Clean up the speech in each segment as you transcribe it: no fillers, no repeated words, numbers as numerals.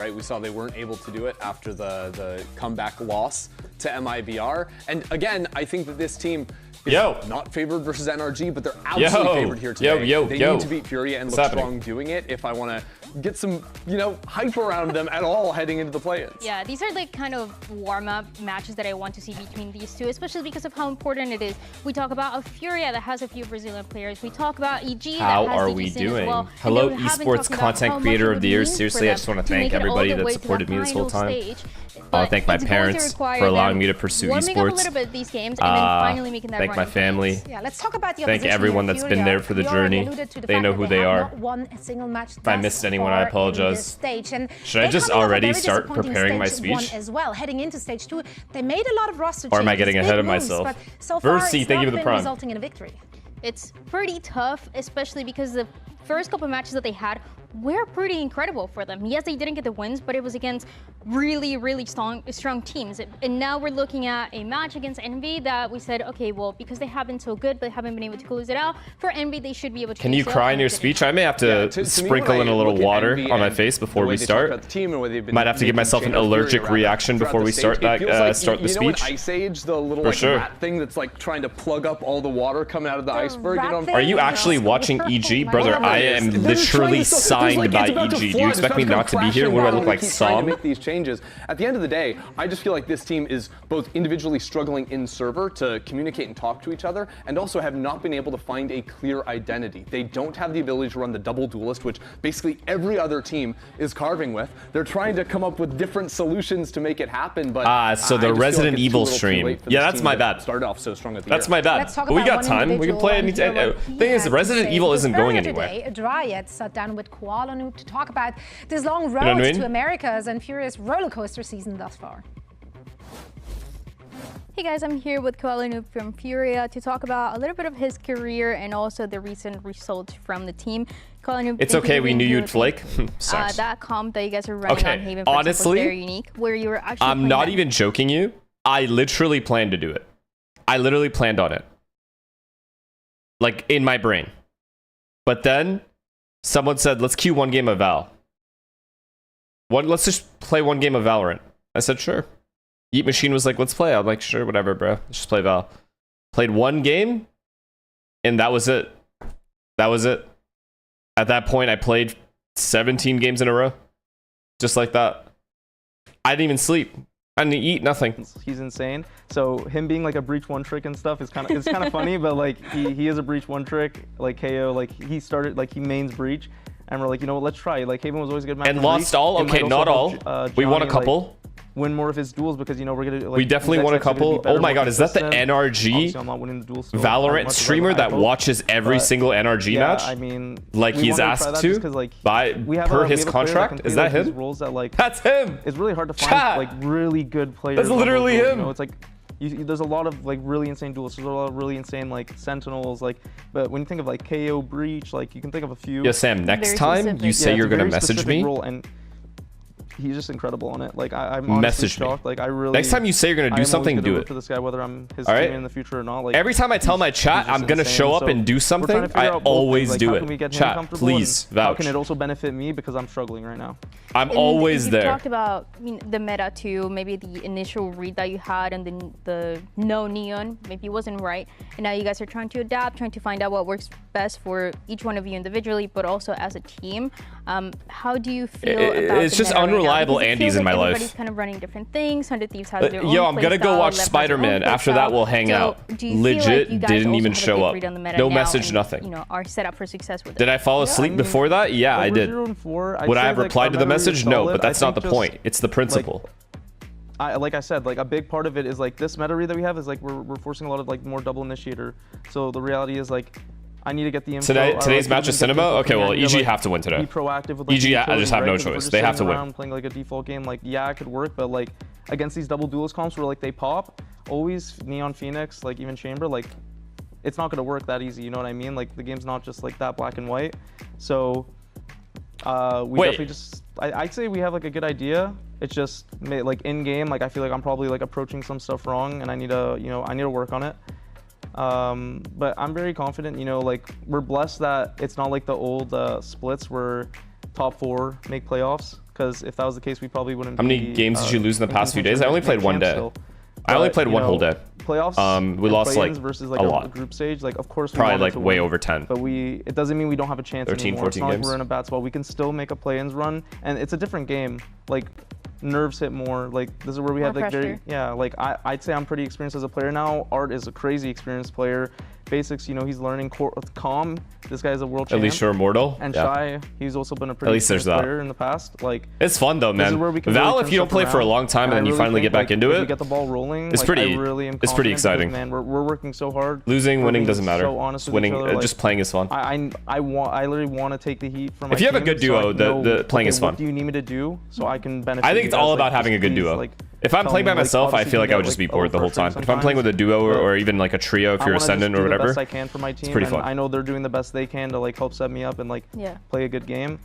Right, we saw they weren't able to do it after the comeback loss to MIBR. And again, I think that this team is not favored versus NRG, but they're absolutely favored here today. They need to beat Furia and look strong doing it if I want to get some, hype around them at all heading into the play-ins. Yeah, these are the kind of warm-up matches that I want to see between these two, especially because of how important it is. We talk about a Furia that has a few Brazilian players. We talk about EG how that has are we doing? Well. Hello, esports content creator of the year. Seriously, I just want to thank everybody that supported me this whole time. I thank my parents for allowing me to pursue esports. A little bit these games and then finally making that thank my family. Yeah, let's talk about the thank everyone that's been there for the journey. They know who they are. If I missed anyone, I apologize. Should I just already start preparing my speech? As well, heading into stage 2, they made a lot of roster or am I changes, getting ahead of myself? So far, Versi, thank you for the prime. Resulting in a victory. It's pretty tough, especially because the first couple matches that they had were pretty incredible for them. Yes, they didn't get the wins, but it was against really, really strong teams. And now we're looking at a match against Envy that we said, okay, well, because they have been so good, but haven't been able to close it out, for Envy, they should be able to. Can you cry in your speech? I may have to sprinkle in a little water on my face before we start. Might have to give myself an allergic reaction before we start that start the speech. Ice Age, the little rat thing that's like trying to plug up all the water coming out of the iceberg. Are you actually watching EG, brother? I am literally signed by EG. Do you expect me not to be here? What do I look like, Sam? Make these changes. At the end of the day, I just feel like this team is both individually struggling in server to communicate and talk to each other, and also have not been able to find a clear identity. They don't have the ability to run the double duelist, which basically every other team is carving with. They're trying to come up with different solutions to make it happen, but so the Resident Evil stream. Yeah, that's my bad. Started off so strong at the That's my bad. But we got time. We can play any time. The thing is, Resident Evil isn't going anywhere. Dryad sat down with Koala Noob to talk about this long road to Americas and Furious roller coaster season thus far. Hey guys, I'm here with Koala Noob from Furia to talk about a little bit of his career and also the recent results from the team. Koala Noob, it's okay, we knew you'd flake. That comp that you guys are running on Haven, for honestly, example, is very unique, where you were actually I'm not even joking you. I literally planned to do it. I literally planned on it. Like, in my brain. But then someone said, let's queue one game of Val. Let's just play one game of Valorant. I said, sure. Yeet Machine was like, let's play. I'm like, sure, whatever, bro. Let's just play Val. Played one game, and that was it. That was it. At that point, I played 17 games in a row. Just like that. I didn't even sleep. I didn't eat, nothing. He's insane. So him being like a breach one trick and stuff is kind of funny, but like he is a breach one trick. Like KO, like he started, like he mains breach. And we're like, you know what, let's try. Like Haven was always a good match. And lost all? Okay, not all. We won a couple. Win more of his duels because, we're going to... we definitely won a couple. Oh my god, is that the NRG Valorant streamer that watches every single NRG match? I mean... Like he's asked to? Per his contract? Is that him? That's him! It's really hard to find like really good players. That's literally him! It's like... there's a lot of like really insane duels. There's a lot of really insane like sentinels. But when you think of like KO breach, like you can think of a few. Yeah, Sam. Next time you say you're gonna message me. And he's just incredible on it. Like I'm honestly shocked. Like I really. Next time you say you're gonna do something, do it. For this guy, whether I'm his teammate in the future or not. Like every time I tell my chat I'm gonna show up and do something, I always do it. Chat, please vouch. How can it also benefit me because I'm struggling right now? I'm always there. You talked about the meta too, maybe the initial read that you had and the no neon, maybe it wasn't right. And now you guys are trying to adapt, trying to find out what works best for each one of you individually, but also as a team. How do you feel about it's just unreliable Andes in my life. Everybody's kind of running different things. 100 Thieves has their own I'm gonna go watch Spider-Man. After that, we'll hang out. Legit, didn't even show up. No message, nothing. Are set up for success with it. Did I fall asleep before that? Yeah, I did. Would I have replied to the message? No, but that's not the point. It's the principle. Like I said, like a big part of it is like this meta read that we have is like we're forcing a lot of like more double initiator. So the reality is like I need to get the info. Today's match is Cinema? Okay, well, EG have to win today. Be proactive with, like, EG, I just have no choice. They have to win. Playing like a default game, like yeah, it could work, but like against these double duelist comps where like they pop, always Neon Phoenix, like even Chamber, like it's not gonna work that easy. You know what I mean? Like the game's not just like that black and white. So we definitely just I'd say we have like a good idea. It's just like in game, like I feel like I'm probably like approaching some stuff wrong, and I need to work on it. But I'm very confident, like we're blessed that it's not like the old splits where top 4 make playoffs, because if that was the case, we probably wouldn't. How many games did you lose in the past few days? I only played one day. I only played one whole day. Playoffs. We lost like versus a like lot. Group stage. Like of course, probably like way over 10. But it doesn't mean we don't have a chance 13, anymore. 14 it's not games. Like we're in a bad spot. We can still make a play-ins run, and it's a different game. Like nerves hit more. Like this is where we have like like I'd say I'm pretty experienced as a player now. Art is a crazy experienced player. Basics, you know, he's learning calm. This guy's a world champ. At least you're immortal. And Shy, he's also been a pretty experienced player in the past. Like it's fun though, man. Val, if you don't play for a long time and then you finally get back into it, we get the ball rolling. It's pretty. It's pretty exciting. Man, we're working so hard. Losing, winning doesn't matter. So honest with winning, each other, just playing is fun. I literally want to take the heat from. If you have a good duo, the playing is fun. What do you need me to do so I can benefit? I think it's all about having a good duo. If I'm playing by myself, I feel like I would just be bored the whole time. If I'm playing with a duo or even like a trio, if you're Ascendant or whatever, I can for my team. It's pretty fun. I know they're doing the best they can to like help set me up and like play a good game.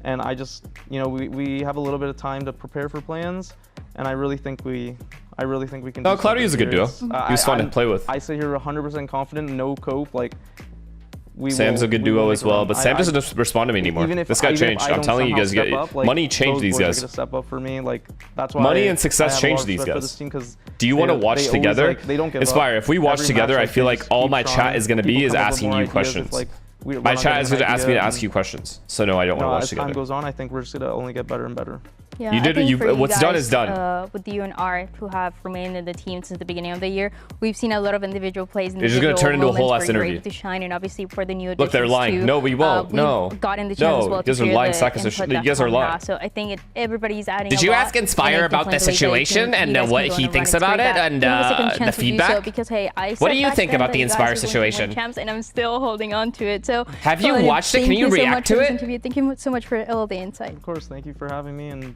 And I just, you know, we have a little bit of time to prepare for plans, and I really think we can. No, Cloudy is a good duo. He was fun to play with. I sit here 100% confident, no cope, like. Sam's a good duo as well, but Sam doesn't respond to me anymore. This guy changed. I'm telling you guys, money changed these guys. Step up for me, like that's why money and success changed these guys. Do you want to watch together? Inspire. If we watch together, I feel like all my chat is going to be asking you questions. My chat is going to ask me to ask you questions. So no, I don't want to watch together. As time goes on, I think we're just going to only get better and better. Yeah, what's done is done. With you and Art, who have remained in the team since the beginning of the year, we've seen a lot of individual plays. They're just going to turn into a whole ass interview. To shine, and obviously for the new additions. Look, they're lying. Too, no, we won't. No. Gotten the chance as well. You guys are lying. You guys are lying. So I think everybody's adding. Did you ask Inspire about the situation and what he thinks about it and the feedback? Because hey, what do you think about the Inspire situation? And I'm still holding on to it. So have you watched it? Can you react to it? Thank you so much for all the insight. Of course, thank you for having me, and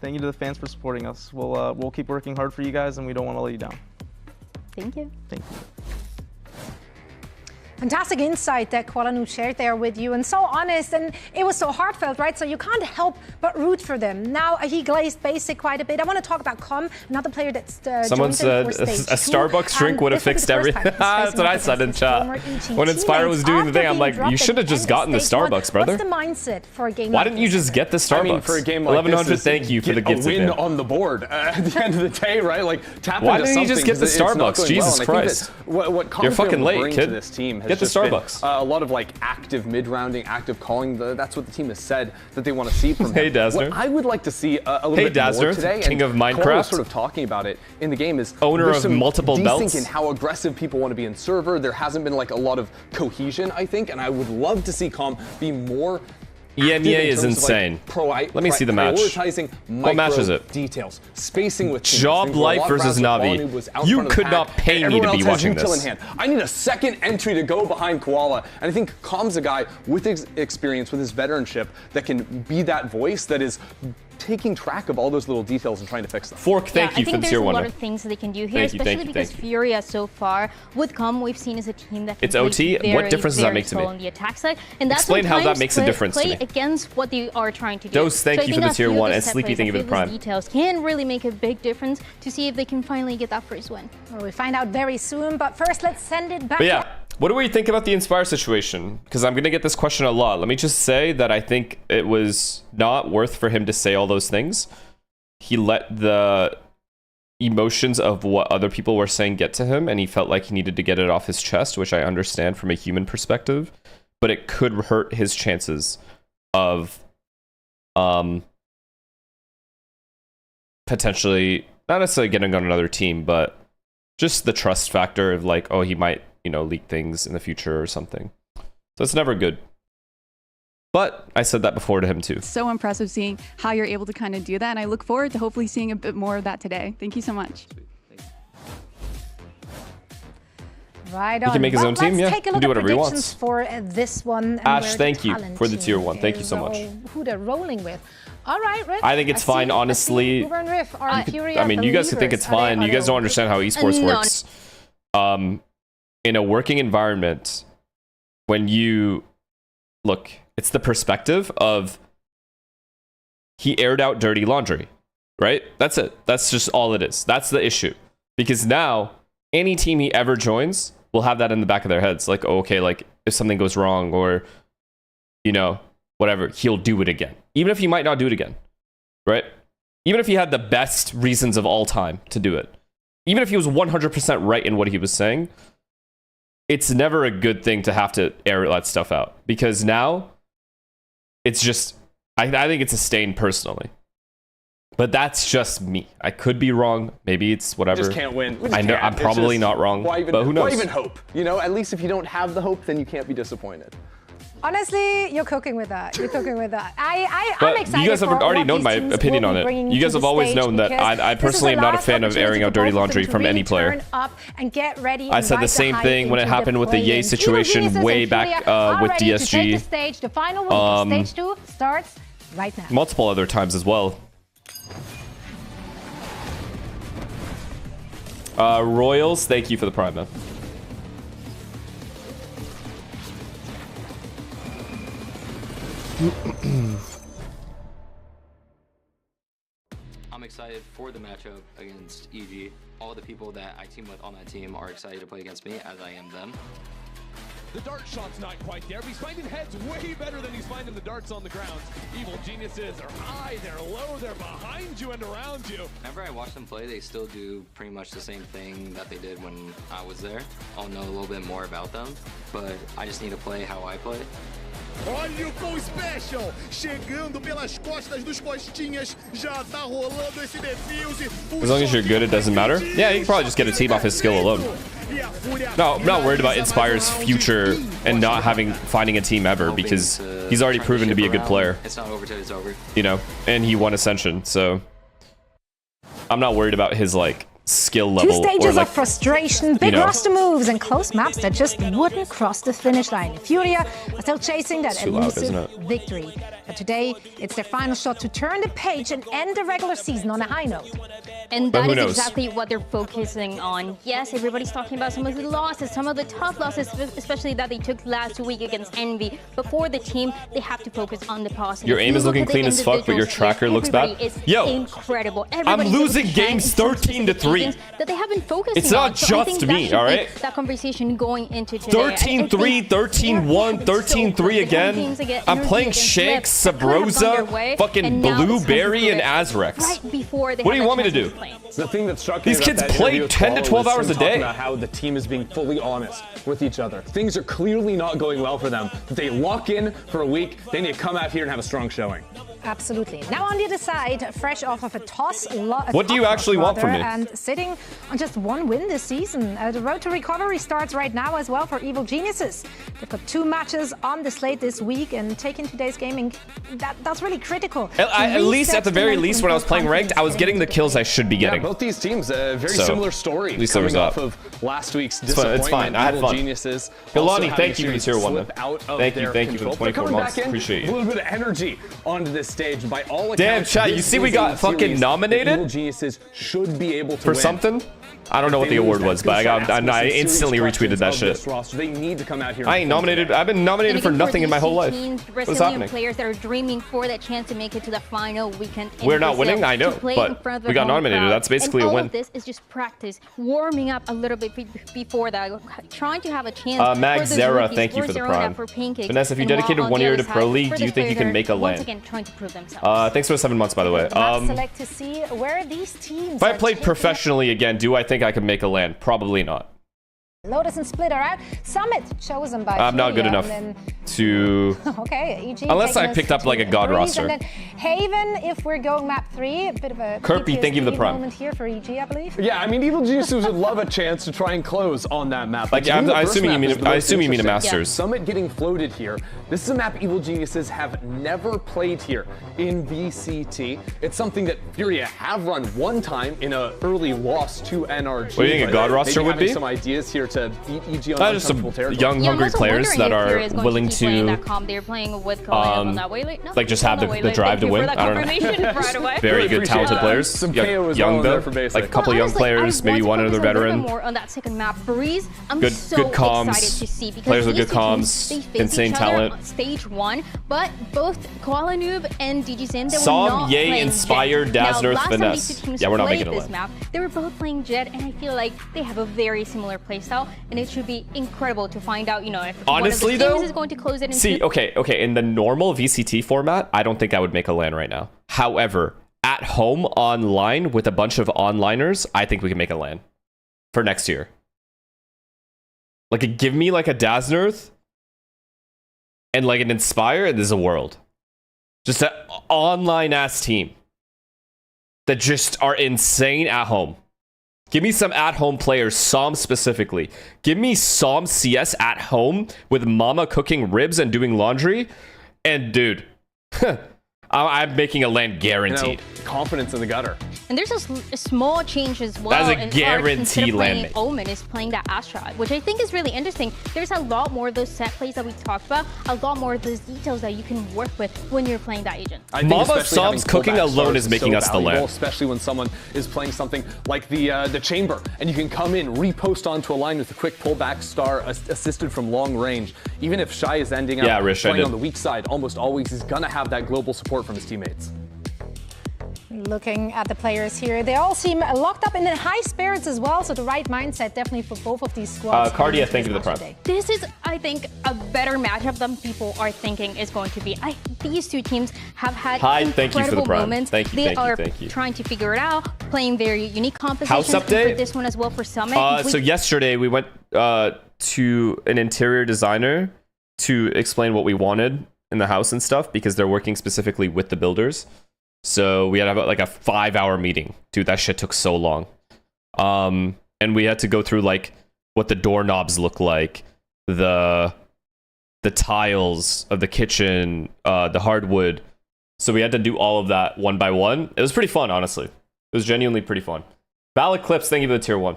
thank you to the fans for supporting us. We'll keep working hard for you guys, and we don't want to let you down. Thank you. Thank you. Fantastic insight that Kuala shared there with you, and so honest, and it was so heartfelt, right? So you can't help but root for them. Now he glazed basic quite a bit. I want to talk about Com, another player that's someone said a Starbucks drink would have fixed everything. That's what I said in chat. When Inspire was doing the thing, I'm like, you should have just gotten the Starbucks, brother. What's the mindset for a game? Why didn't you just get the Starbucks? I mean, for a game like 1100, thank you for the gift. A win on the board at the end of the day, right? Like tap why didn't you just get the Starbucks? Jesus Christ! What you're fucking late, kid. This team has get the Starbucks. A lot of like active mid-rounding, active calling. That's what the team has said that they want to see from him. Hey Dazzler. What I would like to see a little bit Dazzler, more today. King of Minecraft. Cole was sort of talking about it in the game. Is owner of multiple belts. In how aggressive people want to be in server. There hasn't been like a lot of cohesion, I think, and I would love to see Com be more. EMEA is insane. Let me see the match. Prioritizing what match is it? Details, spacing with teams. Job Life versus Navi. You could not pay me to be watching this. I need a second entry to go behind Koala, and I think Com's a guy with experience, with his veteranship, that can be that voice that is taking track of all those little details and trying to fix them. Fork, thank you for the tier 1. I think there's a lot of things that they can do here, especially because Furia so far with Com we've seen as a team that can it's OT. What difference does that make to me? On the attack side, and that's explain how that makes a difference to me. Against what they are trying to do. Dose, thank you for the tier 1, and Sleepy, thank you for the prime. Details can really make a big difference to see if they can finally get that first win. Well, we'll find out very soon, but first let's send it back. But yeah. What do we think about the Inspire situation? Because I'm going to get this question a lot. Let me just say that I think it was not worth for him to say all those things. He let the emotions of what other people were saying get to him, and he felt like he needed to get it off his chest, which I understand from a human perspective, but it could hurt his chances of potentially, not necessarily getting on another team, but just the trust factor of like, oh, he might, leak things in the future or something. So it's never good. But I said that before to him too. So impressive seeing how you're able to kind of do that, and I look forward to hopefully seeing a bit more of that today. Thank you so much. Right on. He can make his own team, yeah. Take a look do at whatever he wants. For this one. Ash, thank you for the tier 1. Thank you so much. Who they're rolling with. All right, Riff. I think it's fine, honestly. I mean, you guys could think it's fine. You guys don't understand how esports works. In a working environment, when you look, it's the perspective of he aired out dirty laundry, right? That's it. That's just all it is. That's the issue. Because now any team he ever joins will have that in the back of their heads. Like, oh, okay, like if something goes wrong or, whatever, he'll do it again. Even if he might not do it again. right? Even if he had the best reasons of all time to do it, even if he was 100% right in what he was saying, it's never a good thing to have to air that stuff out, because now it's just, I think it's a stain personally. But that's just me. I could be wrong. Maybe it's whatever. We just can't win. I know I'm probably not wrong, but who knows? Why even hope? You know, at least if you don't have the hope, then you can't be disappointed. Honestly, you're cooking with that. You're cooking with that. I'm But excited. you guys have for already what known these my teams opinion will on be it. bringing You guys to have the always stage, known that because I this is personally the am not a last fan of airing out dirty opportunity for both of laundry them to from really any player. turn up and get ready I and said the ride same hype thing when it into the happened with the Ye play-in. situation Evil way Geniuses back and Furia with are ready to take DSG. the stage. The final week of Stage 2 starts right now. Multiple other times as well. Royals, thank you for the prime, man. I'm excited for the matchup against EG. All the people that I team with on that team are excited to play against me, as I am them. The dart shot's not quite there, but he's finding heads way better than he's finding the darts on the ground. Evil Geniuses are high, they're low, they're behind you and around you. Whenever I watch them play, they still do pretty much the same thing that they did when I was there. I'll know a little bit more about them, but I just need to play how I play. Olha o Full Special chegando pelas costas dos Costinhas, já tá rolando esse defuse. As long as you're good, it doesn't matter. Yeah, you can probably just get a team off his skill alone. No, I'm not worried about Inspire's future and not finding a team ever, because he's already proven to be a good player. It's not over till it's over. You know, and he won Ascension, so I'm not worried about his like skill level. Two stages or, like, of frustration, big you know. roster moves, and close maps that just wouldn't cross the finish line. Furia are still chasing that too loud, elusive isn't it? victory. But today, it's their final shot to turn the page and end the regular season on a high note. And But that who is knows? exactly what they're focusing on. Yes, everybody's talking about some of the losses, some of the tough losses, especially that they took last week against Envy. But for the team, they have to focus on the positive. Your aim You is look looking at the clean as fuck, but your individuals tracker here, looks bad. everybody is Yo, incredible. I'm Everybody does losing what they can games in some 13 to specific 3. things that they haven't focused It's on. not So I just think me, that should all be right? that conversation going into today. 13-3, 13-1, 13-3 again. I'm playing Shanks, Sabrosa, fucking Blueberry, and Azrex. Right before they What do have you a want me to chance do? play. The thing that struck me These about kids that play interview as 10 to well 12 was hours him a day. talking about how the team is being fully honest with each other. Things are clearly not going well for them. They lock in for a week, they need to come out here and have a strong showing. Absolutely. Now on the other side, fresh off of a toss. What do you actually want from me? And sitting on just one win this season. The road to recovery starts right now as well for Evil Geniuses. They've got 2 matches on the slate this week, and taking today's gaming, that's really critical. At least, at the very least, when I was playing ranked, I was getting the kills I should be getting. Yeah, both these teams, a very So, similar story. at least there was coming off that. of last week's fine, disappointment. it's fine. I had Evil fun. Geniuses Galani, also having thank a you for the series tier 1, slip though. out of Thank you their for the control. 24 But coming months. back in, Appreciate you. A little bit of energy onto this stage. By all accounts, Damn, chat, you this see we is got a fucking series that nominated? Evil Geniuses should be able to For win. something? I don't know what the award was, but I instantly retweeted that shit. They need to come out here. I ain't nominated. I've been nominated for nothing in my whole life. What is happening? Players that are dreaming for that chance to make it to the final weekend. We're not winning, I know, but we got nominated. That's basically a win. All of this is just practice, warming up a little bit before that, trying to have a chance. Mag for those Zera, rookies, thank you for the prime. Vanessa, if you dedicated 1 year to Pro League, do you think you can make a Once LAN? again, trying to prove themselves. Thanks for the 7 months, by the way. Select to see where these teams If I are played taking professionally again, do I think I could make a LAN? Probably not. Lotus and Split are out. Summit chosen by I'm not good Furia, enough and to... then, okay, EG Unless taking I us picked up to like a god threes, roster. And then Haven, if we're going map 3, a bit of a Kirby, thank you for the PTSD prime. moment here for EG, I believe. Yeah, I mean, Evil Geniuses would love a chance to try and close on that map. Like, To me, the I first assume you map is mean the I most assume you mean a interesting. Masters. Summit getting floated here. This is a map Evil Geniuses have never played here in VCT. It's something that Furia have run one time in an early loss to NRG. What do you think a but god roster maybe would having be? some ideas here to beat EG on Just some uncomfortable territory. young, Yeah, I'm hungry also players wondering that if Furia are is going willing keep playing that to comp. They're playing with Kaleo on that way. like, just have the drive to win. I don't know. Right away. very Really good, appreciate talented that. players. Some KO as well Young in there though, for basic. like a couple young Honestly, players, maybe one other veteran. More on that second map, Breeze. I'm Good- so good comms, excited to see because players with these good two teams, comms, they face insane each other talent. on stage 1, but both Koala Noob and DG Sin, they were Som, not Ye, playing Inspired, Jet. Dazzler, Now, last time Finesse. these two teams Yeah, we're not played making a this win. map, they were both playing Jet, and I feel like they have a very similar playstyle, and it should be incredible to find out, you know, if Honestly, one of the teams though, is going to close it. See, okay. In the normal VCT format, I don't think I would make a LAN right now. However, at home online with a bunch of onliners, I think we can make a LAN for next year. Like, give me like a Daznarth and like an Inspire, and there's a world. Just an online ass team that just are insane at home. Give me some at-home players, Psalm specifically. Give me Psalm CS at home with mama cooking ribs and doing laundry. And dude, I'm making a LAN guaranteed. You know, confidence in the gutter. And there's a small change as well. That's a guarantee LAN. Omen is playing that Astra, which I think is really interesting. There's a lot more of those set plays that we talked about, a lot more of those details that you can work with when you're playing that agent. Mama Psalm's cooking alone is making us the LAN. Especially when someone is playing something like the chamber, and you can come in, repost onto a line with a quick pullback star assisted from long range. Even if Shy is ending up playing on the weak side, almost always he's gonna have that global support from his teammates. Looking at the players here, they all seem locked up and in high spirits as well, so the right mindset definitely for both of these squads. Cardia, thank you for the prime. This is, I think, a better matchup than people are thinking is going to be. These two teams have had incredible moments. They are trying to figure it out, playing their unique compositions. House update? For this one as well for Summit. So yesterday we went to an interior designer to explain what we wanted in the house and stuff, because they're working specifically with the builders. So we had about like a 5-hour meeting. Dude, that shit took so long. And we had to go through like what the doorknobs look like, the tiles of the kitchen, the hardwood. So we had to do all of that one by one. It was pretty fun, honestly. It was genuinely pretty fun. Valid Clips, thank you for the tier 1.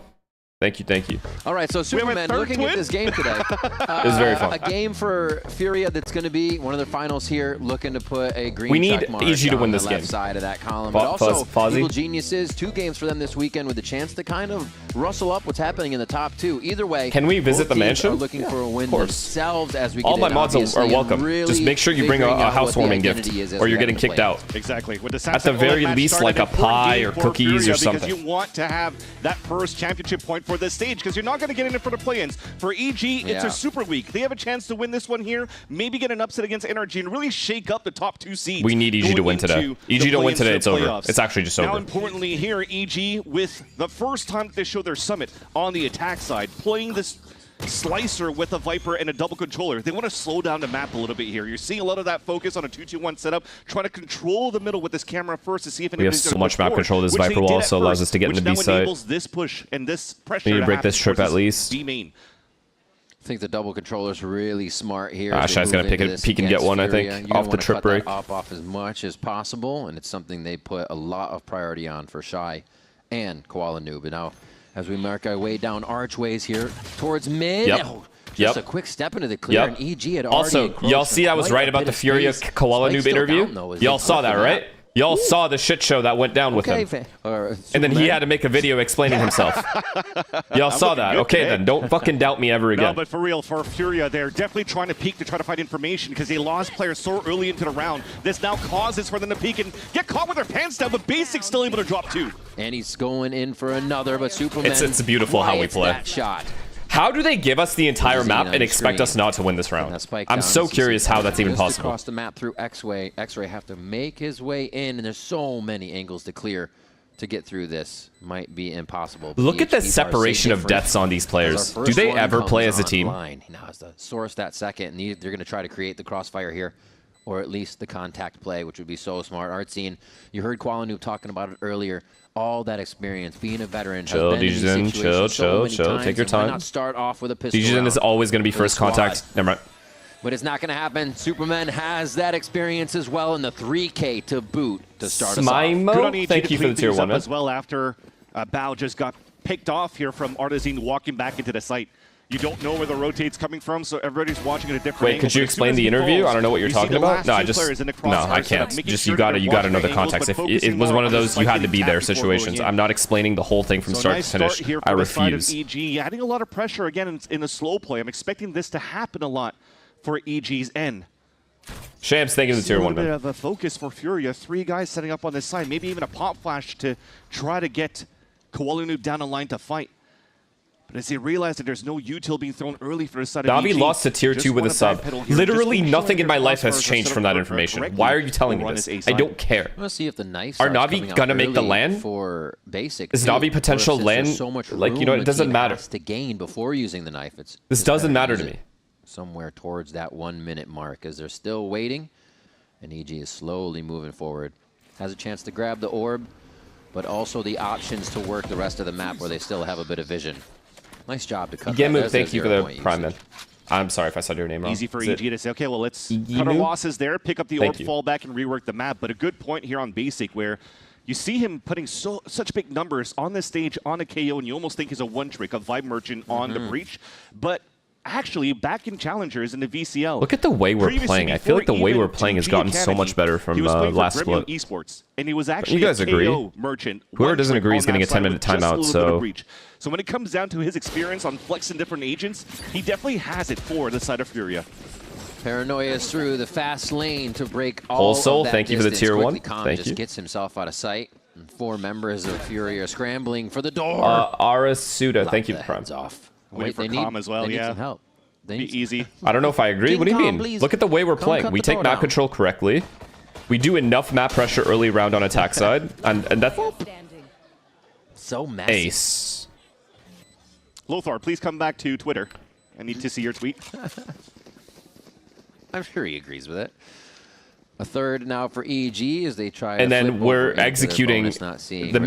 Thank you. All right, so Superman, looking at this game today. It was very fun. A game for Furia that's going to be one of their finals here, looking to put a green we need check mark EG to win on this the game. left side of that column. But also, Fozzy. Evil Geniuses, 2 games for them this weekend with a chance to kind of rustle up what's happening in the top 2. Either way, can we visit the mansion? Are looking for a win themselves as we all my mods are welcome. Just make sure you bring a housewarming gift, or you're getting kicked out. Exactly. With the at the very least, like a pie or cookies or something. Because you want to have that first championship point for this stage, because you're not going to get in it for the play-ins. For EG, it's a super week. They have a chance to win this one here, maybe get an upset against NRG and really shake up the top 2 seeds. We need EG to win today. EG don't win today, it's over. It's actually just over. Now, importantly here, EG, with the first time that they show their Summit on the attack side, playing this Slicer with a Viper and a double controller. They want to slow down the map a little bit here. You're seeing a lot of that focus on a 2-2-1 setup, trying to control the middle with this camera first to see if we have so much map control. This Viper wall also allows us to get in the B side. This push and this pressure. We need to break this trip at least. I think the double controller's really smart here. Shy's gonna peek and get one, I think, off the trip break. Off as much as possible, and it's something they put a lot of priority on for Shy and Koala Noob. And now, as we mark our way down archways here towards mid. Just a quick step into the clear, and EG had also, y'all see I was right about the Furia Koala Noob interview? Y'all saw that, right? Y'all saw the shit show that went down with him. And then he had to make a video explaining himself. Y'all saw that. Okay, then. Don't fucking doubt me ever again. No, but for real, for Furia, they're definitely trying to peek to try to find information because they lost players so early into the round. This now causes for them to peek and get caught with their pants down, but Basic's still able to drop 2. And he's going in for another, but Superman it's beautiful how we play. That shot. How do they give us the entire map and expect us not to win this round? I'm so curious how that's even possible. Across the map through X-Ray. X-Ray have to make his way in, and there's so many angles to clear to get through this. Might be impossible. Look at the separation of deaths on these players. Do they ever play as a team? He now has to source that second, and they're going to try to create the crossfire here, or at least the contact play, which would be so smart. Artsine, you heard Koala Noob talking about it earlier. All that experience, being a veteran, chill, DJzen, chill. Take your time. Why not start off with a pistol DJzen is always going to be first contact. Never mind. But it's not going to happen. Superman has that experience as well in the 3K to boot to start us off. Good on EG thank you for the tier 1, man. As well after Bao just got picked off here from Artazine walking back into the site. You don't know where the rotate's coming from, so everybody's watching at a different angle. Could you explain the interview? I don't know what you're talking about. No, I can't. Just you gotta know the context. If it was one of those you had to be there situations. I'm not explaining the whole thing from start to finish. I refuse. EG adding a lot of pressure again in the slow play. I'm expecting this to happen a lot for EG's end. Shams, thank you for the tier 1, man. A bit of a focus for Furia. 3 guys setting up on this side. Maybe even a pop flash to try to get Koala Noob down a line to fight. But as they realize that there's no util being thrown early for the side of Navi EG, lost to tier 2 with a sub. Literally nothing in my life has changed from that information. Why are you telling me this? I don't care. Let's see if the knife Are Navi gonna make the LAN? For basic. Is Navi potential LAN? So much like, you know, it doesn't matter. To gain before using the knife. This doesn't matter to me. Somewhere towards that 1 minute mark as they're still waiting, and EG is slowly moving forward. Has a chance to grab the orb, but also the options to work the rest of the map where they still have a bit of vision. Nice job to cut Gemu, that. thank you for the prime man. I'm sorry if I said your name wrong. Easy for EG to say, okay, well, let's cut our losses there, pick up the orb, fall back, and rework the map. But a good point here on Basic where you see him putting such big numbers on this stage on a KO, and you almost think he's a one-trick, a Vibe Merchant on the Breach. But actually, back in Challengers in the VCL. Look at the way we're playing. I feel like the way we're playing has gotten so much better from last split. Esports, and he was actually you guys agree? KO Merchant. Whoever doesn't agree is getting a 10-minute timeout. So when it comes down to his experience on flexing different agents, he definitely has it for the side of Furia. Paranoia is through the fast lane to break all Soul, of that thank you for the tier 1. Thank you. Gets himself out of sight. And 4 members of Fury are scrambling for the door. Aris Suda, thank you for prime. Off. Wait for Calm as well, they need some help. Be easy. I don't know if I agree. What do you mean? Please. Look at the way we're playing. We take map control correctly. We do enough map pressure early round on attack side, and that's so messy. Ace. Lothar, please come back to Twitter. I need to see your tweet. I'm sure he agrees with it. A third now for EG as they try. And then we're executing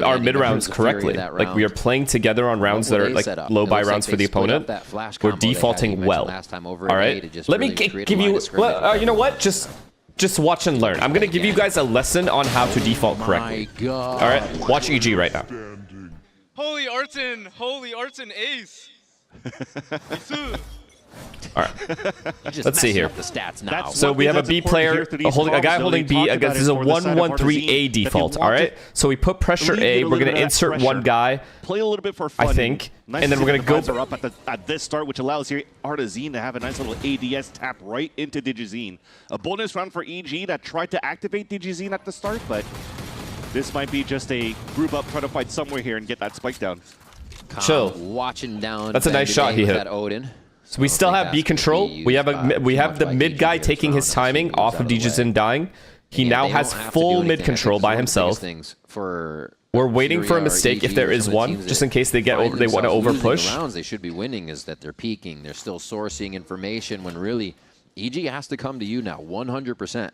our mid rounds correctly. Like we are playing together on rounds that are like low buy rounds for the opponent. We're defaulting well. All right. Let me give you. You know what? Just watch and learn. I'm gonna give you guys a lesson on how to default correctly. All right. Watch EG right now. Holy Arts and Ace. All right. Let's see here. The stats now. So we have a B player, a guy holding B against. This is a 1-1-3-A default. All right. So we put pressure A. We're gonna insert one guy. Play a little bit for fun. I think, and then we're gonna go. Are up at this start, which allows here Artazine to have a nice little ADS tap right into Digizine. A bonus round for EG that tried to activate Digizine at the start, but this might be just a group up, try to fight somewhere here and get that spike down. Chill. Watching down. That's a nice shot he hit. That Aiden. So we still have B control. We have the mid guy taking his timing off of Digizin dying. He now has full mid control by himself. We're waiting for a mistake if there is one, just in case they get over. They want to over push. The rounds they should be winning is that they're peeking. They're still sourcing information when really EG has to come to you now 100%.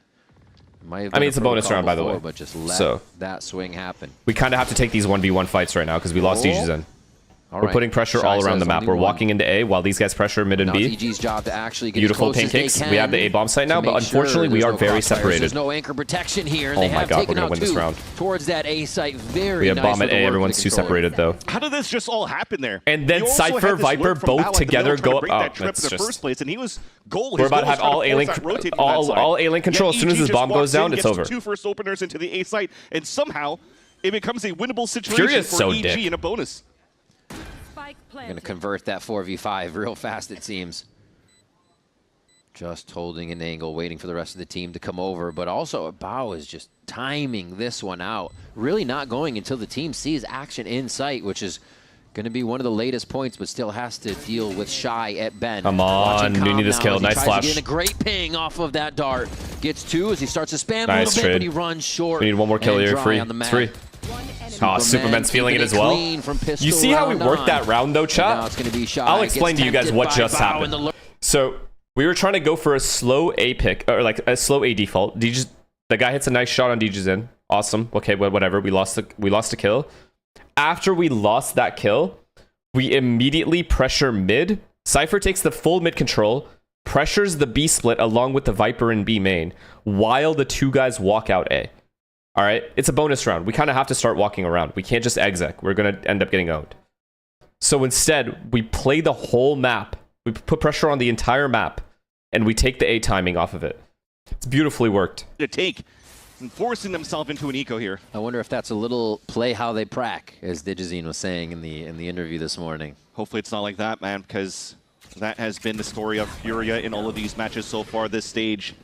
I mean, it's a bonus round, by the way. But just let that swing happen. We kind of have to take these 1v1 fights right now because we lost Digizin. We're putting pressure all around the map. We're walking into A while these guys pressure mid and B. EG's job to actually get beautiful pancakes. We have the A bomb site now, but unfortunately we are very separated. There's no anchor protection here. Oh my god, we're gonna win this round. Towards that A site, very. We have bomb at A. Everyone's too separated though. How did this just all happen there? And then Cypher, Viper, both together go up. Oh, that's just. First place, and he was goal. We're about to have all A-Link control. As soon as this bomb goes down, it's over. 2 first openers into the A site, and somehow it becomes a winnable situation for EG in a bonus. Going to convert that 4v5 real fast, it seems. Just holding an angle, waiting for the rest of the team to come over. But also, Bao is just timing this one out. Really not going until the team sees action in sight, which is going to be one of the latest points, but still has to deal with Shy at Ben. Come on, you need this kill. Nice flash. Getting a great ping off of that dart. Gets 2 as he starts to spam a little bit, but he runs short. We need one more kill here. Free. It's free. Oh, Superman's feeling it as well. You see how we worked that round though, chat? I'll explain to you guys what just happened. So we were trying to go for a slow A pick, or like a slow A default. The guy hits a nice shot on Digizin. Awesome. Okay, whatever. We lost a kill. After we lost that kill, we immediately pressure mid. Cypher takes the full mid control, pressures the B split along with the Viper in B main, while the 2 guys walk out A. All right, it's a bonus round. We kind of have to start walking around. We can't just exec. We're going to end up getting owned. So instead, we play the whole map. We put pressure on the entire map, and we take the A timing off of it. It's beautifully worked. To take and forcing themselves into an eco here. I wonder if that's a little play how they prac, as Digizine was saying in the interview this morning. Hopefully it's not like that, man, because that has been the story of Furia in all of these matches so far this stage.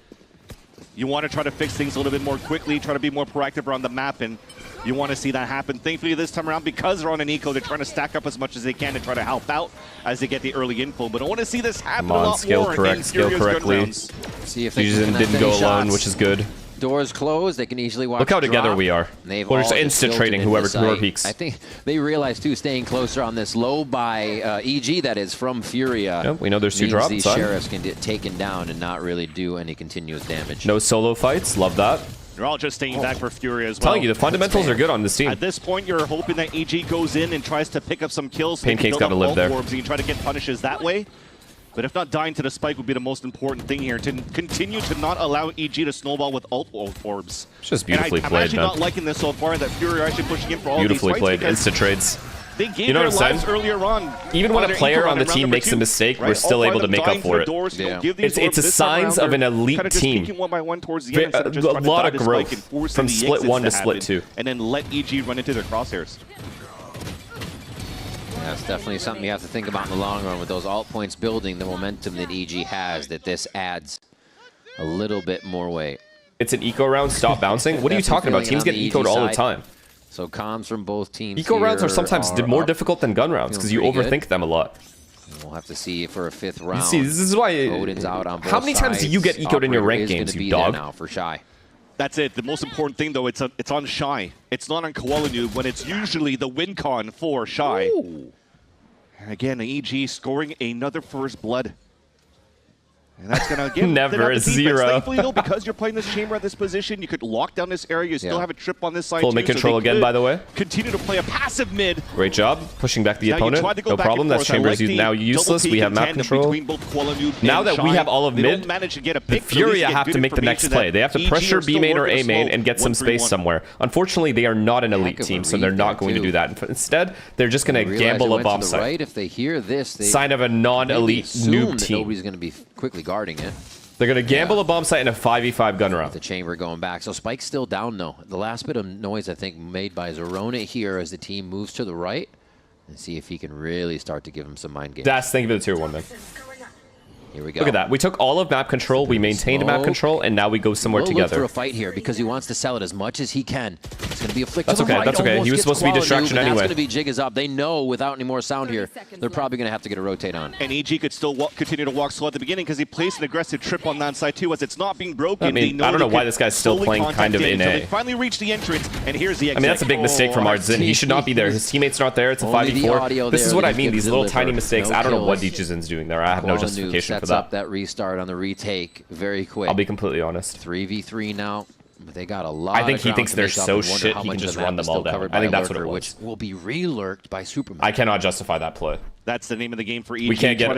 You want to try to fix things a little bit more quickly, try to be more proactive around the map, and you want to see that happen. Thankfully, this time around, because they're on an eco, they're trying to stack up as much as they can to try to help out as they get the early info. But I want to see this happen a lot scale more. correct, scale correctly. See if they didn't go alone, which is good. Doors closed. They can easily watch. Look how together drop. we are. We're just instant trading whoever peaks. I think they realize too, staying closer on this low by EG, that is from Furia. Yep, we know there's 2 drops. These sheriffs can get taken down and not really do any continuous damage. No solo fights. Love that. They're all just staying back for Furia as well. Telling you, the fundamentals are good on this team. At this point, you're hoping that EG goes in and tries to pick up some kills. So Pancake's got to live there. Orbs and you try to get punishes that way. But if not, dying to the spike would be the most important thing here, to continue to not allow EG to snowball with ult orbs. It's just beautifully played, I'm actually not liking this so far, that Fury are actually pushing in for all these fights. Beautifully played, instant trades. They gave their lives earlier on. Even when a player on the team makes a mistake, we're still able to make up for it. It's a signs of an elite team. A lot of growth from split 1 to split 2. And then let EG run into their crosshairs. That's definitely something you have to think about in the long run with those alt points building, the momentum that EG has, that this adds a little bit more weight. It's an eco round, stop bouncing? What are you talking about? Teams get ecoed all the time. So comms from both teams. Eco rounds are sometimes more difficult than gun rounds because you overthink them a lot. We'll have to see for a 5th round. You see, this is why. Odin's out on both how many times do you get ecoed in your ranked games, you dog? Now for Shy. That's it. The most important thing, though, it's on Shy. It's not on Koala Noob when it's usually the win con for Shy. Ooh. And again, EG scoring another first blood. And that's going to give never a 0. Thankfully, though, because you're playing this chamber at this position, you could lock down this area. You still have a trip on this side. Full mid control again, by the way. Continue to play a passive mid. Great job pushing back the opponent. No problem. That chamber is now useless. We have map control. Now that we have all of mid, the Furia have to make the next play. They have to pressure B main or A main and get some space somewhere. Unfortunately, they are not an elite team, so they're not going to do that. Instead, they're just going to gamble a bomb site. If they hear this, sign of a non-elite noob team. Nobody's going to be quickly guarding it. They're going to gamble a bomb site in a 5v5 gun round. The chamber going back. So Spike's still down, though. The last bit of noise, I think, made by Zerona here as the team moves to the right. And see if he can really start to give him some mind games. Das, thank you for the tier 1, man. Here we go. Look at that. We took all of map control, we maintained map control, and now we go somewhere together. Look for a fight here because he wants to sell it as much as he can. It's going to be a flick to the okay, right. that's okay. He was supposed to be distraction anyway. That's going to be Jig is up. They know without any more sound here, they're probably going to have to get a rotate on. And EG could still continue to walk slow at the beginning because he placed an aggressive trip on that side too. As it's not being broken, I don't know why this guy's still playing kind of in A. So they finally reached the entrance, and here's the exit. I mean, that's a big mistake from Ardzin. He should not be there. His teammates not there. It's a 5v4. This is what I mean. These little tiny mistakes. I don't know what DJzin's doing there. I have no justification for that. Up that restart on the retake very quick. I'll be completely honest. 3v3 now. They got a lot. I think he thinks they're so shit he can just run them all down. I think that's what it was. Which will be re-lurked by Superman. I cannot justify that play. That's the name of the game for EG. We can't get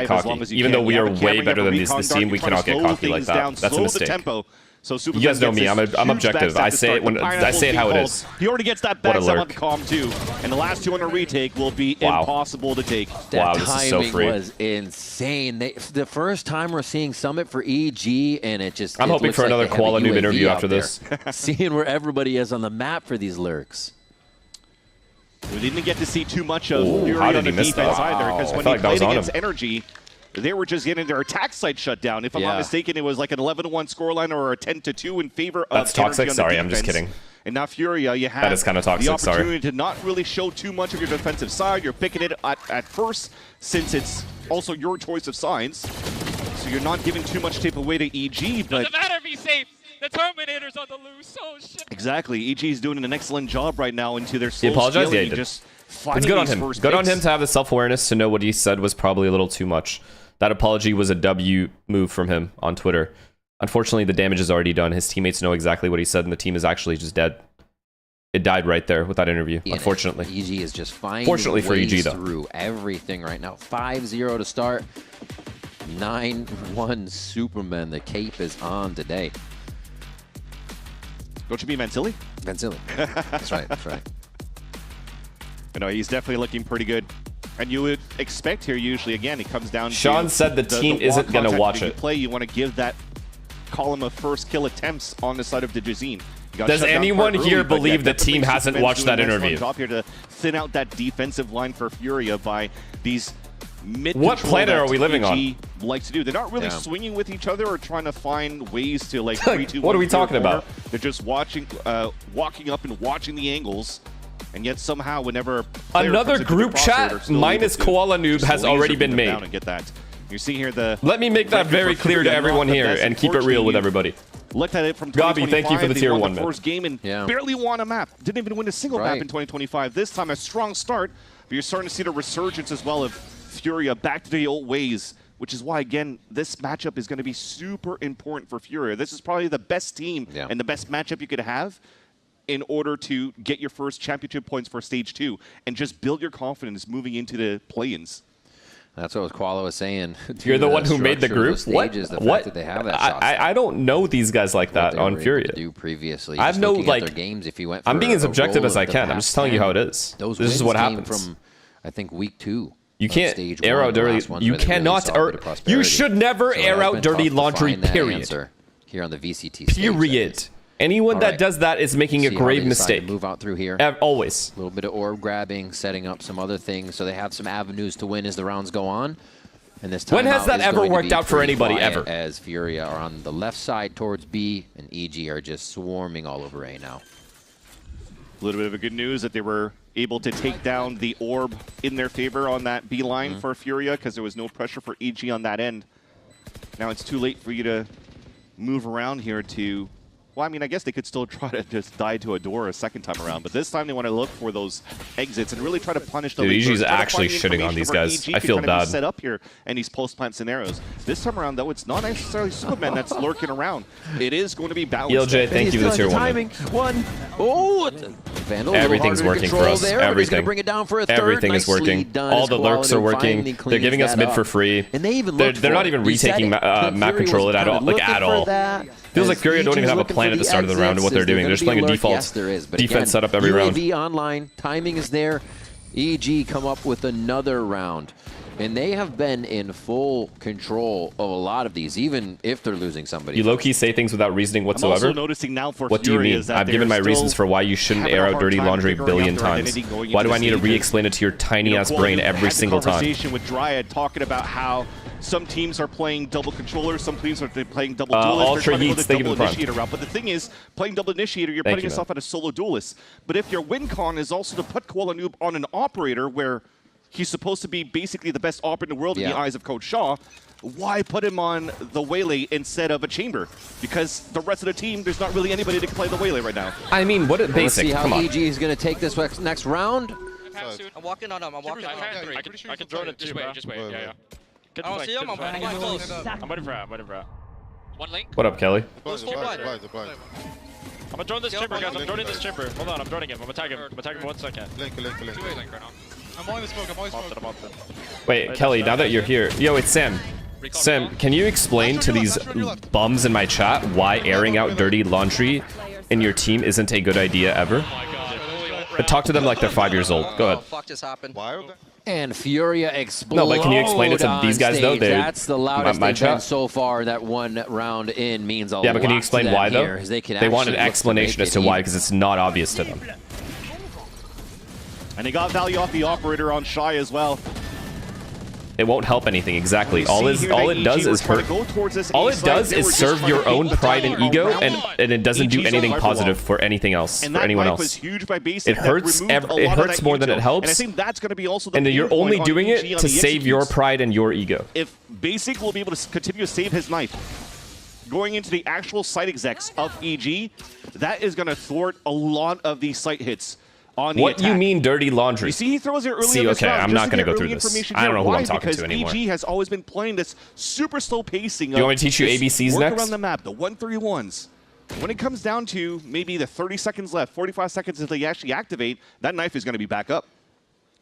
cocky. Even though we are way better than this team, we cannot get cocky like that. That's a mistake. So you guys know me. I'm objective. I say it how it is. He already gets that backstab on the comm too, and the last two on a retake will be impossible to take. Wow, this is so free. That timing was insane. The first time we're seeing Summit for EG, and it just. I'm hoping for another Koala Noob interview after this. Seeing where everybody is on the map for these lurks. We didn't get to see too much of Fury on the defense either, because when he played against NRG, they were just getting their attack site shut down. If I'm not mistaken, it was like an 11-1 scoreline or a 10-2 in favor of That's toxic. Sorry, I'm just kidding. And now Furia, you have the opportunity to not really show too much of your defensive side. You're picking it at first, since it's also your choice of sides. So you're not giving too much tape away to EG, but... Doesn't matter if he's safe. The Terminator's on the loose. Oh, shit. Exactly. EG is doing an excellent job right now into their slow apologized? scaling. Yeah, Just it's good on him. Good on him to have the self-awareness to know what he said was probably a little too much. That apology was a W move from him on Twitter. Unfortunately, the damage is already done. His teammates know exactly what he said, and the team is actually just dead. It died right there with that interview, unfortunately. EG is just finding Fortunately for EG, though. Through everything right now. 5-0 to start. 9-1 Superman. The cape is on today. Don't you mean Vansili? Vansili. That's right. That's right. You know, he's definitely looking pretty good. And you would expect here, usually, again, it comes down to... Sean said the team isn't going to watch it. You want to give that column of first kill attempts on the side of DJZin. Does anyone here believe the team hasn't watched that interview? Top here to thin out that defensive line for Furia by these mid What planet are we living on? Like to do. They're not really swinging with each other or trying to find ways to like 3, 2, 1. What are we talking about? They're just watching, walking up and watching the angles. And yet somehow, whenever another group chat minus Koala Noob has already been made. And get that. You see here the. Let me make that very clear to everyone here and keep it real with everybody. Looked at it from Gabi, thank you for the tier 1 the first game and barely won a map. Didn't even win a single map in 2025. This time a strong start, but you're starting to see the resurgence as well of Furia back to the old ways, which is why, again, this matchup is going to be super important for Furia. This is probably the best team and the best matchup you could have in order to get your first championship points for Stage 2 and just build your confidence moving into the play-ins. That's what Koala was saying. You're the one who made the group? What? That they have that I don't know these guys like that on Furia. Do previously. I've no their games. If you went I'm being as objective as I can. I'm just telling you how it is. Those this is what happens. From, I think, week 2. You can't air out dirty. You cannot. You should never air out dirty laundry. Period. Here on the VCT stage. Period. Anyone that does that is making a grave mistake. Move out through here. Always. A little bit of orb grabbing, setting up some other things, so they have some avenues to win as the rounds go on. And this time when has that ever worked out for anybody ever? As Furia are on the left side towards B, and EG are just swarming all over A now. A little bit of a good news that they were able to take down the orb in their favor on that B line for Furia because there was no pressure for EG on that end. Now it's too late for you to move around here to. Well, I mean, I guess they could still try to just die to a door a second time around, but this time they want to look for those exits and really try to punish the EG's actually shitting on these guys. I feel bad. Set up here in these post-plant scenarios. This time around, though, it's not necessarily Superman that's lurking around. It is going to be balanced. ELJ, thank you for the tier 1. Oh, Vandal, everything's working for us. Everything. Bring it down for a third. Everything is working. All the lurks are working. They're giving us mid for free. And they even they're not even retaking map control at all. Like at all. Feels like Furia don't even have a plan at the start of the round of what they're doing. They're just playing a default defense setup every round. UAV online, timing is there. EG come up with another round. And they have been in full control of a lot of these, even if they're losing somebody. You low-key say things without reasoning whatsoever? I'm also noticing now for what do you mean? I've given my reasons for why you shouldn't air out dirty laundry a billion times. Why do I need to re-explain it to your tiny-ass brain every single time? Conversation with Dryad talking about how some teams are playing double controllers, some teams are playing double duelists. Ultra Yeats, thank you for the initiator route. But the thing is, playing double initiator, you're putting yourself at a solo duelist. But if your win con is also to put Koala Noob on an operator where he's supposed to be basically the best operator in the world in the eyes of Coach Shaw, why put him on the Waylay instead of a Chamber? Because the rest of the team, there's not really anybody that can play the Waylay right now. I mean, what a basic. Let's see how EG is going to take this next round. I'm walking on him. I'm walking on him. I can throw it. Just wait. Yeah. I don't see him. I'm running close. I'm waiting for that. One link. What up, Kelly? I'm gonna drone this chamber, guys. I'm droning this chamber. Hold on, I'm droning him. I'm attacking him. 1 second. Link right now. I'm on the smoke. I'm off it. Wait, Kelly, now that you're here. Yo, it's Sam. Sam, can you explain to these bums in my chat why airing out dirty laundry in your team isn't a good idea ever? But talk to them like they're 5 years old. Go ahead. Fuck just happened. And Furia explodes. No, but can you explain it to these guys though? That's the loudest they've been so far. That one round in means a lot. Yeah, but can you explain why though? They want an explanation as to why, because it's not obvious to them. And they got value off the operator on Shy as well. It won't help anything, exactly. All it does is hurt. All it does is serve your own pride and ego, and it doesn't do anything positive for anything else, for anyone else. It hurts more than it helps, and you're only doing it to save your pride and your ego. If Basic will be able to continue to save his knife, going into the actual site execs of EG, that is going to thwart a lot of these site hits. What do you mean dirty laundry? You see, he throws it early. See, okay, I'm not going to go through this. I don't know who I'm talking to anymore. EG has always been playing this super slow pacing. Do you want me to teach you ABCs next? Work around the map, the 1-3-1s. When it comes down to maybe the 30 seconds left, 45 seconds until they actually activate, that knife is going to be back up.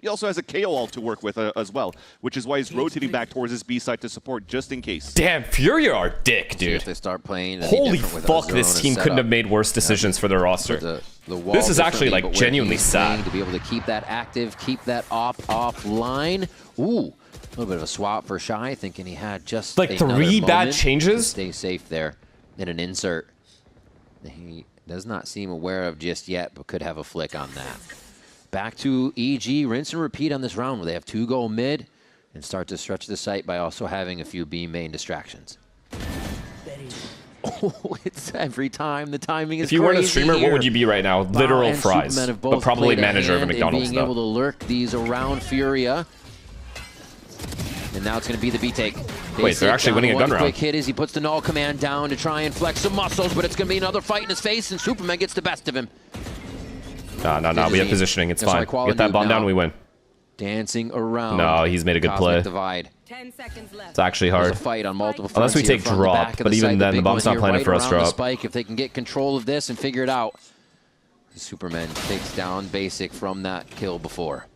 He also has a KO ult to work with as well, which is why he's rotating back towards his B side to support just in case. Damn, Furia are dick, dude. If they start playing, holy fuck, this team couldn't have made worse decisions for their roster. This is actually like genuinely sad. To be able to keep that active, keep that offline. Ooh, a little bit of a swap for Shy, thinking he had just like 3 bad changes. Stay safe there. Then an insert. He does not seem aware of just yet, but could have a flick on that. Back to EG, rinse and repeat on this round where they have 2 go mid. and start to stretch the site by also having a few B main distractions. Oh, it's every time. The timing is If you weren't a crazy streamer, here. what would you be right now? Literal fries. Superman have But both probably played a manager of a hand in McDonald's, being able though. to lurk these around Furia. And now it's going to be the B-take. Wait, they're actually winning a gun round. Quick hit as he puts the null command down to try and flex some muscles, but it's going to be another fight in his face, and Superman gets the best of him. No. We have positioning. It's That's fine. right, Koala Get that Noob bomb now. down, we win. Dancing around. No, he's made a good play. Cosmic Divide. 10 seconds left. It's actually hard. There's a fight on multiple Unless we fronts here take from the drop, back of but the even site. then, the big bomb's one not here planted right for us around the drop. Spike, if they can get control of this and figure it out. Superman takes down Basic from that kill before.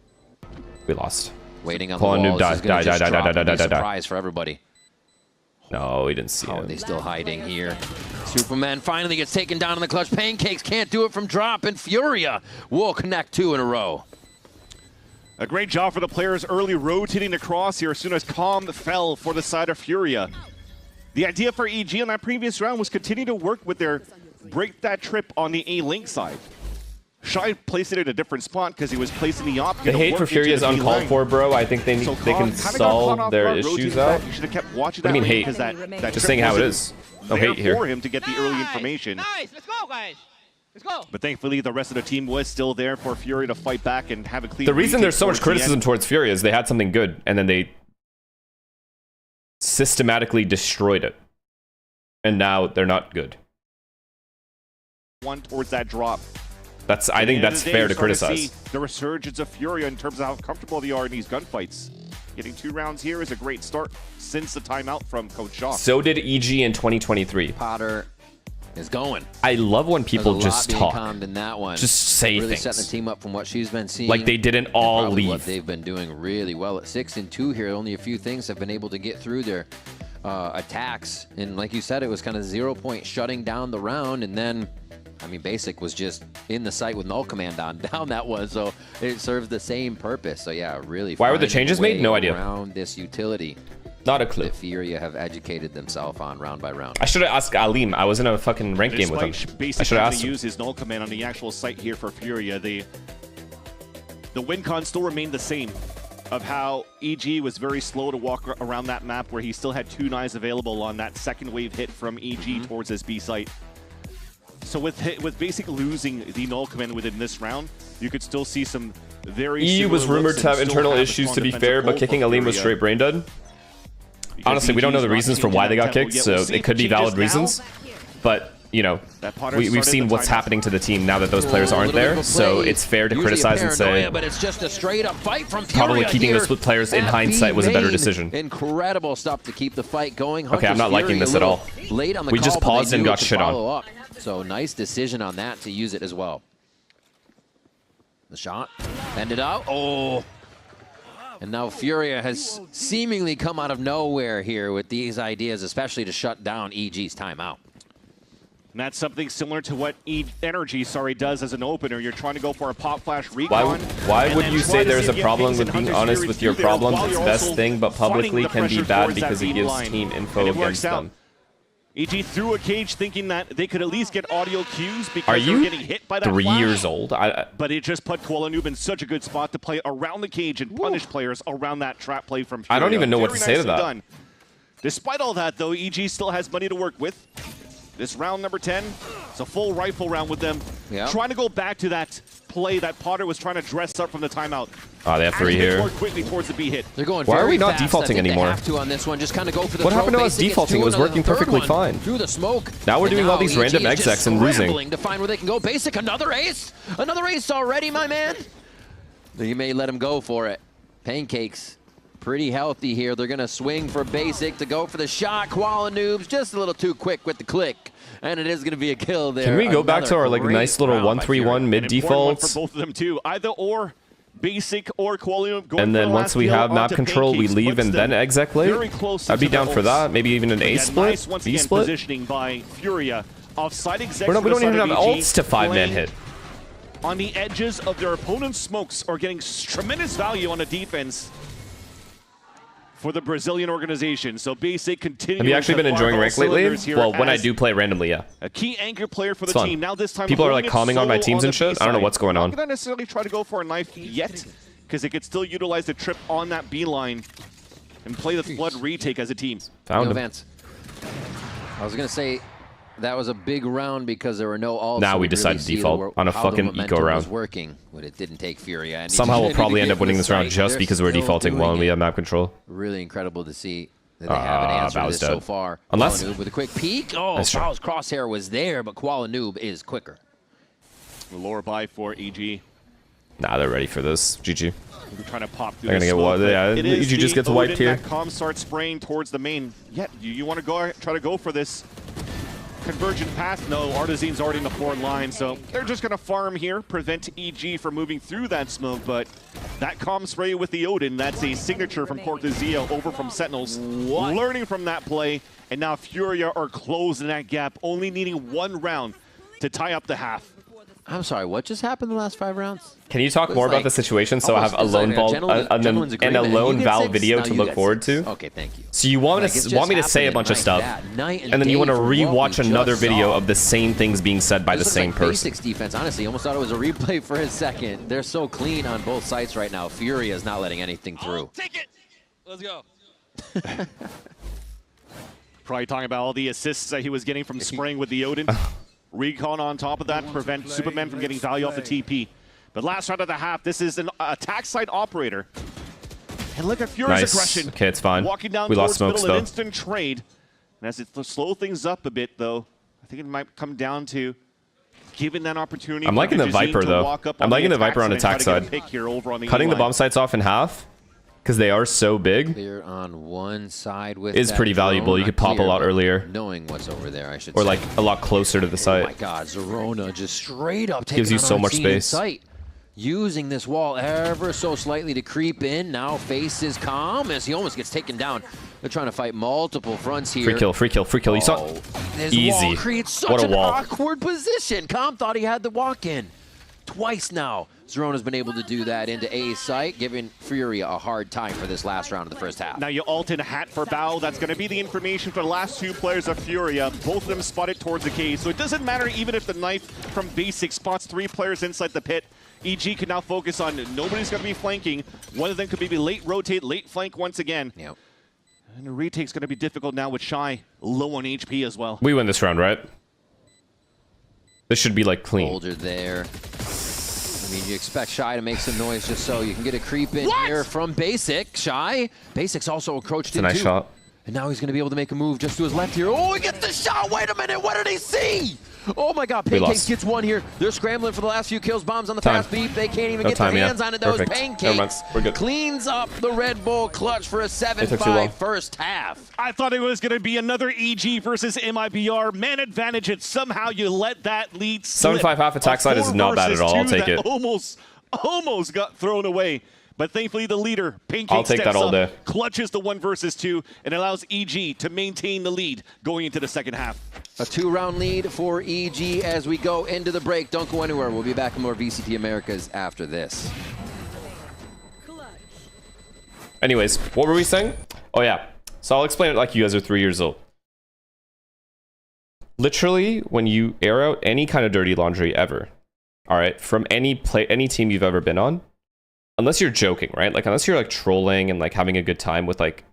We lost. Waiting on Koala the Noob wall. die. This is gonna just drop and be a Die. surprise for everybody. No, we didn't see How him. are they still hiding here? Superman finally gets taken down in the clutch. Pancakes can't do it from drop, and Furia will connect 2 in a row. A great job for the players early rotating across here as soon as Calm fell for the side of Furia. The idea for EG in that previous round was continue to work with their break that trip on the A-Link side. Shy placed it at a different spot because he was placing the op. The hate for Furia is uncalled for, bro. I think they can solve their issues out. You should have kept watching What do you mean hate? because that Just saying how it is. No hate here. For him to get the early information. Nice, let's go, guys. Let's go. But thankfully, the rest of the team was still there for Furia to fight back and have a clean. The reason retake there's so much towards the end. criticism towards Furia is they had something good, and then they systematically destroyed it. And now they're not good. One towards that drop. I think that's fair to criticize. The resurgence of Furia in terms of how comfortable they are in these gunfights. Getting 2 rounds here is a great start since the timeout from Coach Shaw. So did EG in 2023. Potter is going. I love when people just talk. Calmed in that one. Just say really things. setting the team up from what she's been seeing. Like they didn't all Probably leave. What they've been doing really well at 6 and 2 here. Only a few things have been able to get through their attacks. And like you said, it was kind of 0 point shutting down the round, and then. I mean, Basic was just in the site with null command on down that one, so it serves the same purpose. So yeah, really. Why were the changes made? No idea. Around this utility. Not a clue. That Furia have educated themselves on round by round. I should have asked Alim. I was in a fucking ranked game with him. I should have asked him. Use his null command on the actual site here for Furia. The win con still remained the same. Of how EG was very slow to walk around that map, where he still had 2 knives available on that second wave hit from EG towards his B site. So with Basic losing the null command within this round, you could still see some very EU was rumored to have internal issues, to be fair, but kicking Alim was straight brain dead. Honestly, we don't know the reasons for why they got kicked, so it could be valid reasons. But, you know, we've seen what's happening to the team now that those players aren't there, so it's fair to criticize and say but it's just a straight up fight from probably keeping those players in hindsight was a better decision. Incredible stuff to keep the fight going. Okay, I'm not liking this at all. Late on the We just call, but paused they and knew got to shit on. follow up. So nice decision on that to use it as well. The shot, ended out. Oh. And now Furia has seemingly come out of nowhere here with these ideas, especially to shut down EG's timeout. And that's something similar to what NRG does as an opener. You're trying to go for a pop flash recon. Why would you say there's a problem with being honest with your problems? It's best thing, but publicly can be bad because it gives team info against them. EG threw a cage thinking that they could at least get audio cues because Are they were you getting hit by that 3 flash. years old? But it just put Koala Noob in such a good spot to play around the cage and punish players around that trap play from Furia. I don't even know what to say to that. Done. Despite all that, though, EG still has money to work with. This round number 10, it's a full rifle round with them. Yep. Trying to go back to that play that Potter was trying to dress up from the timeout. Oh, they have 3 here. More quickly towards the B hit. They're going Why are we not fast. defaulting I think anymore? They have to on this one. Just kind of go for the What happened to us Basic defaulting? gets It was two, working another third perfectly one fine. Through the smoke. Now we're And doing all these EG random is just execs and losing. scrambling to find where they can go. Basic, another ace. Another ace already, my man. You may let him go for it. Pancakes, pretty healthy here. They're going to swing for Basic to go for the shot. Koala Noobs just a little too quick with the click. And it is going to be a kill there. Can we go back to our like Another nice little great 1-3-1 mid Important one defaults? for both of them, too. Either or. Basic or Koala Noob going And for then the once last we kill have map onto control, we Pancakes, leave puts and then them exec very late. close I'd be into down their for ults. that. Maybe even an A Yeah, split, nice, once B again, split. positioning by Furia. Offside execs We for the don't even side have of EG, ults to 5-man playing hit. on the edges of their opponent's smokes are getting tremendous value on the defense for the Brazilian organization. So Basic continues. Have you actually to been enjoying fire rank all lately? cylinders here Well, when I as do play randomly, yeah. a key anchor player for the It's fun. team. Now this time People are holding like it commenting on my solo teams and the shit. I don't know B what's going on. Not gonna necessarily try to go for a knife yet, because it could still utilize the trip on that B line and play the Flood retake as a team. Found him. Vance. I was going to say, that was a big round because there were no ults. Now so we decide to default on a fucking eco round. Working, but it didn't take Fury. Somehow we'll probably end up winning this round just because we're defaulting well and we have map control. Really incredible to see that they have an answer to this so far. Unless Noob with a quick peek. Oh, Charles Crosshair was there, but Koala Noob is quicker. The lower buy for EG. Nah, they're ready for this. GG. We're trying to pop through. They're gonna get what? Yeah, EG just gets wiped here. Com starts spraying towards the main. Yeah, you want to go try to go for this convergent path? No, Artizane's already in the forward line, so they're just going to farm here, prevent EG from moving through that smoke, but that comm spray with the Odin, that's a signature from Cortezia over from Sentinels. Learning from that play, and now Furia are closing that gap, only needing one round to tie up the half. I'm sorry, what just happened in the last 5 rounds? Can you talk more about the situation so I have a lone ball and a lone Val video to look forward to? Okay, thank you. So you want me to say a bunch of stuff, and then you want to re-watch another video of the same things being said by the same person. Basics defense, honestly, almost thought it was a replay for a second. They're so clean on both sites right now. Furia is not letting anything through. Take it. Let's go. Probably talking about all the assists that he was getting from spraying with the Odin. Recon on top of that, prevent Superman from getting value off the TP. But last round of the half, this is an attack side operator. And look at Fury's aggression. Okay, it's fine. Walking down we lost towards smokes, middle, though. an instant trade. And as it slow things up a bit, though, I think it might come down to giving that opportunity. I'm liking the Viper, though. I'm liking the Viper on attack side. Cutting the bomb sites off in half, because they are so big, Clear on one side with is pretty valuable. You could pop a lot earlier. Knowing what's over there, I should or say. like a lot closer to the site. Oh my God, Zerona just straight up gives you so much space. Sight. Using this wall ever so slightly to creep in. Now faces calm as he almost gets taken down. They're trying to fight multiple fronts here. Free kill, free kill, free kill. You saw easy. Wall creates such what a wall. An awkward position. Calm thought he had the walk in. Twice now, Zerona's been able to do that into A site, giving Furia a hard time for this last round of the first half. Now you ult in hat for Bao. That's going to be the information for the last 2 players of Furia. Both of them spotted towards the cave, so it doesn't matter even if the knife from Basic spots 3 players inside the pit. EG can now focus on nobody's going to be flanking. One of them could maybe late rotate, late flank once again. Yep. And the retake's going to be difficult now with Shy low on HP as well. We win this round, right? This should be like clean. Holder there. I mean, you expect Shy to make some noise just so you can get a creep in here from Basic. Shy. Basic's also encroached in too. It's a nice shot. And now he's going to be able to make a move just to his left here. Oh, he gets the shot. Wait a minute. What did he see? Oh my God, Pancakes gets one here. They're scrambling for the last few kills. Bombs on the fast beat. They can't even get their hands on it. Those Pancakes We're good. cleans up the Red Bull clutch for a 7-5 first half. I thought it was going to be another EG versus MIBR. Man advantage, and somehow you let that lead slip. 7-5 half attack side is not bad at all. I'll take it. Almost got thrown away. But thankfully, the leader, Pancake, I'll take that all day. Clutches the 1 versus 2, and allows EG to maintain the lead going into the second half. A 2-round lead for EG as we go into the break. Don't go anywhere. We'll be back with more VCT Americas after this. Anyways, what were we saying? Oh yeah. So I'll explain it like you guys are 3 years old. Literally, when you air out any kind of dirty laundry ever, all right, from any team you've ever been on, unless you're joking, right? Like unless you're like trolling and like having a good time with like,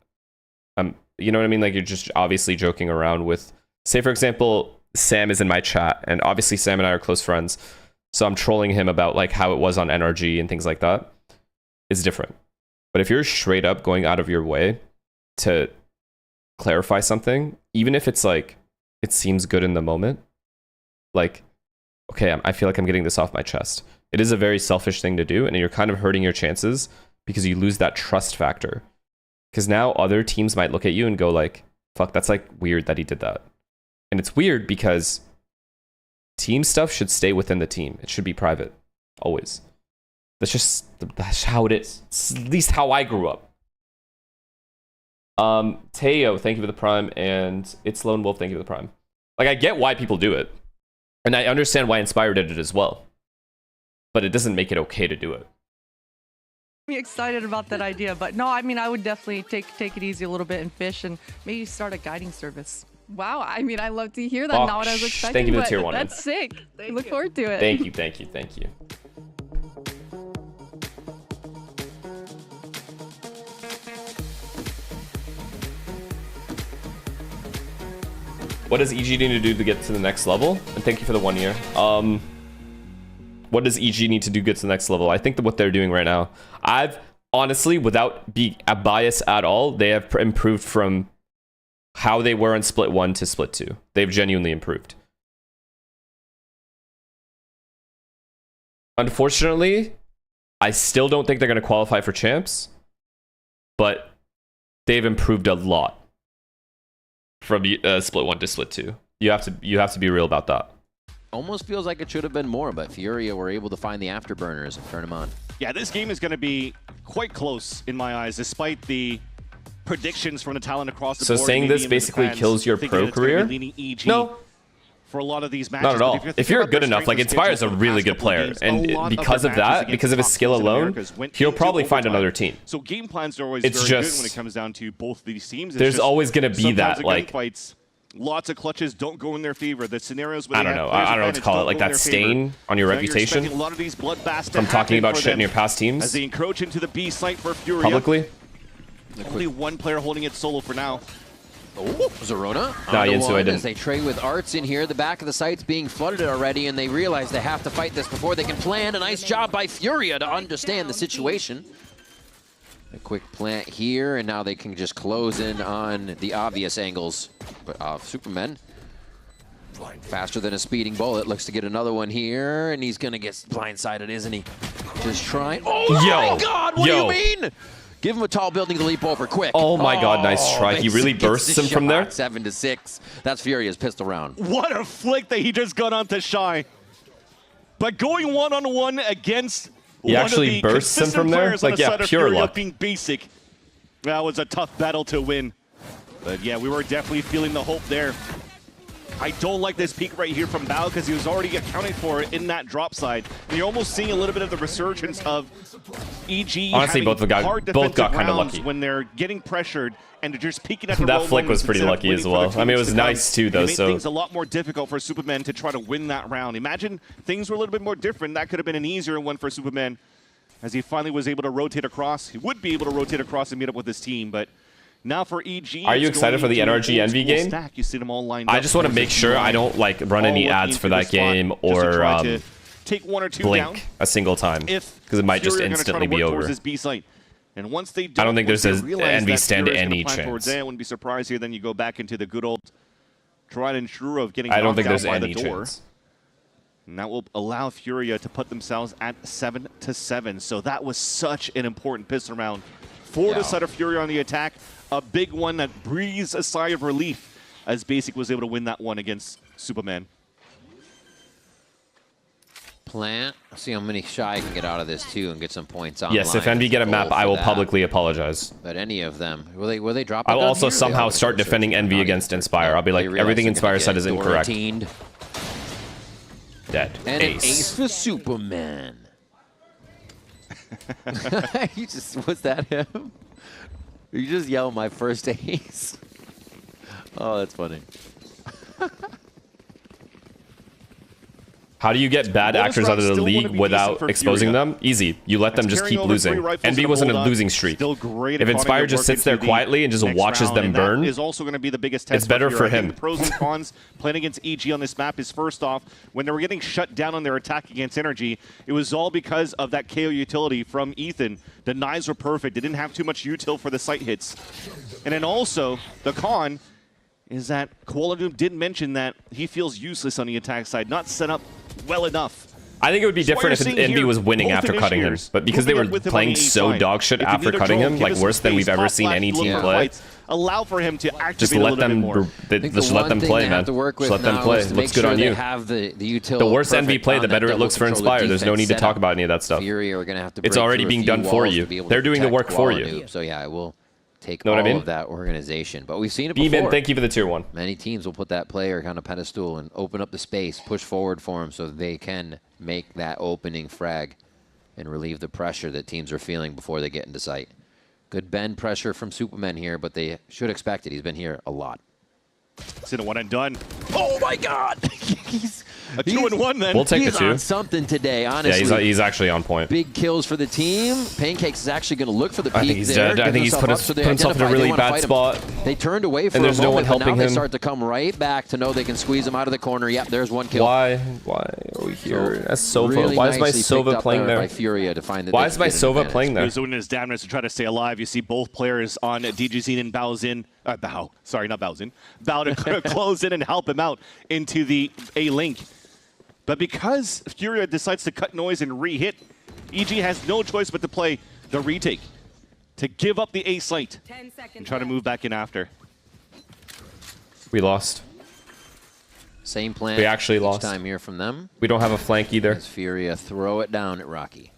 you know what I mean? Like you're just obviously joking around with, say for example, Sam is in my chat, and obviously Sam and I are close friends, so I'm trolling him about like how it was on NRG and things like that. It's different. But if you're straight up going out of your way to clarify something, even if it's like it seems good in the moment, like, okay, I feel like I'm getting this off my chest. It is a very selfish thing to do, and you're kind of hurting your chances because you lose that trust factor. Because now other teams might look at you and go like, fuck, that's like weird that he did that. And it's weird because team stuff should stay within the team. It should be private, always. That's how it is. It's at least how I grew up. Teo, thank you for the prime, and It's Lone Wolf, thank you for the prime. Like, I get why people do it, and I understand why Inspire did it as well. But it doesn't make it okay to do it. I'm excited about that idea, but no, I mean, I would definitely take it easy a little bit and fish and maybe start a guiding service. Wow, I mean, I love to hear that. Not what I was expecting. Thank you for the tier 1. That's sick. Look forward to it. Thank you, thank you, thank you. What does EG need to do to get to the next level? And thank you for the 1 year. What does EG need to do to get to the next level? I think that what they're doing right now, I've honestly, without being a bias at all, they have improved from how they were in Split 1 to Split 2. They've genuinely improved. Unfortunately, I still don't think they're going to qualify for champs, but they've improved a lot from Split 1 to Split 2. You have to be real about that. Almost feels like it should have been more, but Furia were able to find the afterburners and turn them on. Yeah, this game is going to be quite close in my eyes, despite the predictions from the talent across the board. So saying this basically kills your pro career? No. For a lot of these matches. Not at all. If you're good enough, like Inspire is a really good player, and because of that, because of his skill alone, he'll probably find another team. So game plans are always very good when it comes down to both these teams. There's always going to be that, like, fights. Lots of clutches don't go in their favor. The scenarios where I don't know what to call it, like that stain on your reputation a lot of these bloodbaths from talking about shit in your past teams as they encroach into the B site for Furia. Publicly. Only one player holding it solo for now. Oh, Zerona. Nah, Yinsu, I didn't. As they trade with Arts in here, the back of the site's being flooded already, and they realize they have to fight this before they can plan. A nice job by Furia to understand the situation. A quick plant here, and now they can just close in on the obvious angles. But Superman, faster than a speeding bullet, looks to get another one here, and he's gonna get blindsided, isn't he? Just trying. Oh my God! What do you mean? Give him a tall building to leap over quick. Oh my God, nice try. He really bursts him from there. 7-6. That's Furia's pistol round. What a flick that he just got onto Shy. But going one-on-one against he actually bursts him from there. Like, yeah, pure luck. Being basic. That was a tough battle to win. But yeah, we were definitely feeling the hope there. I don't like this peak right here from Bao because he was already accounted for in that drop side. And you're almost seeing a little bit of the resurgence of EG. Honestly, both got kind of lucky when they're getting pressured and they're just peeking at the that flick was pretty lucky as well. I mean, it was nice too, though. It made things a lot more difficult for Superman to try to win that round. Imagine things were a little bit more different. That could have been an easier one for Superman, as he finally was able to rotate across. He would be able to rotate across and meet up with his team, but. Now for EG, are you excited for the NRG Envy game? Stack. You see them all lined I up. just want to make sure I don't like run any ads for that game or take one or two blink down a single time because it might just instantly be over. And once they I don't think there's an Envy stand any chance. I wouldn't be surprised here. Then you go back into the good old tried and true of getting I don't think knocked there's out by any the door. chance. And that will allow Furia to put themselves at 7-7. So that was such an important pistol round for the side of Furia on the attack. A big one that breathes a sigh of relief as Basic was able to win that one against Superman. Plant. See how many Shy can get out of this too and get some points on. Yes, if Envy get a map, I will publicly apologize. But any of them, will they drop? I will also somehow start defending Envy against Inspire. I'll be like, everything Inspire said is incorrect. Dead. And an ace for Superman. Was that him? You just yell my first ace. Oh, that's funny. How do you get bad actors out of the league without exposing them? Easy. You let them just keep losing. Envy was in a losing streak. If Inspire just sits there quietly and just watches them burn, is also going to be the biggest test it's better for him. The pros and cons playing against EG on this map is, first off, when they were getting shut down on their attack against NRG, it was all because of that KO utility from Ethan. The knives were perfect. They didn't have too much util for the site hits. And then also, the con is that Koala did mention that he feels useless on the attack side, not set up well enough. I think it would be different if Envy was winning after cutting him, but because they were playing so dog shit after cutting him, like worse than we've ever seen any team play. Allow for him to activate just let them play, man. Just let them play. Looks good on you. The worse Envy play, the better it looks for Inspire. There's no need to talk about any of that stuff. It's already being done for you. They're doing the work for you. So yeah, I will take all of that organization. But we've seen it before. Beeman, thank you for the tier 1. Many teams will put that player on a pedestal and open up the space, push forward for him so they can make that opening frag and relieve the pressure that teams are feeling before they get into sight. Good bend pressure from Superman here, but they should expect it. He's been here a lot. It's in a one and done. Oh my God! A 2-1 then. We'll take he's the 2. on something today, honestly. Yeah, he's actually on point. Big kills for the team. Pancakes is actually going to look for the peak. I think he's there, dead. I think he's put himself in a really bad spot. They turned away for and there's a moment, no one helping but now him. they start to come right back to know they can squeeze him out of the corner. Yep, there's one kill. Why are we here? That's Sova. Really Why is my nicely Sova picked up playing there? By Furia to find that Why is my Sova playing there? He's doing his damnedest to try to stay alive. You see both players on DJZ and Bao to close in and help him out into the A-Link. But because Furia decides to cut noise and re-hit, EG has no choice but to play the retake, to give up the A site and try to move back in after. We lost. Same plan. We actually each lost. time here from them. We don't have a flank either. As Furia throw it down at Rocky.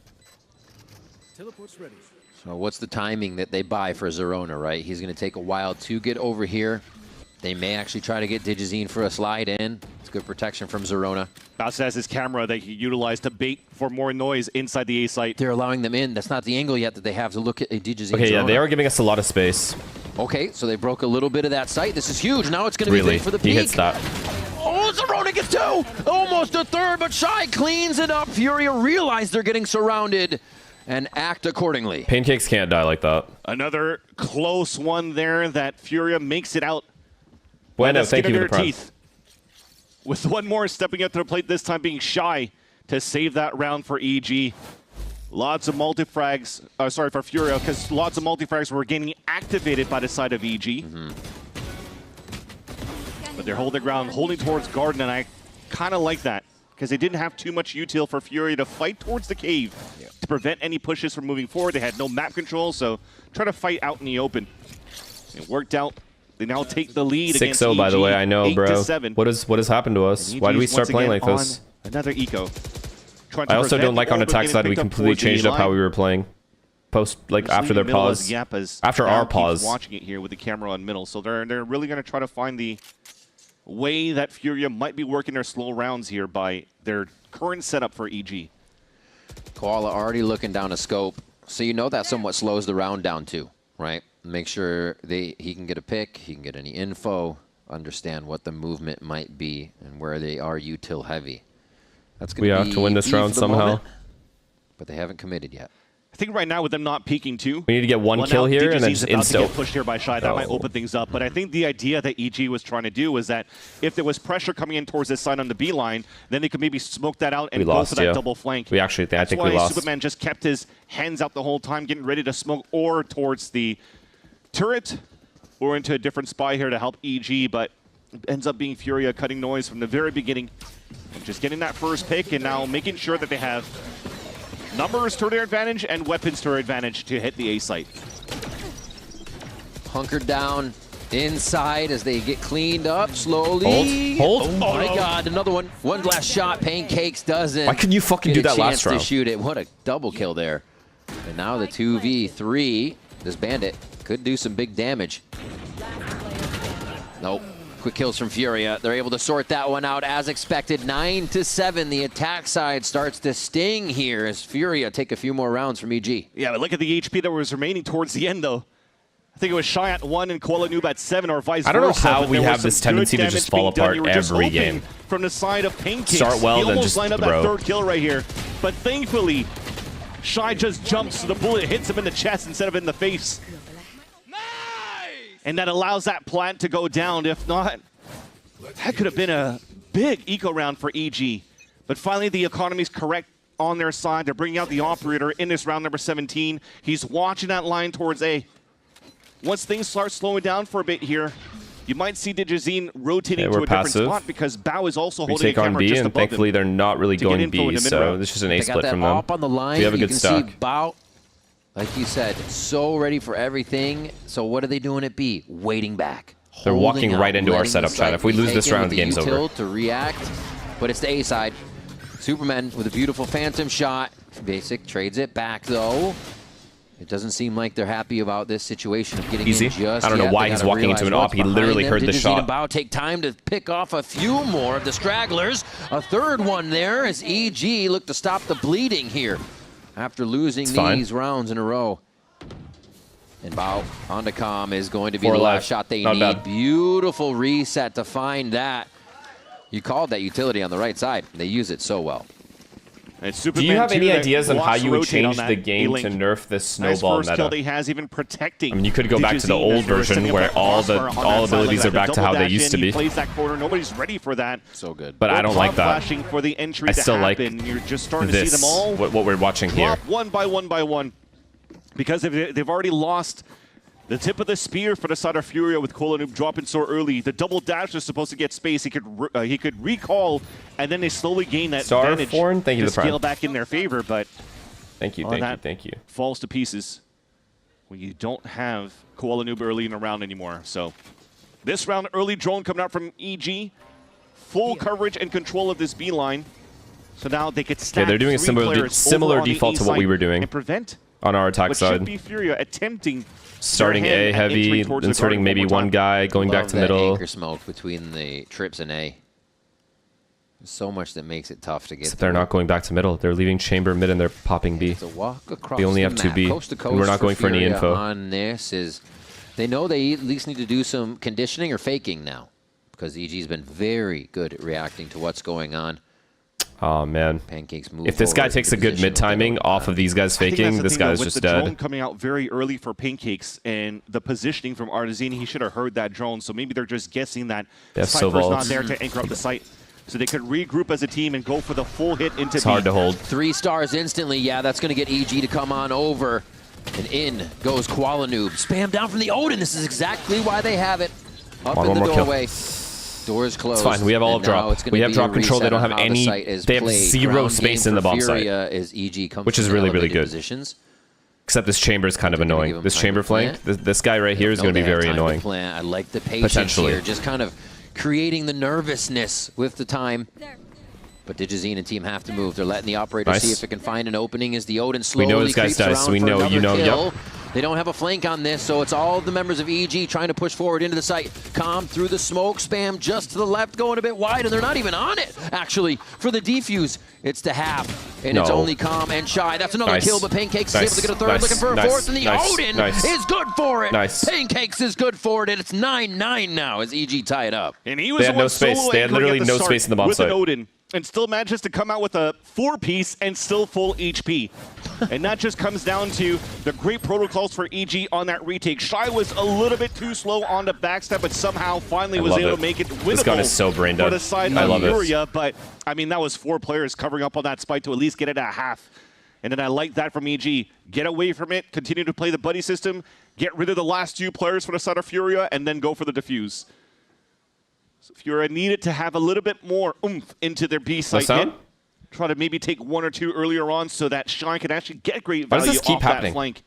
Teleport's ready. So what's the timing that they buy for Zerona, right? He's going to take a while to get over here. They may actually try to get Digizine for a slide in. It's good protection from Zerona. Bowser has his camera that he utilized to bait for more noise inside the A site. They're allowing them in. That's not the angle yet that they have to look at Digizine. Okay, Zerona. yeah, they are giving us a lot of space. Okay, so they broke a little bit of that site. This is huge. Now it's going to be Really, big for the peak. he hits that. Oh, Zerona gets 2! Almost a third, but Shy cleans it up. Furia realize they're getting surrounded and act accordingly. Pancakes can't die like that. Another close one there that Furia makes it out. Bueno, thank you for the prime. teeth. With one more stepping up to the plate, this time being Shy to save that round for EG. Lots of multi-frags, sorry, for Furia, because lots of multi-frags were getting activated by the side of EG. But they're holding ground, holding towards Garden, and I kind of like that, because they didn't have too much util for Furia to fight towards the cave to prevent any pushes from moving forward. They had no map control, so try to fight out in the open. It worked out. They now take the lead against 6-0, EG, by the way, I know, bro. 8-7. What has happened to us? Why did we start playing like this? Another eco. I also don't like on attack side we completely changed up how we were playing. After their pause. After our pause. Watching it here with the camera on middle, so they're really going to try to find the way that Furia might be working their slow rounds here by their current setup for EG. Koala already looking down a scope, so you know that somewhat slows the round down too, right? Make sure he can get a pick, he can get any info, understand what the movement might be and where they are util heavy. That's going we have to win this round somehow. Moment, but they haven't committed yet. I think right now with them not peeking too. We need to get one kill here and then just about to insta. get pushed here by Shy. That might open things up. But I think the idea that EG was trying to do was that if there was pressure coming in towards this side on the B line, then they could maybe smoke that out and go for that double flank. We actually, I think we lost. That's why Superman just kept his hands out the whole time, getting ready to smoke or towards the turret or into a different spy here to help EG, but ends up being Furia cutting noise from the very beginning. Just getting that first pick and now making sure that they have numbers to their advantage and weapons to their advantage to hit the A site. Hunkered down inside as they get cleaned up slowly. Hold. Oh my God, another one. One last shot, Pancakes doesn't. Why couldn't you fucking do that last round? To shoot it. What a double kill there. And now the 2v3. This bandit could do some big damage. Nope. Quick kills from Furia. They're able to sort that one out as expected. 9-7. The attack side starts to sting here as Furia take a few more rounds from EG. Yeah, but look at the HP that was remaining towards the end, though. I think it was Shy at 1 and Kuala Noob at 7 or vice versa. I don't know how we have this tendency to just fall apart every game. From the side of Pancakes. Start well, then just lined up throw. That third kill right here. But thankfully, Shy just jumps, so the bullet hits him in the chest instead of in the face. And that allows that plant to go down. If not, that could have been a big eco round for EG. But finally, the economy's correct on their side. They're bringing out the operator in this round number 17. He's watching that line towards A. Once things start slowing down for a bit here, you might see Digizine rotating to a different spot because Bao is also holding a camera just above and thankfully they're not really going B, so this is an A split from them. Up on the line. We have a good can stock. See Bao, like you said, so ready for everything. So what are they doing at B? Waiting back. They're walking right into our setup, Chad. If we lose this round, the game's over. To react, but it's the A side. Superman with a beautiful phantom shot. Basic trades it back though. It doesn't seem like they're happy about this situation of getting Easy. in just I don't know yet. why he's walking into an op. He literally heard the shot. And Bao take time to pick off a few more of the stragglers. A third one there as EG look to stop the bleeding here after losing these rounds in a row. And Bao on to comm is going to be the last shot they need. Beautiful reset to find that. You called that utility on the right side. They use it so well. Do you have any ideas on how you would change the game to nerf this snowball meta? He has even protecting. I mean, you could go back to the old version where all abilities are back to how they used to be. Plays that corner. Nobody's ready for that. So good. But I don't like that. For the entry I still like You're just starting to see them all. What we're watching here. One by one by one, because they've already lost the tip of the spear for the side of Furia with Kolanoob dropping so early. The double dash was supposed to get space. He could recall, and then they slowly gain that advantage thank you to scale back in their favor. But thank you. Falls to pieces when you don't have Kolanoob early in the round anymore. So this round, early drone coming out from EG, full coverage and control of this B line. So now they could stack. Yeah, they're doing a similar default to what we were doing and prevent on our attack side. Should be Furia attempting. Starting A heavy, inserting maybe one guy, going back to middle. Anchor smoke between the trips and A. There's so much that makes it tough to get. Except they're not going back to middle. They're leaving chamber mid and they're popping B. It's a walk across they only have the 2B. Coast to coast and we're not going for any info. On this is, they know they at least need to do some conditioning or faking now, because EG's been very good at reacting to what's going on. Oh man! Pancakes move. If this guy takes a good mid timing off of these guys faking, this guy's just dead. With the drone coming out very early for Pancakes and the positioning from Artesini, he should have heard that drone. So maybe they're just guessing that Cypher's not there to anchor up the site. So they could regroup as a team and go for the full hit into It's hard to hold. 3 stars instantly. Yeah, that's going to get EG to come on over. And in goes Kolanoob. Spam down from the Odin. This is exactly why they have it. Up in the doorway. Doors closed. It's fine. We have all of drop. We have drop control. They don't have any. They have 0 space in the bomb site, which is really, really good. Except this chamber is kind of annoying. This chamber flank, this guy right here is going to be very annoying. I like the patience here. Just kind of creating the nervousness with the time. But Digizine and team have to move. They're letting the operator see if it can find an opening as the Odin slowly we know this guy's dice, so we know, you know. Yep. They don't have a flank on this, so it's all the members of EG trying to push forward into the site. Calm through the smoke, spam just to the left, going a bit wide, and they're not even on it, actually. For the defuse, it's the half, and it's only Calm and Shy. That's another kill, but Pancakes is able to get a third, looking for a fourth, and the Odin is good for it. Pancakes is good for it, and it's 9-9 now as EG tie it up. And he was they had no space. They had literally no space in the bomb site. Odin. And still manages to come out with a 4-piece and still full HP. And that just comes down to the great protocols for EG on that retake. Shy was a little bit too slow on the backstep, but somehow finally was able to make it winnable. This gun is so brain dead. For the side of Furia, but I mean, that was 4 players covering up on that spike to at least get it at half. And then I like that from EG. Get away from it, continue to play the buddy system, get rid of the last 2 players for the side of Furia, and then go for the defuse. So Furia needed to have a little bit more oomph into their B site hit. Try to maybe take 1 or 2 earlier on so that Shine can actually get great value off that flank.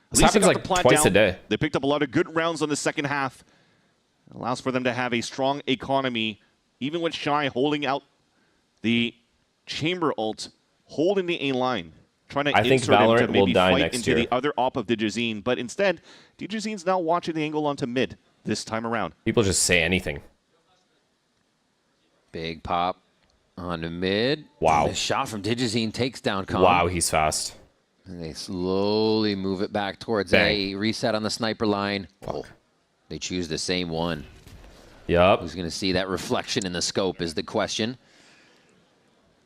This happens like twice a day. They picked up a lot of good rounds on the second half. It allows for them to have a strong economy, even with Shy holding out the chamber ult, holding the A line, trying to insert him to maybe fight into the other op of Digizine. But instead, Digizine's now watching the angle onto mid this time around. People just say anything. Big pop on the mid. Wow. The shot from Digizine takes down Calm. Wow, he's fast. And they slowly move it back towards A. Reset on the sniper line. Oh, they choose the same one. Yep. Who's going to see that reflection in the scope is the question.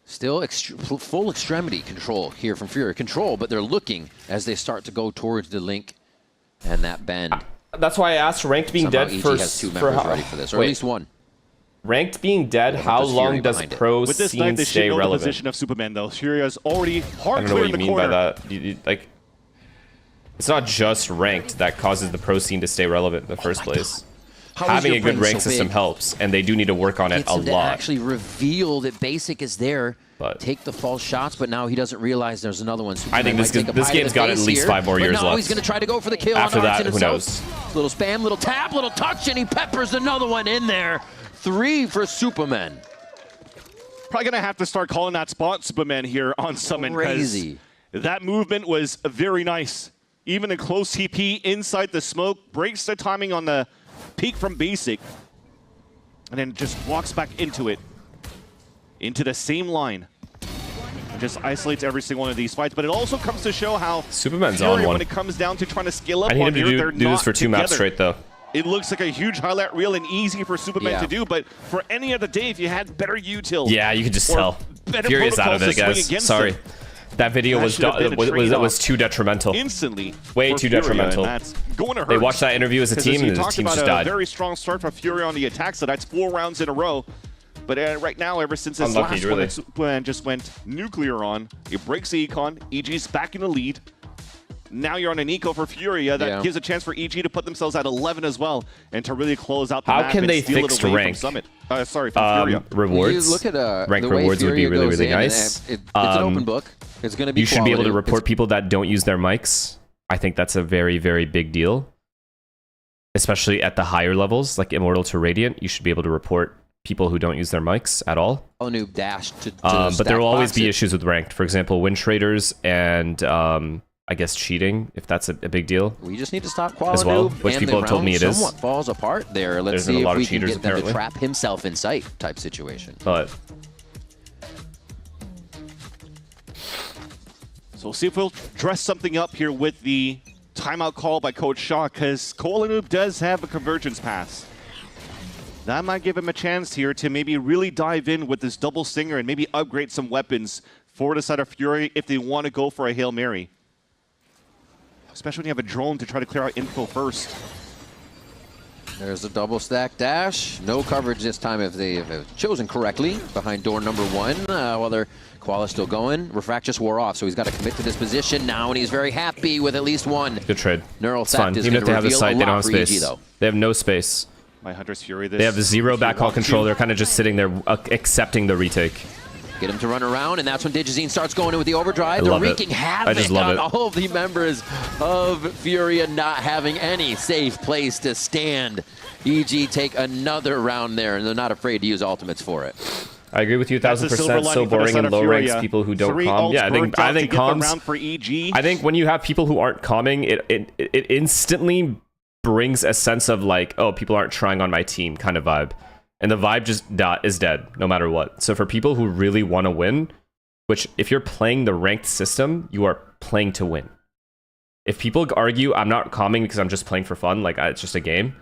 Still full extremity control here from Furia. Control, but they're looking as they start to go towards the link and that bend. That's why I asked ranked being dead first. Has 2 members ready for this, or at least 1. Ranked being dead, how long does pro scene stay relevant? With this position of Superman, though, Furia's already hard clear in the corner. I don't know what you mean by that. Like, it's not just ranked that causes the pro scene to stay relevant in the first place. Having a good rank system helps, and they do need to work on it a lot. Actually reveal that Basic is there, take the false shots, but now he doesn't realize there's another one. I think this game's got at least 5 more years left. Now he's going to try to go for the kill. After that, who knows? Little spam, little tap, little touch, and he peppers another one in there. 3 for Superman. Probably going to have to start calling that spot Superman here on Summon. Crazy. That movement was very nice. Even a close TP inside the smoke, breaks the timing on the peek from Basic, and then just walks back into it. Into the same line. And just isolates every single one of these fights. But it also comes to show how Superman's Furia, on one. when it comes down to trying to scale up I need on him to do this for 2 maps straight, though. it looks like a huge highlight reel and easy for Superman to do, but for any other day, if you had better util, yeah, you could just tell. Furious out of it, guys. Sorry. That video was too detrimental. Instantly. Way too detrimental. That's going to hurt. They watched that interview as a team, and the team just died. A very strong start for Fury on the attack side. That's 4 rounds in a row. But right now, ever since this last one, Superman just went nuclear on. It breaks the econ. EG's back in the lead. Now you're on an eco for Furia. That gives a chance for EG to put themselves at 11 as well and to really close out the map. How can they fix rank? From Furia. Rewards. You look at rank rewards would be really, really nice. It's an open book. It's going to be. You should be able to report people that don't use their mics. I think that's a very, very big deal. Especially at the higher levels, like Immortal to Radiant, you should be able to report people who don't use their mics at all. Noob dash to but there will always be issues with ranked. For example, win traders and I guess cheating, if that's a big deal. We just need to stop Qualanoob as well, which people have told me it is. Somewhat falls apart there. Let's see if we can get them to trap himself in sight type situation. But so we'll see if we'll dress something up here with the timeout call by Coach Shaw, because Qualanoob does have a convergence pass. That might give him a chance here to maybe really dive in with this double stinger and maybe upgrade some weapons for the side of Fury if they want to go for a Hail Mary. Especially when you have a drone to try to clear out info first. There's a double stack dash. No coverage this time if they have chosen correctly behind door number 1. While their Koala's still going. Refract just wore off, so he's got to commit to this position now, and he's very happy with at least one. Good trade. Neural it's fine. Even if they have the site, they don't have space. They have no space. My Hunter's Fury. They have 0 backhaul control. They're kind of just sitting there accepting the retake. Get him to run around, and that's when Digizine starts going in with the overdrive. They're wreaking havoc on all of the members of Furia not having any safe place to stand. EG take another round there, and they're not afraid to use ultimates for it. I agree with you 1,000%. So boring in low ranks, people who don't calm. Yeah, I think comms. I think when you have people who aren't calming, it instantly brings a sense of like, oh, people aren't trying on my team kind of vibe. And the vibe just is dead, no matter what. So for people who really want to win, which if you're playing the ranked system, you are playing to win. If people argue, I'm not calming because I'm just playing for fun, like it's just a game,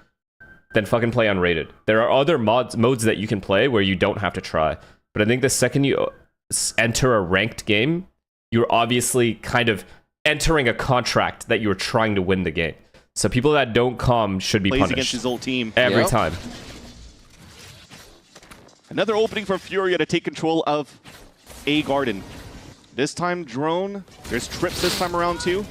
then fucking play unrated. There are other modes that you can play where you don't have to try. But I think the second you enter a ranked game, you're obviously kind of entering a contract that you're trying to win the game. So people that don't calm should be punished. Against his old team. Every time. Another opening for Furia to take control of A Garden. This time drone. There's trips this time around too.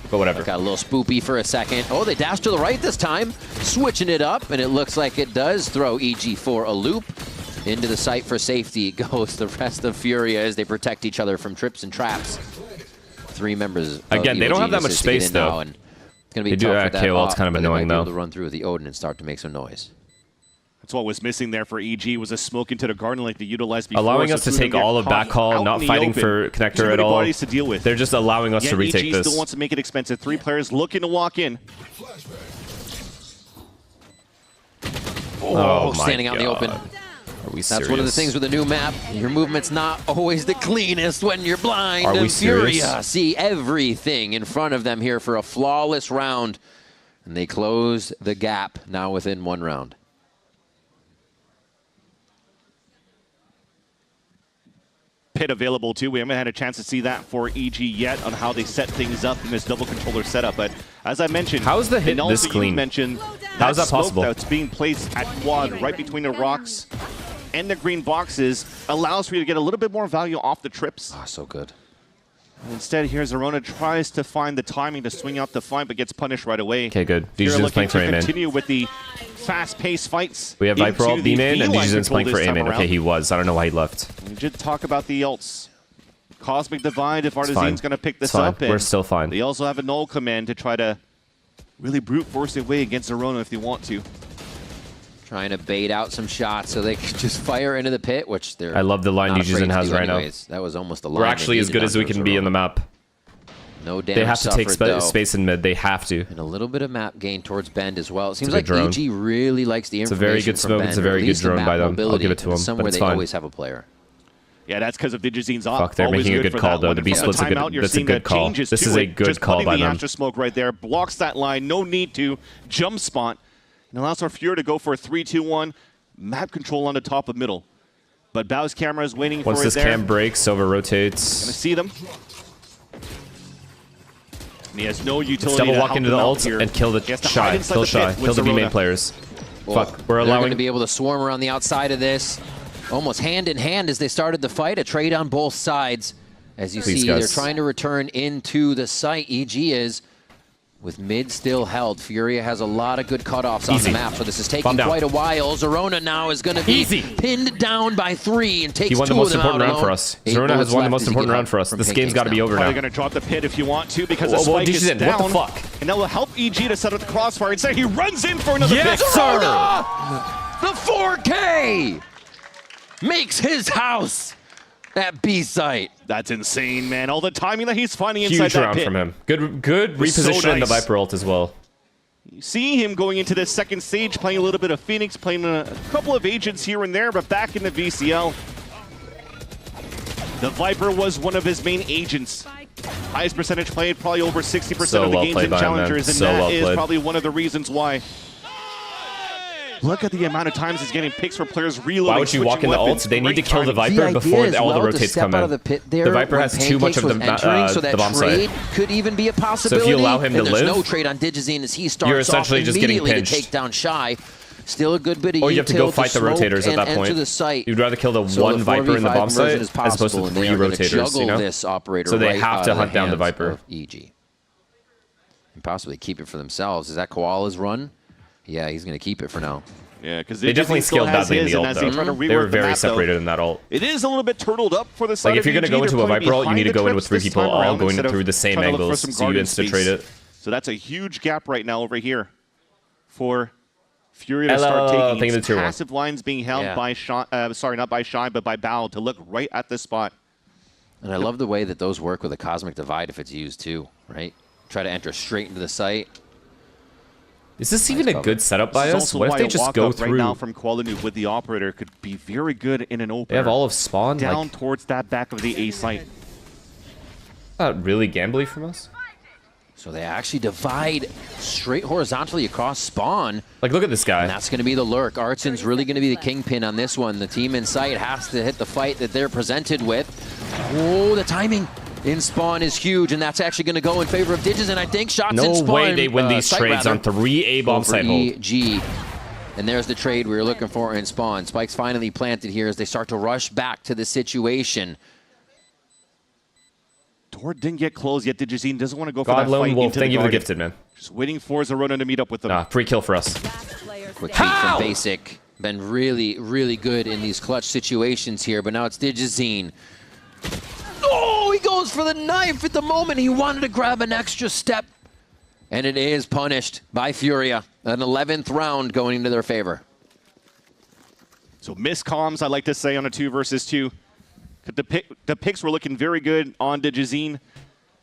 But whatever. Got a little spoopy for a second. Oh, they dash to the right this time. Switching it up, and it looks like it does throw EG for a loop. Into the site for safety goes the rest of Furia as they protect each other from trips and traps. 3 members. Again, they don't have that much space though. And it's going to be tough for that. Okay, well, it's kind of annoying though. To run through with the Odin and start to make some noise. That's what was missing there for EG, was a smoke into the garden like they utilized before. Allowing us to take all of backhaul, not fighting for connector at all. To deal with. They're just allowing us to retake EG this. Still wants to make it expensive. 3 players looking to walk in. Oh, standing out in the open. Are we serious? That's one of the things with a new map. Your movement's not always the cleanest when you're blind. Are we serious? Furia see everything in front of them here for a flawless round. And they close the gap now within 1 round. Pit available too. We haven't had a chance to see that for EG yet on how they set things up in this double controller setup. But as I mentioned, how is the hit this clean? How is that possible? That's being placed at quad right between the rocks and the green boxes allows for you to get a little bit more value off the trips. Oh, so good. And instead, here Zerona tries to find the timing to swing out the fight, but gets punished right away. Okay, good. DJ's playing for A-man. Continue with the fast-paced fights. We have Viper ult B-man, and DJ's playing for A-man. Okay, he was. I don't know why he left. We did talk about the ults. Cosmic Divide, if Artizane's going to pick this up. We're still fine. They also have a null command to try to really brute force their way against Zerona if they want to. Trying to bait out some shots so they can just fire into the pit, which they're I love the line DJ's has right now. That was almost the line. We're actually as good as we can be in the map. No damage. They have to take space in mid. They have to. And a little bit of map gain towards Bend as well. It seems like EG really likes the information. It's a very good smoke. It's a very good drone by them. I'll give it to them. Somewhere they always have a player. Yeah, that's because of Digizine's Fuck, they're making a good call, though. The B-split's a good call. This is a good call by them. After smoke right there. Blocks that line. No need to. Jump spot. And allows our Fury to go for a 3-2-1. Map control on the top of middle. But Bao's camera is waiting for it there. Once this cam breaks, Silver rotates. Gonna see them. And he has no utility. Let's double walk into the ult and kill the Shy. Kill Shy. Kill the B main players. Fuck, we're allowing... They're going to be able to swarm around the outside of this. Almost hand in hand as they started the fight. A trade on both sides. As you see, they're trying to return into the site. EG is, with mid still held. Furia has a lot of good cutoffs on the map, so this is taking quite a while. Zerona now is going to be pinned down by 3 and takes 2 of them out. He won the most important round for us. Zerona has won the most important round for us. This game's got to be over now. Probably going to drop the pit if you want to, because the spike is down. What the fuck? And that will help EG to set up the crossfire. Instead, he runs in for another yes, pick. Sir! The 4K makes his house at B site. That's insane, man. All the timing that he's finding inside Huge that round pit. from him. Good reposition in the Viper ult as well. You see him going into this second stage, playing a little bit of Phoenix, playing a couple of agents here and there, but back in the VCL. The Viper was one of his main agents. Highest percentage played, probably over 60% of the games in Challengers, and that is probably one of the reasons why. Look at the amount of times he's getting picks for players reloading. Why would you walk in the ult? They need to kill the Viper before all the rotates come in. The Viper has too much of the bomb site. Could even be a possibility. So if you allow him to live, there's no trade on Digizine as he starts you're essentially just getting pinched. To take down Shy. Still a good bit of or you have to go fight the rotators at that point. You'd rather kill the one Viper in the bomb site as opposed to 3 rotators, you know? So they have to hunt down the Viper. EG. And possibly keep it for themselves. Is that Koala's run? Yeah, he's going to keep it for now. Yeah, because they definitely scaled badly in the ult, though. They were very separated in that ult. It is a little bit turtled up for the side. Like, if you're going to go into a Viper ult, you need to go in with 3 people all going through the same angles, so you insta-trade it. So that's a huge gap right now over here for Fury to start taking passive lines being held by Shy, sorry, not by Shy, but by Bao to look right at this spot. And I love the way that those work with a Cosmic Divide if it's used too, right? Try to enter straight into the site. Is this even a good setup by us? What if they just go through? Right now from Qualinoob with the operator could be very good in an opener. They have all of spawn down towards that back of the A site. Not really gambly from us. So they actually divide straight horizontally across spawn. Like, look at this guy. And that's going to be the lurk. Artsin's really going to be the kingpin on this one. The team in sight has to hit the fight that they're presented with. Oh, the timing in spawn is huge, and that's actually going to go in favor of Digis, and I think shots in spawn. No way they win these trades on 3 A bomb site hold. EG. And there's the trade we were looking for in spawn. Spike's finally planted here as they start to rush back to the situation. Door didn't get closed yet. Digizine doesn't want to go for that Lone fight Wolf, into thank the you for the garden. gifted, man. Just waiting for Zerona to meet up with them. Free kill for us. Quick feed from Basic. Been really, really good in these clutch situations here, but now it's Digizine. Oh, he goes for the knife at the moment. He wanted to grab an extra step. And it is punished by Furia. An 11th round going into their favor. So miscomms, I like to say, on a 2 versus 2. The picks were looking very good on Digizine,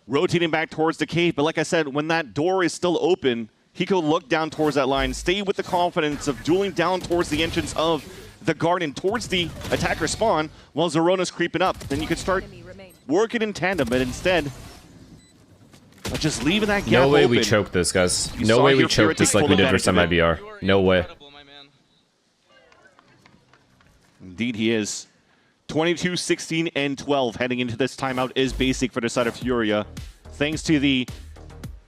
rotating back towards the cave. But like I said, when that door is still open, he could look down towards that line, stay with the confidence of dueling down towards the entrance of the garden, towards the attacker spawn, while Zerona's creeping up. Then you could start working in tandem, but instead, just leaving that gap No way open. we choke this, guys. No way we choke this like we did versus MIBR. No way. Indeed he is. 22, 16, and 12 heading into this timeout is Basic for the side of Furia. Thanks to the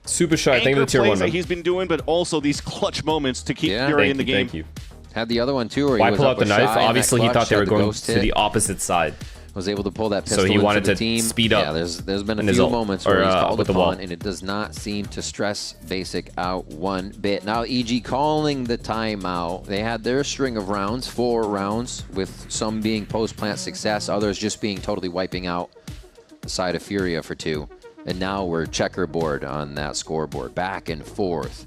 Super Shy, thank you to the tier 1 that he's been doing, but also these clutch moments to keep Furia in the game. Thank you. Had the other one too, where Why he was pull up out the with knife? Shy Obviously, he clutch, thought they were had the going ghost to hit. the opposite side. Was able to pull that pistol So he wanted into the to team. speed up. Yeah, there's been a in his few ult, moments where he's called with the wall. upon, and it does not seem to stress Basic out one bit. Now EG calling the timeout. They had their string of rounds, 4 rounds, with some being post-plant success, others just being totally wiping out the side of Furia for 2. And now we're checkerboard on that scoreboard, back and forth.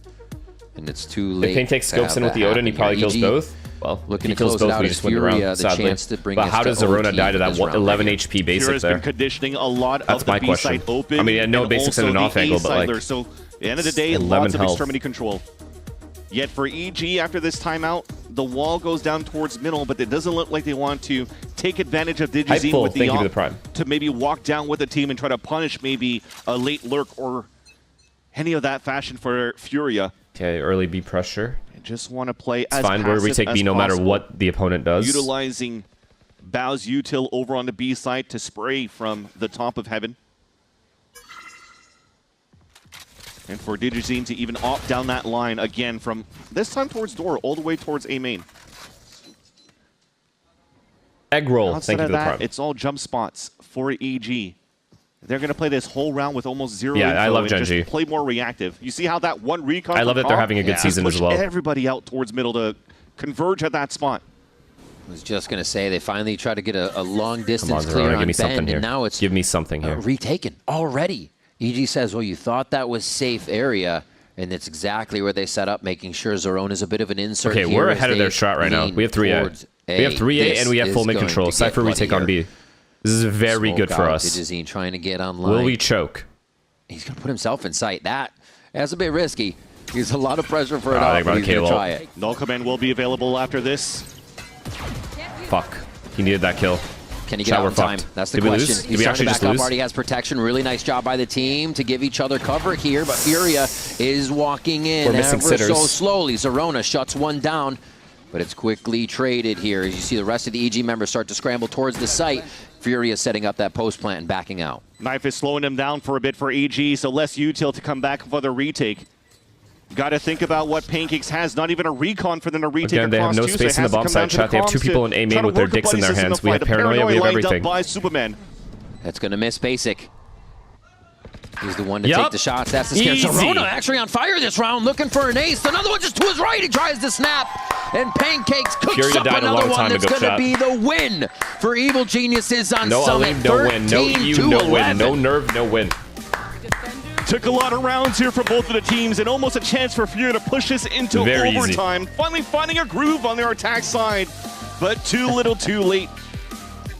And it's too late. If Pink takes scopes in with the Odin, he probably kills both. Well, looking he to kills close it both, out we as just win the round, Furia, the sadly. chance to bring But us how to does Zerona OT die to this that round 11 right HP basic Furia's there? been conditioning a lot That's of the my B question. side open. I mean, I know and Basic's in an also off the angle, A but like... sideler. So at the end of the day, 11 lots of health. extremity control. Yet for EG, after this timeout, the wall goes down towards middle, but it doesn't look like they want to take advantage of Digizine Rightful, with thank you for the prime. to maybe walk down with the team and try to punish maybe a late lurk or any of that fashion for Furia. Okay, early B pressure. I just want to play It's as fine where we passive take as B no matter possible, what the opponent does. utilizing Bao's util over on the B side to spray from the top of heaven. And for Digizine to even opt down that line again from this time towards door all the way towards A main. Egg roll, Outside thank you of for the that, prime. it's all jump spots for EG. They're going to play this whole round with almost zero Yeah, info I love and Gen G. just play more reactive. You see how that one recon I love from that they're Kong having a good season pushed as well. everybody out towards middle to converge at that spot. I was just going to say, they finally tried to get a long distance Come on, clear Zerona, on give me something Bend, here. and now it's Give me something here. retaken already. EG says, well, you thought that was safe area, and it's exactly where they set up, making sure Zerona's a bit of an insert Okay, here we're as ahead of they their shot right now. lean We have 3A. towards We have 3A This and we have full is mid going control. to get Cypher we take on bloodier. B. This is very good Smoke for out, us. Digizine trying to get online. Will we choke? He's going to put himself in sight. That's a bit risky. He's a lot of pressure for it I all, think but about he's going to K-Wall. try it. Null command will be available after this. Fuck. He needed that kill. Can he get Chat, out we're in time? fucked. That's the Did we question. lose? Did He's we trying actually to just back up. lose? Already has protection. Really nice job by the team to give each other cover here, but Furia is walking in We're missing ever so sitters. slowly. Zerona shuts one down, but it's quickly traded here. As you see the rest of the EG members start to scramble towards the site, Furia setting up that post plant and backing out. Knife is slowing him down for a bit for EG, so less util to come back for the retake. Got to think about what Pancakes has. Not even a recon for them to retake Again, they have across no two, so space it in the has to bomb come side down to chat. the They have two comms people in A to try main to with their work a dicks in buddy their system hands. to We fight. have The paranoia, we have lined everything. up by Superman. That's going to miss Basic. He's the one to Yup. take the shots. That's the scare. Easy. Zerona actually on fire this round, looking for an ace. Another one just to his right. He tries to snap, and Pancakes cooks Furia up died a another long one time that's ago, going to chat. be the win for Evil Geniuses on No Summit. Alim, no win. No EU, no win. No 13-11. nerve, no win. Took a lot of rounds here for both of the teams and almost a chance for Furia to push this into Very easy. overtime. Finally finding a groove on their attack side, but too little too late.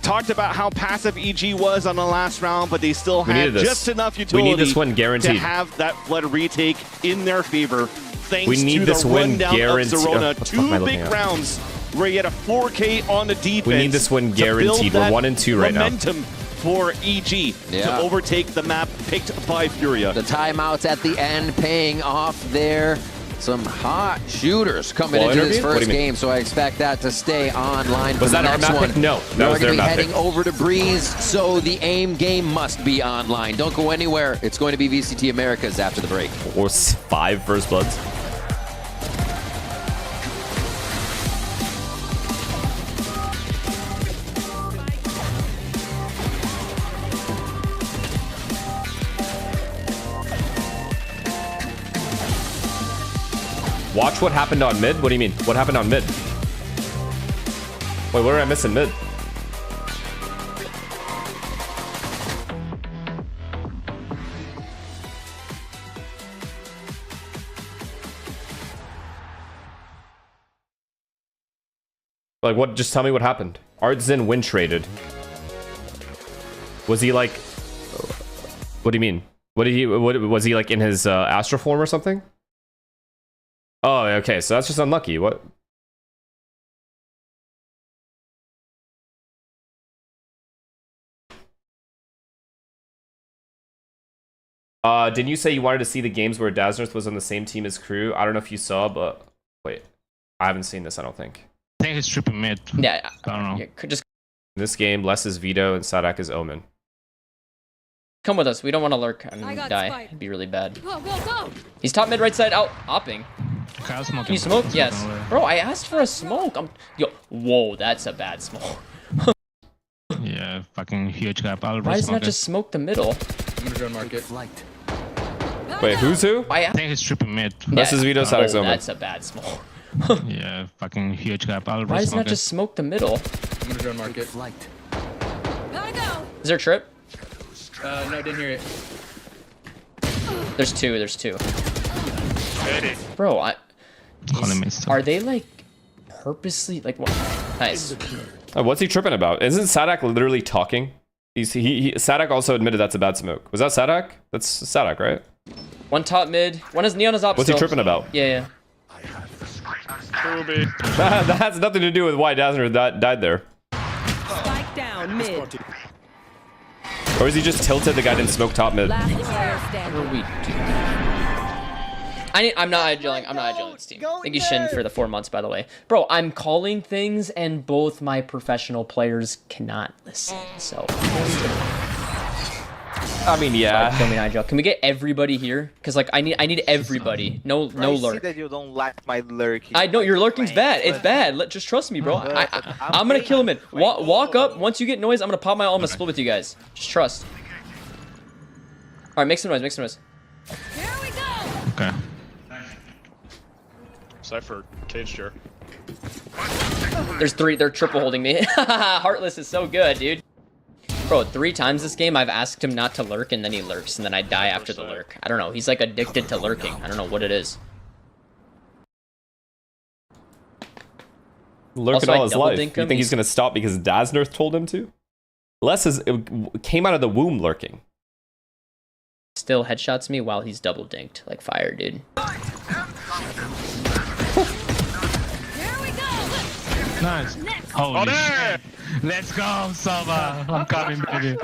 Talked about how passive EG was on the last round, but they still We had needed this. just enough We utility need this win guaranteed. to have that flood retake in their favor. Thanks We need to this the win rundown guaranteed. of Oh, Zerona. what the fuck am I Two looking big at? rounds where you had a 4K on the defense. We need this win to build guaranteed. We're that 1 and 2 right now. momentum for EG to overtake the map picked by Furia. The timeouts at the end paying off there. Some hot shooters coming Wall into this interview? What do first you mean? game, so I expect that to stay online for Was the that our next map one. pick? No, that We're was their going to be map heading pick. over to Breeze, so the AIM game must be online. Don't go anywhere. It's going to be VCT Americas after the break. Or 5 first bloods. Watch what happened on mid? What do you mean? What happened on mid? Wait, what did I miss in mid? Like, what? Just tell me what happened. Artsin win traded. Was he like... What do you mean? What did he... What, was he like in his astral form or something? Oh, okay, so that's just unlucky. What? Didn't you say you wanted to see the games where Dazznerth was on the same team as Crew? I don't know if you saw, but... Wait. I haven't seen this, I don't think. I think he's tripping mid. Yeah, I don't know. yeah, just In this game, Less is Vito and Sadak is Omen. come with us. We don't want to lurk and die. It'd be really bad. He's top mid right side out, opping. Kyle's smoking. Can you smoke? Smoking Yes. away. Bro, I asked for a smoke. Yo, whoa, that's a bad smoke. Yeah, fucking huge gap. I'll Why does smoke not just smoke the middle? I'm gonna drone market. Wait, who's who? I think he's tripping mid. Less is Vito, Sadak's Omen. That's a bad smoke. Yeah, fucking huge gap. I'll Why does smoke not just smoke the middle? I'm gonna drone market. Is there a trip? No, didn't hear it. There's two. Bro, are they like purposely like what? Nice. What's he tripping about? Isn't Sadak literally talking? Sadak also admitted that's a bad smoke. Was that Sadak? That's Sadak, right? One top mid. One is Neon is up. What's he tripping about? Yeah. That has nothing to do with why Dazzler died there. Spike down mid. Or is he just tilted? The guy didn't smoke top mid. Last player standing. I'm not idling. I'm not idling this team. Thank you, Shin, for the 4 months, by the way. Bro, I'm calling things, and both my professional players cannot listen. So, I mean, yeah. Kill me, Nigel. Can we get everybody here? Because like I need everybody. No lurk. I see that you don't like my lurking. I know your lurking's bad. It's bad. Just trust me, bro. I'm gonna kill him in. Walk up. Once you get noise, I'm gonna pop my ult. I'm gonna split with you guys. Just trust. All right, make some noise. Make some noise. Here we go. Okay. Cypher, cage chair. There's 3. They're triple holding me. Heartless is so good, dude. Bro, 3 times this game I've asked him not to lurk, and then he lurks, and then I die after the lurk. I don't know. He's like addicted to lurking. I don't know what it is. Lurking all his life. You think he's gonna stop because Dazzler told him to? It came out of the womb lurking. Still headshots me while he's double dinked like fire, dude. Nice. Holy shit. Let's go, Sova. I'm coming, baby.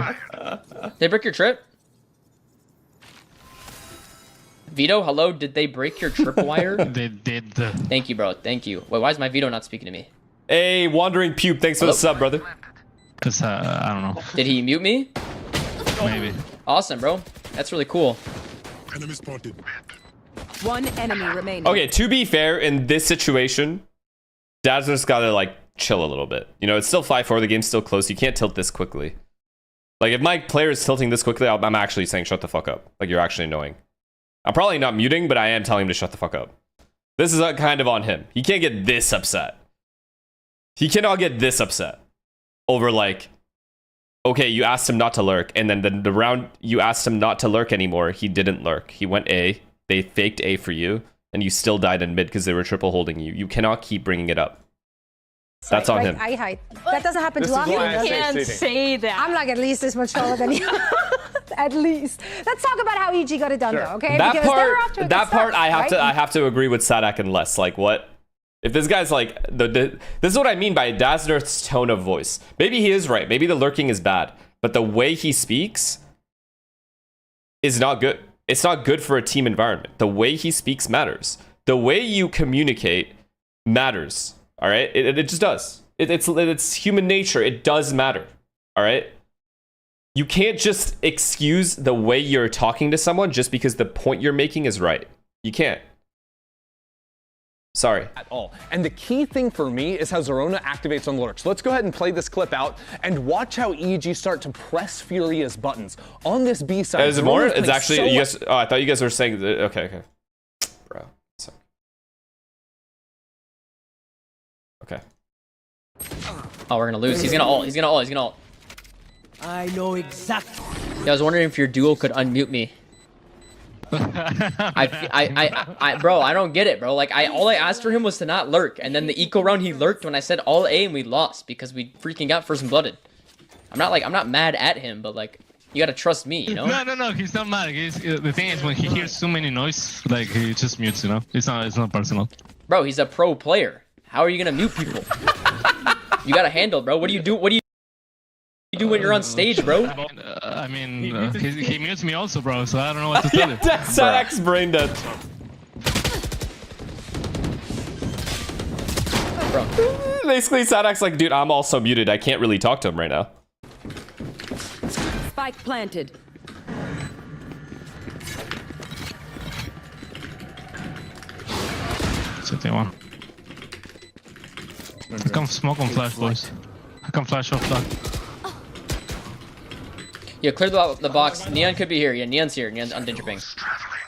They break your trip? Vito, hello? Did they break your tripwire? They did. Thank you, bro. Thank you. Wait, why is my Vito not speaking to me? Hey, Wandering Pupe, thanks for the sub, brother. Cause I don't know. Did he mute me? Maybe. Awesome, bro. That's really cool. Enemy spotted. One enemy remaining. Okay, to be fair, in this situation, Dazzler's gotta like chill a little bit. You know, it's still 5-4, the game's still close. You can't tilt this quickly. Like, if my player is tilting this quickly, I'm actually saying shut the fuck up. Like, you're actually annoying. I'm probably not muting, but I am telling him to shut the fuck up. This is kind of on him. He can't get this upset. He cannot get this upset over, like, okay, you asked him not to lurk, and then the round you asked him not to lurk anymore, he didn't lurk. He went A, they faked A for you, and you still died in mid because they were triple holding you. You cannot keep bringing it up. That's on him. Eye height. That doesn't happen too often. You can't say that. I'm like at least this much taller than you. At least. Let's talk about how EG got it done, though. Okay. That because part, they're off to a that good part, start, I have to agree with Sadak and Les. Like, what? If this guy's like this is what I mean by Dazzler's tone of voice. Maybe he is right. Maybe the lurking is bad, but the way he speaks is not good. It's not good for a team environment. The way he speaks matters. The way you communicate matters. All right, it just does. It's human nature. It does matter. All right. You can't just excuse the way you're talking to someone just because the point you're making is right. You can't. Sorry. At all. And the key thing for me is how Zerona activates on lurks. Let's go ahead and play this clip out and watch how EG start to press Furious buttons on this B side. Is it more? It's actually, you guys, oh, I thought you guys were saying, okay. Bro. Sorry. Okay. Oh, we're gonna lose. He's gonna ult. He's gonna ult. He's gonna ult. I know exactly. Yeah, I was wondering if your duo could unmute me. Bro, I don't get it, bro. Like, all I asked for him was to not lurk, and then the eco round he lurked when I said all A and we lost because we freaking got first blooded. I'm not mad at him, but like, you gotta trust me, you know? No, he's not mad. The thing is, when he hears too many noise, like, he just mutes, you know? It's not personal. Bro, he's a pro player. How are you gonna mute people? You gotta handle, bro. What do you do? What do you do when you're on stage, bro? I mean, he mutes me also, bro, so I don't know what to tell you. Sadak's brain dead. Bro. Basically, Sadak's like, dude, I'm also muted. I can't really talk to him right now. Spike planted. City one. I can smoke on flash, boys. I can flash off that. Yeah, clear the box. Neon could be here. Yeah, Neon's here. Neon's on danger ping.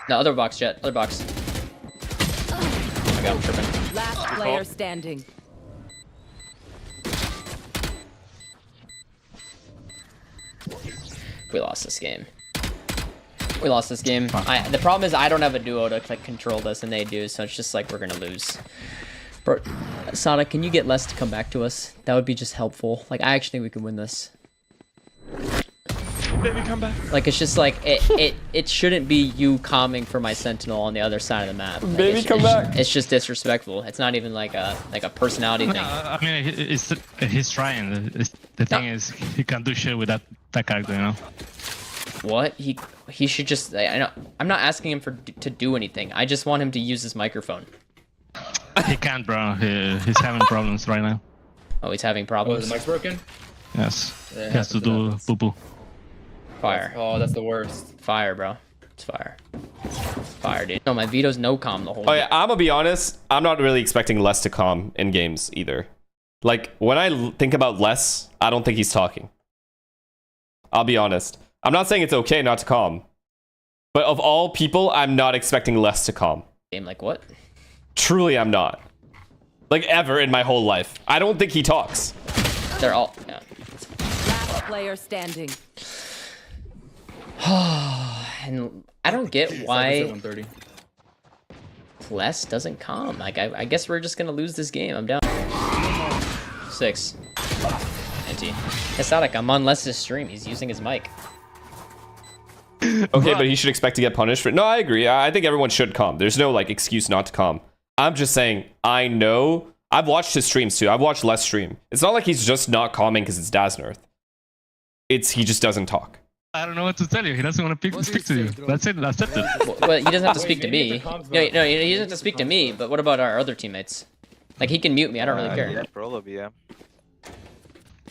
No, other box, Jet. Other box. Oh my god, I'm tripping. Last player standing. We lost this game. We lost this game. The problem is I don't have a duo to like control this, and they do, so it's just like we're gonna lose. Bro, Sada, can you get Les to come back to us? That would be just helpful. Like, I actually think we could win this. Baby, come back. Like, it's just like, it shouldn't be you calming for my sentinel on the other side of the map. Like, Baby, come back. It's just disrespectful. It's not even like a personality thing. I mean, he's trying. The thing is, he can't do shit with that character, you know. What? He should just. I know. I'm not asking him to do anything. I just want him to use his microphone. He can't, bro. He's having problems right now. Oh, he's having Oh, problems. the mic's broken? Yes. Yeah, He has to do poo-poo. Fire. Oh, that's the worst. Fire, bro. It's fire. Fire, dude. No, my Vito's no calm the whole Oh game. yeah, I'm gonna be honest. I'm not really expecting Les to calm in games either. Like when I think about Les, I don't think he's talking. I'll be honest. I'm not saying it's okay not to calm, but of all people, I'm not expecting Les to calm. Game like what? Truly, I'm not. Like ever in my whole life, I don't think he talks. They're all. Yeah. Last player standing. And I don't get why 130. Les doesn't calm. Like I guess we're just gonna lose this game. I'm down. 6. Anti. Casatic, I'm on Les's stream. He's using his mic. Okay, but he should expect to get punished for it. No, I agree. I think everyone should calm. There's no like excuse not to calm. I'm just saying, I know. I've watched his streams too. I've watched Les stream. It's not like he's just not calming because it's Daznarth. It's he just doesn't talk. I don't know what to tell you. He doesn't want to speak to you. That's it. That's it. Well, he doesn't have to speak to me. No, he doesn't have to speak to me. But what about our other teammates? Like he can mute me. I don't really care. Yeah, probably, yeah.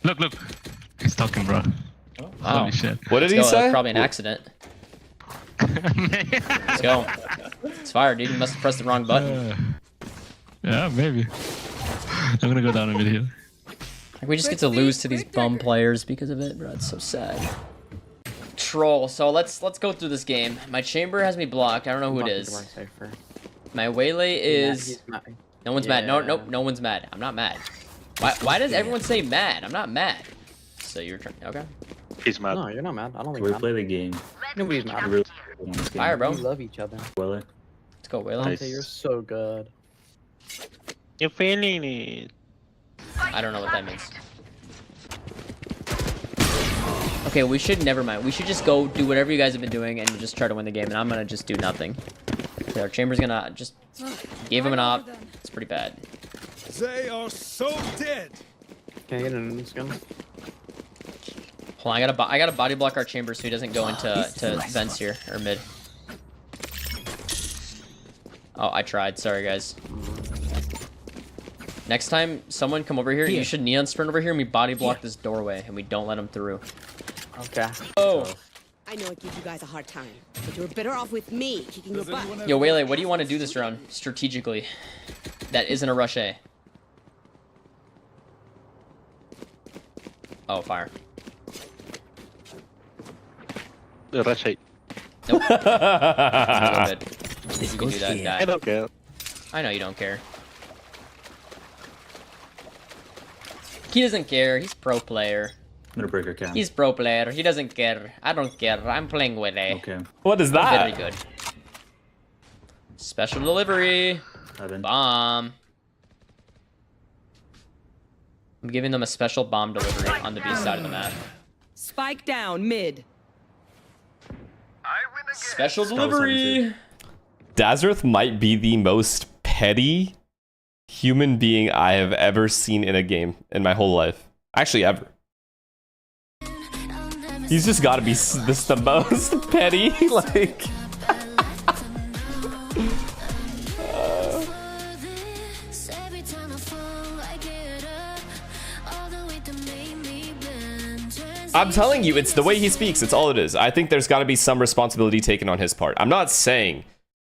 Look. He's talking, bro. Wow. Holy shit. What did he That's say? probably an accident. Let's go. It's fire, dude. You must have pressed the wrong button. Yeah, maybe. I'm gonna go down a bit here. Like, we just get to lose to these bum players because of it, bro. It's so sad. Troll. So let's go through this game. My chamber has me blocked. I don't know who it is. My waylay is. No one's mad. No one's mad. I'm not mad. Why does everyone say mad? I'm not mad. So you're trying. Okay. He's mad. No, you're not mad. I don't think We mad. play the game. Nobody's mad. Really Fire, bro. We love each other. Well, Let's go, waylay. Dante, you're so good. you're feeling it. I don't know what that means. Okay, we should never mind. We should just go do whatever you guys have been doing and just try to win the game. And I'm gonna just do nothing. Okay, our chamber's gonna just gave him an op. It's pretty bad. They are so dead. Can I get an skin? Hold on, I gotta body block our chamber so he doesn't go into vents here or mid. Oh, I tried. Sorry, guys. Next time someone come over here, you should neon sprint over here and we body block this doorway and we don't let him through. Okay. Oh. I know I give you guys a hard time, but you're better off with me kicking your butt. Yo, Waylay, what do you want to do this round strategically? That isn't a rush A. Oh, fire. Rush it. Nope. Go ahead. You can do that. Die. I don't care. I know you don't care. He doesn't care. He's pro player. I'm gonna break her cam. He's pro player. He doesn't care. I don't care. I'm playing with A. Okay. What is that? Very good. Special delivery. Bomb. I'm giving them a special bomb delivery on the B side of the map. Spike down mid. Special delivery. Dazzarth might be the most petty human being I have ever seen in a game in my whole life. Actually, ever. He's just got to be the most petty, like. I'm telling you, it's the way he speaks. It's all it is. I think there's got to be some responsibility taken on his part. I'm not saying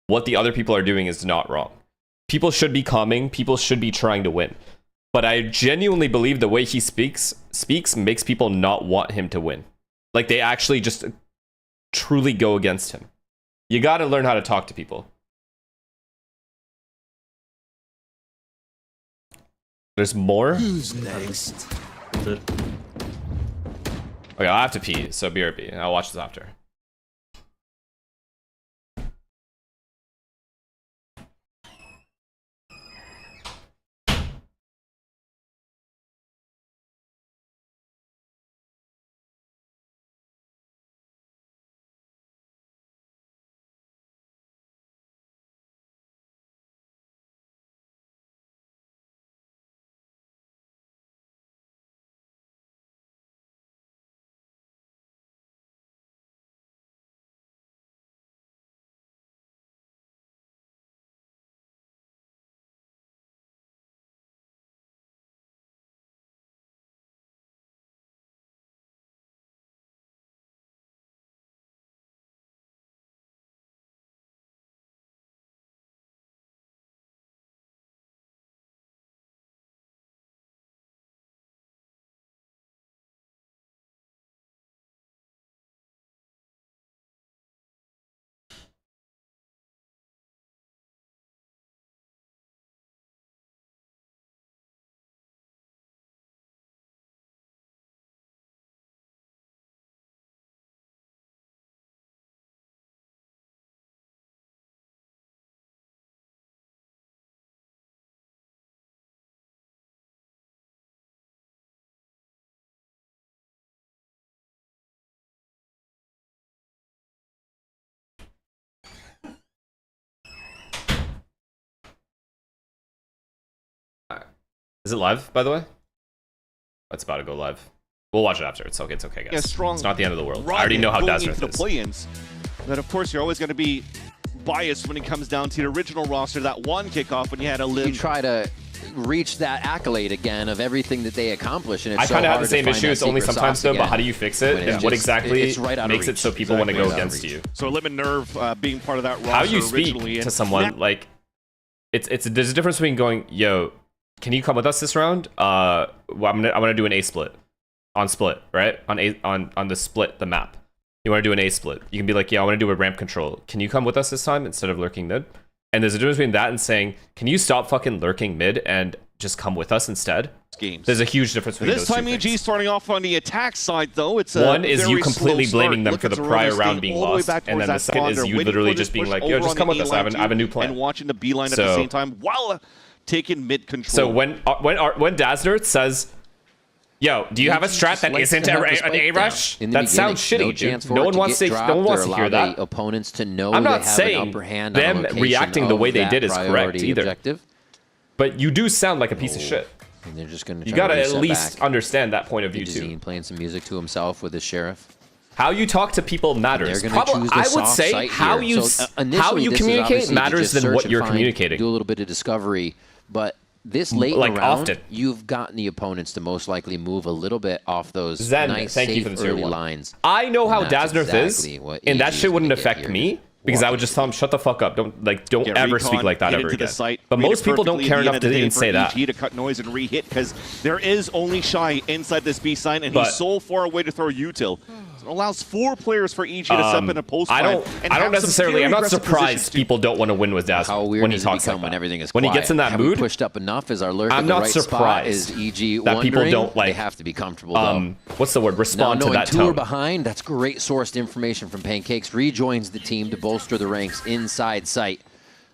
what the other people are doing is not wrong. People should be calming. People should be trying to win. But I genuinely believe the way he speaks makes people not want him to win. Like they actually just truly go against him. You got to learn how to talk to people. There's more? Who's next? Okay, I'll have to pee, so BRB. I'll watch this after. Is it live, by the way? It's about to go live. We'll watch it after. It's okay, guys. Yeah, strong. It's not the end of the world. I already know how Dazzler the is. play-ins. But of course, you're always going to be biased when it comes down to the original roster. That one kickoff when you had a live. You try to reach that accolade again of everything that they accomplish, and it's I kind of have the same issue. issues, only sometimes though. But how do you fix it? And what exactly makes it so people want to go against you? So Lemon Nerve being part of that roster. How you speak to someone like there's a difference between going, yo, can you come with us this round? Well, I'm gonna do an A split on split, right? On the split, the map. You want to do an A split. You can be like, yeah, I want to do a ramp control. Can you come with us this time instead of lurking mid? And there's a difference between that and saying, can you stop fucking lurking mid and just come with us instead? Games. There's a huge difference between this those time, EG starting off on the attack side, though. It's one is you completely blaming them for the prior round being lost, and then the second is you literally just being like, yo, just come with us. I have a new plan. And watching the beeline at the same time while taking mid control. So when Dazzler says, yo, do you have a strat that isn't an A rush? That sounds shitty, dude. No one wants to hear that. Opponents to know I'm not they have saying an upper hand them on reacting the way they did is correct either. Objective. But you do sound like a piece of shit. And they're just going to. You gotta at least understand that point of view too. Playing some music to himself with his sheriff. How you talk to people matters. I would say how you communicate matters than what you're communicating. Do a little bit of discovery, but this late in the round, often you've gotten the opponents to most likely move a little bit off those nice, safe early lines. I know how Dazzler is, and that shit wouldn't affect me. Because I would just tell him, shut the fuck up. Don't ever speak like that ever again. But most people don't care enough to even say that. EG to cut noise and re-hit because there is only Shy inside this B side, and he's so far away to throw util. So it allows 4 players for EG to step in a post. I don't necessarily. I'm not surprised people don't want to win with Dazzler when he talks like that. When he gets in that mood, pushed up enough as our lurk. I'm not surprised is EG that people don't like. They have to be comfortable. What's the word? Respond to that tone. Behind. That's great sourced information from Pancakes. Rejoins the team to bolster the ranks inside sight.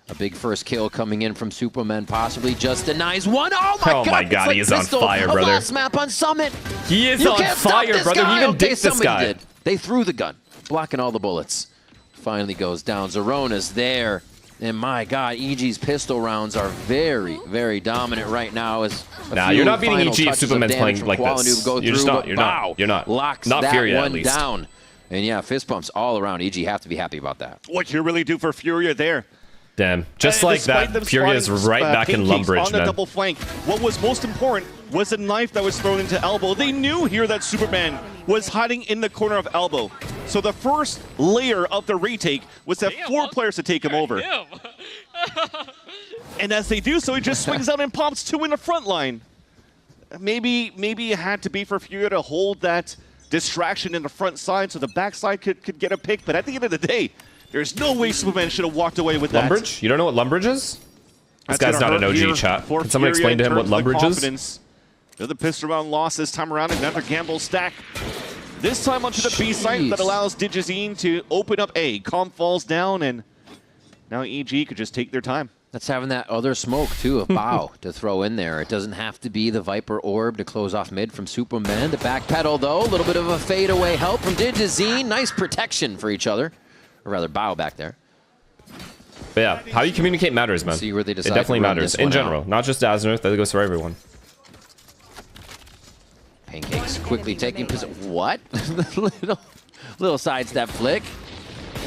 A big first kill coming in from Superman, possibly just denies one. Oh my god, he is on fire, brother. Map on Summit. He is on fire, brother. He even dicked this guy. Did. They threw the gun, blocking all the bullets. Finally goes down. Zerona's there. And my god, EG's pistol rounds are very, very dominant right now. As you're not beating EG if Superman's playing like this. You're not. Locks not that Furia, one at least. down. And yeah, fist bumps all around. EG have to be happy about that. What you really do for Furia there. Damn. Just like that, Furia's right back in Lumbridge, on the double flank. What was most important was the knife that was thrown into Elbow. They knew here that Superman was hiding in the corner of Elbow. So the first layer of the retake was to have 4 players to take him over. And as they do so, he just swings out and pops 2 in the front line. Maybe it had to be for Furia to hold that distraction in the front side so the back side could get a pick. But at the end of the day, there's no way Superman should have walked away with that. Lumbridge? You don't know what Lumbridge is? This guy's not an OG chat. Can someone explain to him what Lumbridge is? The pistol round loss this time around. Another gamble stack. This time onto the B site that allows Digizine to open up A. Calm falls down, and now EG could just take their time. That's having that other smoke, too, of Bow to throw in there. It doesn't have to be the Viper Orb to close off mid from Superman. The back pedal, though, a little bit of a fadeaway help from Digizine. Nice protection for each other. Or rather, Bow back there. But yeah, how you communicate matters, man. See where they decide it definitely matters in general, not just Dazzler. That goes for everyone. Pancakes quickly taking position. What? little sidestep flick.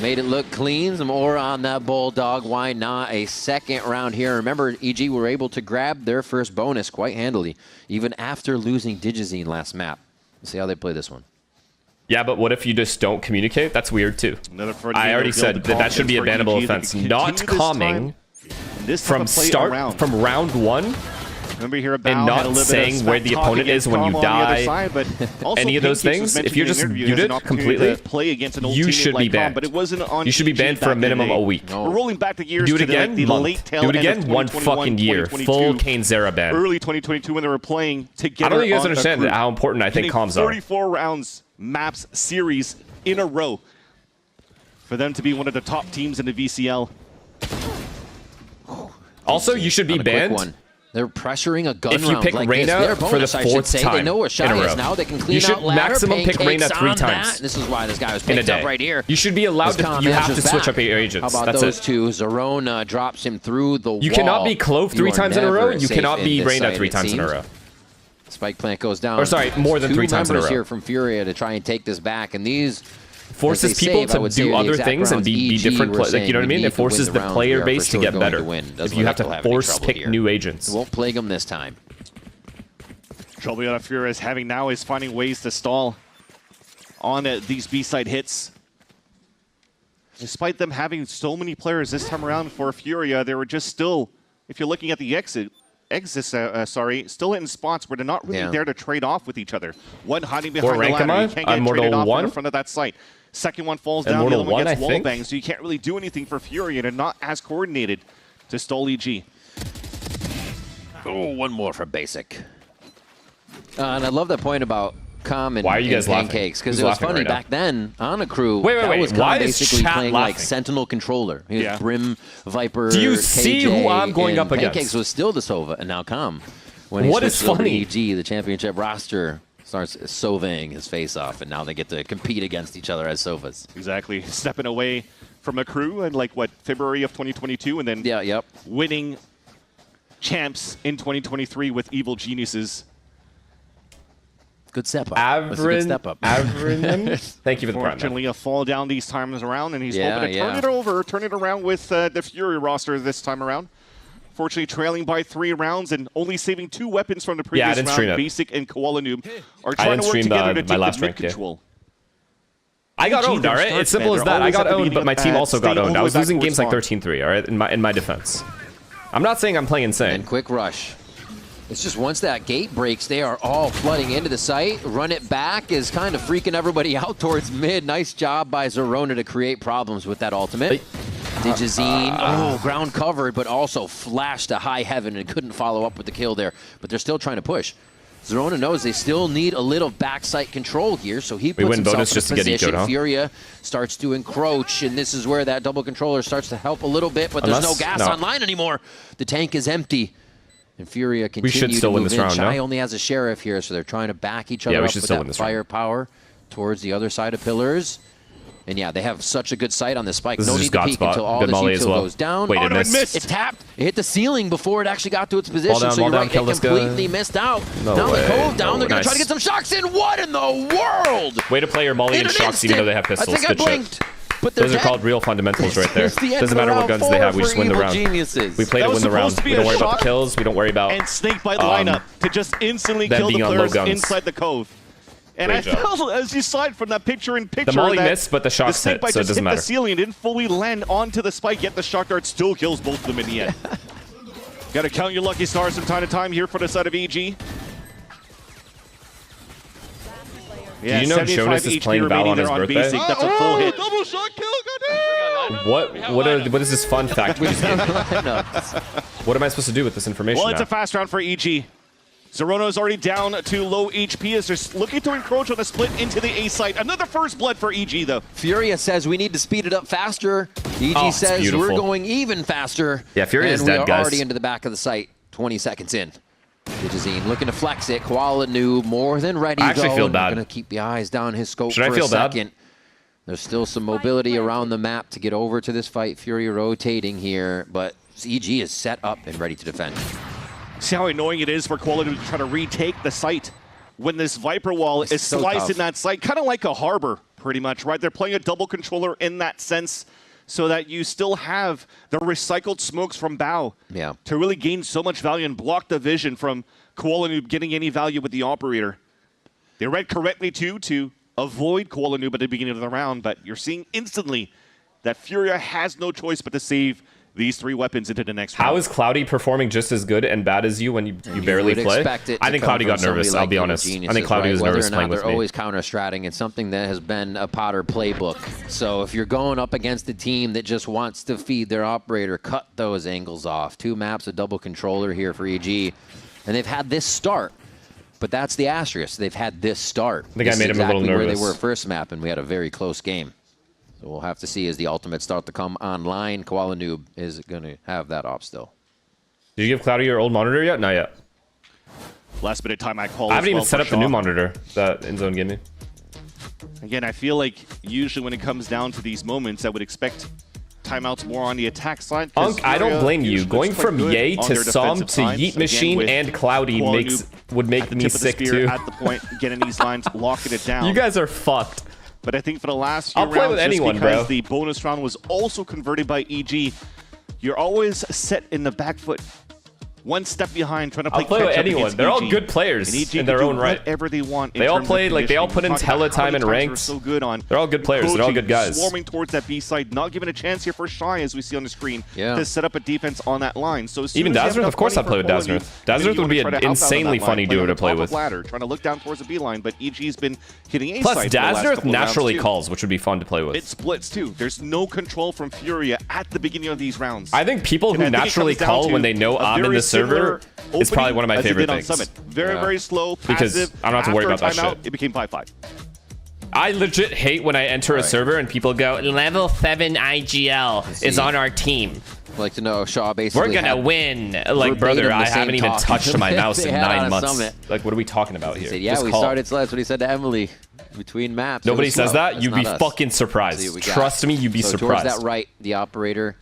Made it look clean. Some aura on that Bulldog. Why not a second round here? Remember, EG were able to grab their first bonus quite handily, even after losing Digizine last map. Let's see how they play this one. Yeah, but what if you just don't communicate? That's weird too. I already said that should be a bannable offense. Not calming from round 1. Remember here, and not saying where the opponent is when you die, any of those things. If you're just muted completely, you should be banned. You should be banned for a minimum a week. We're rolling back the years do it again, the late tail do it again, 1 fucking year. Full Kane Zera ban. Early 2022 when they were playing together. I don't think you guys understand how important I think comms are. 34 rounds maps series in a row for them to be one of the top teams in the VCL. Also, you should be banned They're pressuring a gun if you round pick like Reyna this. Their for the bonus, I should fourth say. time They know where in a Shy row, is now. They can clean you should out ladder, maximum pick Reyna pancakes 3 on times. that. This is why this guy was in a picked up day. right here. You should be allowed to. You have to switch up your agents. How about That's those it. two? Zerona drops him through the wall. You cannot be Clove 3 times in a row. You safe cannot in be this Reyna site, 3 it times in a seems. row. Spike plant goes down. Or sorry, more than 3 times in a row. Two members here from Furia to try and take this back, and these forces people to do other things and be different. Like, you know what I mean? It forces the player base to get better. If you have to force pick new agents. It won't plague them this time. Trouble out of Furia is having now is finding ways to stall on these B-side hits. Despite them having so many players this time around for Furia, they were just still, if you're looking at the still in spots where they're not really there to trade off with each other. One hiding behind the ladder, you can't get traded off in front of that site. Second one falls down, the other one gets wallbanged, so you can't really do anything for Furia. They're not as coordinated to stall EG. Oh, one more for basic. And I love that point about Com and, Why are you guys pancakes, because it was funny right back then on a crew. Wait. That was Why is basically chat playing laughing? like Sentinel controller. He was Brim, Viper. Do you see KJ, who I'm going and up against? Pancakes was still the Sova, and now Com. When he What is switched over to funny? EG, the championship roster starts Sovaing his face off, and now they get to compete against each other as Sovas. Exactly, stepping away from a crew in like what, February of 2022, and then winning champs in 2023 with Evil Geniuses. Good step up. That's a good step up. Thank you for the prime. Fortunately, a fall down these times around, and he's hoping to turn it around with the Fury roster this time around. Fortunately, trailing by 3 rounds and only saving 2 weapons from the previous round. Basic and Koala Noob are trying to work together to take the mid control. I got owned, all right? It's simple as that. I got owned, but my team also got owned. I was losing games like 13-3, all right, in my defense. I'm not saying I'm playing insane. And quick rush. It's just once that gate breaks, they are all flooding into the site. Run it back is kind of freaking everybody out towards mid. Nice job by Zerona to create problems with that ultimate. Digizine, ground covered, but also flashed to high heaven and couldn't follow up with the kill there. But they're still trying to push. Zerona knows they still need a little backside control here, so he puts himself in a position. Furia starts to encroach, and this is where that double controller starts to help a little bit, but there's no gas online anymore. The tank is empty. And Furia continues to move in. Shy only has a sheriff here, so they're trying to back each other up with that firepower towards the other side of pillars. And yeah, they have such a good sight on this spike. No need to peek until all this util goes down. Wait, it missed. It tapped. It hit the ceiling before it actually got to its position. So you're right, it completely missed out. Now the cove down. They're going to try to get some shocks in. What in the world? Way to play your Molly and shocks even though they have pistols. I think I blinked. But those are called real fundamentals right there. Doesn't matter what guns they have, we just win the round. We play to win the round. We don't worry about the kills. We don't worry about and snake bite lineup to just instantly kill the players inside the cove. And I felt, as you saw it from that picture-in-picture, the molly missed, but the shocks hit, so it doesn't matter. The ceiling and didn't fully land onto the spike, yet the shock dart still kills both of them in the end. Got to count your lucky stars from time to time here for the side of EG. Yeah, do you know Jonas is playing Val on his birthday? Basic. That's a full hit. Double shot kill, goddamn! What is this fun fact we just gave? What am I supposed to do with this information Well, it's a fast round for EG. Zerona is already down to low HP as they're looking to encroach on a split into the A site. Another first blood for EG, though. Furia says we need to speed it up faster. EG says we're going even faster. Yeah, Furia is dead, guys. And we are already into the back of the site, 20 seconds in. Digizine looking to flex it. Koala Noob more than ready. I actually feel bad. Going to keep the eyes down his scope for a second. There's still some mobility around the map to get over to this fight. Furia rotating here, but EG is set up and ready to defend. See how annoying it is for Koala to try to retake the site when this Viper wall is sliced in that site, kind of like a harbor, pretty much, right? They're playing a double controller in that sense so that you still have the recycled smokes from Bao to really gain so much value and block the vision from Koala Noob getting any value with the operator. They read correctly, too, to avoid Koala Noob at the beginning of the round, but you're seeing instantly that Furia has no choice but to save these 3 weapons into the next round. How is Cloudy performing just as good and bad as you when you barely play? I think Cloudy got nervous, I'll be honest. I think Cloudy was nervous playing with me. They're always counter-stratting. It's something that has been a Potter playbook. So if you're going up against a team that just wants to feed their operator, cut those angles off. 2 maps, a double controller here for EG. And they've had this start. But that's the asterisk. They've had this start. I think I made him a little nervous. Where they were first map, and we had a very close game. So we'll have to see as the ultimates start to come online. Koala Noob is going to have that op still. Did you give Cloudy your old monitor yet? Not yet. Last bit of time I call. I haven't even set up the new monitor that InZone gave me. Again, I feel like usually when it comes down to these moments, I would expect timeouts more on the attack side. Unk, I don't blame you. Going from Yay to Som to Yeet Machine and Cloudy would make me sick too. At the point, getting these lines, locking it down. You guys are fucked. But I think for the last few I'll play rounds, with anyone, just because bro. the bonus round was also converted by EG, you're always set in the back foot. One step behind, trying to play I'll play with catch up anyone. against They're all EG. good players And EG in their can do own right. whatever they want. They all played like they all put in time and ranked. So good on They're all good players. They're all good guys. Swarming towards that B side, not given a chance here for Shy, as we see on the screen, Yeah. to set up a defense on that line. So as Even soon as you have Dazzarth, of course I enough play with money for Dazzarth. quality, then Dazzarth you would wanna be try an to help out on insanely that funny line, duo on to the play top with. of ladder, trying to look down towards the B line, but EG's been hitting A Plus, side for the last Dazzarth couple of rounds, naturally too. calls, which would be fun to play with. It splits too. There's no control from Furia at the beginning of these rounds. I think people And who I think it naturally comes down call to when they know a I'm in very the server similar is probably one of my opening as favorite it did on things. Summit. Very, very slow, Because passive. I don't have to worry After about that a timeout, shit. It became 5-5. I legit hate when I enter a server and people go, level 7 IGL is on our team. I'd like to know, Shaw basically. We're gonna win. Like, brother, I haven't even touched my mouse in 9 months. Like, what are we talking about here? He said, yeah, Just we call. started. So that's what he said to Emily between maps. Nobody It was says slow. that. That's You'd be not us. fucking See what surprised. we got. Trust me, you'd be So surprised. towards that right, the operator,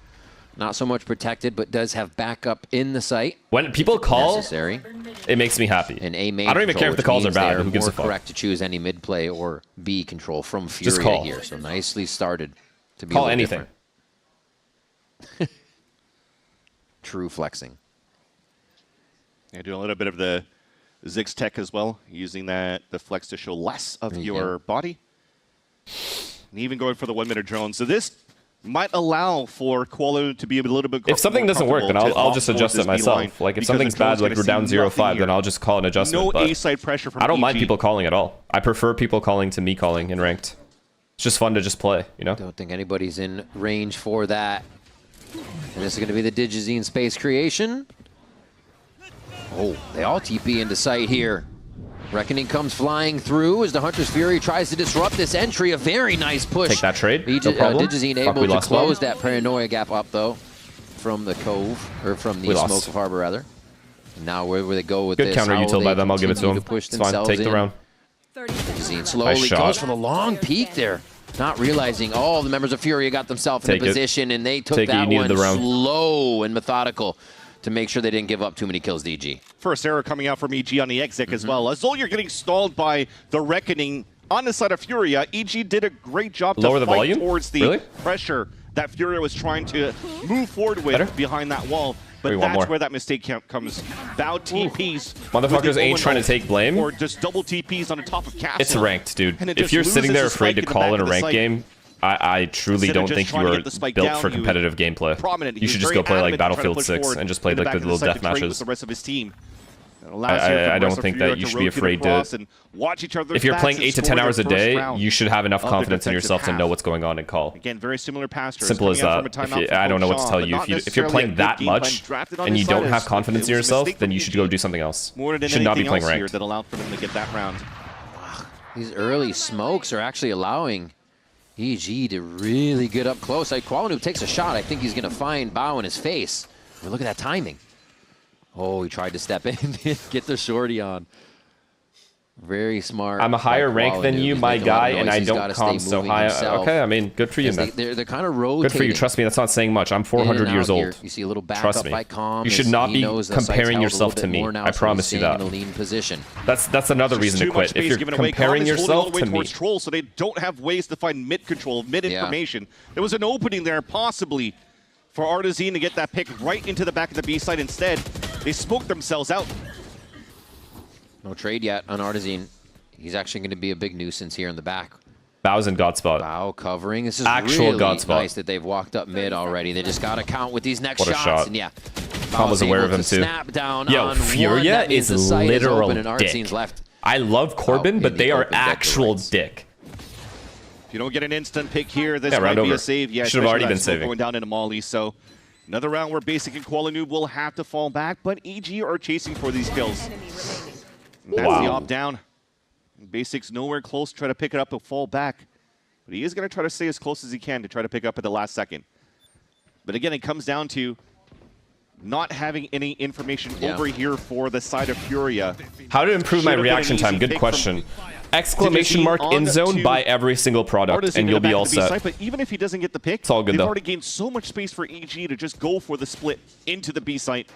not so much protected, but does have backup in the site. When people call, necessary. It makes me happy. And A main I don't even care if the calls are bad. Who gives a fuck? Correct to choose any mid play or B control from Furia Just call. here. So nicely started to be Call a little anything. different. True flexing. Yeah, doing a little bit of the Ziggs tech as well, using the flex to show less of your body. And even going for the 1 minute drone. So this might allow for Qualu to be a little bit. If something doesn't work, then I'll just adjust it myself. Like, if something's bad, like we're down 0-5, then I'll just call an adjustment. No But A-side pressure from I don't mind EG. people calling at all. I prefer people calling to me calling in ranked. It's just fun to just play, you know? Don't think anybody's in range for that. And this is going to be the Digizine space creation. Oh, they all TP into sight here. Reckoning comes flying through as the Hunter's Fury tries to disrupt this entry. A very nice push. Take that trade. No problem. Digizine Fuck, able we to lost close one. that paranoia gap up, though, from the Cove, or from We the lost. Smoke of Harbor, rather. And now where will they go with Good this? counter How will util by they them. I'll give it to continue them. push It's fine. themselves Take the in? round. Digizine slowly Nice shot. goes for the long peek there. Not realizing all the members of Furia got themselves in Take a it. position, and they took Take it. that You needed one the round. slow and methodical to make sure they didn't give up too many kills to EG. First error coming out from EG on the exec as well. As though you're getting stalled by the Reckoning on the side of Furia. EG did a great job Lower to the fight volume? towards the Really? pressure that Furia was trying to move forward with Better? behind that wall. But Wait, one that's more. where that mistake comes. Bow TPs. Motherfuckers with the ain't trying to Owen take blame. Or just double TPs on the top of Castle. It's ranked, dude. And it If just you're sitting loses there the afraid spike to in the call back in a of the ranked site. game, I truly Instead of don't just think trying you to are get the spike built down, for you competitive gameplay. prominent. You He should was just go very play like adamant to try to Battlefield push 6 forward and just play in the like back the of little site to death trade with matches. the rest of his team. It allows here for the I don't rest of think Furia that you to should be rotate afraid across to. and watch each other's If you're backs playing and 8 to score 10 their hours a first day, round you should have enough of their confidence in defensive yourself to half. know what's going on and call. Again, very similar pastors. Simple as coming out that. from a timeout I from don't know what to Shaw, tell but you. not If you're necessarily playing a that good game plan much drafted on and his you side don't as have confidence in it was a yourself, mistake then from you should EG. go do something else. More than You should not be anything playing else here ranked. that allowed for them to get that round. These early smokes are actually allowing EG to really get up close. Like, Qualinoob takes a shot. I think he's going to find Bao in his face. I mean, look at that timing. Oh, he tried to step in and get the shorty on. Very smart. I'm a higher by rank than Qualinoob. you, He's my making a lot guy, of and noise. I He's don't gotta calm stay so moving high. himself. Okay, I mean, good for you, Because man. They're kind of rotating. Good for you. Trust me, that's not saying much. I'm 400 years old. You see a little back Trust up me. by Calm. You should as not he be knows the site's comparing held a yourself little to bit me. more now, I so promise he's you staying that. in a lean position. That's another reason to Too quit. much space If you're given away. comparing Calm is holding all yourself the way to me, towards Troll, so they don't have ways to find mid control, mid information. There was an opening there, possibly, for Artazine to get that pick right into the back of the B side. Instead, they smoked themselves out. No trade yet on Artazine. He's actually going to be a big nuisance here in the back. Bow's in God spot. Bow covering. This is Actual really God spot. nice that they've walked up mid already. They just got to count with these next What a shots. shot. And yeah, Calm was aware able of him to too. snap down Yo, on Furia one. That means is the site literal open and Artzine's dick. left. I love Corbin, in but the they are open vector actual rights. dick. If you don't get an instant pick here, this Yeah, might round be over. a save. Yeah, Should have already especially been that smoke saving. going down into Molly. So another round where Basic and Qualinoob will have to fall back, but EG are chasing for these kills. And that's the op down. Basic's nowhere close to try to pick it up and fall back. But he is going to try to stay as close as he can to try to pick up at the last second. But again, it comes down to not having any information over here for the side of Furia. How to improve my reaction time? Good question. Exclamation mark in zone, buy every single product, and you'll be all set. But even if he doesn't get the pick, it's all good they've though. already gained so much space for EG to just go for the split into the B site.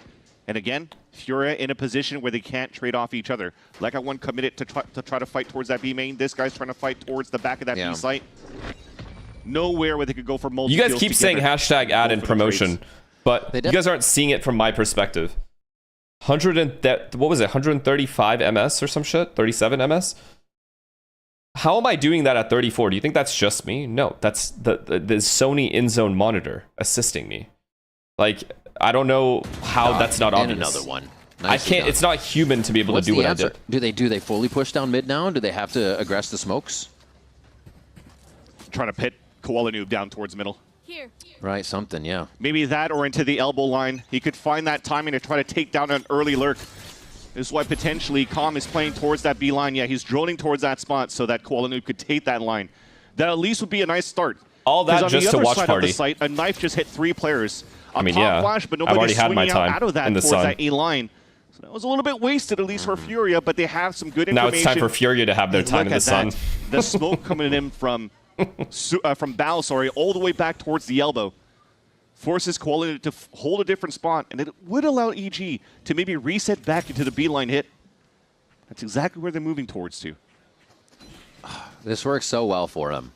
And again, Furia in a position where they can't trade off each other. Like I one committed to try to fight towards that B main. This guy's trying to fight towards the back of that B site. Nowhere where they could go for multiple. You guys keep saying hashtag ad in promotion, but you guys aren't seeing it from my perspective. 135 MS or some shit? 37 MS? How am I doing that at 34? Do you think that's just me? No, that's the Sony in-zone monitor assisting me. Like, I don't know how that's not obvious. Another one. I can't. It's not human to be able to do what I did. Do they fully push down mid now? Do they have to aggress the smokes? Trying to pit Koala Noob down towards middle. Here. Right, something, yeah. Maybe that or into the elbow line. He could find that timing to try to take down an early lurk. This is why potentially Calm is playing towards that B line. Yeah, he's droning towards that spot so that Koala Noob could take that line. That at least would be a nice start. All that just to watch party. The site, a knife just hit 3 players. I mean, yeah. Flash, but I've already had my time out of that in the towards sun. That A line. So that was a little bit wasted, at least for Furia, but they have some good information. Now it's time for Furia to have their time in the sun. The smoke coming in from Bao, all the way back towards the elbow. Forces Koala to hold a different spot, and it would allow EG to maybe reset back into the B line hit. That's exactly where they're moving towards to. This works so well for them.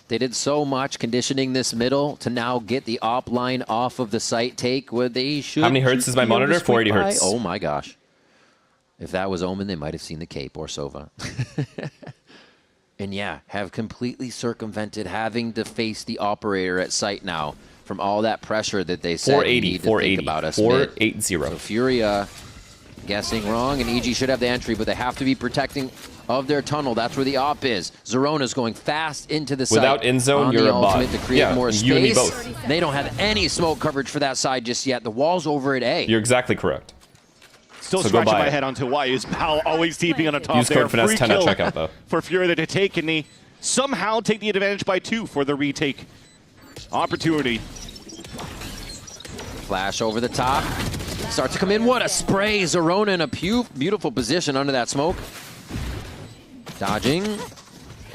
They did so much conditioning this middle to now get the op line off of the site take where they should. How many hertz is my monitor? 480 hertz. Oh my gosh. If that was Omen, they might have seen the cape or Sova. And yeah, have completely circumvented having to face the operator at site now from all that pressure that they said 480, 480, about us. 480. So Furia guessing wrong, and EG should have the entry, but they have to be protecting of their tunnel. That's where the op is. Zerona's going fast into the site. Without in zone, you're a bot. To create yeah, more space. you and me both. They don't have any smoke coverage for that side just yet. The wall's over at A. You're exactly correct. Still scratching my head onto why is Bao always TPing on the top there. Use code finesse 10 at checkout though. For Furia to take, and they somehow take the advantage by 2 for the retake opportunity. Flash over the top. Starts to come in. What a spray. Zerona in a beautiful position under that smoke. Dodging.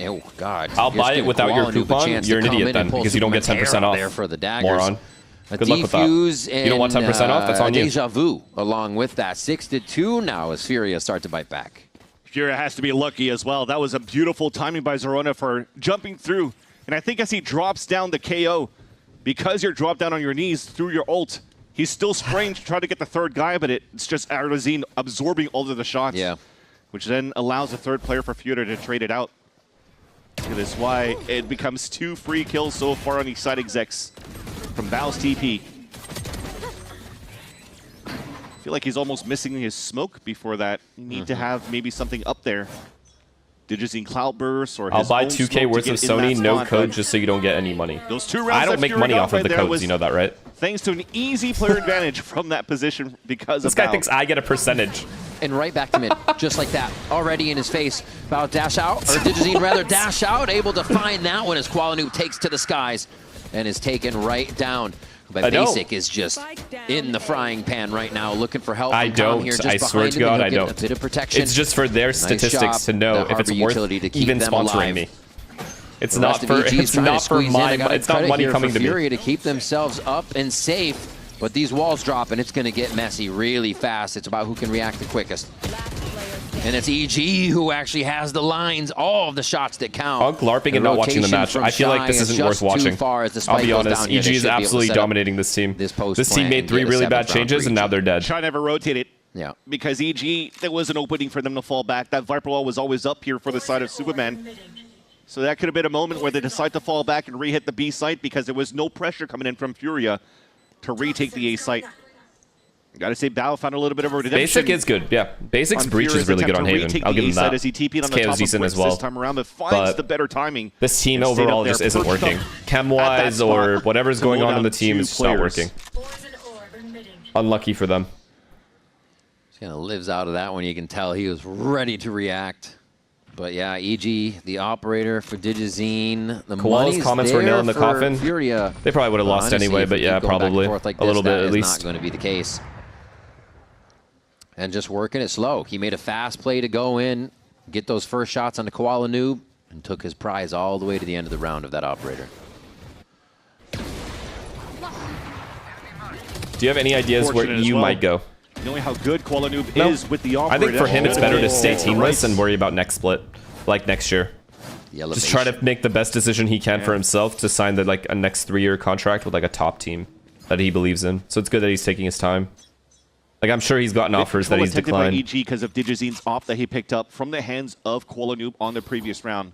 Oh, God. I'll buy it without your coupon. You're an idiot then, because you don't get 10% off. There for the daggers. Moron. Good luck with that. You don't want 10% off? That's on you. Deja vu along with that. 6-2 now as Furia start to bite back. Furia has to be lucky as well. That was a beautiful timing by Zerona for jumping through. And I think as he drops down the KO, because you're dropped down on your knees through your ult, he's still spraying to try to get the third guy, but it's just Arazine absorbing all of the shots. Yeah. Which then allows the third player for Furia to trade it out. That is why it becomes 2 free kills so far on these side execs from Bao's TP. I feel like he's almost missing his smoke before that. You need to have maybe something up there. Digizine Cloudburst or I'll buy 2K worth of Sony, no code, just so you don't get any money. Those 2 rounds I don't make money off of the codes, you know that, right? Thanks to an easy player advantage from that position because this of guy Bao. thinks I get a percentage. And right back to mid, just like that. Already in his face. Bao dash out, or Digizine rather dash out, able to find that one as Qualanu takes to the skies and is taken right down. But Basic is just in the frying pan right now, looking for help. I don't. Here, just I swear to God, I don't. A bit of protection. It's just for their statistics to know if it's worth even sponsoring me. It's not for. It's not for my. It's not money coming to me. Furia to keep themselves up and safe, but these walls drop, and it's going to get messy really fast. It's about who can react the quickest. And it's EG who actually has the lines, all of the shots that count. Unk LARPing and not watching the match. I feel like this isn't worth watching. I'll be honest, EG is absolutely dominating this team. This team made 3 really bad changes, and now they're dead. Try to never rotate it. Yeah. Because EG, there was an opening for them to fall back. That Viper wall was always up here for the side of Superman. So that could have been a moment where they decide to fall back and re-hit the B site because there was no pressure coming in from Furia to retake the A site. Gotta say, Bao found a little bit of a redemption. Basic is good, yeah. Basic's breach is really good on Haven. I'll give him that. As he TP'd on the KO's top decent of as well. This time around, but finds the better timing. This team overall just isn't working. Chem-wise or whatever's going on in the team is just not working. Unlucky for them. Just kind of lives out of that one. You can tell he was ready to react. But yeah, EG, the operator for Digizine. The Koala's money's comments were nail in the for coffin. Furia. They probably would have lost Honestly, anyway, if but we yeah, keep going back and probably forth like a little this, bit that at is least. not going to be the case. And just working it slow. He made a fast play to go in, get those first shots on the Koala Noob, and took his prize all the way to the end of the round of that operator. Do you have any ideas where Fortunate as you well. might go? Knowing how good Koala Noob No. is with the I operator. think for him it's better to stay teamless Right. and worry about next split, like next year. Just try to make the best decision he can for himself to sign the a next 3-year contract with like a top team that he believes in. So it's good that he's taking his time. Like I'm sure he's gotten offers that he's declined. By EG because of Digizine's op that he picked up from the hands of Koala Noob on the previous round.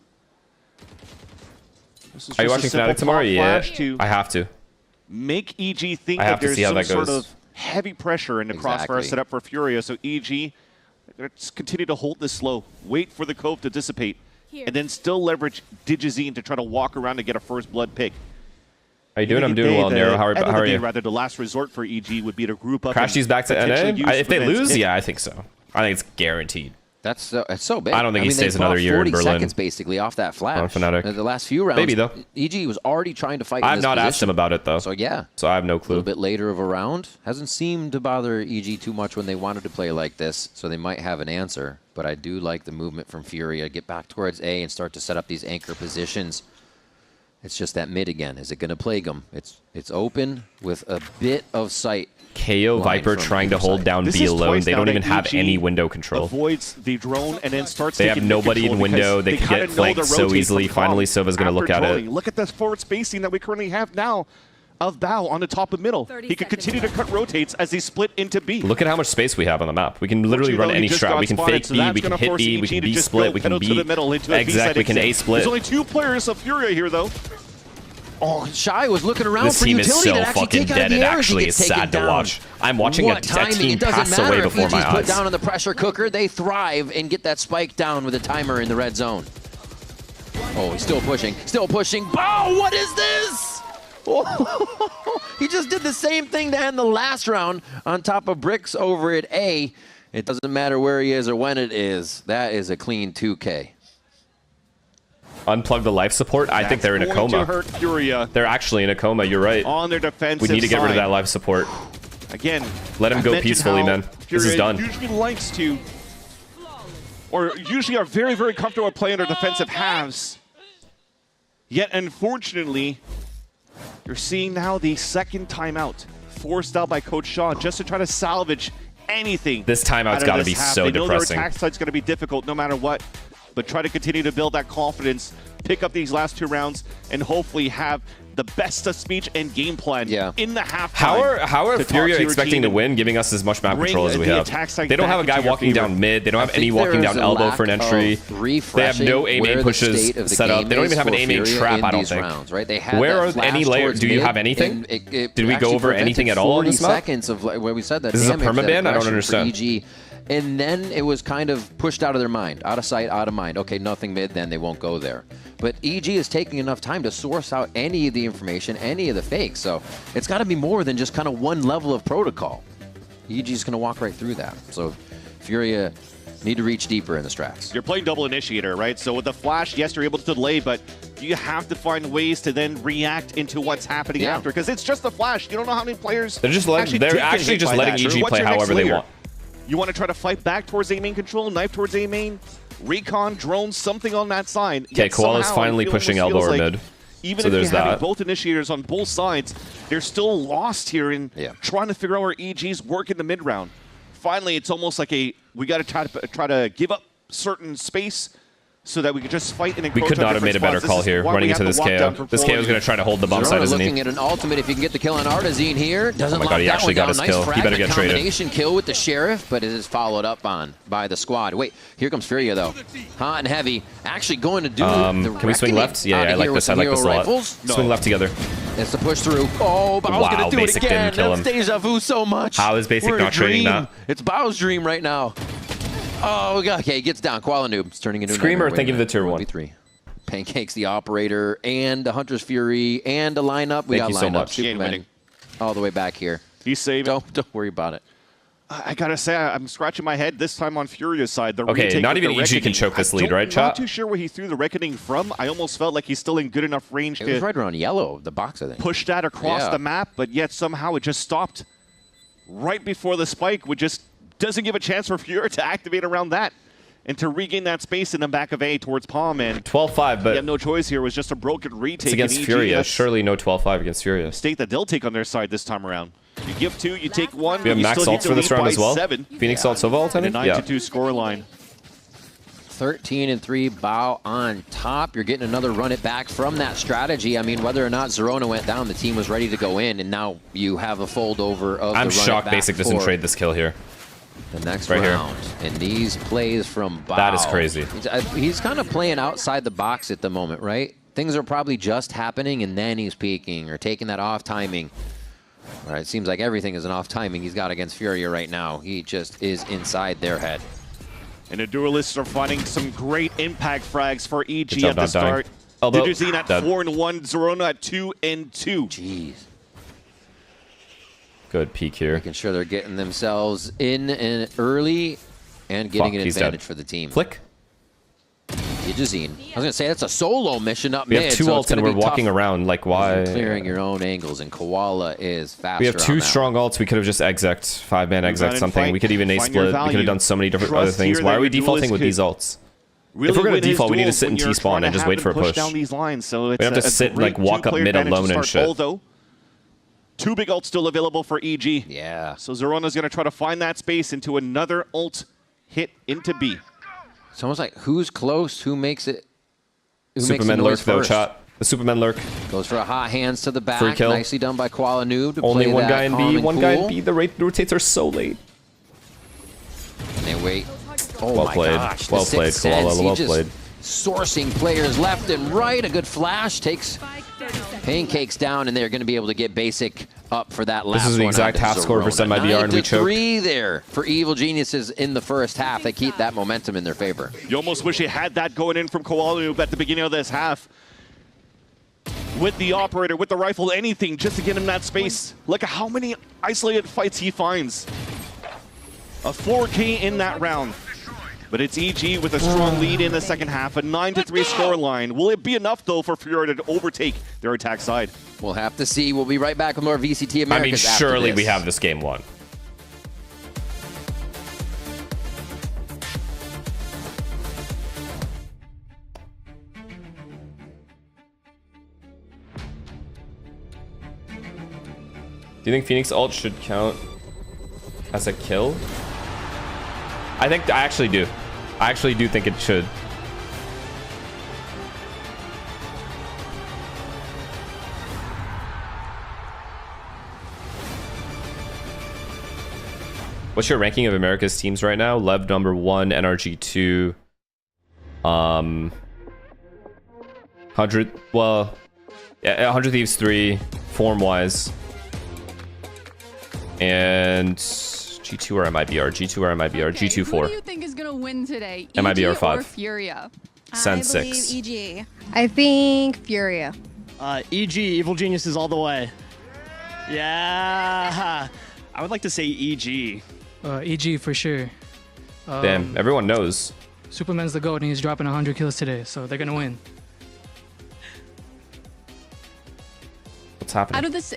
Are you watching Fnatic tomorrow? Yeah, I have to. Make EG think I that have to there's see how some that sort goes. of heavy pressure in the crossfire set up for Furia. So EG, let's continue to hold this slow, wait for the cove to dissipate, and then still leverage Digizine to try to walk around and get a first blood pick. How you doing? I'm doing well, Nero. How are you? Rather, the last resort for EG would be to group up. Crashy's back to potentially NA? use If they Prevent's lose, pick. yeah, I think so. I think it's guaranteed. That's so big. I don't think he mean, stays they another bought year in 40 Berlin. seconds basically off that flash. On Fnatic. The last few rounds, Maybe, though. EG was already trying to fight. I've in this not asked position. him about it though. So yeah. So I have no A clue. little bit later of a round. Hasn't seemed to bother EG too much when they wanted to play like this, so they might have an answer. But I do like the movement from Furia. Get back towards A and start to set up these anchor positions. It's just that mid again. Is it going to plague them? It's open with a bit of sight. KO Viper trying to hold down This B is alone. twice They now don't that even have EG any window control. Avoids the drone and then starts. They have taking the nobody in control window. because They can kinda get know flanked the so rotate easily. from Finally, Tom Sova's going to look after at droning. it. Look at the forward spacing that we currently have now of Bao on the top of middle. He could continue to cut rotates as they split into B. Look at how much space we have on the map. We can literally run any strat. We can fake B, we can hit B, we can B split, we can B. Exactly, we can A split. There's only 2 players of Furia here, though. Oh, Shy was looking around This for team is utility so to actually fucking take out of dead. It the air as he actually gets is taken sad to down. watch. I'm watching a What timing? team It doesn't pass matter away if before my EG's put eyes. down on the pressure cooker. They thrive and get that spike down with a timer in the red zone. Oh, he's still pushing. Still pushing. Oh, what is this? Oh, he just did the same thing to end the last round on top of Bricks over at A. It doesn't matter where he is or when it is. That is a clean 2K. Unplug the life support. I think they're in a going to coma. hurt Furia. They're actually in a coma. You're right. On their defensive We need to get rid of side. that life support. Again, Let him I go mentioned peacefully, how man. This is Furia done. Usually likes to, or usually are very, very comfortable with playing their defensive halves. Yet, unfortunately, you're seeing now the second timeout forced out by Coach Shaw just to try to salvage anything. This timeout's got to be so They know depressing. their attack side's going to be difficult no matter what, but try to continue to build that confidence, pick up these last 2 rounds, and hopefully have the best of speech and game plan in the halftime. How are to talk Furia to your expecting team to and win, giving us as much map bring control as we the have? attack side They don't back have a guy into your walking favor? down mid. They don't have I any think walking there down is a elbow for an lack entry. of They have no refreshing A main where the pushes state of the set up. game They don't even is have an for A main Furia trap, in I don't these think. rounds, right? They had Where that are flash any layers? towards Do you mid, have anything? and it Did we go actually over anything prevented at all on 40 this map? seconds of where we said that. This is a damage, that permaban? I don't aggression for understand. EG. And then it was kind of pushed out of their mind, out of sight, out of mind. Okay, nothing mid, then they won't go there. But EG is taking enough time to source out any of the information, any of the fakes. So it's got to be more than just kind of one level of protocol. EG is going to walk right through that. So Furia need to reach deeper in the strats. You're playing double initiator, right? So with the flash, yes, you're able to delay, but you have to find ways to then react into what's happening after, because it's just the flash. You don't know how many players They're just letting. They're take actually hit just by letting that. EG What's play your next however they layer? want. You want to try to fight back towards A main control, knife towards A main, recon, drone, something on that side. Okay, Yet Koala's somehow finally it pushing almost elbow or feels like mid. Even So if there's you're having that. both initiators on both sides, they're still lost here in trying to figure out where EG's work in the mid round. Finally, it's almost like we got to try to give up certain space so that we could just fight and We could not have made a better call here, running into this KO. This KO is going to try to hold the bump side, isn't looking he? at an ultimate if you can get the kill on Artazine here. Doesn't Oh my lock God, he that actually one got down. his Nice kill. He better fragment get traded. combination kill with the Sheriff, but it is followed up on by the squad. Wait, here comes Furia though. Hot and heavy. Actually going to do the Can we swing reckoning left? Yeah, out I of like here this. with I like some this a lot. hero rifles. Swing left together. It's the push through. Oh, Bao's Wow, going to do it Basic again. didn't kill That's him. deja vu so much. How is Basic We're in a not trading dream. that? It's Bao's dream right now. Oh, God. Okay, he gets down. Koala Noob. It's turning into Screamer, a nightmare. thank you for the tier 1. 1v3. Pancakes the operator and the Hunter's Fury and a lineup. We Thank got you so lineup. much. Superman all the way back here. He's saving. Don't worry about it. I gotta say, I'm scratching my head this time on Furia's side. The Okay, retake not with even the EG can choke this lead, right, chat? I'm not too sure where he threw the Reckoning from. I almost felt like he's still in good enough range It to was right around yellow, the box, I think. push that across Yeah. the map, but yet somehow it just stopped right before the spike, which just doesn't give a chance for Furia to activate around that and to regain that space in the back of A towards Palm. And 12-5, but he had no choice here. It was just a broken retake. it's against and EG, Furia. that's Surely no 12-5 against Furia. state that they'll take on their side this time around. You give 2, you take 1. We have you max still ults need to for this lead round by as well. 7. Phoenix ult Sova ult, I And a think? 9-2 scoreline. 13-3, Bao on top. You're getting another run it back from that strategy. I mean, whether or not Zerona went down, the team was ready to go in, and now you have a fold over of I'm the run shocked it back Basic doesn't for trade this kill here. the next Right here. round. And these plays from Bao. That is crazy. He's kind of playing outside the box at the moment, right? Things are probably just happening, and then he's peeking or taking that off timing. All right, it seems like everything is an off timing he's got against Furia right now. He just is inside their head. And the Duelists are finding some great impact frags for EG job at the not dying. start. Elbow. Digizine at Dead. 4-1, Zerona at 2-2. Jeez. Good peek here. Making sure they're getting themselves in and early and getting Fuck, an he's advantage dead. for the team. Flick. Digizine. I was going to say, that's a solo mission up We mid. have 2 so it's ults and gonna we're be walking tough. around. Like, why? Clearing your own angles, and Koala is faster. We have 2 on that strong ults. We could have just exec'd 5-man exec something. We could even ace find your split. We could value. have done so many different Trust other things. here Why that are we your defaulting duelist with these could ults? Really If we're going win to his default, we need to duels sit in when you're T-spawn trying and to just have wait for a them push. down these lines, so it's We have to a sit, great like, walk up two-player mid advantage to alone and start. shit. Although, 2 big ults still available for EG. Yeah. So Zerona's going to try to find that space into another ult hit into B. It's almost like who's close, who makes it. Who Superman makes lurk the though, noise first. chat. The Superman lurk. Goes for a hot hands to the back. Free kill. Nicely done by Koala Noob to Only play one that guy in B. calm One and guy in cool. B. The rotates are so late. And they wait. Oh Well my played. gosh. the Well played, Sixth Koala. Sense. He Well just played. Sourcing players left and right. A good flash takes Pancakes down, and they're going to be able to get Basic up for that last This is the one exact onto half score for Zerona. semi-BR, and we choked. 9-3 there for Evil Geniuses in the first half. They keep that momentum in their favor. You almost wish you had that going in from Koala Noob at the beginning of this half. With the operator, with the rifle, anything just to get him that space. Look at how many isolated fights he finds. A 4K in that round. But it's EG with a strong lead in the second half, a 9-3 scoreline. Will it be enough, though, for Furia to overtake their attack side? We'll have to see. We'll be right back with more VCT I Americas mean, after surely this. we have this game won. Do you think Phoenix ult should count as a kill? I actually do. I actually do think it should. What's your ranking of America's teams right now? Lev number 1, NRG 2. 100, well, yeah, 100 Thieves 3, form-wise. And G2 or MIBR, G2 or MIBR, G2 4. Who do you think is gonna win today? MIBR EG 5. or Furia? Sen 6. EG. I think Furia. EG, Evil Geniuses all the way. Yeah. I would like to say EG. EG for sure. Damn, everyone knows. Superman's the GOAT and he's dropping 100 kills today, so they're gonna win. What's happening? Out of this,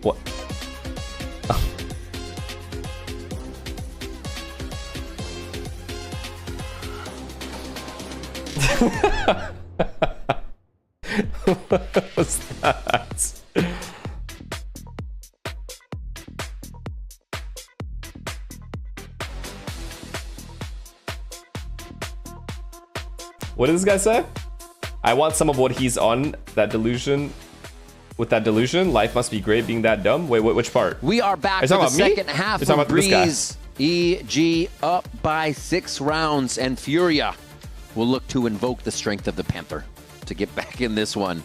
What? What was that? What did this guy say? I want some of what he's on. That delusion. With that delusion, life must be great being that dumb. Wait, which part? We are back Are you for the talking about me? second half You're talking of about this guy. Breeze. EG up by 6 rounds, and Furia will look to invoke the strength of the Panther to get back in this one.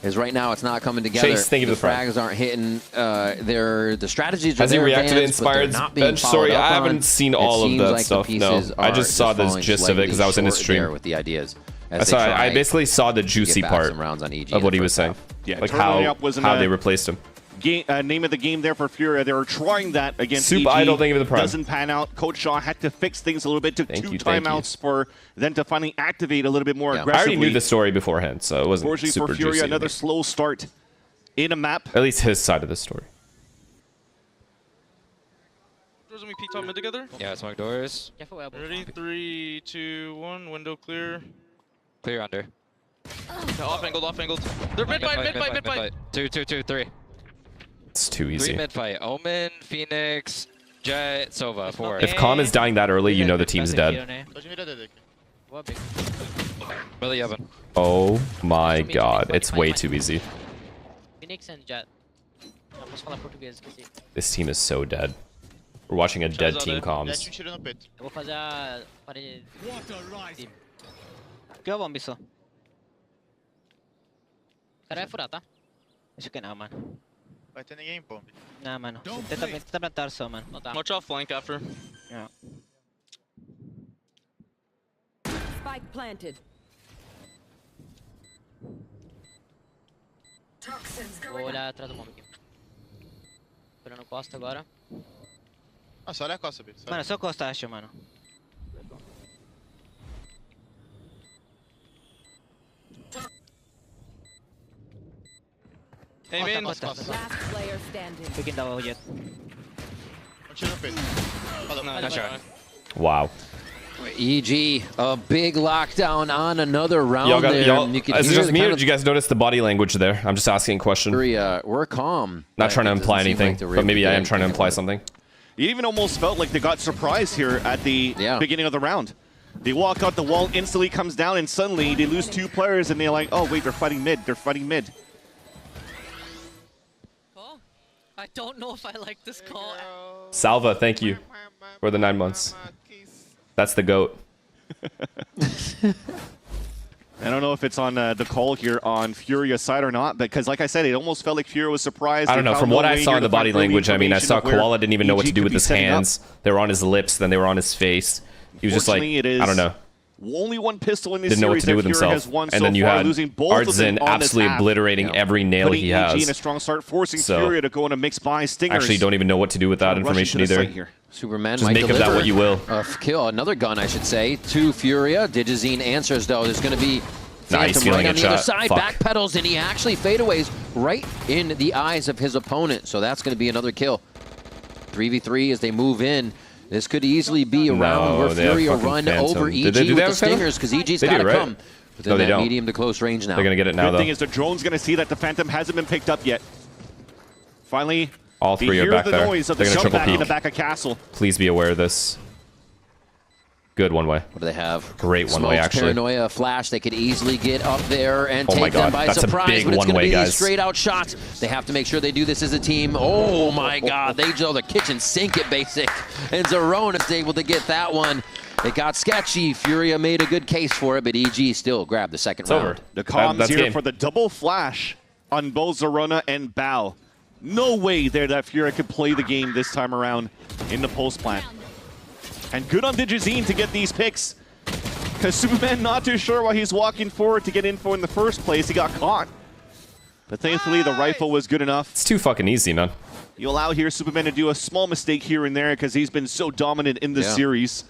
As right now, it's not coming together. Chase, thank you the for the friend. frags aren't hitting. The strategies are Has he there reacted to advanced, but they're Inspired's not being bench followed story? up I on. haven't seen It all of seems that like the stuff. No, pieces I are just saw the falling gist of it because I was in his slightly short stream. there with the ideas. I basically saw the juicy back part some rounds on EG of in what the he was first saying. half. Yeah, Like turning how up was in they a replaced him. name of the game there for Furia. They were trying that against Soup EG. Idol, thank you for the prime. Doesn't pan out. Coach Shaw had to fix things a little bit. Took two timeouts for them to finally activate a little bit more aggressively. I already knew the story beforehand, so it wasn't Unfortunately super for Furia, juicy to another me. slow start in a map. At least his side of the story. Doors and we peek top mid together. Yeah, smoke doors. Ready? 3, 2, 1. Window clear. Clear under. Yeah, off angled, off angled. They're mid fight. 2, 3. It's too 3 easy. mid fight. Omen, Phoenix, Jet, Sova. 4. If Calm is dying that early, you know the team's dead. Really oven. Oh my god, it's way too easy. Phoenix and Jet. Não posso falar português, esqueci. This team is so dead. We're watching a dead team comms. Eu vou fazer a parede. Que é o bomb só. O cara vai furar, tá? Acho que não, mano. Vai ter ninguém em bomb. Não, mano. Tenta plantar só, mano. Não tá. Watch out flank after. Yeah. Spike planted. Vou olhar atrás do bomb aqui. Esperando costa agora. Ah, só olha a costa, Bito. Mano, é só costa, acho, mano. Hey, man. Last player standing. We can double jet. Um tiro no peito. No, Wow. EG, a big lockdown on another round Y'all got, there. y'all, You can is it hear just the me kind or of did you guys notice the body language there? I'm just asking a question. we're calm. Not trying to It imply doesn't seem anything, like they're but maybe able I to am get trying to anything. imply something. It even almost felt like they got surprised here at the beginning of the round. They walk out the wall, instantly comes down, and suddenly they lose 2 players, and they're like, oh, wait, they're fighting mid. They're fighting mid. I don't know if I like this call. Salva, thank you for the 9 months. That's the GOAT. I don't know if it's on the call here on Furia's side or not, because like I said, it almost felt like Furia was surprised. I don't know. From what I saw in the body language, I mean, I saw Koala didn't even know what to do with his hands. They were on his lips, then they were on his face. He was just like, I don't know. Only one pistol in this Didn't know what series to do with that Furia himself. has won And so then you far, had losing both of them Artzen on this absolutely half. obliterating every nail Putting he EG has. in a strong start, forcing So, Furia to go on a mixed buy stingers. Actually, don't even know what to do with that information either. Superman Just might make of that deliver what you will. a kill, another gun, I should say, to Furia. Digizine answers, though. There's going to be Nah, he's Phantom feeling right a on the other shot. side, Fuck. backpedals, and he actually fadeaways right in the eyes of his opponent. So that's going to be another kill. 3v3 as they move in. This could easily be a round where they have Furia fucking run Phantom. over Did EG they do with that the with Phantom? stingers, because EG's They got do, to right? come within No, they that don't. medium to close range now. They're going to get it now, Good though. thing is the drone's going to see that the Phantom hasn't been picked up yet. Finally, All they three are hear back the there. noise of They're the going to triple back in the peek. back of Castle. Please be aware of this. Good one way. What do they have? Great one way, Smokes, actually. Paranoia, Flash. They could easily get up there and Oh my take them God, by that's a surprise. big But it's going to one-way, be guys. these straight out shots. They have to make sure they do this as a team. Oh my God, they know the kitchen sink it, basic. And Zerone is able to get that one. It got sketchy. Furia made a good case for it, but EG still grabbed the second round. over. The comms That's here game. for the double flash on both Zerona and Bao. No way there that Furia could play the game this time around in the post plant. And good on Digizine to get these picks. Because Superman not too sure why he's walking forward to get info in the first place. He got caught. But thankfully the rifle was good enough. It's too fucking easy, man. You allow here Superman to do a small mistake here and there because he's been so dominant in this series.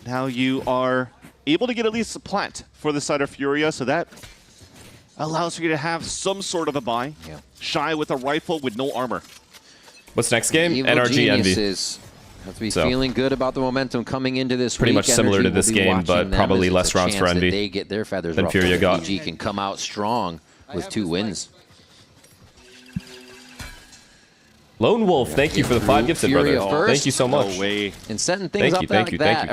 Now you are able to get at least a plant for the side of Furia, so that allows you to have some sort of a buy. Shy with a rifle with no armor. What's next game? Evil NRG Envy. Geniuses have to be feeling good about the momentum coming into this Pretty week. much similar NRG to will this be game, watching but them probably as less it's a rounds for chance that Envy they get their feathers than ruffled. Furia got. EG can come out strong with 2 wins. Lone Wolf, thank you for the 5 gifted, brother. Furia first. Thank you so much. No way. And setting things up like that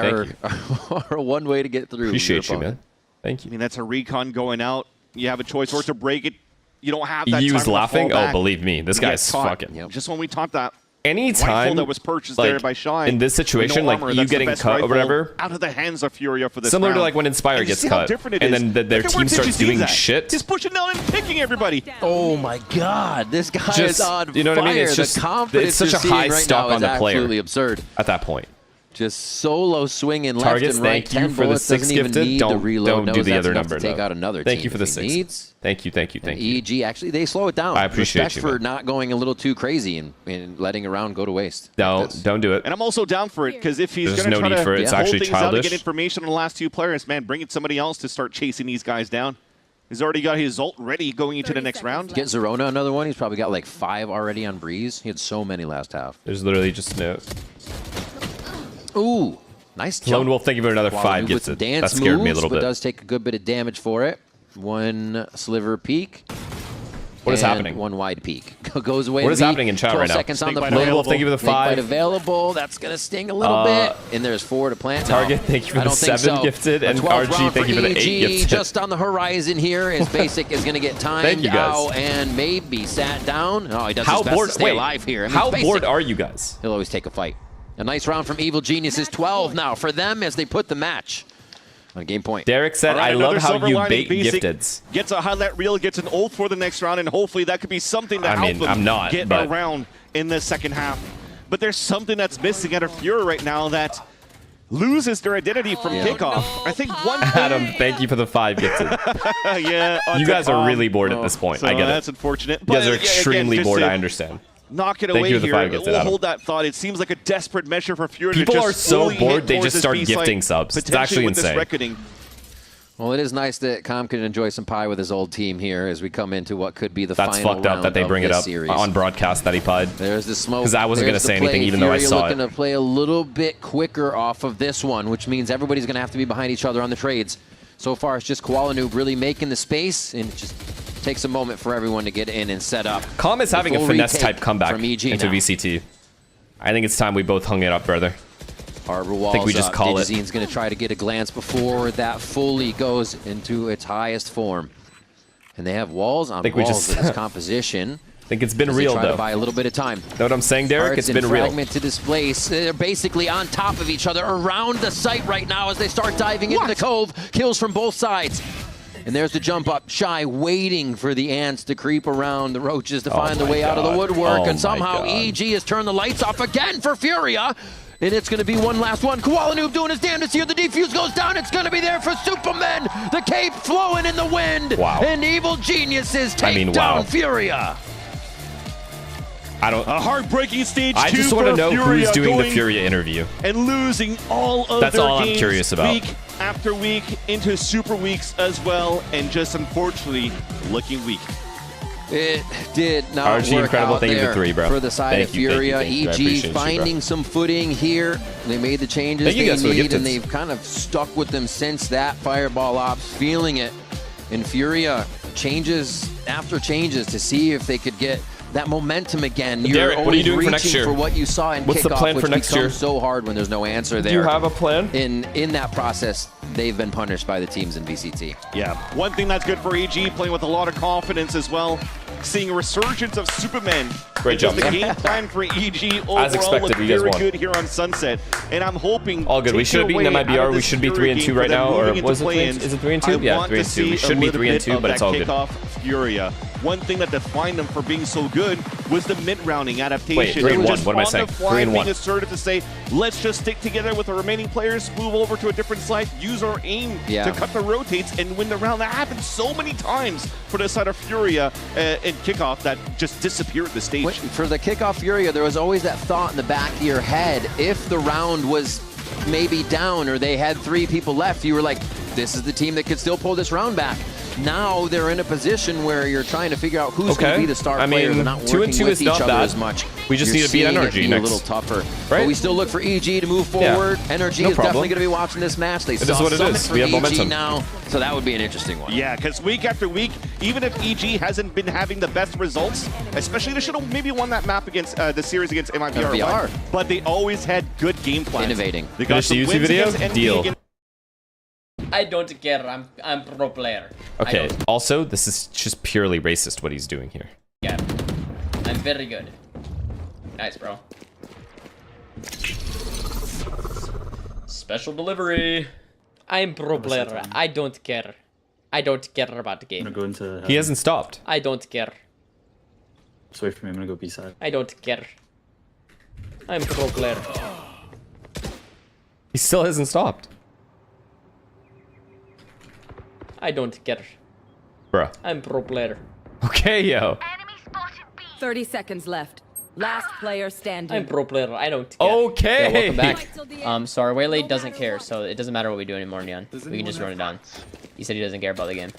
are one way to get through. Appreciate you, man. Thank you. I mean, that's a recon going out. You have a choice or to break it. You don't have that He time was to laughing? fall Oh, back. believe me. This You get guy's caught. fucking... Just when we taught that rifle Anytime that was purchased like, there by Shy. in this situation, with no like armor, you that's the getting best cut or rifle whatever, out of the hands of Furia for this similar to round. like when Inspire And you gets see how cut, different it and is. then their Look at where team starts Digizine's doing at. shit. Just pushing down and picking everybody. Oh my God, this guy is Just, on you know what I mean? fire. It's just The confidence it's such a you're seeing high right stock now on is the player. absolutely absurd. At that point, Just solo swinging left Targets, and right. thank you 10 for the bullets, 6 doesn't even gifted. need to Don't reload. do Knows the that's other enough number. to take though. out another Thank team you for if the he 6. needs. Thank you. And EG, actually, they slow it down. I appreciate Respect you, for man. not going a little too crazy and letting a round go to waste. No, don't do it. And I'm also down for it, because if he's There's going to no try need for it. to It's hold actually things out and childish. get information on the last 2 players, man, bring in somebody else to start chasing these guys down. He's already got his ult ready going into the next round. Get Zerona another one. He's probably got like 5 already on Breeze. He had so many last half. There's literally just no. Ooh, nice jump. Lone Wolf, thank you for another 5 with some gifted. dance That scared me a moves, little but bit. does take a good bit of damage for it. 1 sliver peak. What is and happening? 1 wide peek. Goes away. What to is beat. happening in chat 12 right now? seconds on the Snake play. Bite Wolf, thank you for the Snake 5. Bite available. That's going to sting a little bit. And there's 4 to plant. Target, No, thank you for I the don't think 7 so. gifted. A And 12th RG, round thank you for the 8 EG gifted. just on the horizon here. His basic is going to get timed Thank you, guys. out and maybe sat down. Oh, he does How his best bored? to stay Wait, alive here. I mean, how basic, bored are you guys? He'll always take a fight. A nice round from Evil Geniuses. 12 now for them as they put the match on game point. Derek said, All right, I love another how silver you lining. bait Basic gifteds. Gets a highlight reel, gets an ult for the next round, and hopefully that could be something to help them I'm not, get but- around in the second half. But there's something that's missing out of Fury right now that loses their identity from kickoff. I think one thing... Adam, thank you for the 5 gifted. Yeah. You guys are really bored at this point. So I get it. that's unfortunate. You guys are But, again, extremely just bored. to I understand. Knock it Thank away you for the here. 5 gifted, We'll Adam. hold that thought. It seems like a desperate measure for Fury People to are just so fully bored, hit they towards just this start B-site, gifting subs. It's potentially actually with this insane. reckoning. Well, it is nice that Com can enjoy some pie with his old team here as we come into what could be the That's final fucked up round that they of bring it this up series. on broadcast that he pied. There's the smoke. Because I wasn't going to say anything even though I Fury saw looking it. to play a little bit quicker off of this one, which means everybody's going to have to be behind each other on the trades. So far, it's just Koala Noob really making the space, and it just takes a moment for everyone to get in and set up. Calm is having a full finesse-type retake comeback from EG into now. VCT. I think it's time we both hung it up, brother. Harbor walls I think we just up. call it. Digizine's going to try to get a glance before that fully goes into its highest form. And they have walls on walls in this composition. I think it's been as real, they try though. to buy a little bit of time. Know what I'm saying, Derek? Cards It's been and real. fragmented displays. They're basically on top of each other around the site right now as they start diving into the cove. Kills from both sides. And there's the jump up. Shy waiting for the ants to creep around the roaches to find their way out of the woodwork. Oh And somehow EG has turned the lights off again for Furia. And it's going to be one last one. Koala Noob doing his damnedest here. The defuse goes down. It's going to be there for Superman. The cape flowing in the wind. Wow. And Evil Geniuses take down Furia. I don't. A heartbreaking stage 2 I just want to know Furia who's doing the going Furia interview. and losing all of That's their all I'm games curious about. week after week into super weeks as well, and just unfortunately looking weak. It did not RG work incredible. out Thank you there for 3, bro. for the side Thank of you, thank you, Furia. thank you. I EG appreciate you, bro. finding some footing here. They made the changes Thank you they guys for the need, and gifteds. they've kind of stuck with them since that. Fireball Ops feeling it. And Furia changes after changes to see if they could get that momentum again. You're Derek, what are you always doing for reaching next year? for what you saw in What's the kickoff, plan for which next year? becomes so hard when there's no answer there. Do you have a plan? In that process, they've been punished by the teams in VCT. Yeah, one thing that's good for EG, playing with a lot of confidence as well. Seeing a resurgence of Supermen. Great job, The man. game plan for EG overall As expected, looked you guys very won. good here on Sunset, and I'm hoping. All good. We should have beaten MIBR. We should be 3-2 right now, or was it 3-2? Is it 3-2? Yeah, 3-2. We should be 3-2, but it's all good. Furia. One thing that defined them for being so good was the mid-rounding adaptation. Wait, 3-1. They were just What am I on saying? the fly 3-1. being assertive to say, let's just stick together with the remaining players, move over to a different side, use our aim to cut the rotates and win the round. That happened so many times for the side of Furia in kickoff that just disappeared the stage. For the kickoff Furia, there was always that thought in the back of your head, if the round was maybe down or they had 3 people left, you were like, this is the team that could still pull this round back. Now they're in a position where you're trying to figure out who's going to be the star player. They're not 2 working and 2 with is each not other bad. as much. We just You're need to beat seeing it NRG be next. a little tougher. Right? But we still look for EG to move Yeah. forward. NRG No is problem. definitely going to be watching this match. They It is saw what it Summit is. for We have EG momentum. now, so that would be an interesting one. Yeah, because week after week, even if EG hasn't been having the best results, especially they should have maybe won that map against the series against MIBR, but they always had good game plans. Innovating. They got Finish the some YouTube wins video? against NRG Deal. against I don't care. I'm pro player. Okay, also, this is just purely racist what he's doing here. Yeah. I'm very good. Nice, bro. Special delivery. I'm pro player. I don't care. I don't care about the game. I'm gonna go into. He hasn't stopped. I don't care. Just wait for me. I'm gonna go B side. I don't care. I'm pro player. He still hasn't stopped. I don't care. Bruh. I'm pro player. Okay, yo. 30 seconds left. Last player standing. I'm pro player. I don't care. Okay. Yeah, welcome back. So our waylay doesn't care, so it doesn't matter what we do anymore, Neon. We can just run it down. He said he doesn't care about the game.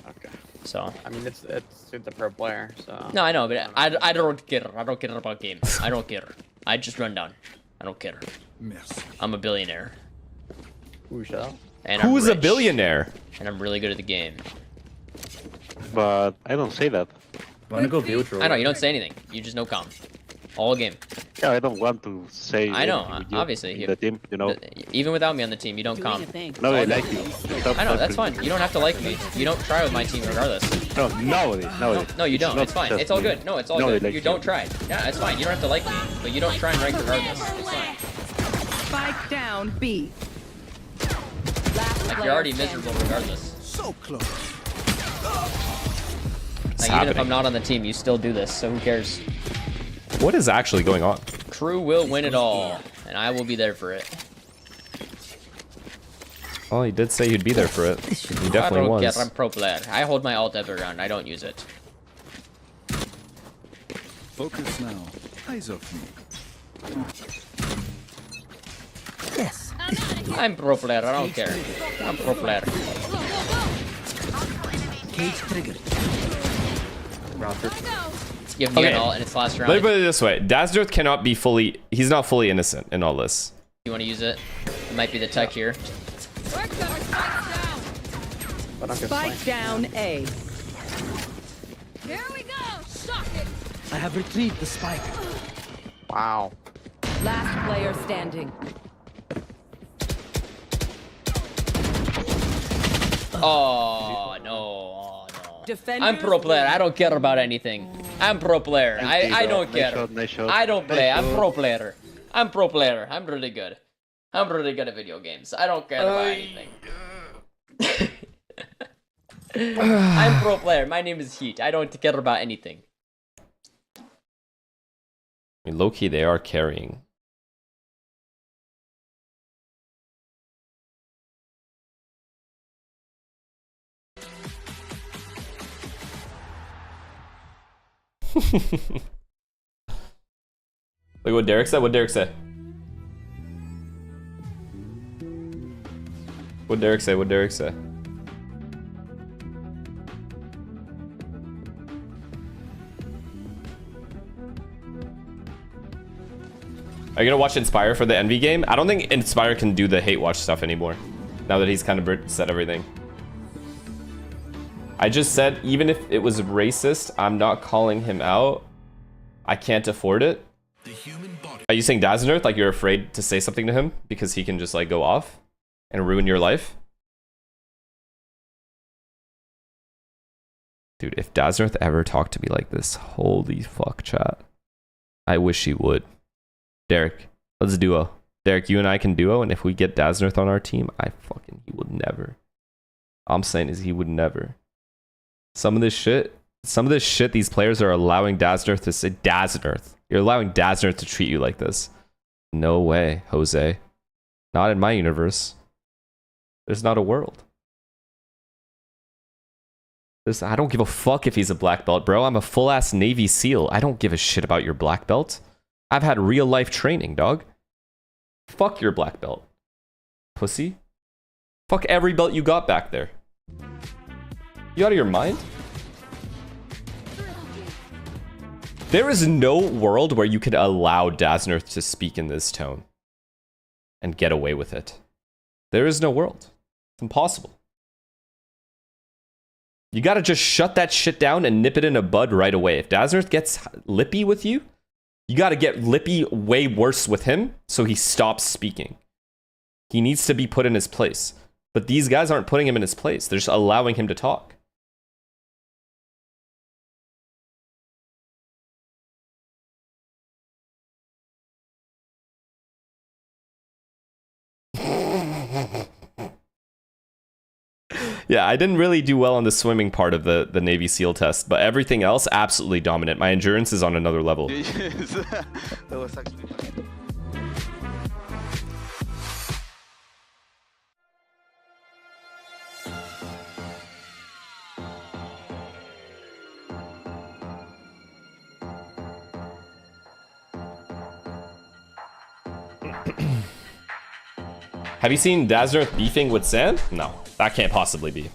Okay. So. I mean, it's the pro player, so. No, I know, but I don't care. I don't care about game. I don't care. I just run down. I don't care. I'm a billionaire. And I'm Who's a rich. billionaire? And I'm really good at the game. But I don't say that. Wanna go neutral? I know, you don't say anything. You just no com. All game. Yeah, I don't want to say. I know, anything with you obviously. in the team, you know. Even without me on the team, you don't com. No, I like you. I know, that's fine. You don't have to like me. You don't try with my team regardless. No, nobody. No, you don't. It's fine. It's all good. No, it's all good. Like You don't try. Yeah, it's fine. You don't have to like me, but you don't try and rank regardless. It's fine. Spike down B. Like, you're already miserable regardless. So close. Like, even if I'm not on the team, you still do this, so who cares? What is actually going on? Crew will win it all, and I will be there for it. Well, he did say he'd be there for it. He definitely I don't was. care. I'm pro player. I hold my ult every round. I don't use it. Focus now. Eyes off me. Yes. I'm pro player. I don't care. I'm pro player. Cage triggered. Give me Okay. an ult, and it's last round. Let me put it this way. Dazzlerth cannot be fully... He's not fully innocent in all this. You want to use it? It might be the tech here. Spike down A. Here we go. Shock it. I have retrieved the spike. Wow. Last player standing. Oh, no. Oh, no. Defenders I'm pro player. I don't care about anything. I'm pro player. I don't care. I don't play. I'm pro player. I'm pro player. I'm really good. I'm really good at video games. I don't care about anything. I'm pro player. My name is Heat. I don't care about anything. I mean, low-key, they are carrying. Look what Derek said. What Derek said? What Derek say? What Derek say? Are you gonna watch Inspire for the Envy game? I don't think Inspire can do the hate watch stuff anymore. Now that he's kind of said everything. I just said, even if it was racist, I'm not calling him out. I can't afford it. Are you saying Dazzlerth, like you're afraid to say something to him because he can just like go off and ruin your life? Dude, if Dazzlerth ever talked to me like this, holy fuck, chat. I wish he would. Derek, let's duo. Derek, you and I can duo, and if we get Dazzlerth on our team, he would never. All I'm saying is he would never. Some of this shit these players are allowing Dazzlerth to say, Dazzlerth. You're allowing Dazzlerth to treat you like this. No way, Jose. Not in my universe. There's not a world. I don't give a fuck if he's a black belt, bro. I'm a full-ass Navy SEAL. I don't give a shit about your black belt. I've had real-life training, dog. Fuck your black belt. Pussy. Fuck every belt you got back there. You out of your mind? There is no world where you could allow Dazzlerth to speak in this tone and get away with it. There is no world. It's impossible. You gotta just shut that shit down and nip it in a bud right away. If Dazzlerth gets lippy with you, you gotta get lippy way worse with him so he stops speaking. He needs to be put in his place. But these guys aren't putting him in his place. They're just allowing him to talk. Yeah, I didn't really do well on the swimming part of the Navy SEAL test, but everything else, absolutely dominant. My endurance is on another level. That was actually Have you seen Dazner beefing with Sam? No, that can't possibly be.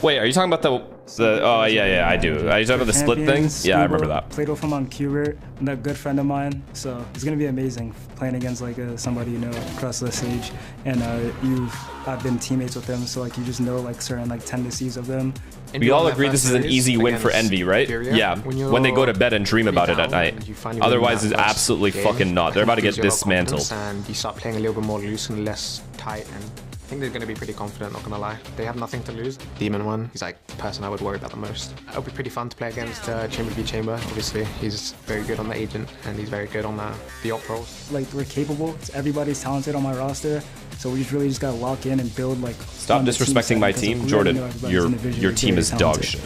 Wait, are you talking about the oh yeah, I do. Are you talking about the split thing? Yeah, I remember that. Played with him on Qbert, and a good friend of mine. So it's gonna be amazing playing against like somebody you know across the stage, and I've been teammates with them, so like you just know like certain like tendencies of them. We all agree this is an easy win for Envy, right? Yeah, when they go to bed and dream about it at night. Otherwise, it's absolutely fucking not. They're about to get dismantled. And you start playing a little bit more loose and less tight, and I think they're going to be pretty confident, not going to lie. They have nothing to lose. Demon 1, he's like the person I would worry about the most. It'll be pretty fun to play against Chamber v Chamber. Obviously, he's very good on the agent, and he's very good on the op roles. Like, we're capable. Everybody's talented on my roster, so we really just got to lock in and build like... Stop disrespecting my team, Jordan. Your team is dog shit.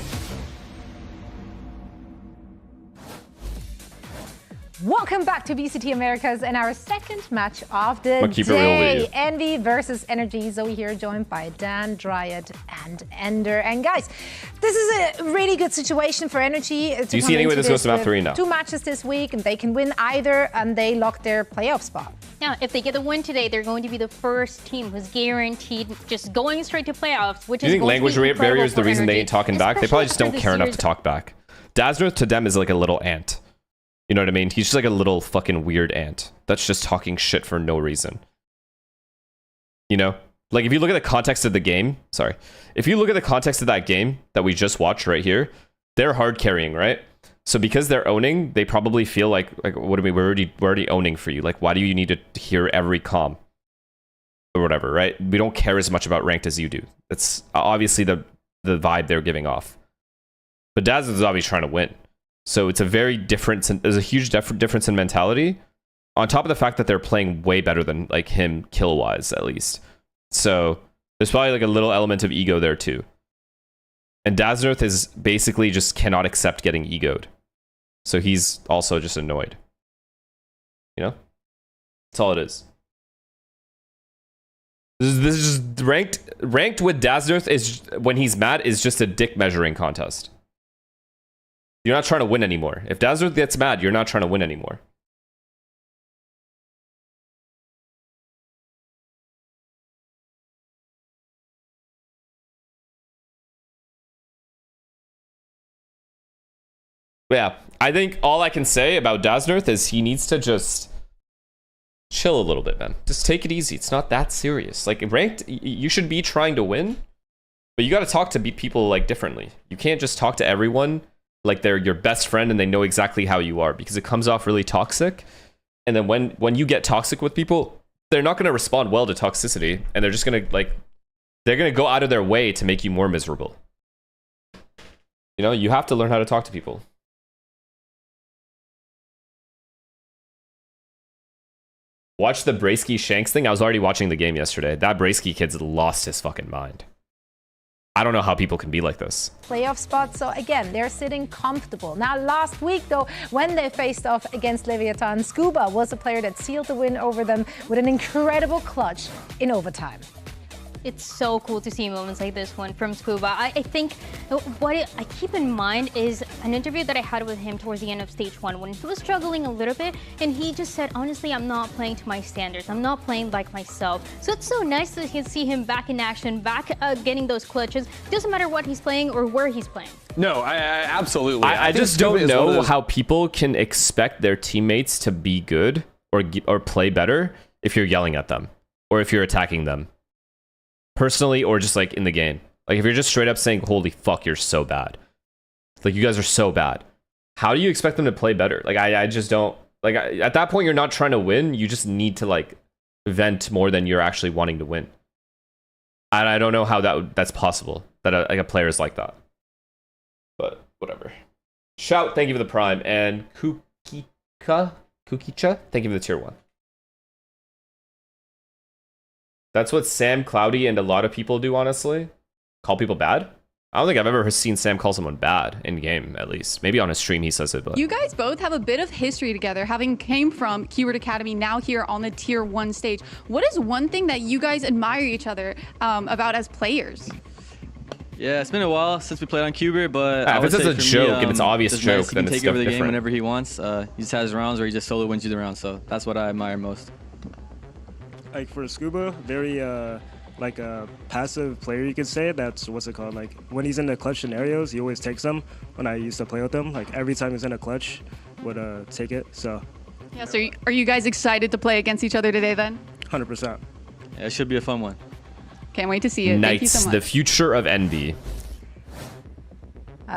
Welcome back to VCT Americas and our second match of the keep it real with you. Envy versus NRG. Zoe here, joined by Dan, Dryad, and Ender. And guys, this is a really good situation for NRG. Do you see any way this goes to map 3 now? 2 matches this week, and they can win either, and they lock their playoff spot. Now, if they get the win today, they're going to be the first team who's guaranteed just going straight to playoffs, which Do you think language barrier is the reason they NRG, ain't talking back? They probably just don't care enough to talk back. Dazner to them is like a little ant. You know what I mean? He's just like a little fucking weird ant that's just talking shit for no reason. You know? Like, if you look at the context of the game, if you look at the context of that game that we just watched right here, they're hard carrying, right? So because they're owning, they probably feel like what do we? We're already owning for you. Like, why do you need to hear every comm or whatever, right? We don't care as much about ranked as you do. That's obviously the vibe they're giving off. But Daz is obviously trying to win. So it's a very different, there's a huge difference in mentality, on top of the fact that they're playing way better than like him kill-wise, at least. So there's probably like a little element of ego there too. And Daznerth is basically just cannot accept getting egoed. So he's also just annoyed. You know? That's all it is. This is just ranked with Daznerth is, when he's mad, is just a dick measuring contest. You're not trying to win anymore. If Dazner gets mad, you're not trying to win anymore. Yeah, I think all I can say about Daznerth is he needs to just chill a little bit, man. Just take it easy. It's not that serious. Like, ranked, you should be trying to win, but you got to talk to people like differently. You can't just talk to everyone like they're your best friend and they know exactly how you are, because it comes off really toxic. And then when you get toxic with people, they're not going to respond well to toxicity, and they're just going to they're going to go out of their way to make you more miserable. You know, you have to learn how to talk to people. Watch the Braysky Shanks thing. I was already watching the game yesterday. That Braysky kid's lost his fucking mind. I don't know how people can be like this. Playoff spot, so again, they're sitting comfortable. Now, last week, though, when they faced off against Leviathan, Scuba was the player that sealed the win over them with an incredible clutch in overtime. It's so cool to see moments like this one from Scuba. I think what I keep in mind is an interview that I had with him towards the end of stage 1 when he was struggling a little bit, and he just said, honestly, I'm not playing to my standards. I'm not playing like myself. So it's so nice to see him back in action, back getting those clutches. Doesn't matter what he's playing or where he's playing. No, I absolutely. I just don't know how people can expect their teammates to be good or play better if you're yelling at them or if you're attacking them. Personally, or just like in the game. Like if you're just straight up saying, holy fuck, you're so bad. Like you guys are so bad. How do you expect them to play better? Like I just don't, like at that point, you're not trying to win. You just need to like vent more than you're actually wanting to win. And I don't know how that's possible, that a player is like that. But whatever. Shout, thank you for the prime. And Kukicha, thank you for the tier 1. That's what Sam, Cloudy, and a lot of people do, honestly. Call people bad. I don't think I've ever seen Sam call someone bad in game, at least. Maybe on a stream he says it, but... You guys both have a bit of history together, having came from Keyword Academy, now here on the tier 1 stage. What is one thing that you guys admire each other about as players? Yeah, it's been a while since we played on Qbert, but if it's a joke, if it's an obvious joke, then it's he can take over the different. game whenever he wants. He just has rounds where he just solo wins you the round, so that's what I admire most. like for Scuba, very like a passive player, you could say. That's what's it called. Like when he's in the clutch scenarios, he always takes them. When I used to play with him, like every time he's in a clutch, would take it. So. Yeah. So are you guys excited to play against each other today then? 100%. Yeah, it should be a fun one. Can't wait to see it. Thank you so Knights, much. the future of Envy.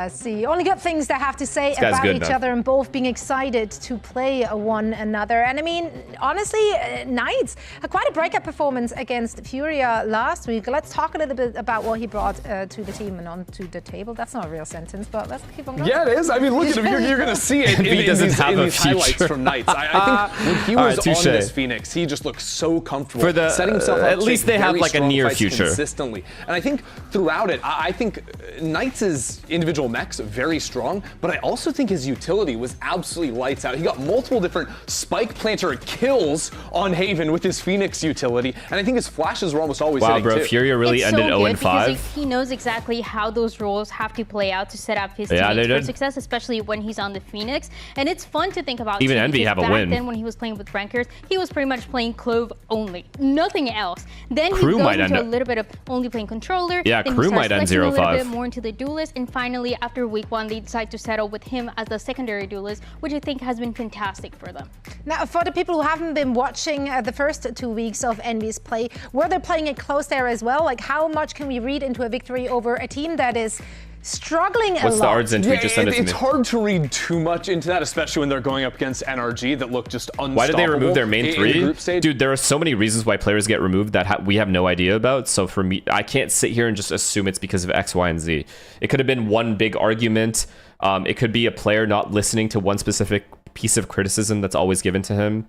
See, only good things they have to say guy's about good, each man. other, and both being excited to play one another. And I mean, honestly, Knights had quite a breakout performance against Furia last week. Let's talk a little bit about what he brought to the team and onto the table. That's not a real sentence, but let's keep on going. Yeah, it is. I mean, look at him. You're going to see it in these highlights from Knights. I think when he was on this Phoenix, he just looked so comfortable. For the, setting himself up at least they have like a near future. Consistently. And I think throughout it, I think Knights' individual mechs very strong, but I also think his utility was absolutely lights out. He got multiple different spike planter kills on Haven with his Phoenix utility, and I think his flashes were almost always hitting too. Furia really ended 0-5. Because he knows exactly how those roles have to play out to set up his teammates for success, especially when he's on the Phoenix. And it's fun to think about. Even too, Envy have a back win. Then when he was playing with rankers, he was pretty much playing Clove only, nothing else. Then Crew he might goes end into a up- little bit of only playing controller. Yeah, then Crew he starts might end flexing a little 0-5. bit more into the duelist, and finally after week 1, they decide to settle with him as the secondary duelist, which I think has been fantastic for them. Now, for the people who haven't been watching the first 2 weeks of Envy's play, were they playing it close there as well? Like, how much can we read into a victory over a team that is struggling a lot? What's the Arden tweet? Just send it to me. It's hard to read too much into that, especially when they're going up against NRG that look just unstoppable. Why did they remove their main in the three? group stage. Dude, there are so many reasons why players get removed that we have no idea about. So for me, I can't sit here and just assume it's because of X, Y, and Z. It could have been one big argument. It could be a player not listening to one specific piece of criticism that's always given to him.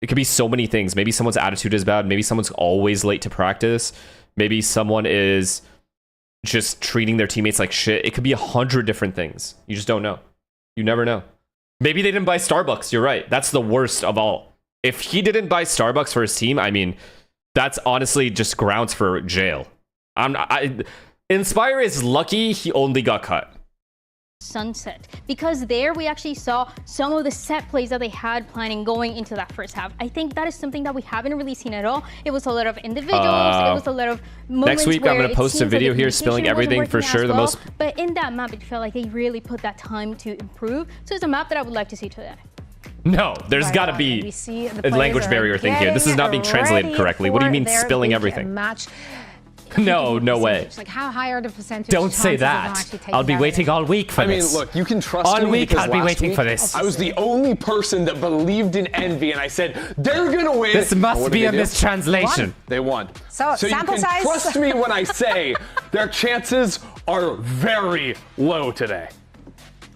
It could be so many things. Maybe someone's attitude is bad. Maybe someone's always late to practice. Maybe someone is just treating their teammates like shit. It could be 100 different things. You just don't know. You never know. Maybe they didn't buy Starbucks. You're right. That's the worst of all. If he didn't buy Starbucks for his team, I mean, that's honestly just grounds for jail. Inspire is lucky he only got cut. Sunset, because there we actually saw some of the set plays that they had planning going into that first half. I think that is something that we haven't really seen at all. It was a lot of individuals. It was a lot of moments. Next week, I'm going to post a video here spilling communication everything for wasn't working sure. as well. But in that map, it felt like they really put that time to improve. So it's a map that I would like to see today. No, there's got to be a language barrier thing here. This is not being translated correctly. What do you mean spilling everything? Match. No, no way. Like, how high are the percentage? Don't say that. I'll be waiting all week for this. I mean, look, you can trust me. All week because I'll be last waiting week, for this. I was the only person that believed in Envy, and I said, they're going to win. This must be a mistranslation. They won. So you sample can size. trust me when I say their chances are very low today.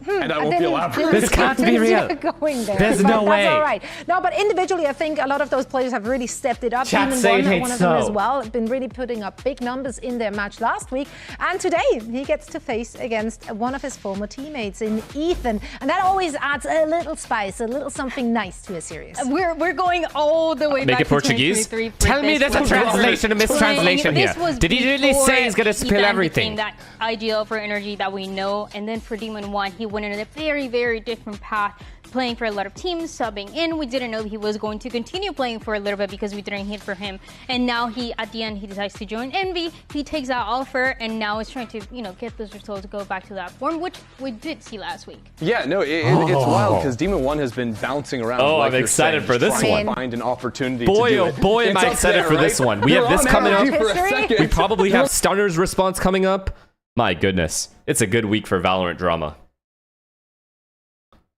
And I won't be elaborating. This can't be real. Going there. There's no way. That's all right. No, but individually, I think a lot of those players have really stepped it up. Chat Demon say one of them so. as well. Been really putting up big numbers in their match last week. And today, he gets to face against one of his former teammates in Ethan. And that always adds a little spice, a little something nice to a series. We're going all the way Make back it Portuguese? to 2023 for Tell me this there's a one. translation, a mistranslation here. This was Did he really before say he's going to spill Ethan everything? became that ideal for NRG that we know. And then for Demon 1, he went in a very, very different path, playing for a lot of teams, subbing in. We didn't know he was going to continue playing for a little bit because we didn't hit for him. And now at the end, he decides to join Envy. He takes that offer and now is trying to, get those results, go back to that form, which we did see last week. Yeah, no, it's wild because Demon 1 has been bouncing around. Oh, like I'm you're excited saying, for this trying one. to find an opportunity Boy, to do oh it. boy, am It's I up excited there, for right? this one. We You're have this on coming up. NRG for a second. We probably have Stunner's response coming up. My goodness. It's a good week for Valorant drama.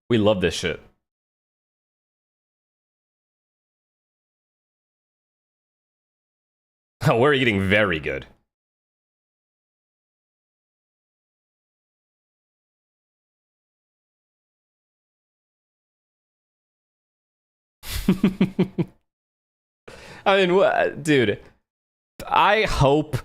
We love this shit. Oh, we're eating very good. I mean, dude, I hope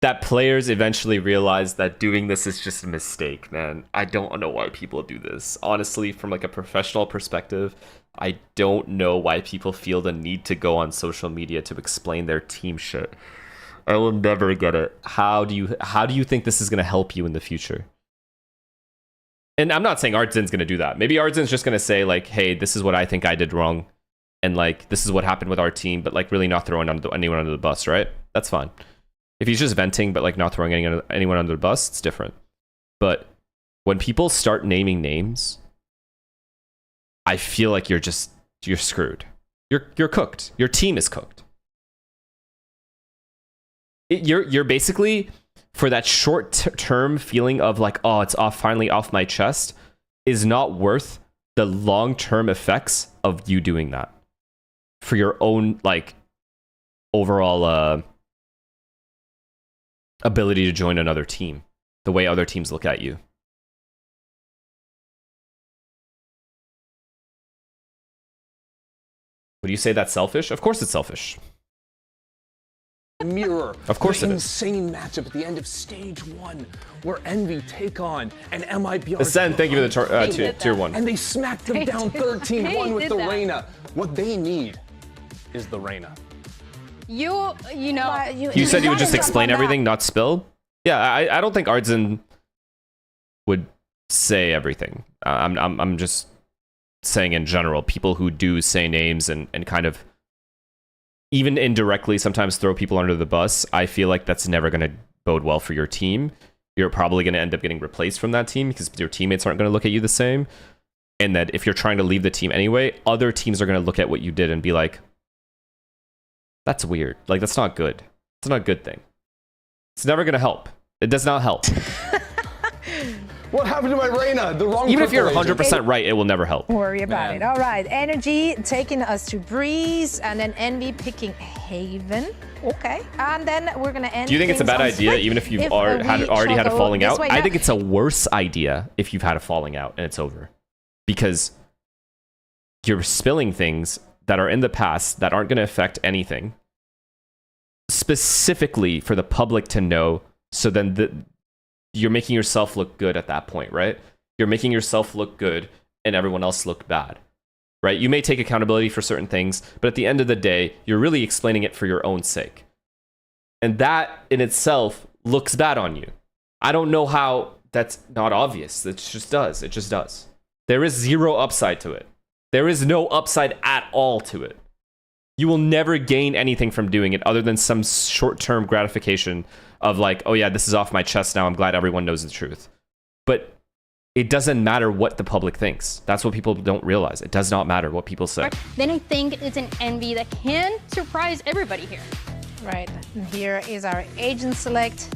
that players eventually realize that doing this is just a mistake, man. I don't know why people do this. Honestly, from like a professional perspective, I don't know why people feel the need to go on social media to explain their team shit. I will never get it. How do you think this is going to help you in the future? And I'm not saying Artzin's going to do that. Maybe Artzin's just going to say like, hey, this is what I think I did wrong. and like this is what happened with our team, but like really not throwing anyone under the bus, right? That's fine. If he's just venting but like not throwing anyone under the bus, it's different. But when people start naming names, I feel like you're screwed. You're cooked. Your team is cooked. You're basically, for that short-term feeling of like, oh, it's finally off my chest, is not worth the long-term effects of you doing that for your own like overall ability to join another team, the way other teams look at you. Would you say that's selfish? Of course it's selfish. Mirror. Of course the it is. Insane matchup at the end of stage 1 where Envy take on an MIBR. Ascend, thank you for the tier 1. And they smacked them down 13-1 with the Reyna. What they need is the Reyna. You know. You said you would just explain everything, not spill? Yeah, I don't think Artsen would say everything. I'm just saying in general, people who do say names and kind of even indirectly sometimes throw people under the bus, I feel like that's never going to bode well for your team. You're probably going to end up getting replaced from that team because your teammates aren't going to look at you the same. And that if you're trying to leave the team anyway, other teams are going to look at what you did and be like, that's weird. Like, that's not good. It's not a good thing. It's never going to help. It does not help. What happened to my Reyna? The wrong. Even if you're 100% right, it will never help. Don't worry about it. All right, NRG taking us to Breeze, and then Envy picking Haven. Okay, and then we're gonna end. Do you think it's a bad idea, even if you've already had a falling out? I think it's a worse idea if you've had a falling out and it's over, because you're spilling things that are in the past that aren't going to affect anything, specifically for the public to know. So then you're making yourself look good at that point, right? You're making yourself look good and everyone else look bad, right? You may take accountability for certain things, but at the end of the day, you're really explaining it for your own sake. And that in itself looks bad on you. I don't know how that's not obvious. It just does. It just does. There is zero upside to it. There is no upside at all to it. You will never gain anything from doing it other than some short-term gratification of like, oh yeah, this is off my chest now. I'm glad everyone knows the truth. But it doesn't matter what the public thinks. That's what people don't realize. It does not matter what people say. Then I think it's an Envy that can surprise everybody here. Right, and here is our agent select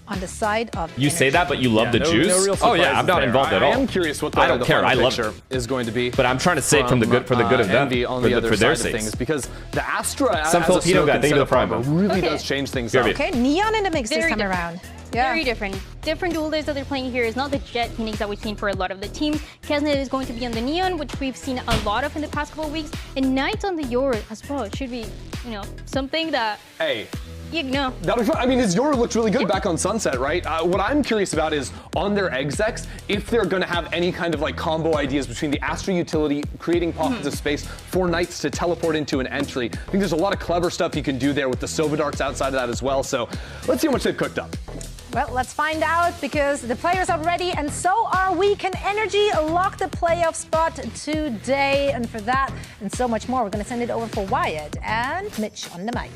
on the side of You say that, but you love the juice? No real oh yeah, I'm not there. involved at all. I am curious what the, I don't care. I love picture it. is going to be. But I'm trying to say it from the good, for the good of them, Envy on for, the other for their side of sakes. things, because the Astra Some as Filipino a guy, thank you to the combo Prime. really does change things up. Okay, Neon in the mix this time around. Yeah. Very different. Different duelers that they're playing here is not the Jet Phoenix that we've seen for a lot of the teams. Kesnet is going to be on the Neon, which we've seen a lot of in the past couple of weeks. And Knight on the Yoru as well. It should be, you know, something that... Hey. You know. I mean, his Yoru looked really good back on Sunset, right? What I'm curious about is on their execs, if they're going to have any kind of like combo ideas between the Astra utility, creating pockets of space for Knights to teleport into an entry. I think there's a lot of clever stuff you can do there with the Sova darts outside of that as well. So let's see how much they've cooked up. Well, let's find out, because the players are ready and so are we. Can NRG lock the playoff spot today? And for that and so much more, we're going to send it over for Wyatt and Mitch on the mic.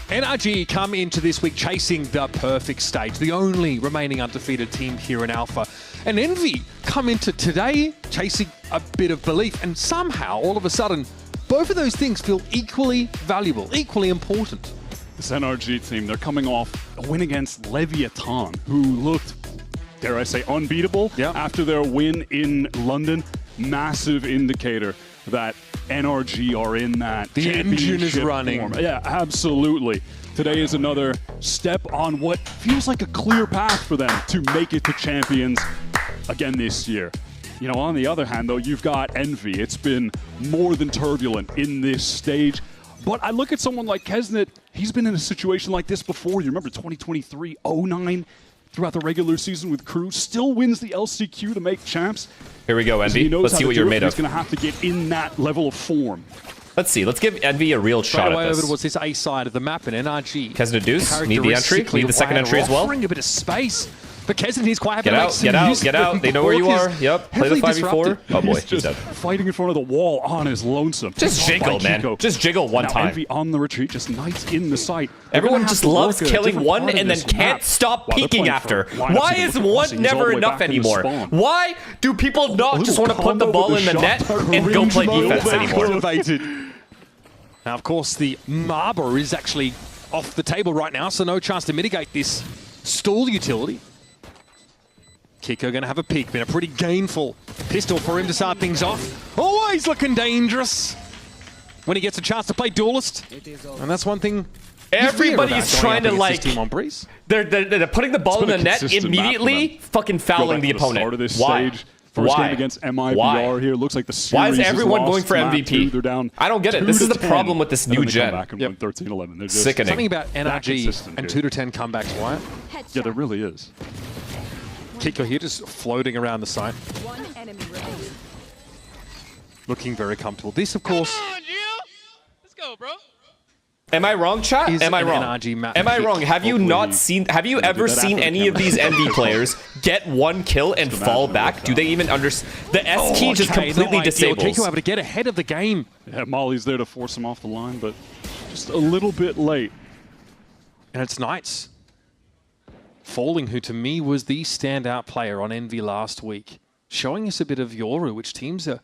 NRG come into this week chasing the perfect stage, the only remaining undefeated team here in Alpha. And Envy come into today chasing a bit of belief, and somehow, all of a sudden, both of those things feel equally valuable, equally important. This NRG team, they're coming off a win against Leviathan, who looked, dare I say, unbeatable after their win in London. Massive indicator that NRG are in that The engine is running. form. Yeah, absolutely. Today is another step on what feels like a clear path for them to make it to champions again this year. You know, on the other hand, though, you've got Envy. It's been more than turbulent in this stage. But I look at someone like Kesnet. He's been in a situation like this before. You remember 2023, 09, throughout the regular season with Crew. Still wins the LCQ to make champs. Here we go, Envy. Let's see what you're made of. He's going to have to get in that level of form. Let's see. Let's give Envy a real shot at this. Over towards this A side of the map, and NRG. Kesnet Deuce, need the entry, need the second entry as well. Offering a bit of space But Keston is quite happy Get to make out, some get out, use get of it. out. They know where you Bork are. is Yep. Play the heavily 5v4. disrupted. Oh boy, He's he's just dead. fighting in front of the wall on his lonesome. Just Shot by jiggle, man. Kiko. Just jiggle one Now time. Envy on the retreat, just Knights in the sight. They're Everyone gonna just have to loves work a killing different one part of and then this can't map. stop While they're peeking playing after. for lineups Why in is the one Rossi, he's all never the way enough back in the anymore? spawn. Why do people not just want to put the ball in the net and go play defense anymore? Elevated. Now, of course, the Marber is actually off the table right now, so no chance to mitigate this stall utility. Kiko going to have a peek. Been a pretty gainful pistol for him to start things off. Always looking dangerous when he gets a chance to play Duelist. And that's one thing Everybody's trying to like. Team on Breeze. They're putting the ball in the net immediately, fucking fouling the opponent. Start of this Why? stage. First Why? game against MIBR Why? here. Looks like the series Why is everyone going for lost. MVP? Map 2, they're down I don't get it. This is the 2-10. problem with this And new then they come gen. back and win 13-11. They're just Sickening. Something about that NRG consistent, and dude. 2-10 comebacks, Wyatt. Yeah, there really is. Kiko here just floating around the site. Looking very comfortable. This, of course, Let's go, bro. Am I wrong, chat? Is Am I an wrong? NRG map Am I pick. wrong? Have you not seen? Have you ever that seen after the any of camera. these NV players get one kill and fall back? Do they even understand? The S key just okay, completely not ideal. disables. Kiko able to get ahead of the game. Yeah, Molly's there to force him off the line, but just a little bit late. And it's Knights. Falling, who to me was the standout player on Envy last week. Showing us a bit of Yoru, which teams are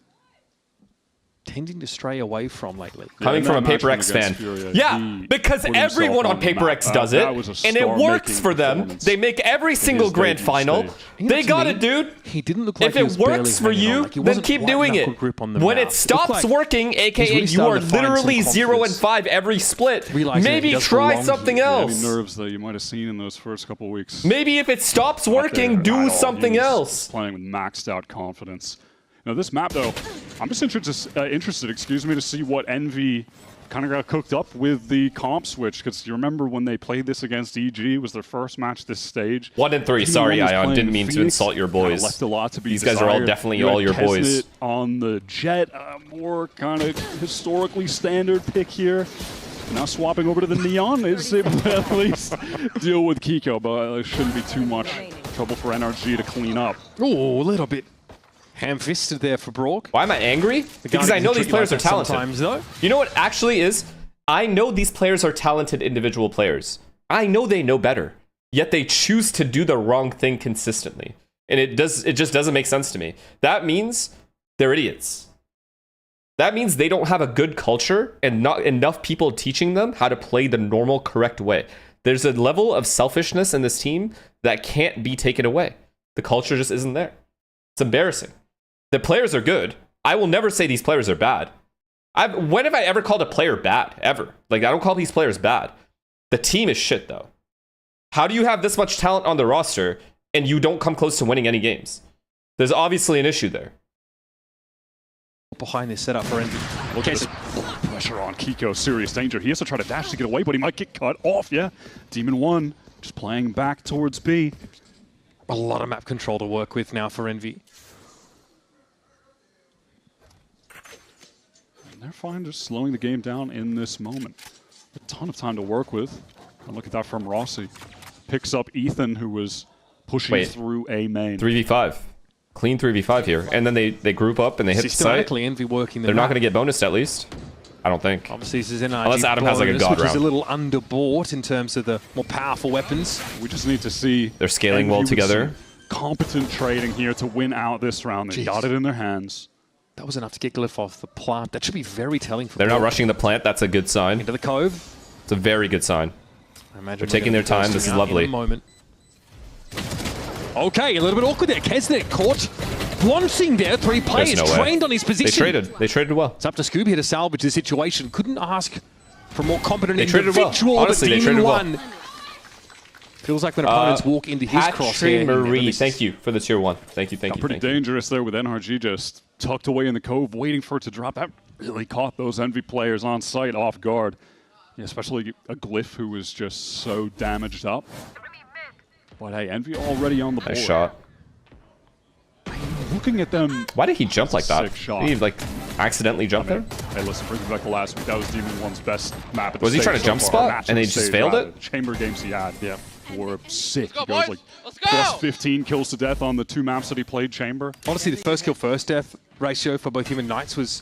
tending to stray away from lately. Coming from a Paper X fan. Yeah, because everyone on Paper X does it, and it works for them. They make every single grand final. They got it, dude. He didn't look like if he was it works barely for hanging on. you, Like, he then wasn't keep white doing knuckle it. grip on the When map. it stops Looked like working, he's aka really you starting are to find some literally 0 and confidence. 5 every split, Realizing that he maybe does try belong something Yeah, else. the nerves that you might have seen in those first couple of weeks. Maybe if it stops Not working, there at do all. something He was else. Playing with maxed out confidence. Now this map though, I'm just interested, excuse me, to see what Envy kind of got cooked up with the comp switch, because you remember when they played this against EG, it was their first match this stage. 1 and 3. Team Sorry, one was Ion. playing Didn't mean to Phoenix, insult your kinda boys. left a lot to be These guys are all desired. definitely You all had your boys. Kesnet on the Jet, more kind of historically standard pick here. Now swapping over to the Neon is able to at least deal with Kiko, but it shouldn't be too much trouble for NRG to clean up. Oh, a little bit ham-fisted there for Brock. Why am I angry? Because I know these players are talented. Sometimes, though. You know what actually is? I know these players are talented individual players. I know they know better. Yet they choose to do the wrong thing consistently. And it just doesn't make sense to me. That means they're idiots. That means they don't have a good culture and not enough people teaching them how to play the normal, correct way. There's a level of selfishness in this team that can't be taken away. The culture just isn't there. It's embarrassing. The players are good. I will never say these players are bad. When have I ever called a player bad? Ever. Like, I don't call these players bad. The team is shit, though. How do you have this much talent on the roster and you don't come close to winning any games? There's obviously an issue there. Behind this setup for Envy. Look at this pressure on Kiko, serious danger. He has to try to dash to get away, but he might get cut off, yeah. Demon 1 just playing back towards B. A lot of map control to work with now for Envy. And they're fine just slowing the game down in this moment. A ton of time to work with. And look at that from Rossi. Picks up Ethan, who was pushing through A main. 3v5. Clean 3v5 here. And then they group up and they hit the site. Systematically, Envy working They're not going to get bonused, at least. I don't think. Obviously, this is NRG Unless Adam has like a bonus, god which is a round. little underbought in terms of the more powerful weapons. We just need to see they're scaling well with together. some competent trading here to win out this round. They got it in their hands. That was enough to get Glyph off the plant. That should be very telling for They're not Brock. rushing the plant. That's a good sign. Into the cove. It's a very good sign. I imagine They're taking their time. This is lovely. In a moment. Okay, a little bit awkward there. Kesnet caught. Launching there, 3 players no way. trained on his position. They traded well. It's up to Scooby here to salvage the situation. Couldn't ask for a more competent They traded well. individual. Honestly, but they Demon traded well. One feels like when opponents walk into his crosshair. Marie, thank you for the tier 1. Thank you. Got pretty dangerous there with NRG just tucked away in the cove, waiting for it to drop. That really caught those Envy players on site off guard. Yeah, especially a Glyph who was just so damaged up. But hey, Envy already on the board. Nice shot. Looking at them. Why did he jump like that? Sick shot. Did he like accidentally jump there? Hey, listen, bringing back to last week, that was Demon 1's best map. At the Was he stage trying to so jump far, spot match and on he the just stage, failed rather. it? Chamber games he had, yeah. were sick. Let's go, He goes boys. like Let's go. plus 15 kills to death on the 2 maps that he played Chamber. Honestly, the first kill, first death ratio for both him and Knights was...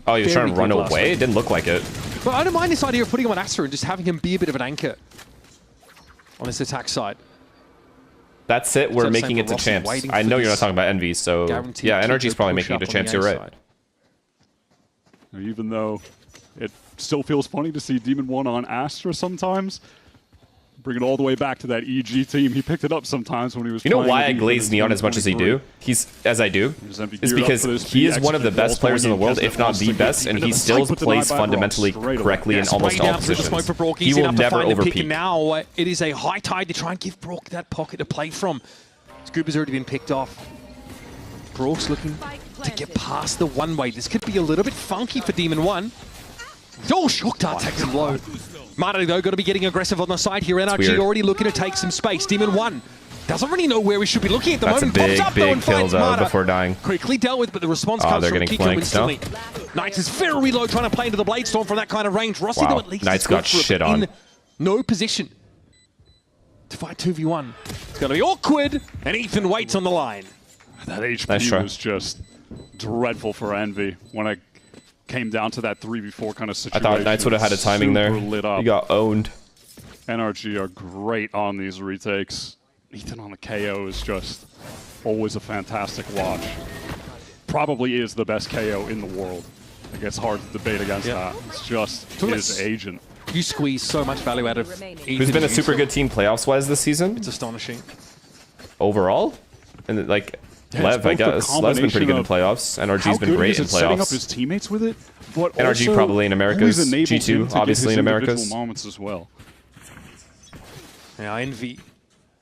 Oh, you're trying to run good last away? week. It didn't look like it. But I don't mind this idea of putting him on Astra and just having him be a bit of an anchor on this attack side. That's it. We're Same making for it to Rossi, champs. waiting I for know you're not this talking about Envy, so guaranteed yeah, kick NRG's or probably push making it to up on champs. the You're A right. side. Even though it still feels funny to see Demon 1 on Astra sometimes. Bring it all the way back to that EG team. He picked it up sometimes when he was You know playing why with I Ethan glaze in Neon as much as I 2023. do? As I do, He's gonna be is geared up because for this he is big one of the execute best ball players in the going world, in. if not the Kesnet best, and into he the still side, put the plays knife by Brock fundamentally straight away. correctly in Yeah, almost spray all down through the smoke positions. for Brock. He Easy will enough to never find the pick, overpeak. and now it is a high tide to try and give Brock that pocket to play from. Scuba's already been picked off. Brock's looking to get past the one-way. This could be a little bit funky for Demon 1. Oh, Shockdart takes him low. Mata, though, got to be getting aggressive on the side here. NRG weird. already looking to take some space. Demon 1 doesn't really know where we should be looking at the That's a moment. Pops big, up, though, big and kill finds though Mata. before dying. Quickly dealt with, but the response Oh, comes they're from getting Kiko flanked now. instantly. Knights is very low, trying to play into the Blade Storm from that kind of range. Rossi, Wow, though, at least Knights is good got for it, shit but on. in no position to fight 2v1. It's going to be awkward, and Ethan waits on the line. That HP Nice try. was just dreadful for Envy when it came down to that 3v4 kind of I situation. thought Knights would have had a timing there. Super lit up. He got owned. NRG are great on these retakes. Ethan on the KO is just always a fantastic watch. Probably is the best KO in the world. I guess hard to debate against that. It's just his agent. You squeeze so much value out of Ethan. Who's been a super good team playoffs-wise this season? It's astonishing. Overall? And like, Yeah, Lev, it's I both the guess. Lev's been pretty good in combination playoffs. How NRG's been good great is in at setting up playoffs. his teammates with it, but NRG also probably in Americas. always enables him G2, to get obviously his in individual Americas. moments as well. Now Envy,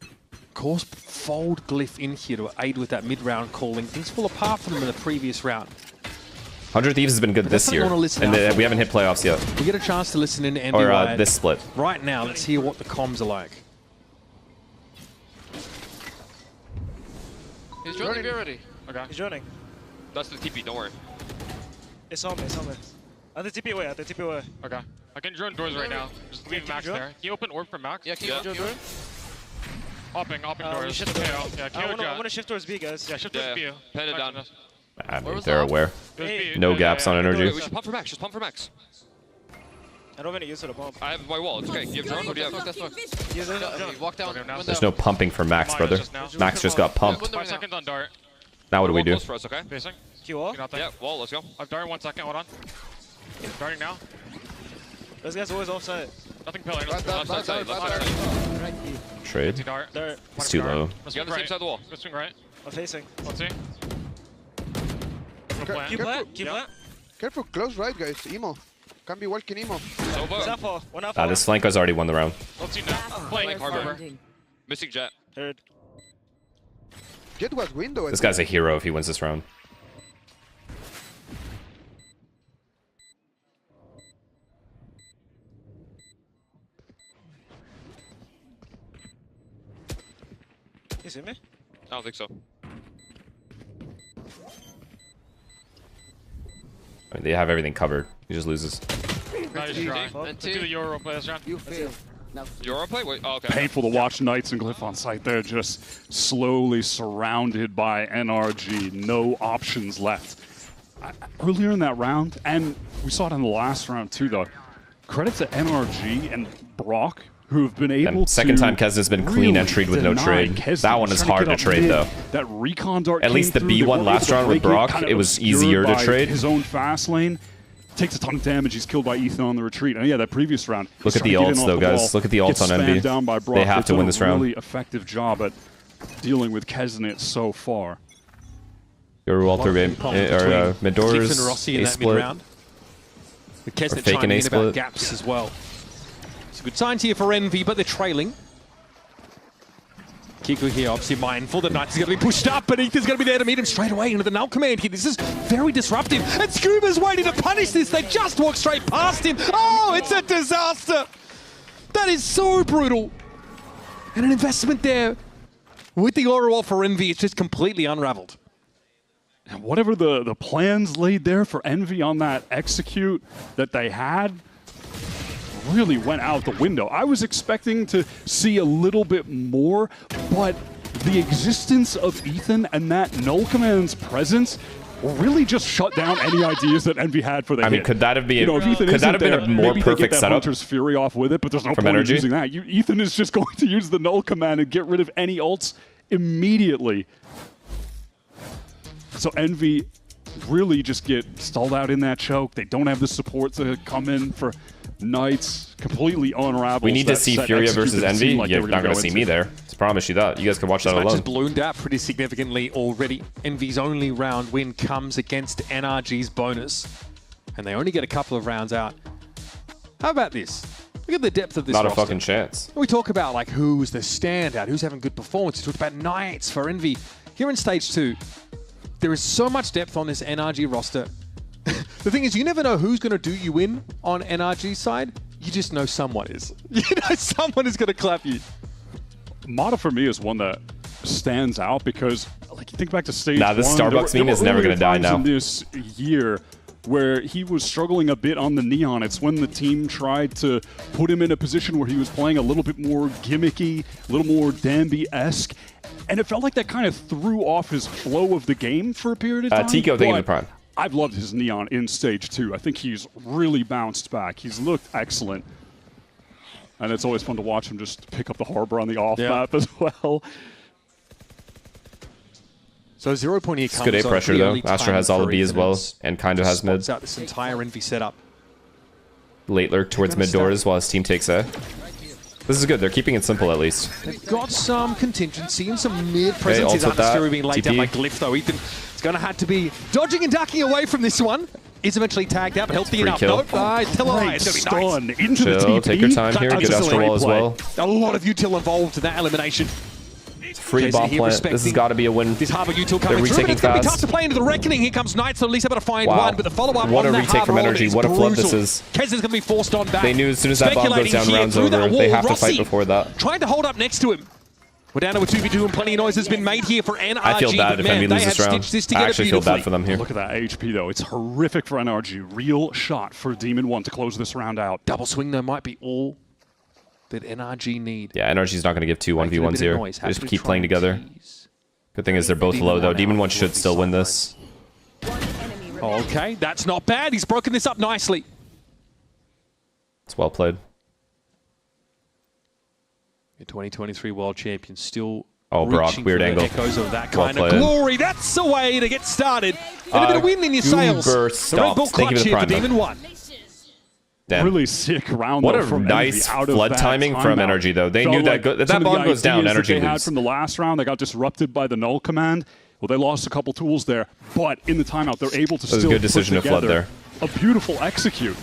of course, fold Glyph in here to aid with that mid-round calling. Things fall apart for them in the previous round. 100 Thieves has been good But this that's year, not gonna listen and out for we haven't hit playoffs yet. We get a chance to listen in to Envy Or Riot. this split. Right now, let's hear what the comms are like. He's joining me already. Okay. He's joining. That's the TP, don't worry. It's on me, it's on me. At the TP away, at the TP away. Okay. I can drone doors right now. Just leave Max there. Can you open orb for Max? Yeah, can you drone door? Hopping doors. Shift KO. doors. Yeah, I KO wanna shift towards B, guys. Yeah, shift towards B. Pen it down. I mean, they're aware. Hey, No gaps on Wait, energy. we should pump for Max. Just pump for Max. I don't have any use of the bomb. I have my wall. It's okay. You have drone? What do you have? Use it. Walk down. There's no pumping for Max, brother. Max just got pumped. 5 seconds on dart. Now what do we do? Close for us, okay? Facing. Q wall? Yeah, wall. Let's go. I've darted 1 second. Hold on. Darting now. Those guys always offside. Nothing pillar. Left side. Left side. Trade. Dart. It's too low. Let's go on the same side of the wall. Let's swing right. I'm facing. Let's see. No plan. Keep plant. Keep plant. Careful, close right, guys. Emo. Can be walking Emo. This flanker's already won the round. Let's see now. Playing harbor. Missing jet. Heard. Jet was window. This guy's a hero if he wins this round. You see me? I don't think so. I mean, they have everything covered. He just loses. Nice try. Let's do the Euro play this round. You fail. Euro play? Wait, oh, okay. Painful to watch Knights and Glyph on site there, just slowly surrounded by NRG. No options left. Earlier in that round, and we saw it in the last round too, though. Credit to NRG and Brock, who have been able to. Second time Kesna's been clean really entryed with no deny trade. Kesna. That one is Trying hard get to up trade, mid. though. That recon dart. At least the came through. They B1 weren't last able round with break Brock, kind of it was obscured easier to by trade. His own fast lane. Takes a ton of damage. He's killed by Ethan on the retreat. And yeah, that previous round. Look at the ults, though, guys. Look at the ults on Envy. Down by Brock. They have to win this round. Really effective job at dealing with Kesnet so far. Your Walter mid doors, and Rossi in a that split. mid-round. With Kesnet faking chiming a in about split. gaps as well. It's a good sign here for Envy, but they're trailing. Kiko here, obviously mindful that Knights is going to be pushed up, but Ethan's going to be there to meet him straight away into the null command here. This is very disruptive, and Scuba's waiting to punish this. They just walk straight past him. Oh, it's a disaster. That is so brutal. And an investment there with the aura wall for Envy, it's just completely unraveled. And whatever the plans laid there for Envy on that execute that they had, really went out the window. I was expecting to see a little bit more, but the existence of Ethan and that null command's presence really just shut down any ideas that Envy had for the hit. could that have been, if Ethan could that have been a more maybe perfect they get that setup Hunter's Fury off with it, but there's no from point NRG? in using that. Ethan is just going to use the null command and get rid of any ults immediately. So Envy really just get stalled out in that choke. They don't have the support to come in for Knights. Completely unraveled. We need to see Furia versus Envy. You're not going to see me there. I promise you that. You guys can watch that This match alone. has ballooned out pretty significantly already. Envy's only round win comes against NRG's bonus, and they only get a couple of rounds out. How about this? Look at the depth of this Not roster. a fucking chance. We talk about like who's the standout, who's having good performance. We talked about Knights for Envy. Here in Stage 2, there is so much depth on this NRG roster. The thing is, you never know who's going to do you in on NRG's side. You just know someone is. You know someone is going to clap you. Mata for me is one that stands out because, like, you think back to Stage 1. Nah, this Starbucks meme is never going to die now. In this year where he was struggling a bit on the Neon. It's when the team tried to put him in a position where he was playing a little bit more gimmicky, a little more Danby-esque, and it felt like that kind of threw off his flow of the game for a period of time. Tico taking the prime. I've loved his Neon in Stage 2. I think he's really bounced back. He's looked excellent. And it's always fun to watch him just pick up the harbor on the off-map as well. So 0 point here comes It's good A pressure, though. Astra has all the B as well, Ethan and kind of has mid. out this entire Envy setup. Late lurk towards mid doors while his team takes A. This is good. They're keeping it simple, at least. They've got some contingency and some mid presence. Okay, His ult with that. Artistry being laid down TP. by Glyph, though. Ethan is going to have to be dodging and ducking away from this one. Is eventually tagged out, but healthy Free enough. kill. Nope. Tell a lie. It's going to be nice. Into the Chill, TP. take your time here. Get Astro Wall as well. A lot of util involved in that elimination. Free ball plant. This has got to be a win. This Harbour util They're coming through, but retaking it's going to be tough fast. to play into the reckoning. Here comes Knights, so at least they're able to find Wow. one, but the follow-up What on a that retake from Harbour ult NRG. is What a flood brutal. this is. Kez is going to be forced on back. They knew as soon as that bomb goes down, Speculating round's here through over. that They wall. have to fight Rossi before that. trying to hold up next to him. We're down to a 2v2 and plenty of noise has been made here for NRG. I feel bad but if man, Envy they lose have this round. stitched this I together actually feel beautifully. bad for them here. Look at that HP, though. It's horrific for NRG. Real shot for Demon 1 to close this round out. Double swing, though, might be all that NRG need. Yeah, NRG's not going to give two 1v1s here. They just keep playing together. Good thing is they're both low, though. Demon 1 should still win this. Okay, that's not bad. He's broken this up nicely. It's well played. The 2023 World Champion still Oh, Brock, reaching weird for the angle. echoes of that Well kind of played. glory. That's the way to get started. And a bit of wind in your sails. Goober The Red Bull stopped. Thank you clutch for the here for prime, Demon 1. Damn. Really sick round, What though, a from nice Envy out of flood that timing from timeout. NRG, though. They Felt knew that like that some of the bomb goes down, ideas that NRG they had lose. from the last round, they got disrupted by the null command. Well, they lost a couple tools there, but in the timeout, they're able to That was a still good decision put to flood together a beautiful execute.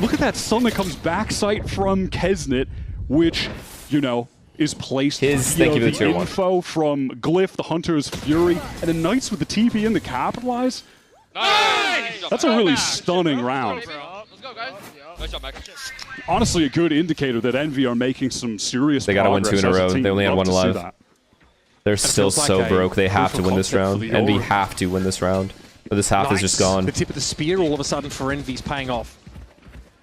Look at that stun that comes backside from Kesnet, which, you know, is placed Thank you for the tier one. info from Glyph, the Hunter's Fury, and then Knights with the TP in to capitalize. That's a really stunning round. Let's go, guys. Nice job, Max. Honestly, a good indicator that Envy are making some serious They got to win progress 2 in a as row. team. They only had Love one to see alive. that. They're still feels like so a broke. They have to proof of win this concept round. for the Envy Aura. have to win this round. But this half is just Knights, gone. The tip of the spear all of a sudden for Envy's paying off.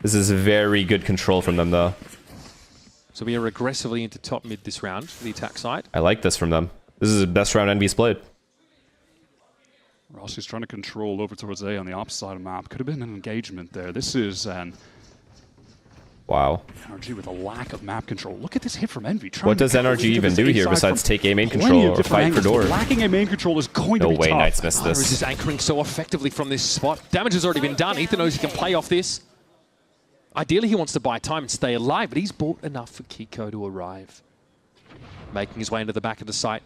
This is very good control from them, though. So we are aggressively into top mid this round for the attack side. I like this from them. This is the best round Envy's played. Rossi's trying to control over towards A on the opposite side of the map. Could have been an engagement there. This is an Wow. NRG with a lack of map control. Look at this hit from Envy. What does NRG even do here besides take A main control or fight for door? Lacking a main control is going to No be way tough. Knights missed Iris this. is anchoring so effectively from this spot. Damage has already been done. Ethan knows he can play off this. Ideally, he wants to buy time and stay alive, but he's bought enough for Kiko to arrive. Making his way into the back of the site.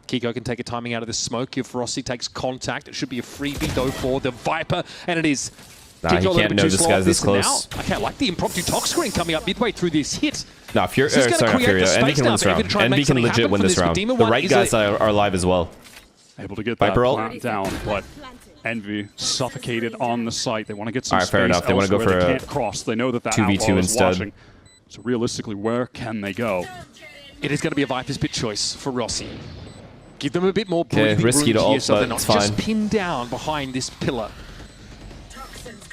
Kiko can take a timing out of this smoke if Rossi takes contact. It should be a freebie, though, for the Viper, and it is. Nah, he Kiko a little can't bit know too this slow guy's off this and close. now, okay, I like the impromptu talk screen coming up midway through this hit. No, Fury, This is gonna sorry, not create Fury. the Envy space can now win this for Envy round. to try and Envy make can something legit happen win from this this, but round. Demon The One right is guys a- are alive as well. Able to get that Viper ult. plant down, but Envy suffocated on the site. They want to get some All right, space fair enough. They want to go elsewhere. for They a can't cross. They know that that 2v2 outlaw is instead. watching. So realistically, where can they go? It is going to be a Viper's pit choice for Rossi. Give them a bit more Okay, breathing risky room to here ult, so they're but not it's just fine. pinned down behind this pillar.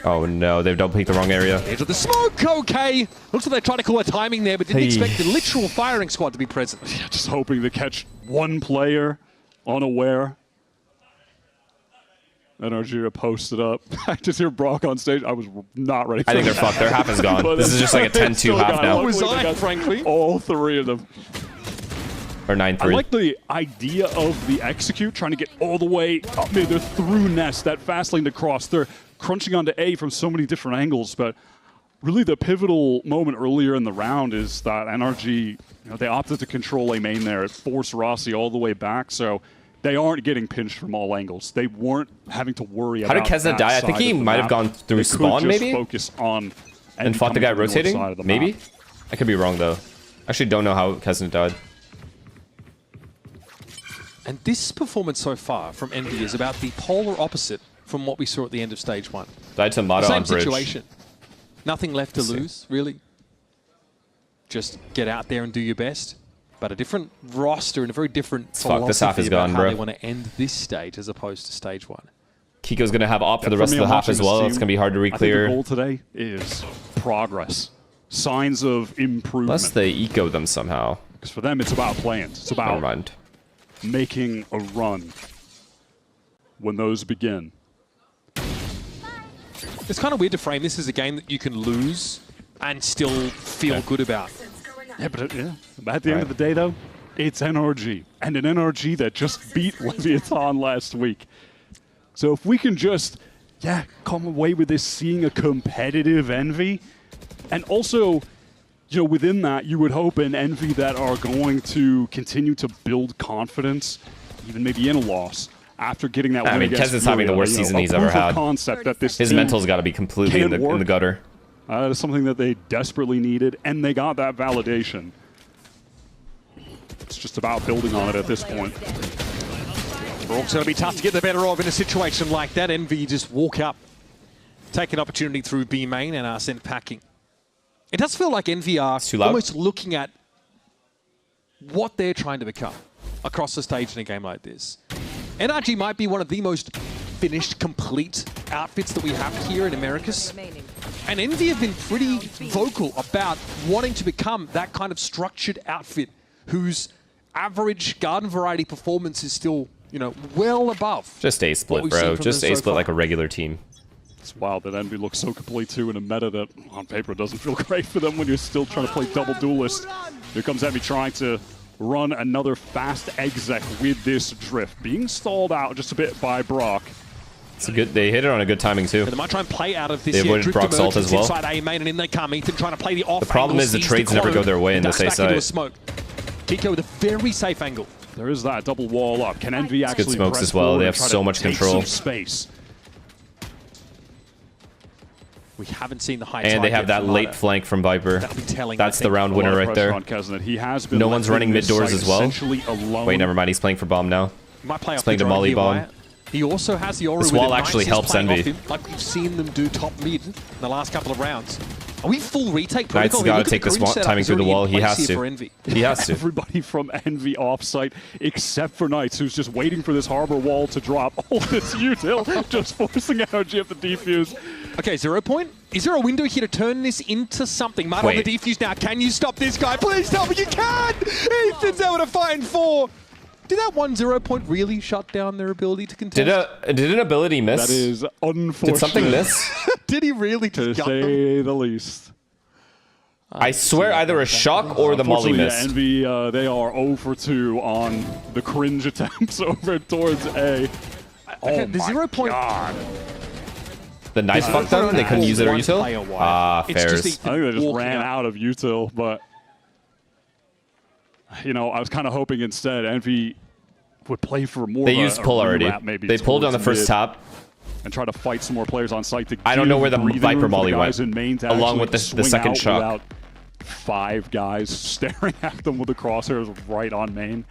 Oh no, they've double peeked the wrong area. Into the smoke, okay. Looks like they tried to call a timing there, but didn't expect the literal firing squad to be present. Yeah, just hoping to catch one player unaware. NRG posted up. I just hear Brock on stage. I was not ready for I think they're that. fucked. Their half is gone. This is just like a 10-2 half now. Was I, frankly? All three of them. Or 9-3. I like the idea of the execute, trying to get all the way up there. They're through Nest, that fast lane to cross. They're crunching onto A from so many different angles, but really the pivotal moment earlier in the round is that NRG, they opted to control A main there. It forced Rossi all the way back, so they aren't getting pinched from all angles. They weren't having to worry about How did Kesna die? I think he might have gone through spawn, maybe? Focus on and fought the guy rotating? Maybe? I could be wrong, though. I actually don't know how Kesna died. And this performance so far from Envy is about the polar opposite from what we saw at the end of stage 1. Died to Mata on Same bridge. situation. Nothing left to lose, really. Just get out there and do your best. But a different roster and a very different philosophy this half is about gone, how bro. they want to end this stage as opposed to stage 1. Kiko's going to have op for the rest of the half as well. It's going to be hard to I think the re-clear. goal today is progress. Signs of improvement. Unless they eco them somehow. Because for them, it's about plans. It's about Never mind. making a run when those begin. It's kind of weird to frame this as a game that you can lose and still feel good about. Yeah, but at the end of the day, though, it's NRG. And an NRG that just beat Leviathan last week. So if we can just, come away with this seeing a competitive Envy, and also, within that, you would hope an Envy that are going to continue to build confidence, even maybe in a loss, after getting that win against Kez is having the worst season he's ever had. Concept that this His team mental's got to be completely in the gutter. That is something that they desperately needed, and they got that validation. It's just about building on it at this point. It's going to be tough to get the better of in a situation like that. Envy just walk up, take an opportunity through B main, and are sent packing. It does feel like Envy are almost looking at what they're trying to become across the stage in a game like this. NRG might be one of the most finished, complete outfits that we have here in Americas. And Envy have been pretty vocal about wanting to become that kind of structured outfit whose average garden variety performance is still, well above. Just A split, bro. Just A split like a regular team. It's wild that Envy looks so complete too in a meta that on paper doesn't feel great for them when you're still trying to play double duelist. Here comes Envy trying to run another fast exec with this drift. Being stalled out just a bit by Brock. It's good. They hit it on a good timing too. And they might try and play out of this They avoided Brock's ult as well. inside A main, and in they come. Ethan trying to play the off. The problem is the trades never go their way in this A side. Smoke. Kiko with a very safe angle. There is that double wall up. Can Envy actually good smokes as well. They have so much control. Space. We haven't seen the high and they have that late flank from Viper. That's the round winner right there. No one's running mid doors as well. Wait, never mind. He's playing for bomb now. He's playing the molly bomb. He also has the aura. This wall actually helps Envy. Like we've seen them do top mid in the last couple of rounds. Are we full retake protocol? Knight's got to take this timing through the wall. He has to. He has to. Everybody from Envy offsite except for Knights, who's just waiting for this harbor wall to drop. Oh, this util just forcing NRG up the defuse. Okay, 0 point. Is there a window here to turn this into something? Mud on the defuse now. Can you stop this guy? Please tell me you can! Ethan's able to find 4. Did that 1-0 point really shut down their ability to contest? Did an ability miss? That is unfortunate. Did something miss? Did he really? To say the least. I swear either a shock or the molly missed. Envy, they are 0 for 2 on the cringe attempts over towards A. Okay, the 0 point. God. The knife fucked them? They couldn't use it or util? Fairs. I think they just ran out of util, but I was kind of hoping instead Envy would play for more. They used pull already. They pulled on the first top. And try to fight some more players on site. To I don't know where the Viper molly went, along with the second shot. Without 5 guys staring at them with the crosshairs right on main.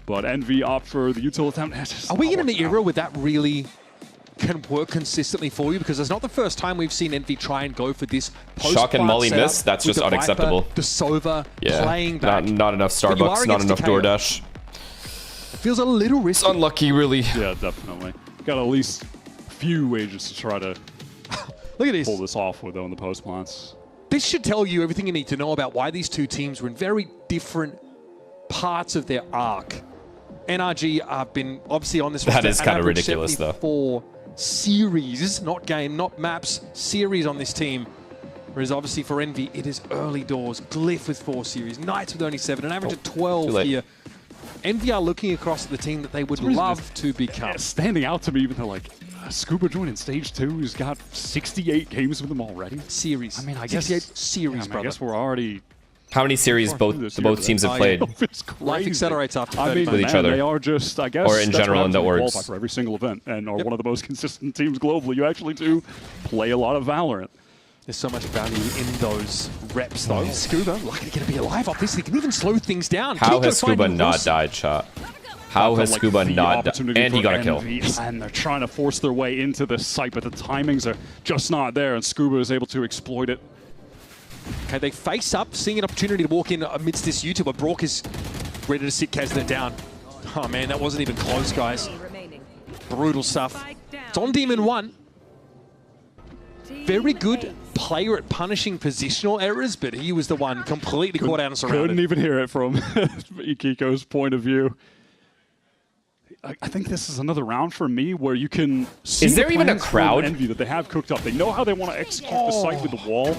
But Envy opt for the util attempt. Are we in an era where that really can work consistently for you? Because it's not the first time we've seen Envy try and go for this shock and molly miss. That's just unacceptable. The Sova playing back. Not enough Starbucks, not enough DoorDash. It feels a little risky. It's unlucky, really. Yeah, definitely. Got at least a few ways to try to Look at this. Pull this off with though in the post plants. This should tell you everything you need to know about why these two teams were in very different parts of their arc. NRG have been obviously on this. That is kind of ridiculous, though. 74 series, not game, not maps, series on this team. Whereas obviously for Envy, it is early doors. Glyph with 4 series, Knights with only 7, an average of 12 here. Envy are looking across at the team that they would love to become. Yeah, standing out to me, even though like Scuba joining stage 2, he's got 68 games with them already. Series. I mean, I guess 68 series, I guess we're already. How many series both teams have played? Life accelerates after 30 mean, with each other. They are just, I guess, or in general in the orgs. Qualify for every single event and are one of the most consistent teams globally. You actually do play a lot of Valorant. There's so much value in those reps, though. Scuba, lucky to be alive off this. He can even slow things down. How has Scuba not died, chat? How has Scuba not died? And he got a kill. And they're trying to force their way into this site, but the timings are just not there, and Scuba is able to exploit it. Okay, they face up, seeing an opportunity to walk in amidst this YouTuber. Brock is ready to sit Kaznet down. Oh man, that wasn't even close, guys. Brutal stuff. It's on Demon 1. Very good player at punishing positional errors, but he was the one completely caught out and surrounded. Couldn't even hear it from Ikiko's point of view. I think this is another round for me where you can see is there even a plans from crowd? Envy that they have cooked up. They know how they want to execute the site with the wall,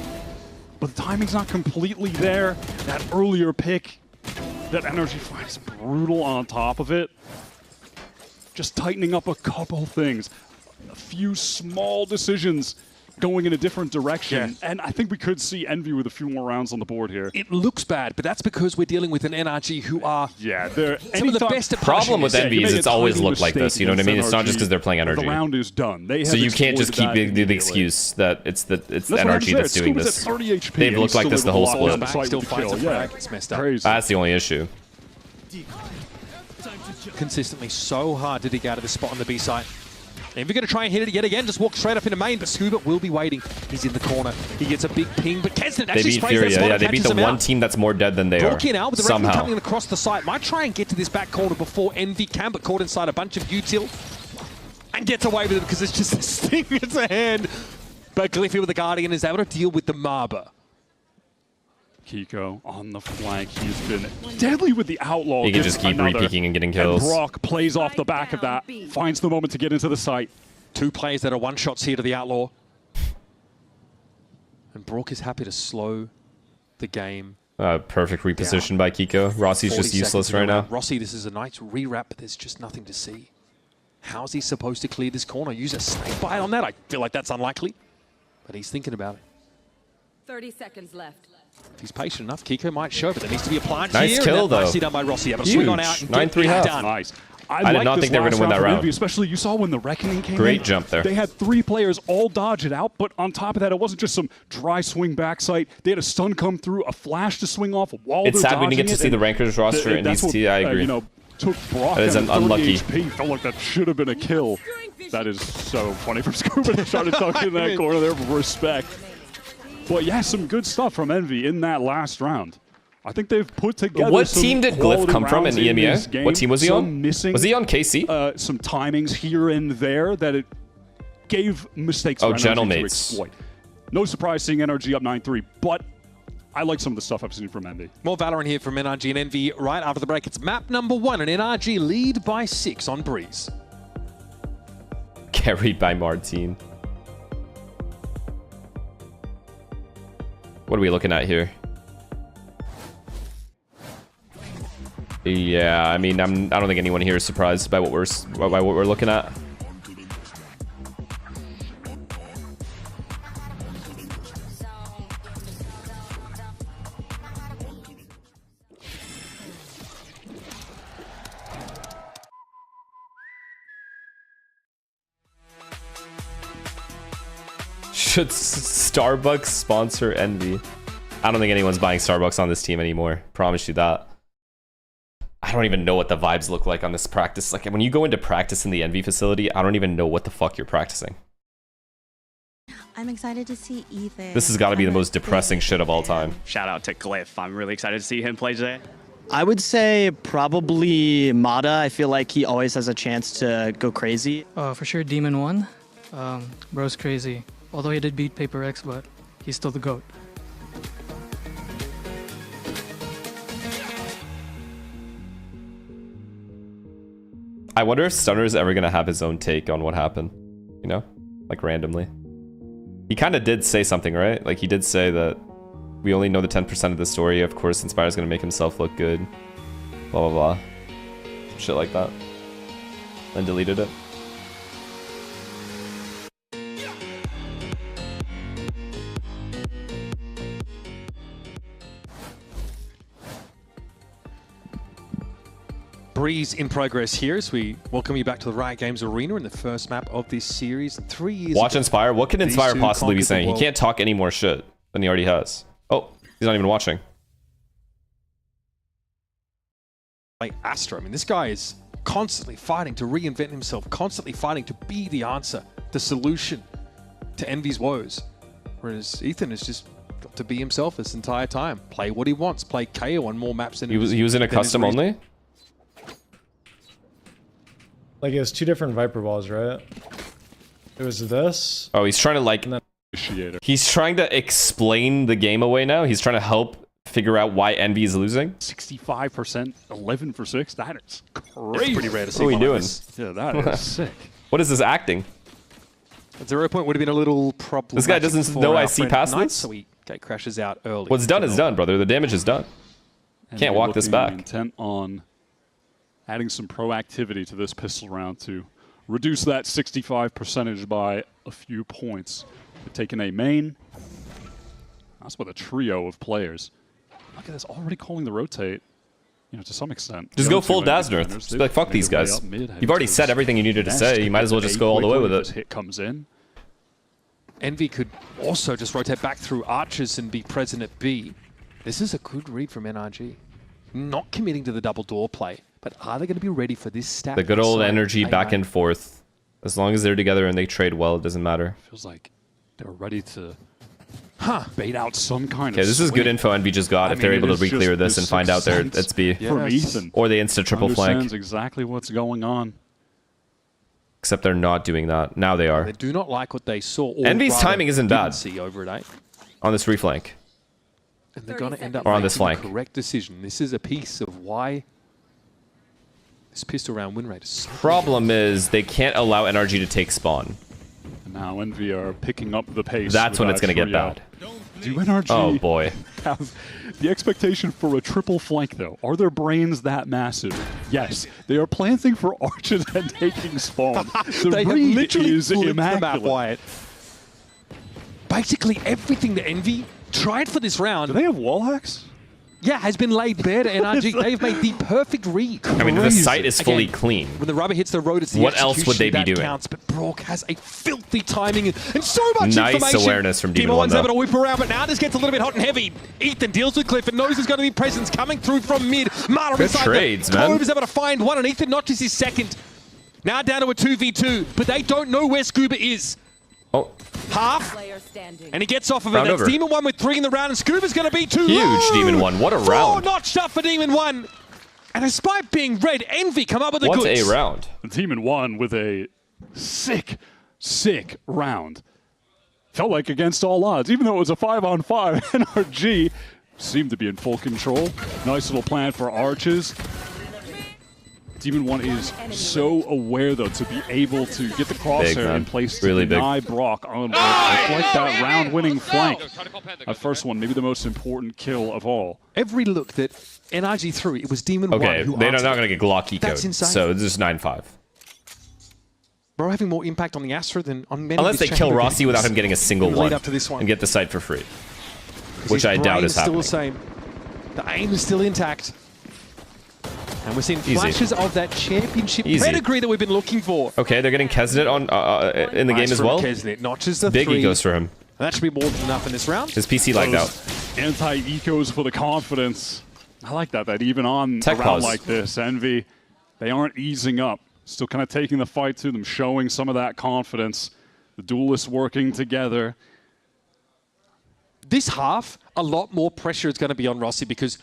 but the timing's not completely there. That earlier pick, that NRG finds brutal on top of it. Just tightening up a couple things. A few small decisions going in a different direction. Yeah. And I think we could see Envy with a few more rounds on the board here. It looks bad, but that's because we're dealing with an NRG who are they're some of the best at problem with Envy is it's always looked like this. You know what I mean? It's not just because they're playing NRG. The round is done. So you can't just keep the excuse that it's the NRG that's doing this. They've looked like this the whole split. Still finds a frag. It's messed up. That's the only issue. Consistently so hard to dig out of this spot on the B side. Envy going to try and hit it yet again, just walk straight up into main, but Scuba will be waiting. He's in the corner. He gets a big ping, but Kaznet actually sprays that spot. Yeah, they beat the one team that's more dead than they are. Walking out with the rifle coming across the site. Might try and get to this back corner before Envy can, but caught inside a bunch of util. And gets away with it because it's just a sting in his hand. But Glyphy with the Guardian is able to deal with the Marba. Kiko on the flank. He's been deadly with the Outlaw. He can just keep re-peeking and getting kills. And Brock plays off the back of that, finds the moment to get into the site. 2 players that are one-shots here to the Outlaw. And Brock is happy to slow the game. Perfect reposition by Kiko. Rossi's just useless right now. Rossi, this is a nice rewrap, but there's just nothing to see. How's he supposed to clear this corner? Use a snake bite on that? I feel like that's unlikely. But he's thinking about it. 30 seconds left. If he's patient enough, Kiko might show, but there needs to be a plant nice here. kill, though. Nicely done by Rossi. Able to swing on out and 9-3 half. done. Nice. I did not think they were going to win that round. Envy, especially you saw when the Reckoning came Great in. jump there. They had 3 players all dodge it out, but on top of that, it wasn't just some dry swing backside. They had a stun come through, a flash to swing off, a wall. It's sad we didn't get to see the Rankers roster in VCT. I agree. Took Brock that is unlucky. HP. Felt like that should have been a kill. That is so funny from Scuba to try to tuck in that corner there for respect. But yeah, some good stuff from Envy in that last round. I think they've put together. What team did Glyph come from in EMEA? What team was he on? Was he on KC? Some timings here and there that it gave mistakes for NRG to exploit. No surprise seeing NRG up 9-3, but I like some of the stuff I've seen from Envy. More Valorant here from NRG and Envy right after the break. It's map number 1, and NRG lead by 6 on Breeze. Carried by Martine. What are we looking at here? Yeah, I mean, I don't think anyone here is surprised by what we're looking at. Should Starbucks sponsor Envy? I don't think anyone's buying Starbucks on this team anymore. Promise you that. I don't even know what the vibes look like on this practice. Like when you go into practice in the Envy facility, I don't even know what the fuck you're practicing. I'm excited to see Ethan. This has got to be the most depressing shit of all time. Shout out to Glyph. I'm really excited to see him play today. I would say probably Mata. I feel like he always has a chance to go crazy. For sure, Demon 1. Bro's crazy. although he did beat Paper X, but he's still the GOAT. I wonder if Stunner is ever going to have his own take on what happened, you know? Like randomly. He kind of did say something, right? Like he did say that we only know the 10% of the story. Of course, Inspire's going to make himself look good. Blah, blah, blah. Some shit like that. Then deleted it. Breeze in progress here as we welcome you back to the Riot Games Arena in the first map of this series. 3 years Watch ago, Inspire. What can Inspire these two possibly be conquered the saying? He world. can't talk any more shit than he already has. Oh, he's not even watching. Like Astra. I mean, this guy is constantly fighting to reinvent himself, constantly fighting to be the answer, the solution to Envy's woes. Whereas Ethan has just got to be himself this entire time. Play what he wants, play KO on more maps than He was in a custom only? Like it was 2 different Viper balls, right? It was this. Oh, he's trying to like... He's trying to explain the game away now. He's trying to help figure out why Envy is losing. 65%, 11 for 6. That is crazy. It's pretty rare to see. What are we doing? Yeah, that is sick. What is this acting? At 0 point would have been a little problem. This guy doesn't know I see past this? So he crashes out early. What's done is done, brother. The damage is done. And Can't they're walk this looking back. Intent on adding some proactivity to this pistol round to reduce that 65 percentage by a few points. They're taking a main. That's with a trio of players. Look at this, already calling the rotate. You know, to some extent. Just go full Dazzler. Just be like, fuck these guys. You've already said everything you needed to say. You might as well just go all the way with it. Hit comes in. Envy could also just rotate back through archers and be present at B. This is a good read from NRG. Not committing to the double door play, but are they going to be ready for this stat? The good old inside energy A9? back and forth. As long as they're together and they trade well, it doesn't matter. Feels like they're ready to bait out some kind of Okay, this is good swing. info Envy just got. I If they're mean, able it to is re-clear just this the and find out there sixth it's B. sense from Ethan. Or they insta triple flank. Understands exactly what's going on. Except they're not doing that. Now they are. They do not like what they saw. Or Envy's rather timing isn't didn't bad. See over at 8. On this reflank. And they're going to end up Or on making this flank. the correct decision. This is a piece of why this pistol round win rate is so Problem is they can't allow NRG to take spawn. And now Envy are picking up the pace. That's with when it's that going to get trio. bad. Do NRG Oh boy. have the expectation for a triple flank, though? Are their brains that massive? Yes. They are planting for archers and taking spawn. The they have read literally is flipped the map, immaculate. Wyatt. Basically everything that Envy tried for this round. Do they have wall hacks? Yeah, has been laid bare to NRG. They've made the perfect read. I mean, the Crazy. site is fully Again, clean. When the rubber hits the road, it's the What else would they be execution that doing? counts. But Brock has a filthy timing and so much Nice information. awareness from Demon One, One's though. able to whip around, but now this gets a little bit hot and heavy. Ethan deals with Cliff and knows there's going to be presence coming through from mid. Marta Good inside trades, the man. Cove is able to find one, and Ethan notches his second. Now down to a 2v2, but they don't know where Scuba is. Oh. Half, and he gets off of it. Round That's over. Demon 1 with 3 in the round, and Scuba's going to be too Huge low. Demon 1. What a 4 round. notched up for Demon 1. And despite being red, Envy come up with the What goods. a round. Demon 1 with a sick round. Felt like against all odds. Even though it was a 5-on-5, NRG seemed to be in full control. Nice little plan for arches. Demon 1 is so aware, though, to be able to get the crosshair man. in place to Really big. deny Brock on like that round-winning flank. That first one, maybe the most important kill of all. Every look that NRG threw, it was Demon 1 Okay, who they're answered. not going to get Glock ecoed. That's insane. So this is 9-5. Bro having more impact on the Astra than on many Unless of they his kill champion Rossi without games him getting a single in the lead one up to this one. and get the site for free. 'Cause Which his I doubt brain is still happening. the same. The aim is still intact. And we're seeing Easy. flashes of that championship Easy. pedigree that we've been looking for. Okay, they're getting Kesnet on in the Nice game as from well. Kesnet. Notches the Biggie 3. goes for him. That should be more than enough in this round. His PC lagged out. Anti-ecos for the confidence. I like that even on Tech a round pause. like this, Envy, they aren't easing up. Still kind of taking the fight to them, showing some of that confidence. The duelists working together. This half, a lot more pressure is going to be on Rossi because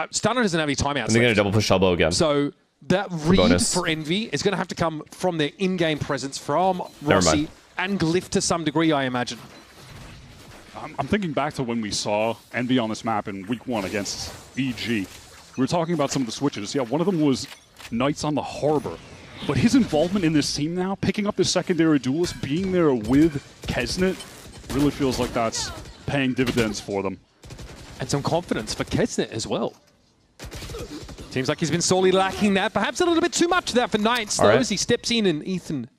Stunner doesn't have any timeouts. And they're going to left. double push elbow again. So that read bonus. for Envy is going to have to come from their in-game presence from Never Rossi mind. And Glyph to some degree, I imagine. I'm thinking back to when we saw Envy on this map in week 1 against EG. We were talking about some of the switches. Yeah, one of them was Knights on the Harbor. But his involvement in this team now, picking up the secondary duelist, being there with Kesnet, really feels like that's paying dividends for them. And some confidence for Kesnet as well. Seems like he's been sorely lacking that. Perhaps a little bit too much of that for Knights, though, as he steps in and Ethan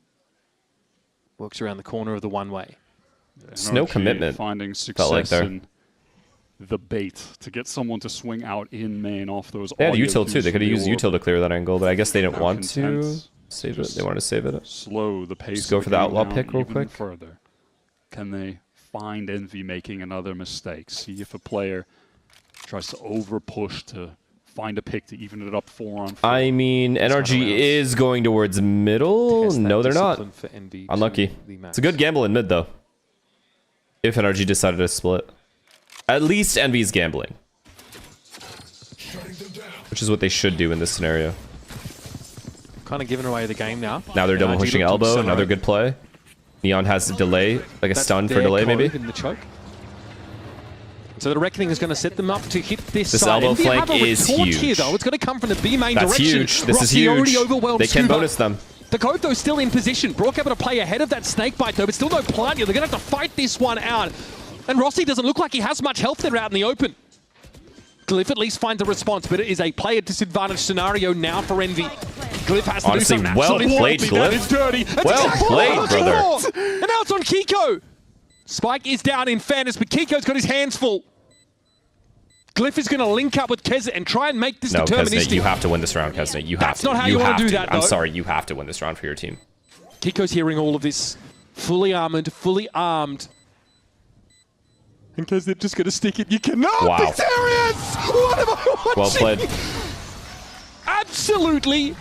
works around the corner of the one-way. It's no commitment. Finding success in the bait to get someone to swing out in main off those. They had util too. They could have used util to clear that angle, but I guess they didn't want to save it. They wanted to save it. Slow the pace. Just go for the outlaw pick real quick. Further. Can they find Envy making another mistake? See if a player tries to over push to find a pick to even it up 4-on-4. I mean, NRG is going towards middle. No, they're not. Unlucky. It's a good gamble in mid, though. If NRG decided to split. At least Envy's gambling. Which is what they should do in this scenario. Kind of giving away the game now. Now they're double pushing elbow. Another good play. Neon has a delay, like a stun for delay, maybe. In the choke. So the Reckoning is going to set them up to hit this This side. elbow flank is huge. Here, though. It's going to come from the B main That's direction. huge. This is Rossi huge. already overwhelmed They can Scuba. bonus them. The Cove, though, still in position. Brock able to play ahead of that snake bite, though, but still no plant here. They're going to have to fight this one out. And Rossi doesn't look like he has much health there out in the open. Glyph at least finds a response, but it is a player disadvantage scenario now for Envy. Glyph has to Honestly, do something. well Absolutely played, filthy. That Glyph. is dirty. That's Well exactly played, what brother. I thought. And now it's on Kiko. Spike is down in fairness, but Kiko's got his hands full. Glyph is going to link up with Kesnet and try and make this deterministic. Kesnet, you have to win this round, Kesnet. You have That's to. not how you want to do that, though. I'm sorry, you have to win this round for your team. Kiko's hearing all of this. Fully armored, fully armed. And Kesnet just going to stick it. You cannot Wow. be serious! What am I watching? Well played. Absolutely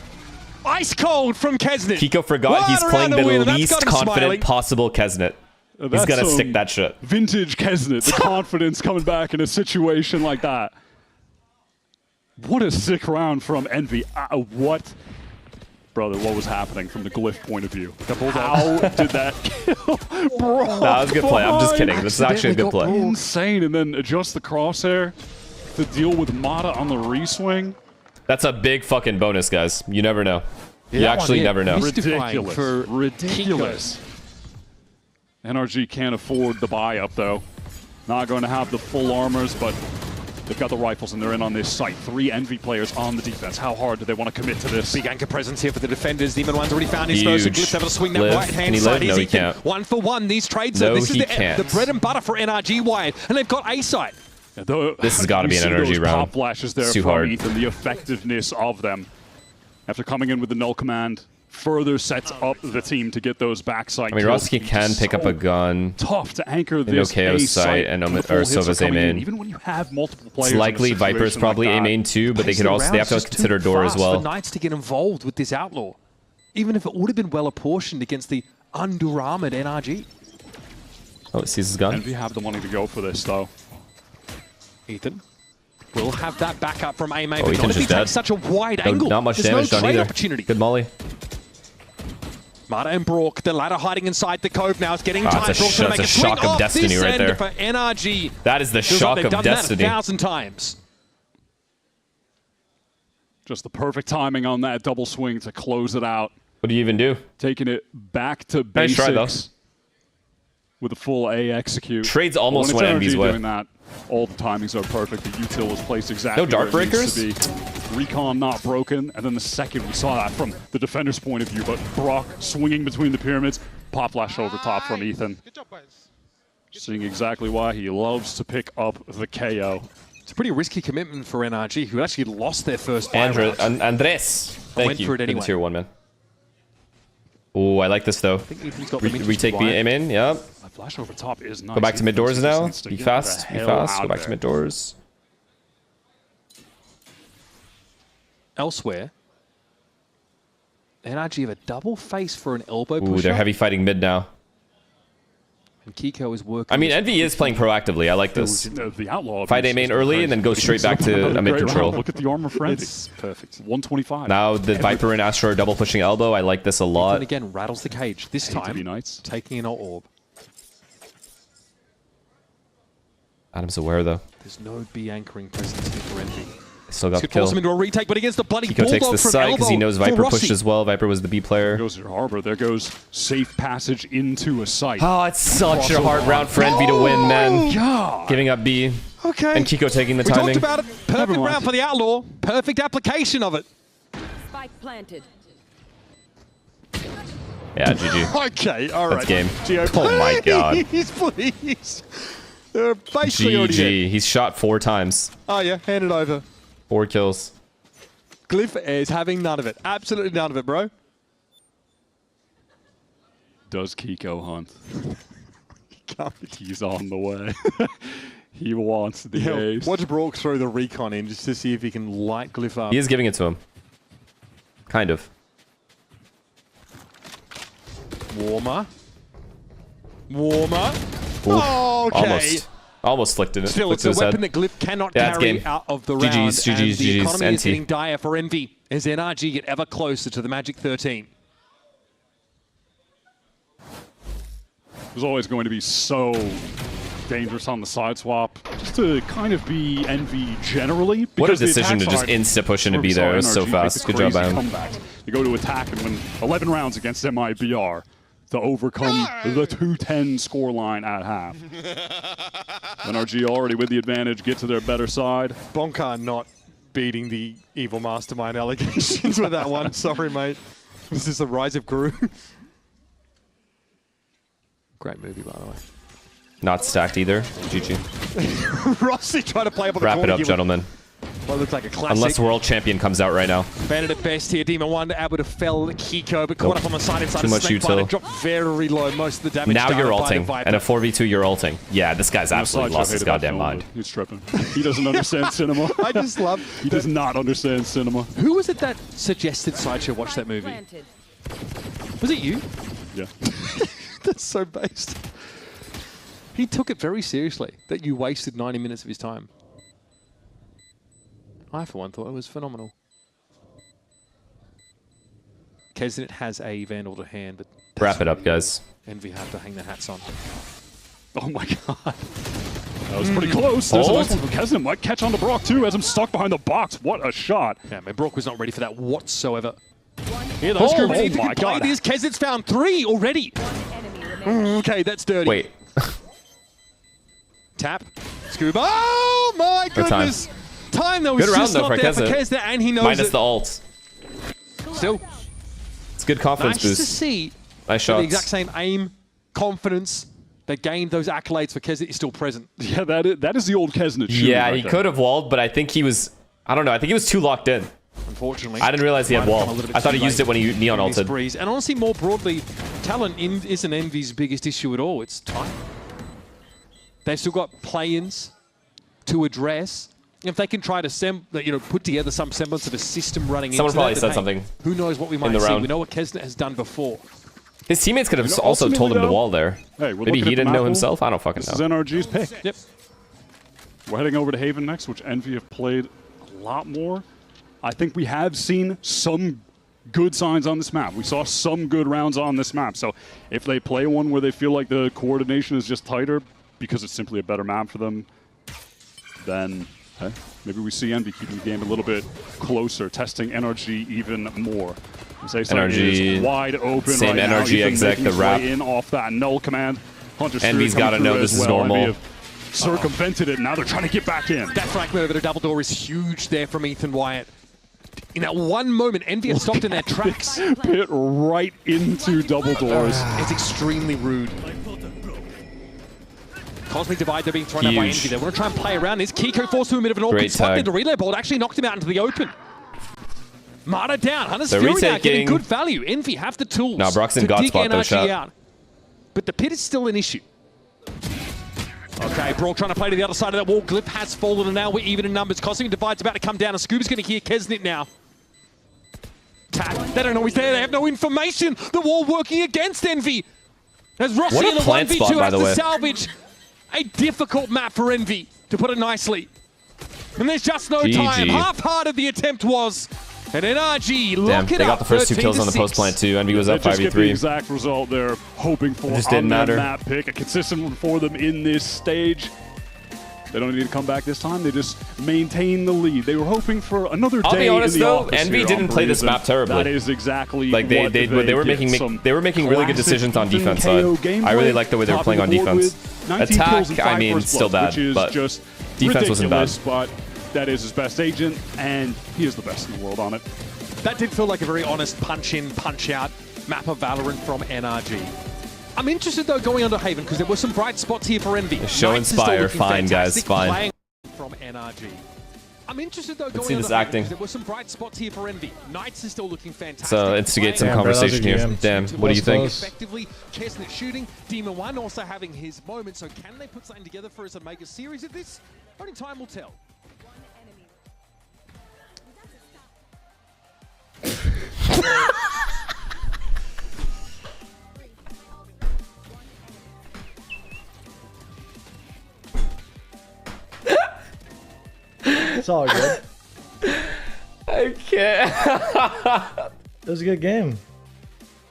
ice cold from Kesnet. Kiko forgot he's playing the least confident possible Kesnet. He's going to stick that shit. Vintage Kesnet, the confidence coming back in a situation like that. What a sick round from Envy. What? Brother, what was happening from the Glyph point of view? How did that kill? Bro, That was a good play. I'm just kidding. This is actually a good play. Insane. And then adjust the crosshair to deal with Mata on the reswing. That's a big fucking bonus, guys. You never know. You actually never know. Ridiculous. Ridiculous. NRG can't afford the buy-up, though. Not going to have the full armors, but they've got the rifles, and they're in on this site. 3 Envy players on the defense. How hard do they want to commit to this? Big anchor presence here for the defenders. Demon One's already found his first. Glyph's able to swing that Live. right-hand Can he side. live? No, he Ethan. can't. 1 for 1. These trades. No, this is he the can't. bread and butter for NRG Wide, and they've got A-side. This has got to be an NRG round. Pop flashes there It's too from hard. Ethan, the effectiveness of them. After coming in with the null command, further sets up the team to get those backside I mean, kills. Roski can pick up a gun. Tough to anchor No this KO A sight and Sova's aim in. Even when you have multiple players. It's likely Viper's probably aim in too, but they could also have to consider door as well. For Knights to get involved with this outlaw, even if it would have been well apportioned against the under-armored NRG. Oh, it sees his gun. Envy have the money to go for this, though. Ethan will have that backup from A main, Oh, but not Ethan's if he just dead. takes such a wide No, angle. not much There's damage no done trade either. opportunity. Good molly. Mata and Brock, the ladder hiding inside the cove now. It's getting time. That's Brock's gonna make a a swing shock of off destiny this right end there. for NRG. That is the Feels shock like they've of done destiny. that 1,000 times. Just the perfect timing on that double swing to close it out. What do you even do? Taking it back to Nice basics try, though. with a full A execute. Trades almost When went it's Envy's NRG way. doing that, all the timings are perfect. The util is placed exactly No dart where it needs breakers? to be. Recon not broken, and then the second we saw that from the defender's point of view, but Brock swinging between the pyramids, pop flash over top from Ethan. Seeing exactly why he loves to pick up the KO. It's a pretty risky commitment for NRG, who actually lost their first buy round. Andres, thank went you for it for anyway. the tier 1, man. Oh, I like this, though. Ethan's got the We take B aim in, yep. A flash over top is nice. Go back to mid doors Ethan just now. needs to Be get fast, the be hell fast. out Go back there. to mid doors. Elsewhere, NRG have a double face for an elbow Ooh, push. they're heavy fighting mid now. And Kiko is working. I mean, Envy is playing proactively. I like this. The Outlaw. Fight A main early and then go straight back to a mid control. Look at the armor for Envy. It's perfect. 125. Now the Viper and Astro are double pushing elbow. I like this a lot. And again, rattles the cage. This time, Knights. taking an orb. Adam's aware though. There's no B anchoring presence here for Envy. Still got the Force kill. him into a retake, but against the bloody Kiko takes the side because he knows Viper pushed as well. Viper was the B player. There goes your harbor. There goes safe passage into a site. Oh, it's such a hard round for Envy to win, man. God. Giving up B. Okay. And Kiko taking the we timing. talked about it. Perfect round for the Outlaw. Perfect application of it. Spike planted. Yeah, GG. Okay, all right. That's game. Gio, Oh my god. Please, please. They're basically already dead. GG. He's shot 4 times. Oh yeah, hand it over. 4 kills. Glyph is having none of it. Absolutely none of it, bro. Does Kiko hunt? He's on the way. He wants the ace. Watch Brock throw the recon in just to see if he can light Glyph up. He is giving it to him. Kind of. Warmer. Warmer. Ooh, Okay. Almost flicked it. Still, it's a weapon that Glyph cannot carry out of the round. GG's, and GG's, the GG's, economy is NT. getting dire for Envy as NRG get ever closer to the Magic 13. It was always going to be so dangerous on the side swap, just to kind of be Envy generally. What a decision to just insta-push into B there. It was so fast. Good job by him. They go to attack and win 11 rounds against MIBR to overcome the 210 scoreline at half. NRG already with the advantage, get to their better side. Bonka not beating the evil mastermind allegations with that one. Sorry, mate. This is the rise of Guru. Great movie, by the way. Not stacked either. GG. Rossi trying to play up on the Wrap corner. it up, gentlemen. Well, looks like a classic. Unless World Champion comes out right now. Bandit at best here. Demon 1 able to fell Kiko, but caught up on the side inside Too of much Snake util. Bite. Dropped very low. Most of the damage Now done you're by the ulting. Viper. And a 4v2 you're ulting. Yeah, this guy's absolutely lost his goddamn mind. He's tripping. He doesn't understand cinema. I just love... He does not understand cinema. Who was it that suggested Sideshow watch that movie? Was it you? Yeah. That's so based. He took it very seriously that you wasted 90 minutes of his time. I, for one, thought it was phenomenal. Kesnet has a Vandal to hand, but... Wrap it up, guys. Envy have to hang their hats on. Oh my god. That was pretty close. There's a nice one from Kesnet. Might catch on to Brock too as I'm stuck behind the box. What a shot. Yeah, man, Brock was not ready for that whatsoever. Here those Oh my god. This Kesnet's found 3 already. Okay, that's dirty. Wait. Tap. Scuba. Oh my goodness. Time that was good round just though not for there for Kesnet. Kesnet, and he knows Minus it. the ult. Still. It's good confidence Nice boost. to see Nice shots. the exact same aim, confidence, that gained those accolades for Kesnet is still present. Yeah, that is the old Kesnet shooting Yeah, right he there. could have walled, but I think he was... I don't know. I think he was too locked in. Unfortunately. I didn't realize he had wall. I thought he used it when he neon ulted. Breeze. And honestly, more broadly, talent isn't Envy's biggest issue at all. It's time. They've still got play-ins to address. If they can try to put together some semblance of a system running Someone into probably that, said then, something who knows what we might the see. round. We know what Kesnet has done before. His teammates could have also told him to wall there. Hey, we're Maybe looking he at the didn't map know pool. himself. I don't fucking This know. is NRG's pick. Yep. We're heading over to Haven next, which Envy have played a lot more. I think we have seen some good signs on this map. We saw some good rounds on this map. So if they play one where they feel like the coordination is just tighter because it's simply a better map for them, then maybe we see Envy keeping the game a little bit closer, testing NRG even more. NRG is wide open same right now. NRG Ethan exec, making the his wrap. way in off that null command. Hunter Envy's got to know this is normal. Envy have circumvented it. Now they're trying to get back in. That frag move at a double door is huge there from Ethan Wyatt. In that one moment, Envy have stopped in their tracks. Pit right into double doors. It's extremely rude. Cosmic Divide, they're being thrown out by Envy. They want to try and play around this. Kiko forced to a bit of an awkward Great spot there. tag. The relay bolt actually knocked him out into the open. Marta down. Hunter's They're Fury now getting retaking. good value. Envy have the tools No, Brock's in to God dig spot though, NRG shot. out. But the pit is still an issue. Okay, Brock trying to play to the other side of that wall. Glyph has fallen, and now we're even in numbers. Cosmic Divide's about to come down, and Scuba's going to hear Kesnet now. Tap. They don't know he's there. They have no information. The wall working against Envy. As Rossi What a in the plant 1v2 spot, by has the to way. salvage a difficult map for Envy, to put it nicely. And there's just no GG. time. Half-hearted the attempt was. And NRG Damn, lock they it got up, the first 2 kills on the 13-6. post plant too. Envy was up They just get the 5v3. exact result they're hoping for It just on didn't their matter. map pick. A consistent one for them in this stage. They don't need to come back this time. They just maintain the lead. They were hoping for another day. I'll be honest in the though, office Envy here didn't on play this Breeze, map terribly. That is exactly like they what were get. making Some they were making really good classic decisions on Ethan defense KO side. gameplay, I really like the way they were playing on topping the board defense. with 19 kills and Attack, I 5 mean, first still bloods, bad, which is but just defense wasn't bad. ridiculous, but that is his best agent, and he is the best in the world on it. That did feel like a very honest punch-in, punch-out map of Valorant from NRG. I'm interested, though, going onto Haven, because there were some bright spots here for Envy. Show Knights is still Inspire, looking fine, guys, fantastic, fine. playing from NRG. I'm interested, though, going see onto this Haven, acting. because there were some bright spots here for Envy. Knights is still looking fantastic. So instigate some Damn, bro, that was a conversation here. GM. Damn, what do you think? Effectively, Chestnut shooting, Demon 1 also having his moment, so can they put something together for us and make a series of this? Only time will tell. It's all good. I can't. It was a good game.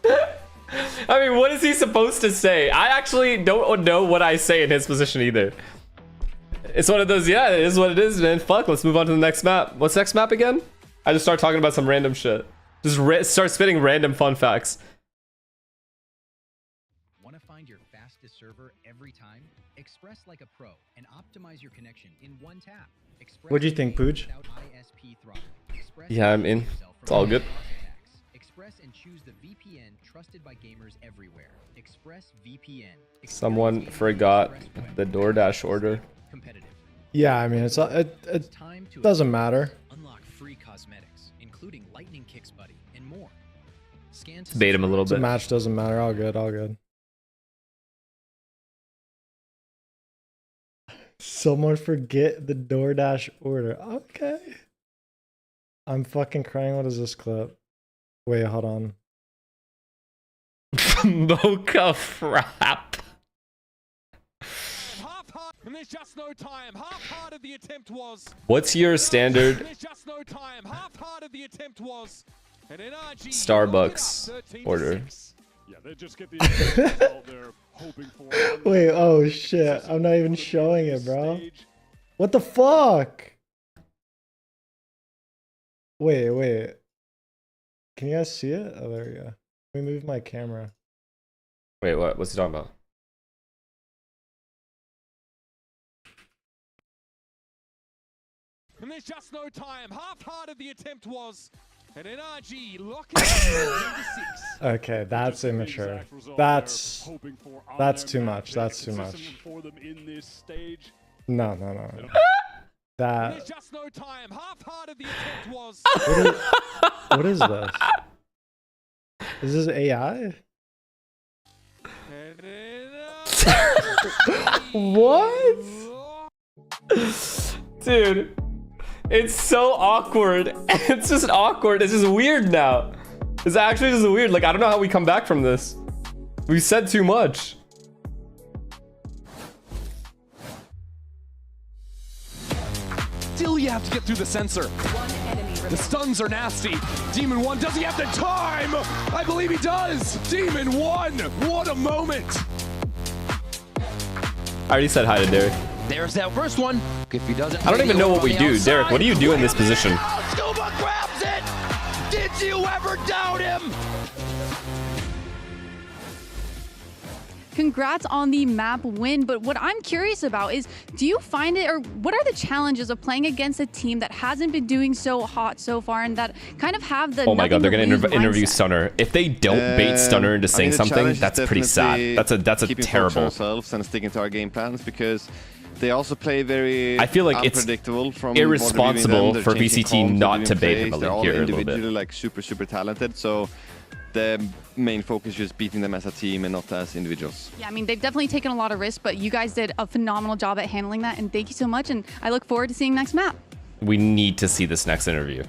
I mean, what is he supposed to say? I actually don't know what I say in his position either. It's one of those, yeah, it is what it is, man. Fuck, let's move on to the next map. What's next map again? I just start talking about some random shit. Just start spitting random fun facts. Want to find your fastest server every time? Express like a pro and optimize your connection in one tap. What'd you think, Pooj? Yeah, I'm in. It's all good. Express and choose the VPN trusted by gamers everywhere. Express VPN. Someone forgot the DoorDash order. Yeah, I mean, it doesn't matter. Unlock free cosmetics, including lightning kicks buddy and more. Scan to Bait him a little The bit. match doesn't matter. All good, all good. Someone forget the DoorDash order. Okay. I'm fucking crying. What is this clip? Wait, hold on. Mocha frap. And there's just no time. Half-hearted the attempt was. What's your standard There's just no time. Half-hearted the attempt was. And NRG Starbucks order? Yeah, they just get the result they're hoping for. Wait, oh shit. I'm not even showing it, bro. What the fuck? Wait. Can you guys see it? Oh, there we go. Let me move my camera. Wait, what? What's he talking about? And there's just no time. Half-hearted the attempt was. And NRG locking it up. Okay, that's immature. That's too much. That's too much. No. That. There's just no time. Half-hearted the attempt was. What is this? Is this AI? What? Dude, it's so awkward. It's just awkward. It's just weird now. It's actually just weird. Like, I don't know how we come back from this. We said too much. Still, you have to get through the sensor. The stuns are nasty. Demon 1, does he have the time? I believe he does. Demon 1, what a moment. I already said hi to Derek. There's that first one. If he doesn't, I don't even know what we do. Derek, what do you do in this position? Scuba grabs it. Did you ever doubt him? Congrats on the map win, but what I'm curious about is, do you find it, or what are the challenges of playing against a team that hasn't been doing so hot so far and that kind of have the Oh my god, they're gonna interview mindset? Stunner. If they don't bait Stunner into saying something, that's pretty sad. That's a terrible. Ourselves and sticking to our game plans, because they also play very I feel like it's unpredictable from irresponsible them. for They're changing VCT comms, not they're to doing bait plays. him They're all here a little individually bit. like super talented, so the main focus is just beating them as a team and not as individuals. Yeah, I mean, they've definitely taken a lot of risks, but you guys did a phenomenal job at handling that, and thank you so much, and I look forward to seeing next map. We need to see this next interview.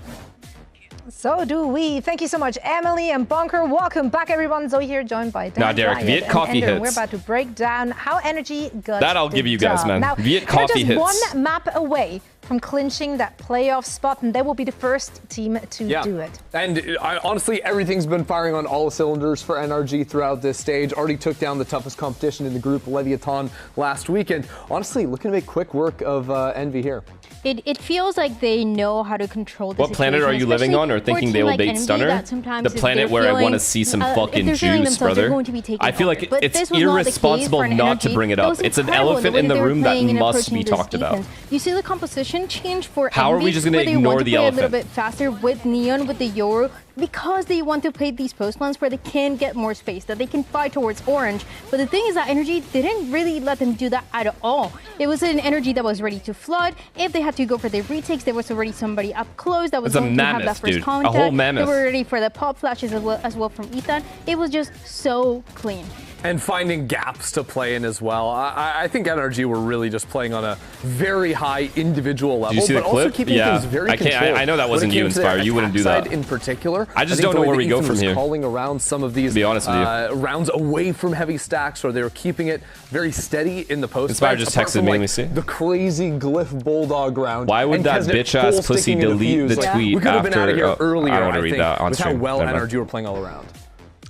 So do we. Thank you so much, Emily and Bunker. Welcome back, everyone. Zoe here, joined by Dan. Now, Derek, Riot Viet and Coffee Ender. hits. We're about to break down how NRG got That I'll the give you guys, job. man. Now, Viet they're Coffee just hits. one map away from clinching that playoff spot, and they will be the first team to do it. And honestly, everything's been firing on all cylinders for NRG throughout this stage. Already took down the toughest competition in the group, Leviathan, last weekend. Honestly, looking to make quick work of Envy here. It feels like they know how to control the What planet are you living on, or thinking they will bait Stunner? The planet where I want to see some fucking juice, brother. I feel like it's irresponsible not to bring it up. It's an elephant in the room that must be talked about. You see the composition change for How are we just going to ignore the elephant? A little bit faster with Neon, with the Yoru, because they want to play these post lands where they can get more space, that they can fight towards orange. But the thing is that NRG didn't really let them do that at all. It was an NRG that was ready to flood. If they had to go for the retakes, there was already somebody up close that was going to have that first contact. A whole mammoth. They were ready for the pop flashes as well from Ethan. It was just so clean. And finding gaps to play in as well. I think NRG were really just playing on a very high individual level, Did you see but the clip? also keeping things very controlled. I know that wasn't you, Inspire. You wouldn't do that. In particular, I just don't know where we go from here. Calling around some of these, to be honest with you, rounds away from heavy stacks, or they were keeping it very steady in the post. Inspire just texted me. Let me see. The crazy Glyph Bulldog round. Why would that bitch ass pussy delete the tweet we could have been out of here after? earlier. I don't want to read that on with how stream. well NRG were playing all around.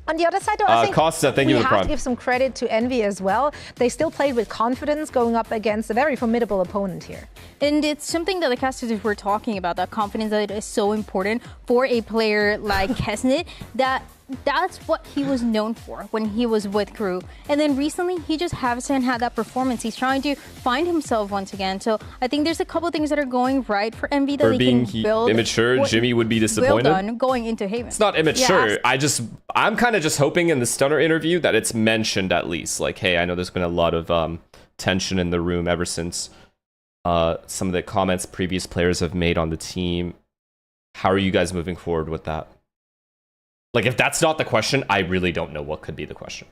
On the other side, though, I think Costa, thank we you for the have prime. to give some credit to Envy as well. They still played with confidence going up against a very formidable opponent here. And it's something that the casters were talking about, that confidence that is so important for a player like Kesnet, that's what he was known for when he was with Crew. And then recently, he just hasn't had that performance. He's trying to find himself once again. So I think there's a couple things that are going right for Envy that For they being can build. immature, Jimmy would be disappointed. Well done going into Haven. It's not immature. Yeah, I'm kind of just hoping in the Stunner interview that it's mentioned at least. Like, hey, I know there's been a lot of tension in the room ever since some of the comments previous players have made on the team. How are you guys moving forward with that? Like, if that's not the question, I really don't know what could be the question.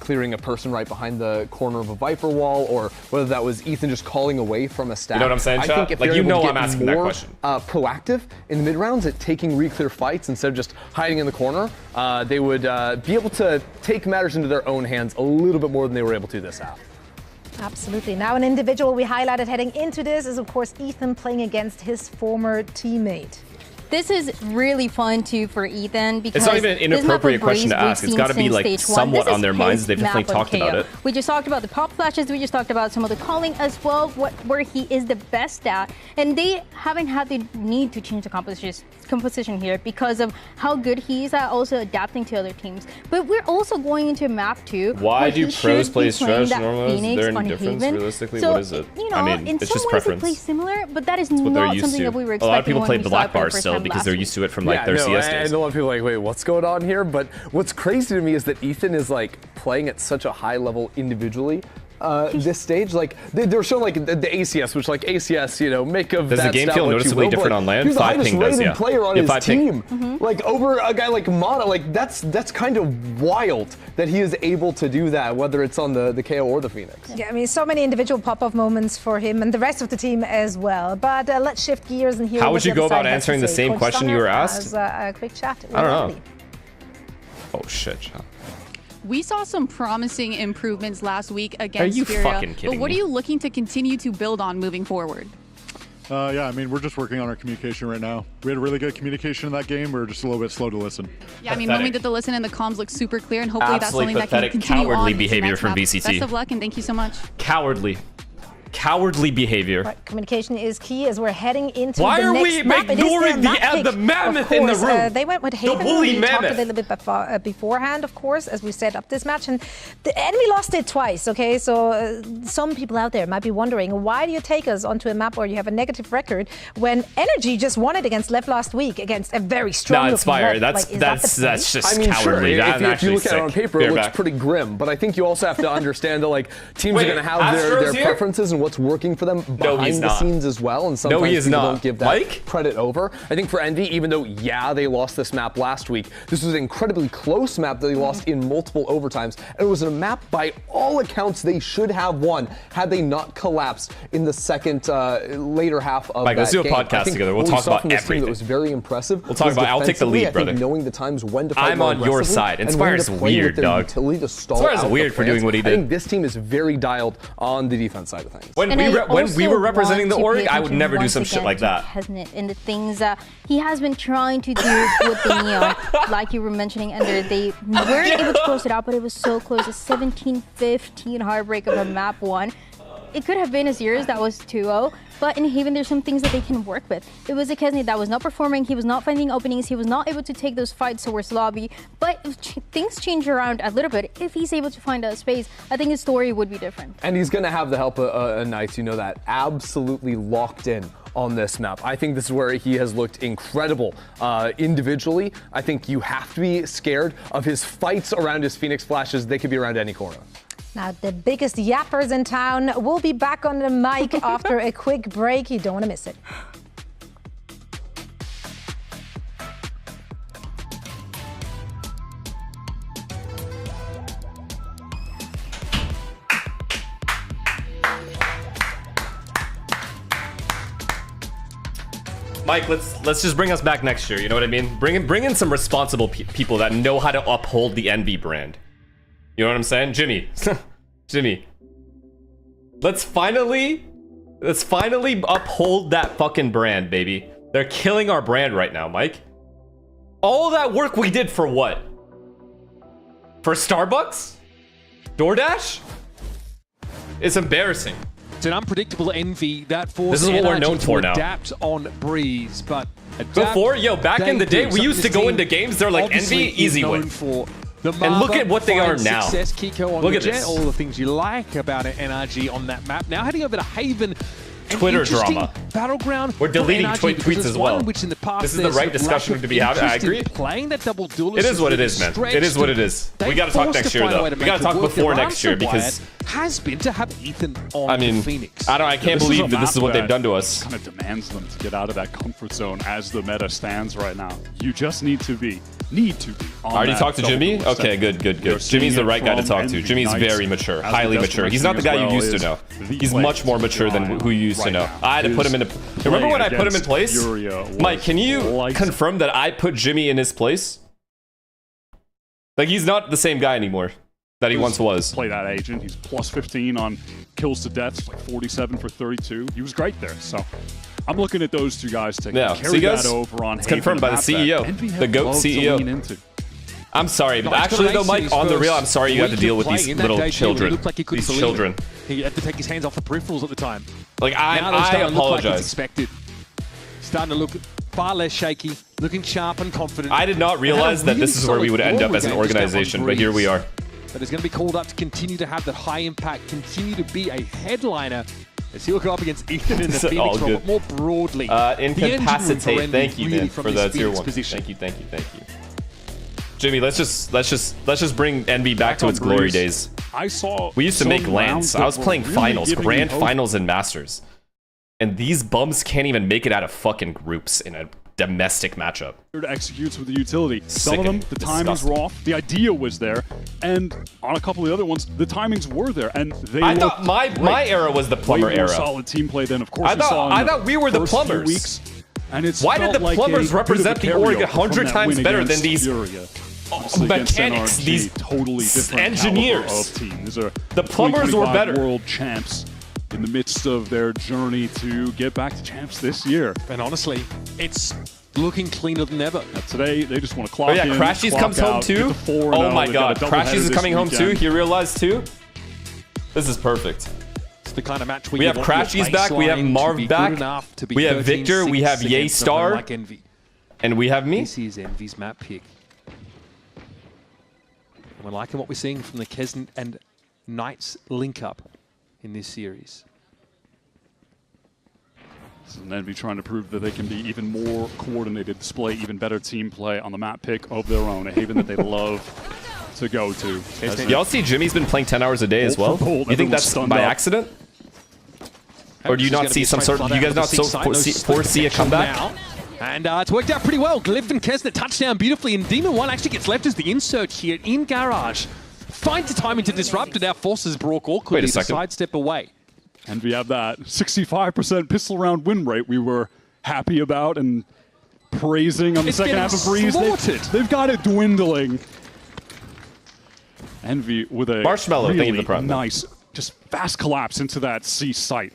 Clearing a person right behind the corner of a Viper wall, or whether that was Ethan just calling away from a stack. You know what I'm saying, chat? I think if Like, they're you able know to I'm get asking that more, question. Proactive in the mid rounds at taking re-clear fights instead of just hiding in the corner, they would be able to take matters into their own hands a little bit more than they were able to this half. Absolutely. Now, an individual we highlighted heading into this is, of course, Ethan playing against his former teammate. This is really fun too for Ethan because it's not even an inappropriate question to ask. It's got to be like somewhat on their minds. They've definitely talked about it. We just talked about the pop flashes. We just talked about some of the calling as well, where he is the best at. And they haven't had the need to change the composition here because of how good he is at also adapting to other teams. But we're also going into map 2. Why do pros play Stretch normally? Is there any difference realistically? So, what is it? You know, I mean, in it's some just ways preference. They play similar, but that is what not they're something that we were expecting. A lot of people play when we Black saw it for Bar the first still time because they're used to it from like their CS days. And a lot of people are like, wait, what's going on here? But what's crazy to me is that Ethan is like playing at such a high level individually. This stage, like they're showing like the ACS, which like ACS, you know, make of Does that the game stat feel what noticeably you will, different but on land? He's the highest rated player on his team, like over a guy like Mata. Like that's kind of wild that he is able to do that, whether it's on the KO or the Phoenix. Yeah, I mean, so many individual pop-off moments for him and the rest of the team as well. But let's shift gears and hear. How would you go about answering the same question you were asked? A quick chat. I don't know. Oh shit, chat. We saw some promising improvements last week against Are you Furia, fucking kidding but what me? are you looking to continue to build on moving forward? Yeah, I mean, we're just working on our communication right now. We had really good communication in that game. We're just a little bit slow to listen. Yeah, I mean, when we did the listen and the comms look super clear, and hopefully that's something that can Pathetic, continue cowardly on behavior next from map. VCT. Best of luck, and thank you so much. Cowardly behavior. Right, communication is key as we're heading into Why the are next we map. ignoring the mammoth in the room? They went with Haven. bully We talked mammoth. a little bit beforehand, of course, as we set up this match. And the enemy lost it twice, okay? So some people out there might be wondering, why do you take us onto a map where you have a negative record when NRG just won it against Lev last week against a very strong No, Inspire. Lev? That's Like, just I mean, cowardly. sure, That's if you look actually at it on sick. paper, it looks pretty grim. But I think you also have to understand that like teams are going to have their Astro's here? preferences and what's working for them No, behind he's the not. scenes as well. And sometimes No, he is people not. don't give that Mike? credit over. I think for Envy, even though, yeah, they lost this map last week, this was an incredibly close map that they lost in multiple overtimes. And it was a map, by all accounts, they should have won had they not collapsed in the second, later half of Mike, that let's do a game. I podcast think together. We'll what we talk saw about from this team everything. that was very impressive. We'll talk was about I'll take the defensively, lead, I think brother. knowing the times when to fight I'm more on your aggressively side. and Inspire's when to play weird, with their dog. utility to stall Inspire's out weird the for doing fans. what he I did. think this team is very dialed on the defense side of things. When we were representing the org, I would never do some shit like that. And the things he has been trying to do with the Neon, like you were mentioning, Ender, they weren't able to close it out, but it was so close. A 17-15 heartbreak of a map 1. It could have been a series that was 2-0, but in Haven, there's some things that they can work with. It was a Kesney that was not performing, he was not finding openings, he was not able to take those fights towards lobby, but if things change around a little bit, if he's able to find a space, I think his story would be different. And he's going to have the help of Knights, you know that, absolutely locked in on this map. I think this is where he has looked incredible individually. I think you have to be scared of his fights around his Phoenix flashes. They could be around any corner. Now, the biggest yappers in town will be back on the mic after a quick break. You don't want to miss it. Mike, let's just bring us back next year. You know what I mean? Bring in some responsible people that know how to uphold the Envy brand. You know what I'm saying, Jimmy? Jimmy, let's finally uphold that fucking brand, baby. They're killing our brand right now, Mike. All that work we did for what? For Starbucks? DoorDash? It's embarrassing. It's an unpredictable Envy that forces This is what we're known NRG for to now. adapt on Breeze, but Before, back in the day, we used to go into games, they're like, obviously Envy, easy known win. For the And look Marva, at what they are fine now. Success, Kiko on Look the at Jet, this. all the things you like about an NRG on that map. Now heading over to Haven. An Twitter interesting drama. Battleground. We're deleting for NRG tweets because as it's well. one which in the past This is the there's right a discussion lack of to be having. I interest in agree. Playing that double duelist It is what it has is, man. stretched It is what it and is. they We got to talk forced next to year, find a though. way to We make got to it talk work. before Their next year answer because has been to have Ethan on I mean, Phoenix. I can't This is believe a that this is map what they've that done to us. Kind of demands them to get out of that comfort zone as the meta stands right now. You just need to be on I already that talked to Jimmy? double Okay, step. good. We're seeing Jimmy's the it right guy to from talk to. Envy Jimmy's Knights very mature, as the highly best mature. He's not the guy direction you as used to well know. is the He's play much more to mature than rely who you used to right know. now. I had to put him in remember when I put him in place? Mike, can you confirm that I put Jimmy in his place? Like, he's not the same guy anymore that he once was. Play that agent. He's plus 15 on kills to deaths, like 47 for 32. He was great there. So I'm looking at those two guys to Yeah, carry see, guys? that over on It's Haven confirmed by the map that CEO, Envy the have GOAT loved to CEO. lean into. I'm sorry, but Nice actually though, combination Mike, on the first real, I'm sorry you have to week deal of with these playing in that little debut. It children. looked like he couldn't These believe children. it. He had to take his hands off the peripherals at the time. Like, Now they're I starting to look like it's apologize. expected. Starting to look far less shaky, looking sharp and confident. I did not realize that this is where we would end up as an organization, but here we are. But he's going to be called up to continue to have that high impact, continue to be a headliner as he'll go up against Ethan in the All Phoenix role, good. but more broadly. Incapacitate. Thank you, man, for the tier 1. Position. Thank you. Jimmy, let's just bring Envy back to its glory days. I saw We used to make some lands. rounds I was that playing were really finals, giving grand me hope. finals and masters. And these bums can't even make it out of fucking groups in a domestic matchup. Executes with the utility. Some of Sickening. them, the timings Disgusting. were off. The idea was there, and on a couple of the other ones, the timings were there, and they. I thought looked my great. era was the plumber Way more era. Solid team play than, of course, I we saw in thought we were the first few plumbers. Weeks, and it's Why did felt the like plumbers a bit of a represent the org carryover 100 from that times win better than against these Furia. Obviously against mechanics, NRG, these totally different engineers. caliber of team. These are The plumbers were 2025 better. World champs in the midst of their journey to get back to champs this year. And honestly, it's looking cleaner than ever. Today, they just want to clock Oh yeah, in, Crashies clock comes home out, get too. to 4-0. Oh my They've got god, a doubleheader Crashies is this coming home too. weekend. He realized too. This is perfect. It's the kind of match where We you have want your Crashies back. We have baseline to Marv be good back. enough to be We have 13-6 Victor. We have Yay against someone Star. like Envy. And we have me. This is Envy's map pick. And we're liking what we're seeing from the Kesn and Knights link up in this series. This is Envy trying to prove that they can be even more coordinated, display even better team play on the map pick of their own, a haven that they love to go to. Y'all see Jimmy's been playing 10 hours a day as well? Bolt for bolt, You think everyone's that's stunned by up. accident? Or do you not see some sort? Do you guys not foresee a comeback? And it's worked out pretty well. Glyph and Kesnet touchdown beautifully, and Demon 1 actually gets left as the insert here in Garage. Finds the timing to disrupt it, now forces Brock awkwardly to sidestep away. And we have that 65% pistol round win rate we were happy about and praising on the second half of Breeze. They've got it dwindling. Envy with a Marshmallow, really thank you for the prime. Nice, just fast collapse into that C site.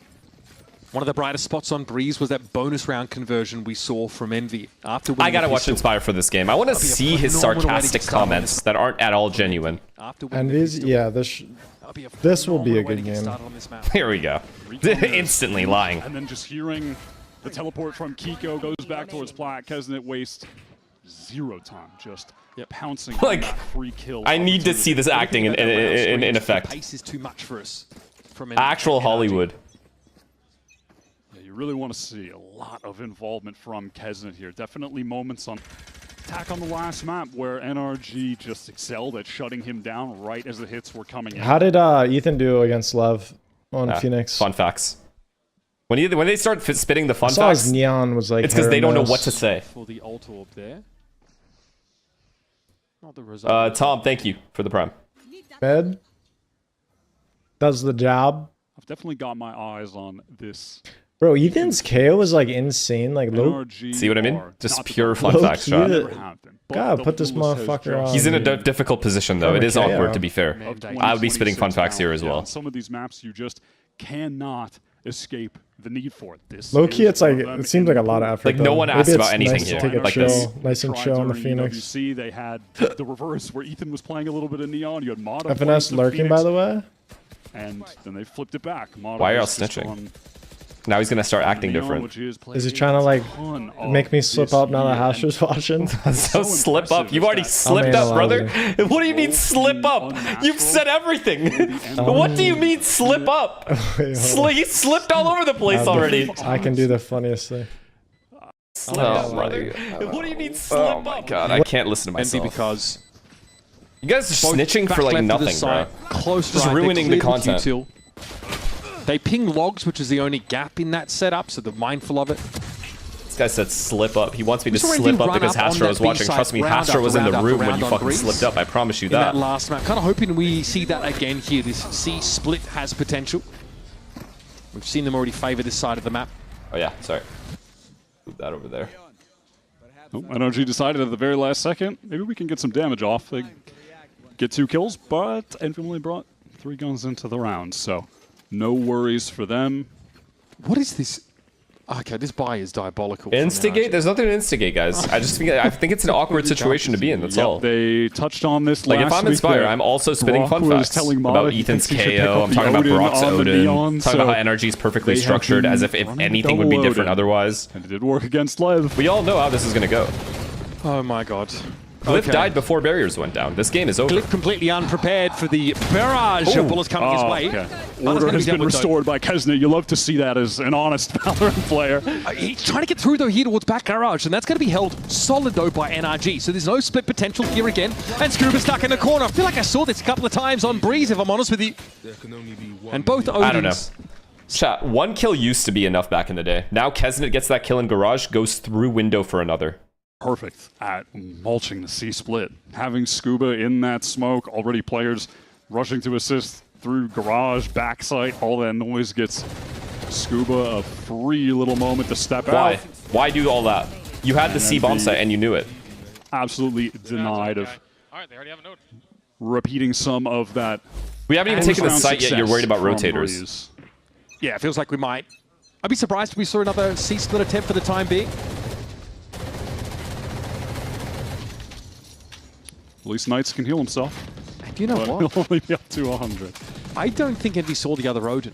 One of the brightest spots on Breeze was that bonus round conversion we saw from Envy. After I gotta watch Inspire for this game. I want to see his sarcastic comments that aren't at all genuine. Envy's, yeah, this will be a good game. Here we go. Instantly lying. And then just hearing the teleport from Kiko goes back towards Plat. Kesnet wastes 0 time, just pouncing on that free kill. I need to see this acting in effect. Pace is too much for us. Actual Hollywood. You really want to see a lot of involvement from Kesnet here. Definitely moments on attack on the last map where NRG just excelled at shutting him down right as the hits were coming in. How did Ethan do against Lev on Phoenix? Fun facts. When they start spitting the fun I saw facts, his neon was like it's because they don't know what to say. For the ult orb there. Tom, thank you for the prime. Med does the job. I've definitely got my eyes on this. Bro, Ethan's KO was like insane. Like, see what I mean? Just pure fun fact shot. God, put this motherfucker on. He's in a difficult position though. It is awkward, to be fair. I would be spitting fun facts here as well. On some of these maps, you just cannot escape the need for it. This low key, it's like it seems like a lot of effort. Like no one asked about anything here. Take a like chill, this. nice and chill on the Phoenix. See, they had the reverse where Ethan was playing a little bit of neon. You had Mata. FNS lurking, by the way. And then they flipped it back. Why are y'all snitching? Now he's gonna start acting different. Is he trying to like make me slip up now that Hasher's watching? So slip up. You've already slipped up, brother. What do you mean slip up? You've said everything. What do you mean slip up? He slipped all over the place already. I can do the funniest thing. Slip up, brother. What do you mean slip up? Oh my god, I can't listen to myself. Because you guys are snitching for like nothing, bro. Just ruining the content. They ping logs, which is the only gap in that setup, so they're mindful of it. This guy said slip up. He wants me to slip up because Hastro was watching. Trust me, Hastro was in the room when you fucking slipped up. I promise you that. In that last map. Kind of hoping we see that again here. This C split has potential. We've seen them already favor this side of the map. Oh yeah, sorry. Move that over there. Oh, NRG decided at the very last second, maybe we can get some damage off. They get 2 kills, but Envy only brought 3 guns into the round, so no worries for them. What is this? Okay, this buy is diabolical. Instigate? There's nothing to instigate, guys. I think it's an awkward situation to be in. That's all. They touched on this like last if I'm Inspire, I'm also spitting fun facts about Ethan's KO. I'm talking about Brock's Odin. I'm talking about how NRG is perfectly structured, as if anything would be different otherwise. And it did work against Lev. We all know how this is gonna go. Oh my god. Glyph died before barriers went down. This game is over. Glyph completely unprepared for the barrage of bullets coming his way. Okay. Order has been restored by Kesnet. You love to see that as an honest Valorant player. He's trying to get through though here towards back garage, and that's going to be held solid though by NRG. So there's no split potential here again. And Scuba stuck in the corner. I feel like I saw this a couple of times on Breeze, if I'm honest with you. And both Odins. I don't know. Chat, 1 kill used to be enough back in the day. Now Kesnet gets that kill in garage, goes through window for another. Perfect at mulching the C-split. Having Scuba in that smoke, already players rushing to assist through garage, backside, all that noise gets Scuba a free little moment to step out. Why do all that? You had the C bomb site and you knew it. Absolutely denied of repeating some of that. We haven't even taken the site yet, you're worried about rotators. Breeze. Yeah, it feels like we might. I'd be surprised if we saw another C-split attempt for the time being. At least Knights can heal himself. And you know what? He'll only be up to 100. I don't think Envy saw the other Odin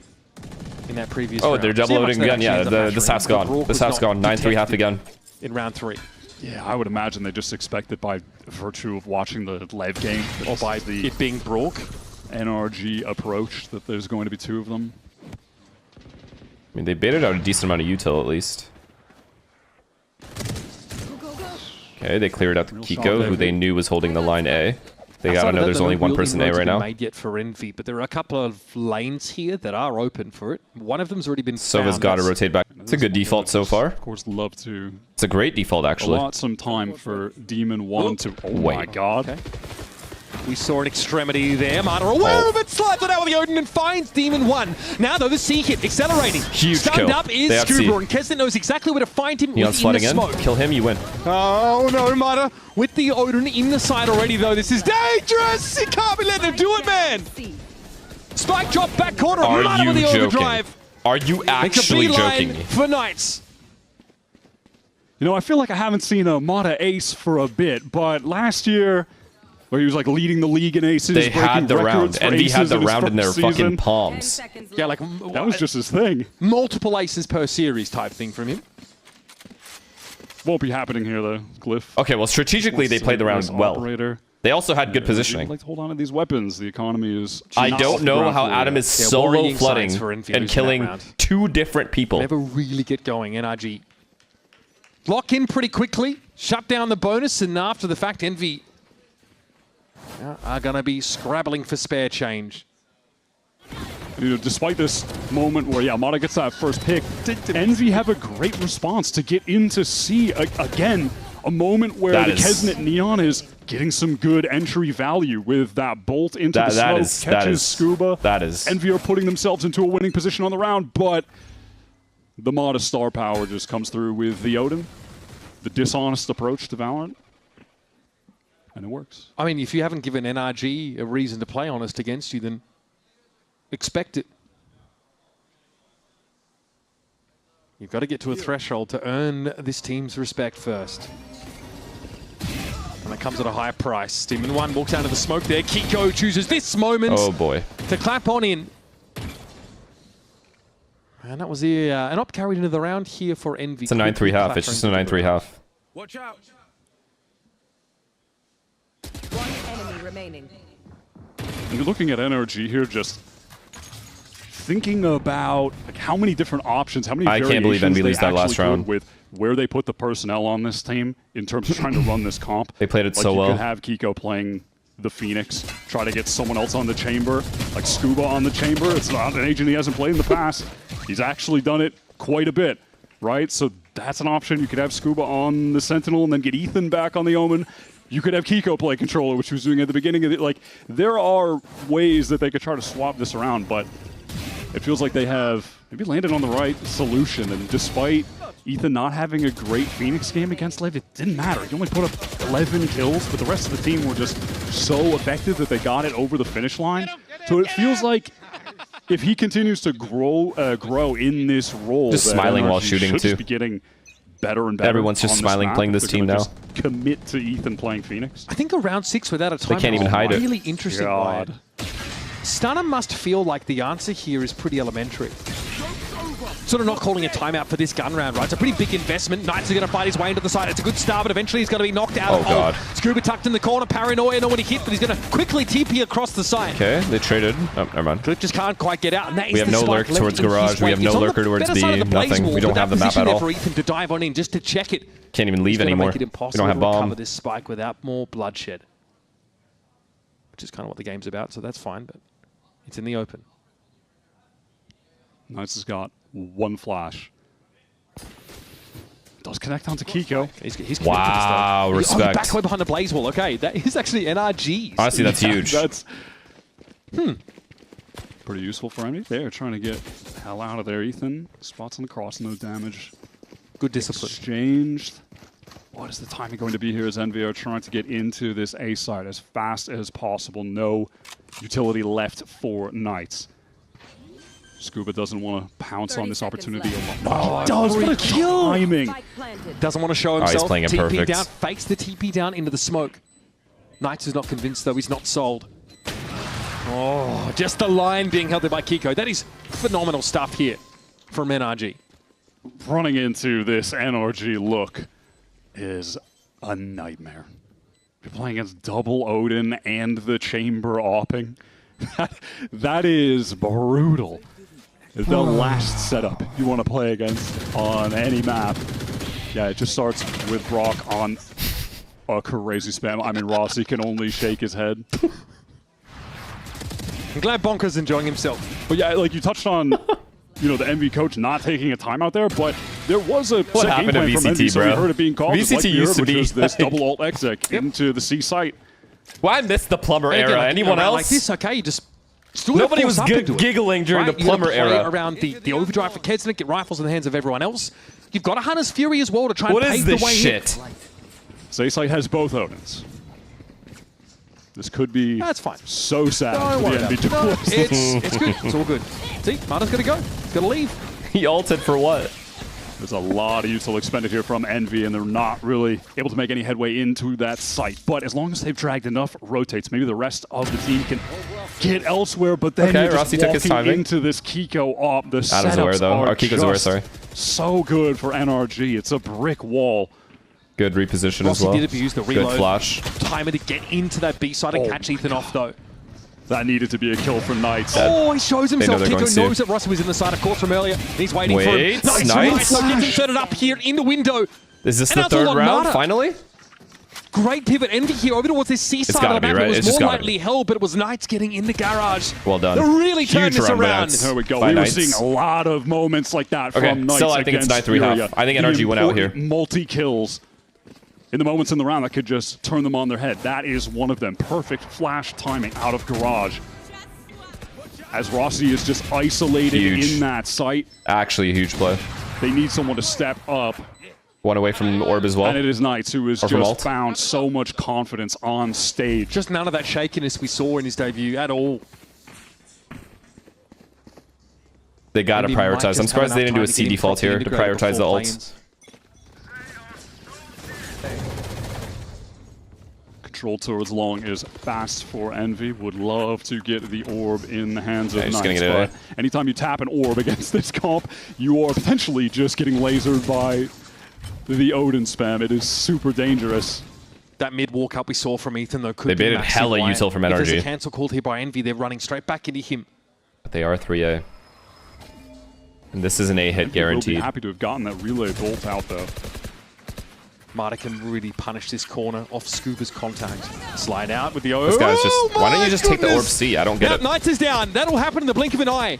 in that previous round. They're double loading again. Yeah, this half's gone. This half's gone. 9-3 half again. In round 3. Yeah, I would imagine they just expected by virtue of watching the Lev game or by it being Brock NRG approach that there's going to be 2 of them. I mean, they baited out a decent amount of util at least. Okay, they cleared out the Kiko, who they knew was holding the line A. They gotta know there's only one person A right now. Made yet for Envy, but there are a couple of lanes here that are open for it. One of them's already been Sova's got to rotate back. It's a good default so far. Of course, love to. It's a great default, actually. Allot some time for Demon 1 to. Oh my god. Okay. We saw an extremity there. Marta aware of it, slides it out with the Odin and finds Demon 1. Now, though, the C hit, accelerating. Huge Stunned kill. up is Scuba, and Kesnet knows exactly where to find him Neon's within the flooding in. smoke. Kill him, you win. Oh, no, Marta. With the Odin in the side already, though, this is dangerous. You can't be letting him do it, man. Spike drop back corner. Are Marta with you the joking? overdrive. Are you actually joking me? For Knights. You know, I feel like I haven't seen a Mata ace for a bit, but last year, where he was like leading the league in aces, They had the round. Envy had the round in their season. fucking palms. Yeah, like that was just his thing. Multiple aces per series type thing from him. Won't be happening here though, Glyph. Okay, well, strategically they played the round well. Operator. They also had good positioning. Like to hold on to these weapons. The economy is. I don't know how Adam is solo flooding and killing 2 different people. Never really get going. NRG lock in pretty quickly, shut down the bonus, and after the fact, Envy are going to be scrabbling for spare change. You know, despite this moment where, yeah, Mata gets that first pick, Envy have a great response to get into C again. A moment where the Kesnet Neon is getting some good entry value with that bolt into the smoke, catches Scuba. Envy are putting themselves into a winning position on the round, but the Mata star power just comes through with the Odin, the dishonest approach to Valorant. And it works. I mean, if you haven't given NRG a reason to play honest against you, then expect it. You've got to get to a threshold to earn this team's respect first. And it comes at a high price. Demon 1 walks out of the smoke there. Kiko chooses this moment to clap on in. And that was an op carried into the round here for Envy. It's a 9-3 half. It's just a 9-3 half. Watch out. One enemy remaining. And you're looking at NRG here, just thinking about like how many different options, how many I can't believe Envy lose that last round. With where they put the personnel on this team in terms of trying to run this comp. They played it like so well. You could have Kiko playing the Phoenix, try to get someone else on the chamber, like Scuba on the chamber. It's not an agent he hasn't played in the past. He's actually done it quite a bit, right? So that's an option. You could have Scuba on the Sentinel and then get Ethan back on the Omen. You could have Kiko play controller, which he was doing at the beginning of it. Like, there are ways that they could try to swap this around, but it feels like they have maybe landed on the right solution. And despite Ethan not having a great Phoenix game against Lev, it didn't matter. He only put up 11 kills, but the rest of the team were just so effective that they got it over the finish line. So it feels like if he continues to grow in this role, just smiling while shooting should too. Just be getting better and better. Everyone's just smiling playing this team now. Just commit to Ethan playing Phoenix. I think a round 6 without a time. They can't even hide it. Really interesting. God. Stunner must feel like the answer here is pretty elementary. Sort of not calling a timeout for this gun round, right? It's a pretty big investment. Knights are going to fight his way into the side. It's a good start, but eventually he's going to be knocked out. Oh, God. Scuba tucked in the corner. Paranoia, nobody hit, but he's going to quickly TP across the side. Okay, they traded. Oh, never mind. Clip just can't quite get out. And that We have no lurk towards garage. We have no lurker towards B. Nothing. We don't have the map at all. For Ethan to dive on in just to check it. Can't even leave anymore. Make it We impossible don't have to bomb. recover this spike without more bloodshed. Which is kind of what the game's about, so that's fine, but it's in the open. Knights has got one flash. Does connect onto Kiko. He's wow, respect. Oh, back away behind the blaze wall. Okay, that is actually NRG's. Honestly, that's huge. That's pretty useful for Envy. They're trying to get the hell out of there. Ethan spots on the cross, no damage. Good discipline. Exchanged. What is the timing going to be here as Envy are trying to get into this A side as fast as possible? No utility left for Knights. Scuba doesn't want to pounce on this opportunity alone. Oh, he does. What a timing. Doesn't want to show himself. He's playing it TP perfect. down, fakes the TP down into the smoke. Knights is not convinced, though. He's not sold. Oh, just the line being held there by Kiko. That is phenomenal stuff here from NRG. Running into this NRG look is a nightmare. You're playing against double Odin and the chamber opping. That is brutal. The last setup you want to play against on any map. Yeah, it just starts with Brock on a crazy spam. I mean, Rossi can only shake his head. I'm glad Bonker's enjoying himself. But yeah, like you touched on, you know, the MV coach not taking a timeout there, but there was a What set game happened to plan from VCT, MV, so bro? we heard it being called. VCT like used to which be was this like- double alt exec into the C site. Well, I missed the plumber And again, era. like, Anyone around else? like this, okay, you just still Nobody was force up into it, giggling during right? the plumber you gotta play era. around the overdrive for Kedsnick, get rifles in the hands of everyone else. You've got a Hunter's Fury as well to try and What pave is the this way shit? in. C site has both Odins. This could be That's fine. so sad Don't for worry the about MV it. No, duelist. it's good. It's all good. See, Marta's got to go. He's got to leave. He ulted for what? There's a lot of util expended here from Envy, and they're not really able to make any headway into that site. But as long as they've dragged enough rotates, maybe the rest of the team can get elsewhere. But then Okay, you're just Rossi took his walking timing. into this Kiko op. The Out of Zoer, setups though. are Or Kiko's Zoer, just sorry. so good for NRG. It's a brick wall. Good reposition Rossi as well. did abuse the reload. Good flash. Timer to get into that B side and catch Ethan off, though. That needed to be a kill for Knights. Oh, he shows himself. they're going Kiko to. knows that Rossi was in the side, of course, from earlier. He's waiting for him. Wait, Nice. Knights? Gets him set it up here in the window. Is this And the that's all third on round, Mata. finally? Great pivot. Envy here over towards this C side gotta of the be, map. right? It It's was just more gotta likely be. hell, but it was Knights getting in the garage. Well done. They're really turning Huge this run by around. Knights. There we go. By We were Knights. seeing a lot of moments like that Okay, from Knights still I think it's against 9-3 half. Furia. I think NRG went out here. Multi-kills in the moments in the round that could just turn them on their head. That is one of them. Perfect flash timing out of Garage. As Rossi is just isolated Huge. in that site. Actually a huge play. They need someone to step up. One away from Orb as well. And it is Knights who has Or from just alt. found so much confidence on stage. Just none of that shakiness we saw in his debut at all. They got to Maybe might prioritize. I'm just surprised have they didn't do a enough C time to get him default here to properly prioritize the integrated ults. Control towards long is fast for Envy. Would love to get the orb in the hands of Yeah, just Knights. gonna get it But anytime you tap an orb against this comp, you are potentially just getting lasered by the Odin spam. It is super dangerous. That mid walk up we saw from Ethan, though, could They be baited massive, hella right? util from If there's a NRG. cancel called here by Envy, they're running straight back into him. But they are 3A. And this is an A hit We'll be guaranteed. happy to have gotten that relay bolt out, though. Marta can really punish this corner off Scuba's contact. Slide out with the O. This guy's just. Why don't my you just take the orb goodness. C? I don't get Now, it. Knights is down. That'll happen in the blink of an eye.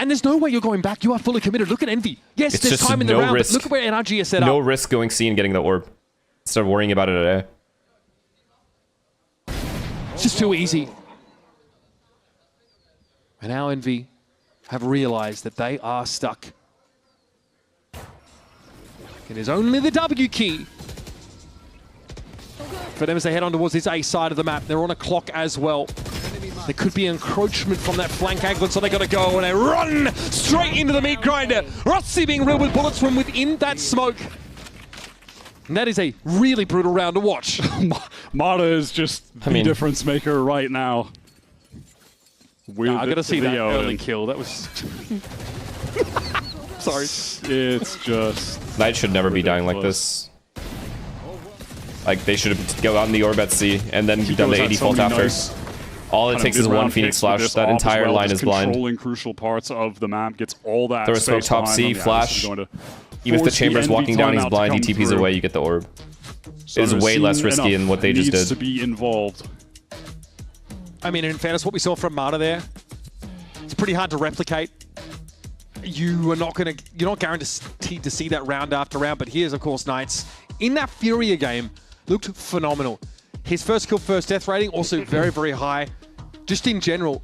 And there's no way you're going back. You are fully committed. Look at Envy. Yes, It's there's just time in the no round, risk. but look at where NRG is set No up. risk going C and getting the orb. Instead of worrying about it at A. It's just too easy. And now Envy have realized that they are stuck. It is only the W key for them as they head on towards this A side of the map. They're on a clock as well. There could be encroachment from that flank angle, so they got to go and they run straight into the meat grinder. Rossi being reeled with bullets from within that smoke. And that is a really brutal round to watch. Mata is just the difference maker right now. Nah, I got to see that early kill. That was... Sorry. It's just... Knight should never be dying like this. Like, they should have go out in the orb at C and then be done the A default after. All it takes is one Phoenix Flash. That entire line is blind. Controlling crucial parts of the map, gets all that Throw a smoke space top behind C, them. Yeah, this flash. is going to Even if the force chamber's Envy walking down, he's timeout to blind, he come TP's through. away, you get the orb. It is Sutter way less seen risky enough. than what they just Needs did. to be involved. I mean, in fairness, what we saw from Marta there, it's pretty hard to replicate. You're not guaranteed to see that round after round, but here's, of course, Knights. In that Furia game, looked phenomenal. His first kill, first death rating, also very, very high. Just in general,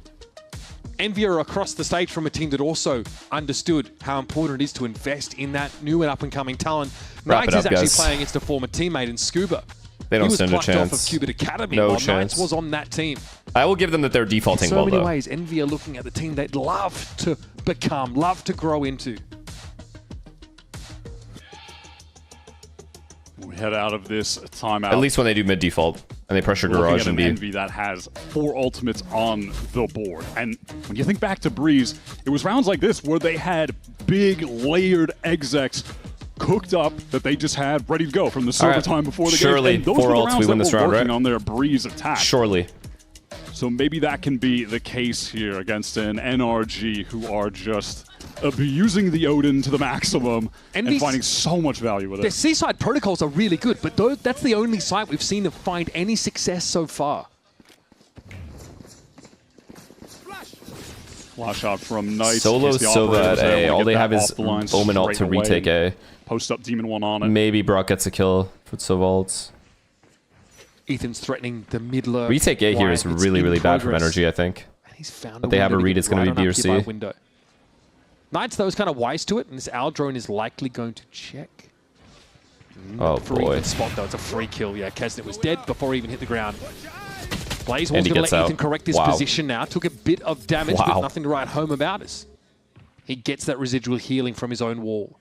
Envy are across the stage from a team that also understood how important it is to invest in that new and up-and-coming talent. Wrap it Knights is up, actually guys. playing against a former teammate in Scuba. They don't he was stand a plucked off of chance. Cubit Academy No while chance. Knights was on that team. I will give them that they're In defaulting so well, many though. ways, Envy are looking at the team they'd love to become, love to grow into. We head out of this timeout. At least when they do mid default and they pressure We're looking Garage at and an B. Envy that has 4 ultimates on the board. And when you think back to Breeze, it was rounds like this where they had big layered execs cooked up that they just had ready to go from the server Alright. time before the Surely, game. And those 4 were the ults, rounds we win that this were round, working right? on their Breeze attack. Surely. So maybe that can be the case here against an NRG who are just abusing the Odin to the maximum and finding so much value with it. Their Seaside protocols are really good, but that's the only site we've seen them find any success so far. Flash out from Knights. Solo Sova at A. All they have is Omen ult to retake A. Post up Demon 1 on it. Maybe Brock gets a kill with Sova ults. Ethan's threatening the mid lurk. Retake A here is really, really bad from NRG, I think. But they have a read, it's going to be B or C. Knights, though, is kind of wise to it, and this Owl drone is likely going to check. Oh, boy. Spot, though. It's a free kill. Yeah, Kesnet was dead before he even hit the ground. Blaze was going to let Ethan correct his position now. Took a bit of damage, but nothing to write home about us. He gets that residual healing from his own wall.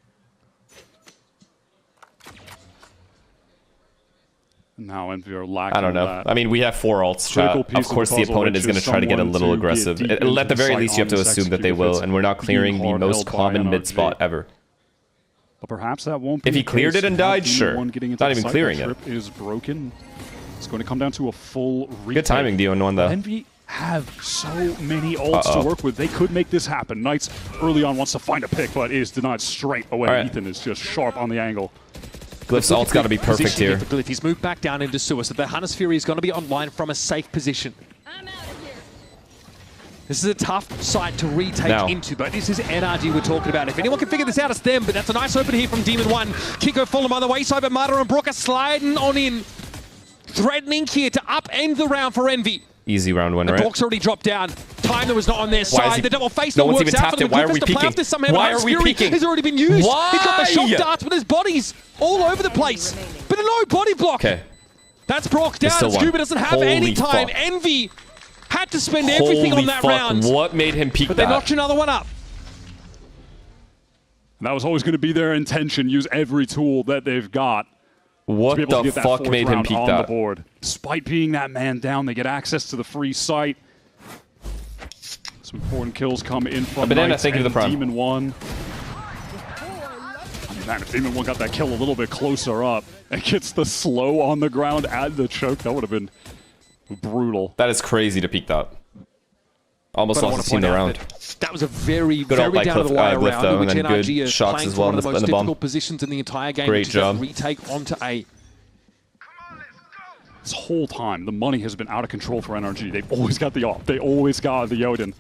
Now Envy are lacking. I don't know. That. I mean, we have 4 ults, chat. Of course, the opponent is going to try to get a little aggressive. At the very least, you have to assume that they will, and we're not clearing the most common mid spot ever. But perhaps that won't be. If he cleared it and died, sure. Not even clearing it. Is broken. It's going to come down to a full retake. Good timing, Dion1 though. Envy have so many ults to work with. They could make this happen. Knights early on wants to find a pick, but is denied straight away. Right. Ethan is just sharp on the angle. Glyph's ult's got to be perfect here. Glyph. He's moved back down into sewer, so the Hunter's Fury is going to be online from a safe position. This is a tough site to retake into, but this is NRG we're talking about. If anyone can figure this out, it's them, but that's a nice open here from Demon 1. Kiko Fulham on the wayside, but Mata and Brook are sliding on in. Threatening here to upend the round for Envy. Easy round 1, right? Brook's already dropped down. Timer was not on their side. The double face no that one's works even out tapped for it. Why are we peeking? Why are we peeking? Has already been used. Why? He's got the shock darts with his bodies all over the place. But a no body block. Okay. That's Brook down. Scuba doesn't have any time. Envy had to spend everything on that round. What made him peek But they notch another one up. That was always going to be their intention. Use every tool that they've got. What the fuck made him peek that? Board. Despite being that man down, they get access to the free site. Some important kills come in from Banana, thank you for the prime. Demon 1. Man, if Demon 1 got that kill a little bit closer up and gets the slow on the ground and the choke, that would have been brutal. That is crazy to peek that. Almost lost his team the round. That was a very, good very down to the wire round, though, which and then NRG good are shots playing as well one of the most in the difficult bomb. positions in the entire game. Great job. Retake onto A. This whole time, the money has been out of control for NRG. They've always got the AWP. They always got the Odin.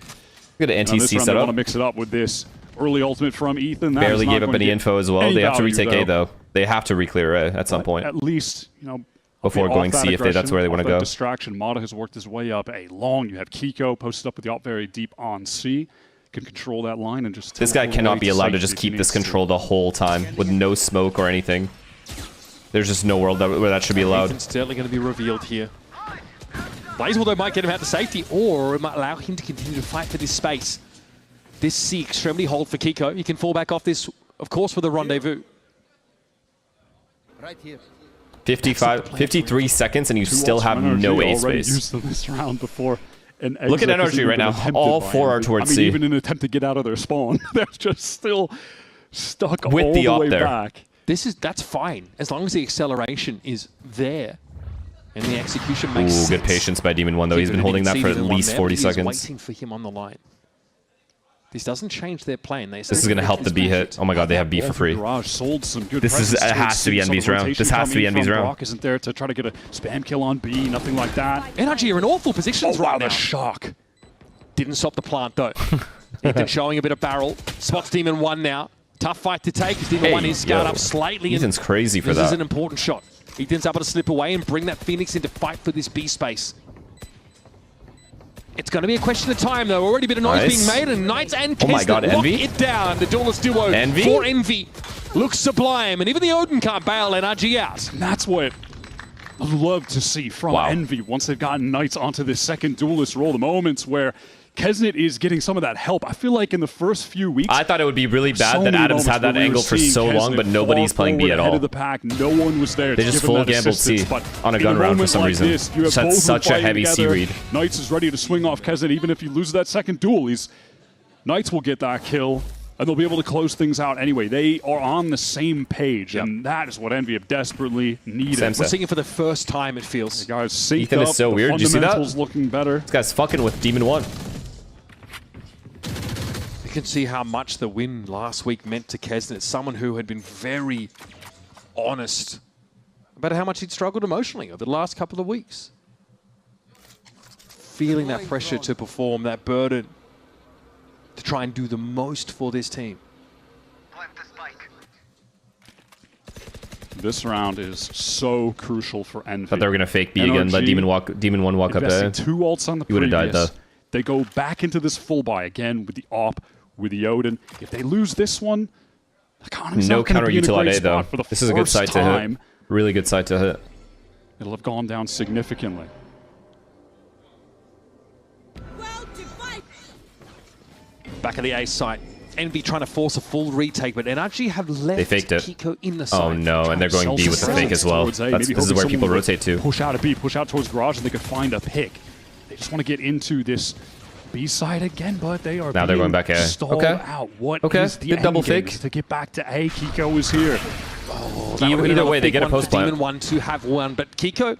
Good NTC setup. They want to mix it up with this early ultimate from Ethan. That Barely gave up any info as well. They have to retake A, though. They have to reclear A at some point. At least, you know, before going C if that's where they want to go. Distraction. Mata has worked his way up A long. You have Kiko posted up with the AWP very deep on C. Can control that line and just. This guy cannot be allowed to just keep this control the whole time with no smoke or anything. There's just no world where that should be allowed. It's certainly going to be revealed here. Blazewell, though, might get him out to safety, or it might allow him to continue to fight for this space. This C extremely hold for Kiko. He can fall back off this, of course, for the rendezvous. Right here. 53 seconds, and you still have no A space. Used them this round before. Look at NRG right now. All 4 are towards C. Even in an attempt to get out of their spawn, they're just still stuck with all the way up there. Back. That's fine as long as the acceleration is there and the execution makes sense. Good patience by Demon 1 though. He's been holding that for at least 40 seconds. Waiting for him on the line. This doesn't change their plan. This is going to help the B hit. Oh my god, they have B for free. Sold some good this has to be Envy's round. This has to be Envy's round. Brock isn't there to try to get a spam kill on B, nothing like that. NRG are in awful positions right now. The shock. Didn't stop the plant though. Ethan showing a bit of barrel. Spots Demon 1 now. Tough fight to take. Demon 1 is scarred up slightly. Ethan's crazy for that. This is an important shot. Ethan's able to slip away and bring that Phoenix into fight for this B space. It's going to be a question of time, though. Already a bit of noise being made, and Knights and Kesnet lock it down. The duelist duo for Envy looks sublime, and even the Odin can't bail NRG out. And that's what I'd love to see from Envy once they've gotten Knights onto this second duelist role. The moments where Kesnet is getting some of that help. I feel like in the first few weeks, I thought it would be really bad that Adams had that angle for so long, but nobody's playing B at all. Of the pack. No one was there. They just full gambled C on a gun round for some reason. Just had such a heavy C read. Knights is ready to swing off Kesnet, even if he loses that second duel. Knights will get that kill. and they'll be able to close things out anyway. They are on the same page, and that is what Envy have desperately needed. We're seeing it for the first time, it feels. The guys synced Ethan up, is so the weird. Did you see that? fundamentals looking better. This guy's fucking with Demon 1. You can see how much the win last week meant to Kesnet. It's someone who had been very honest about how much he'd struggled emotionally over the last couple of weeks. Feeling that pressure to perform, that burden to try and do the most for this team. This round is so crucial for Envy. Thought they were gonna fake B again, let Demon 1 walk up there. Two ults on the He would have died though. They go back into this full buy again with the AWP, with the Odin. If they lose this one, No counter util on A though. This is a good site to hit. Really good site to hit. It'll have gone down significantly. Back at the A site. Envy trying to force a full retake, but NRG have left They faked it. Kiko in the site. Oh no, and they're going B with the fake as well. This is where people rotate to. Push out a B, push out towards garage, and they could find a pick. They just want to get into this B side again, but they are now they're going back A. stalled out. What is the good double end game? fake. To get back to A, Kiko is here. Either way, they get a post plant. Demon 1 to have one, but Kiko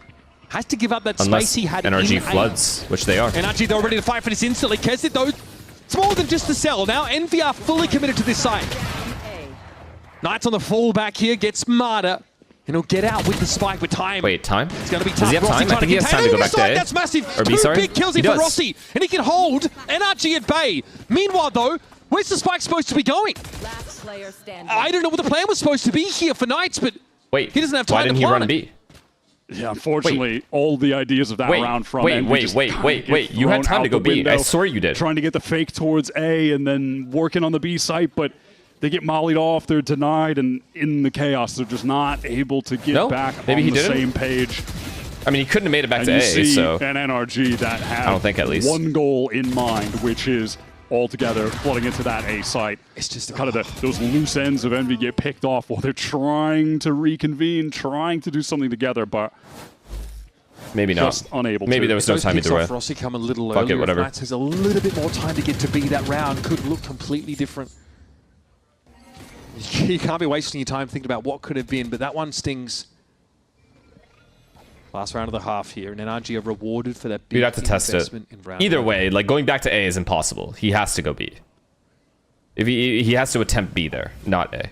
has to give up that Unless space he had NRG in floods, which they are. NRG, they're ready to fight for this instantly. Kesnet, though, it's more than just the sell. Now Envy are fully committed to this site. Knights on the fallback here, gets Marta, and he'll get out with the spike with time. Wait, time? It's going to be tough. Does he have Rossi time? I think he has time to go back to A. That's massive. Or B, Two sorry? big kills He here for does. Rossi, and he can hold NRG at bay. Meanwhile, though, where's the spike supposed to be going? I don't know what the plan was supposed to be here for Knights, but wait, he doesn't have time why didn't to he plan run it. B? Yeah, unfortunately, all the ideas of that round from Envy just wait. You had thrown time to out go the B. I window, swear you did. Trying to get the fake towards A and then working on the B site, but they get mollied off, they're denied, and in the chaos, they're just not able to get back maybe on he the didn't. same page. I mean, he couldn't have made it back And to you A, see so an NRG that has I don't think at least. one goal in mind, which is altogether flooding into that A site. It's just kind of those loose ends of Envy get picked off while they're trying to reconvene, trying to do something together, but maybe not. just unable Maybe to. there was no time either way. Rossi come a little Fuck it, earlier. whatever. Knights has a little bit more time to get to B. That round could look completely different. You can't be wasting your time thinking about what could have been, but that one stings. Last round of the half here, and NRG are rewarded for that big You'd have to test it. investment in round Either one. way, like going back to A is impossible. He has to go B. If he has to attempt B there, not A.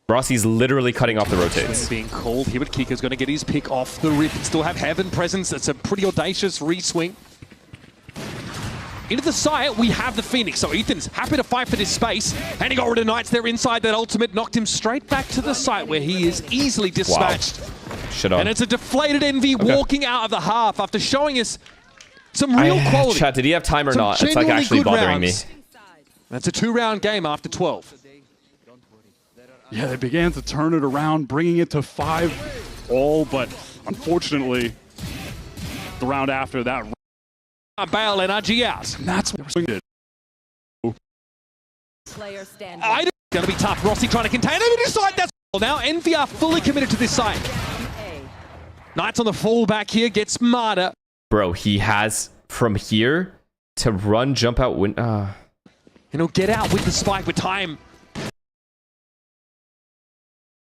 Rossi's literally cutting off the rotates. Swing being called here, but Kiko's going to get his pick off the rip and still have Heaven presence. That's a pretty audacious re-swing. Into the site, we have the Phoenix. So Ethan's happy to fight for this space. And he got rid of Knights there inside that ultimate. Knocked him straight back to the site where he is easily dispatched. Shit on. And it's a deflated Envy walking out of the half after showing us some real quality. Chat, did he have time or Some not? It's like genuinely actually good bothering rounds. me. That's a 2-round game after 12. Yeah, they began to turn it around, bringing it to 5-all, but unfortunately, the round after that, Bail NRG out. and that's what we did. I going to be tough. Rossi trying to contain him inside. That's now Envy are fully committed to this site. Knights on the fallback here, gets Marta. Bro, he has from here to run, jump out, win. And he'll get out with the spike with time.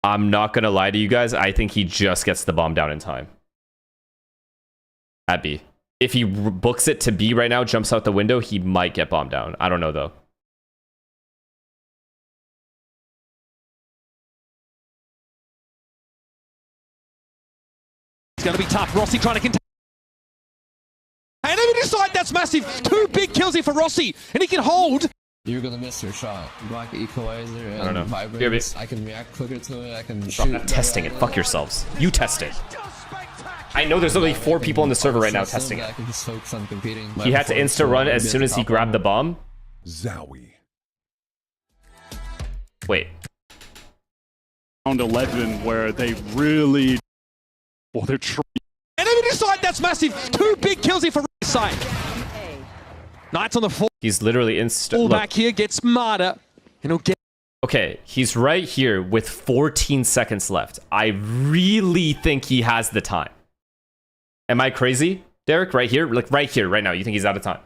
I'm not gonna lie to you guys. I think he just gets the bomb down in time. At B. If he books it to B right now, jumps out the window, he might get bombed down. I don't know though. It's going to be tough. Rossi trying to contain. And over this side, that's massive. 2 big kills here for Rossi. And he can hold. You're gonna miss your shot. Black equalizer and I don't know. vibrates. I can react quicker to it. I can I'm shoot. not testing it. Fuck yourselves. You test it. I know there's only 4 people on the server right now testing I it. can just focus on competing. He had to insta run as soon as he grabbed the bomb. Zowie. Wait. Round 11, where they really, well, they're trying. And over this side, that's massive. 2 big kills here for this side. Knights on the full. He's literally insta. Back here, gets Marta. And he'll get. Okay, he's right here with 14 seconds left. I really think he has the time. Am I crazy, Derek? Right here? Like right here, right now. You think he's out of time?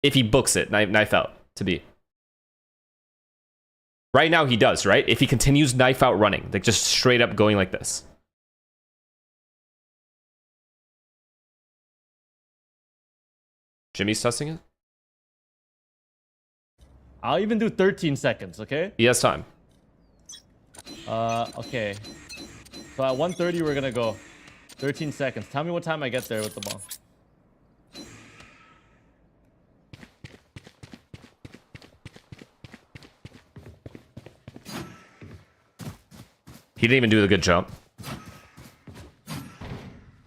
If he books it, knife out to B. Right now he does, right? If he continues knife out running, like just straight up going like this. Jimmy's sussing it? I'll even do 13 seconds, okay? He has time. Okay. So at 1:30 we're gonna go. 13 seconds. Tell me what time I get there with the ball. He didn't even do the good jump.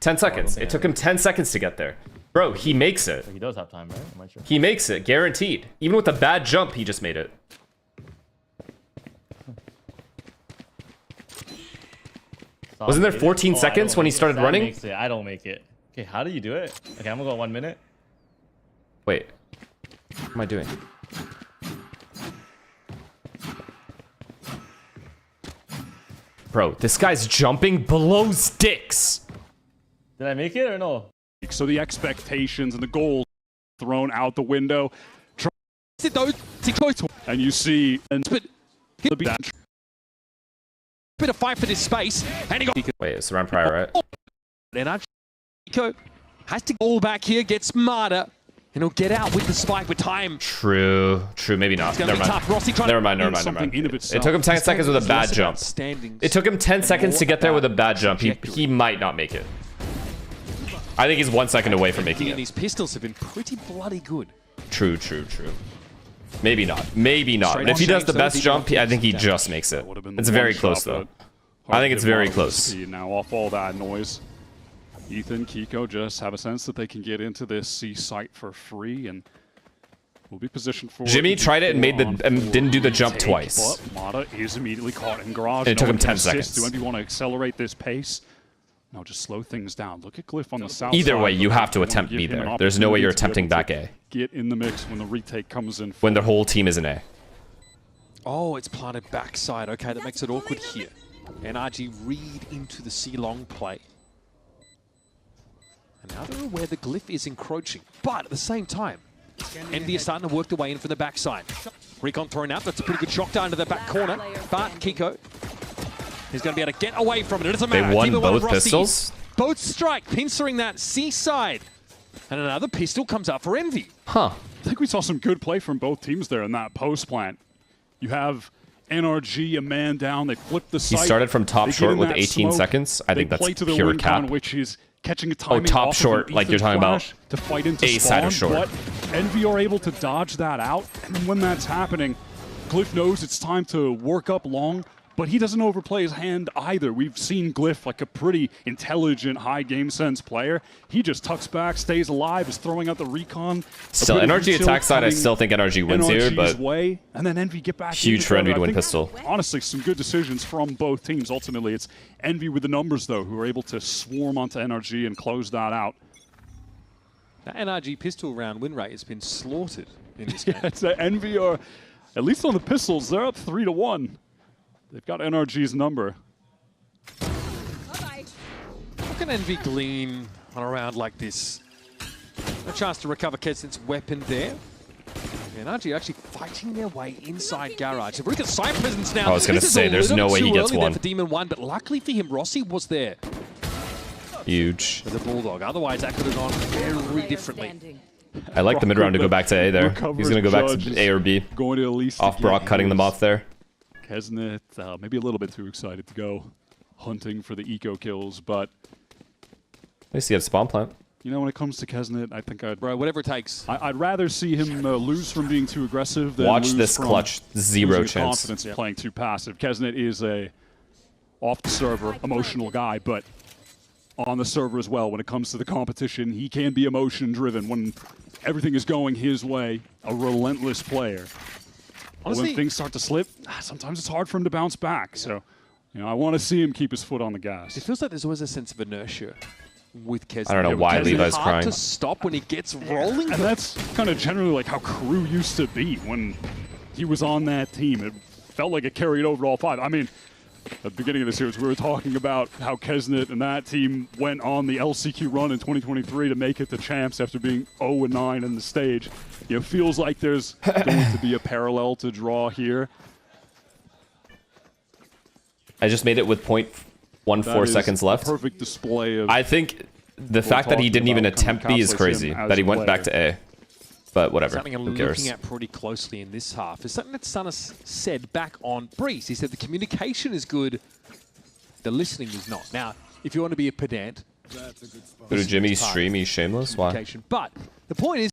10 seconds. It took him 10 seconds to get there. Bro, he makes it. He does have time, right? Am I sure? He makes it, guaranteed. Even with a bad jump, he just made it. Wasn't there 14 seconds when he started running? I don't make it. Okay, how do you do it? Okay, I'm gonna go 1 minute. Wait. What am I doing? Bro, this guy's jumping below sticks. Did I make it or no? So the expectations and the goals thrown out the window. And you see a bit of fight for this space. And he got Wait, it's around prior, right? NRG has to go back here, get smarter, and he'll get out with the spike with time. True, maybe not. Never mind. It took him 10 seconds with a bad jump. It took him 10 seconds to get there with a bad jump. He might not make it. I think he's 1 second away from making it. These pistols have been pretty bloody good. True. Maybe not. If he does the best jump, I think he just makes it. It's very close, though. I think it's very close. Now, off all that noise, Ethan, Kiko just have a sense that they can get into this C site for free and will be positioned for. Jimmy tried it and didn't do the jump twice. But Mata is immediately caught in garage. It took him 10 seconds. Do you want to accelerate this pace? No, just slow things down. Look at Glyph on the south Either side. way, you have to attempt B there. There's no way you're attempting back A. Get in the mix when the retake comes in. When the whole team is in A. Oh, it's planted backside. Okay, that makes it awkward here. NRG read into the C-long play. And now they're aware the Glyph is encroaching. But at the same time, Envy is starting to work their way in from the backside. Recon thrown out. That's a pretty good shock down to the back corner. But Kiko is going to be able to get away from it. It doesn't matter. They won both pistols? Both strike, pincering that C-side. And another pistol comes out for Envy. Huh. I think we saw some good play from both teams there in that post plant. You have NRG a man down. They flip the He site. started from top short with 18 smoke. seconds. I think that's play to the pure win cap. con, which is catching a timing top off short, of an like you're Ethan talking about flash to fight into A side of spawn, short. But Envy are able to dodge that out, and then when that's happening, Glyph knows it's time to work up long, but he doesn't overplay his hand either. We've seen Glyph like a pretty intelligent, high game sense player. He just tucks back, stays alive, is throwing out the recon. Still, NRG attack side, I still think NRG wins here, but way, and then Envy get back huge for Envy to win think, pistol. Honestly, some good decisions from both teams. Ultimately, it's Envy with the numbers, though, who are able to swarm onto NRG and close that out. That NRG pistol round win rate has been slaughtered in this game. Yeah, it's Envy are, at least on the pistols, they're up 3-1. They've got NRG's number. How can Envy glean on a round like this? No chance to recover Kesnet's weapon there. NRG actually fighting their way inside garage. If we look at side presence now, I was going to say, there's no way he gets one. For Demon 1, but luckily for him, Rossi was there. Huge. For the Bulldog. Otherwise, that could have gone very differently. I like the mid round to go back to A there. He's going to go back to A or B. Going to at least off Brock, cutting them off there. Kesnet, maybe a little bit too excited to go hunting for the eco kills, but At least he has spawn plant. You know, when it comes to Kesnet, I think Bro, whatever it takes. I'd rather see him lose from being too aggressive than Watch lose this from clutch. Zero losing chance. confidence of playing too passive. Kesnet is a off-the-server emotional guy, but on the server as well, when it comes to the competition, he can be emotion-driven. When everything is going his way, a relentless player. Honestly, when things start to slip, sometimes it's hard for him to bounce back. So, you know, I want to see him keep his foot on the gas. It feels like there's always a sense of inertia with Kesnet. I don't know why Levi's hard crying. to stop when he gets rolling. And that's kind of generally like how Crew used to be when he was on that team. It felt like it carried over all five. I mean, at the beginning of the series, we were talking about how Kesnet and that team went on the LCQ run in 2023 to make it to champs after being 0-9 in the stage. You know, feels like there's going to be a parallel to draw here. I just made it with 0.14 seconds left. Perfect display of. I think the fact that he didn't even attempt B is crazy. That he went back to A. But whatever. Something I'm Who cares? looking at pretty closely in this half is something that Sunnis said back on Breeze. He said the communication is good, the listening is not. Now, if you want to be a pedant, Go to Jimmy's stream, he's shameless. Why? But the point is,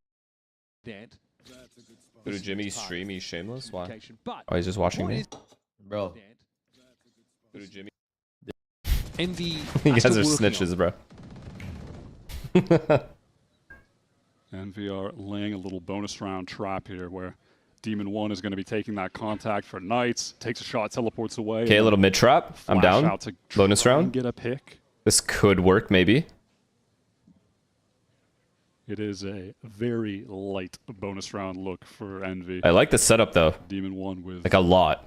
Go to Jimmy's stream, he's shameless. Why? But Oh, he's just watching me. Bro. Go to Jimmy. Envy. You guys are snitches, bro. Envy are laying a little bonus round trap here where Demon 1 is going to be taking that contact for Knights, takes a shot, teleports away. Okay, a little mid trap. I'm down. Out to Bonus try and round. get a pick. This could work, maybe. It is a very light bonus round look for Envy. I like the setup though. Demon 1 with like a lot.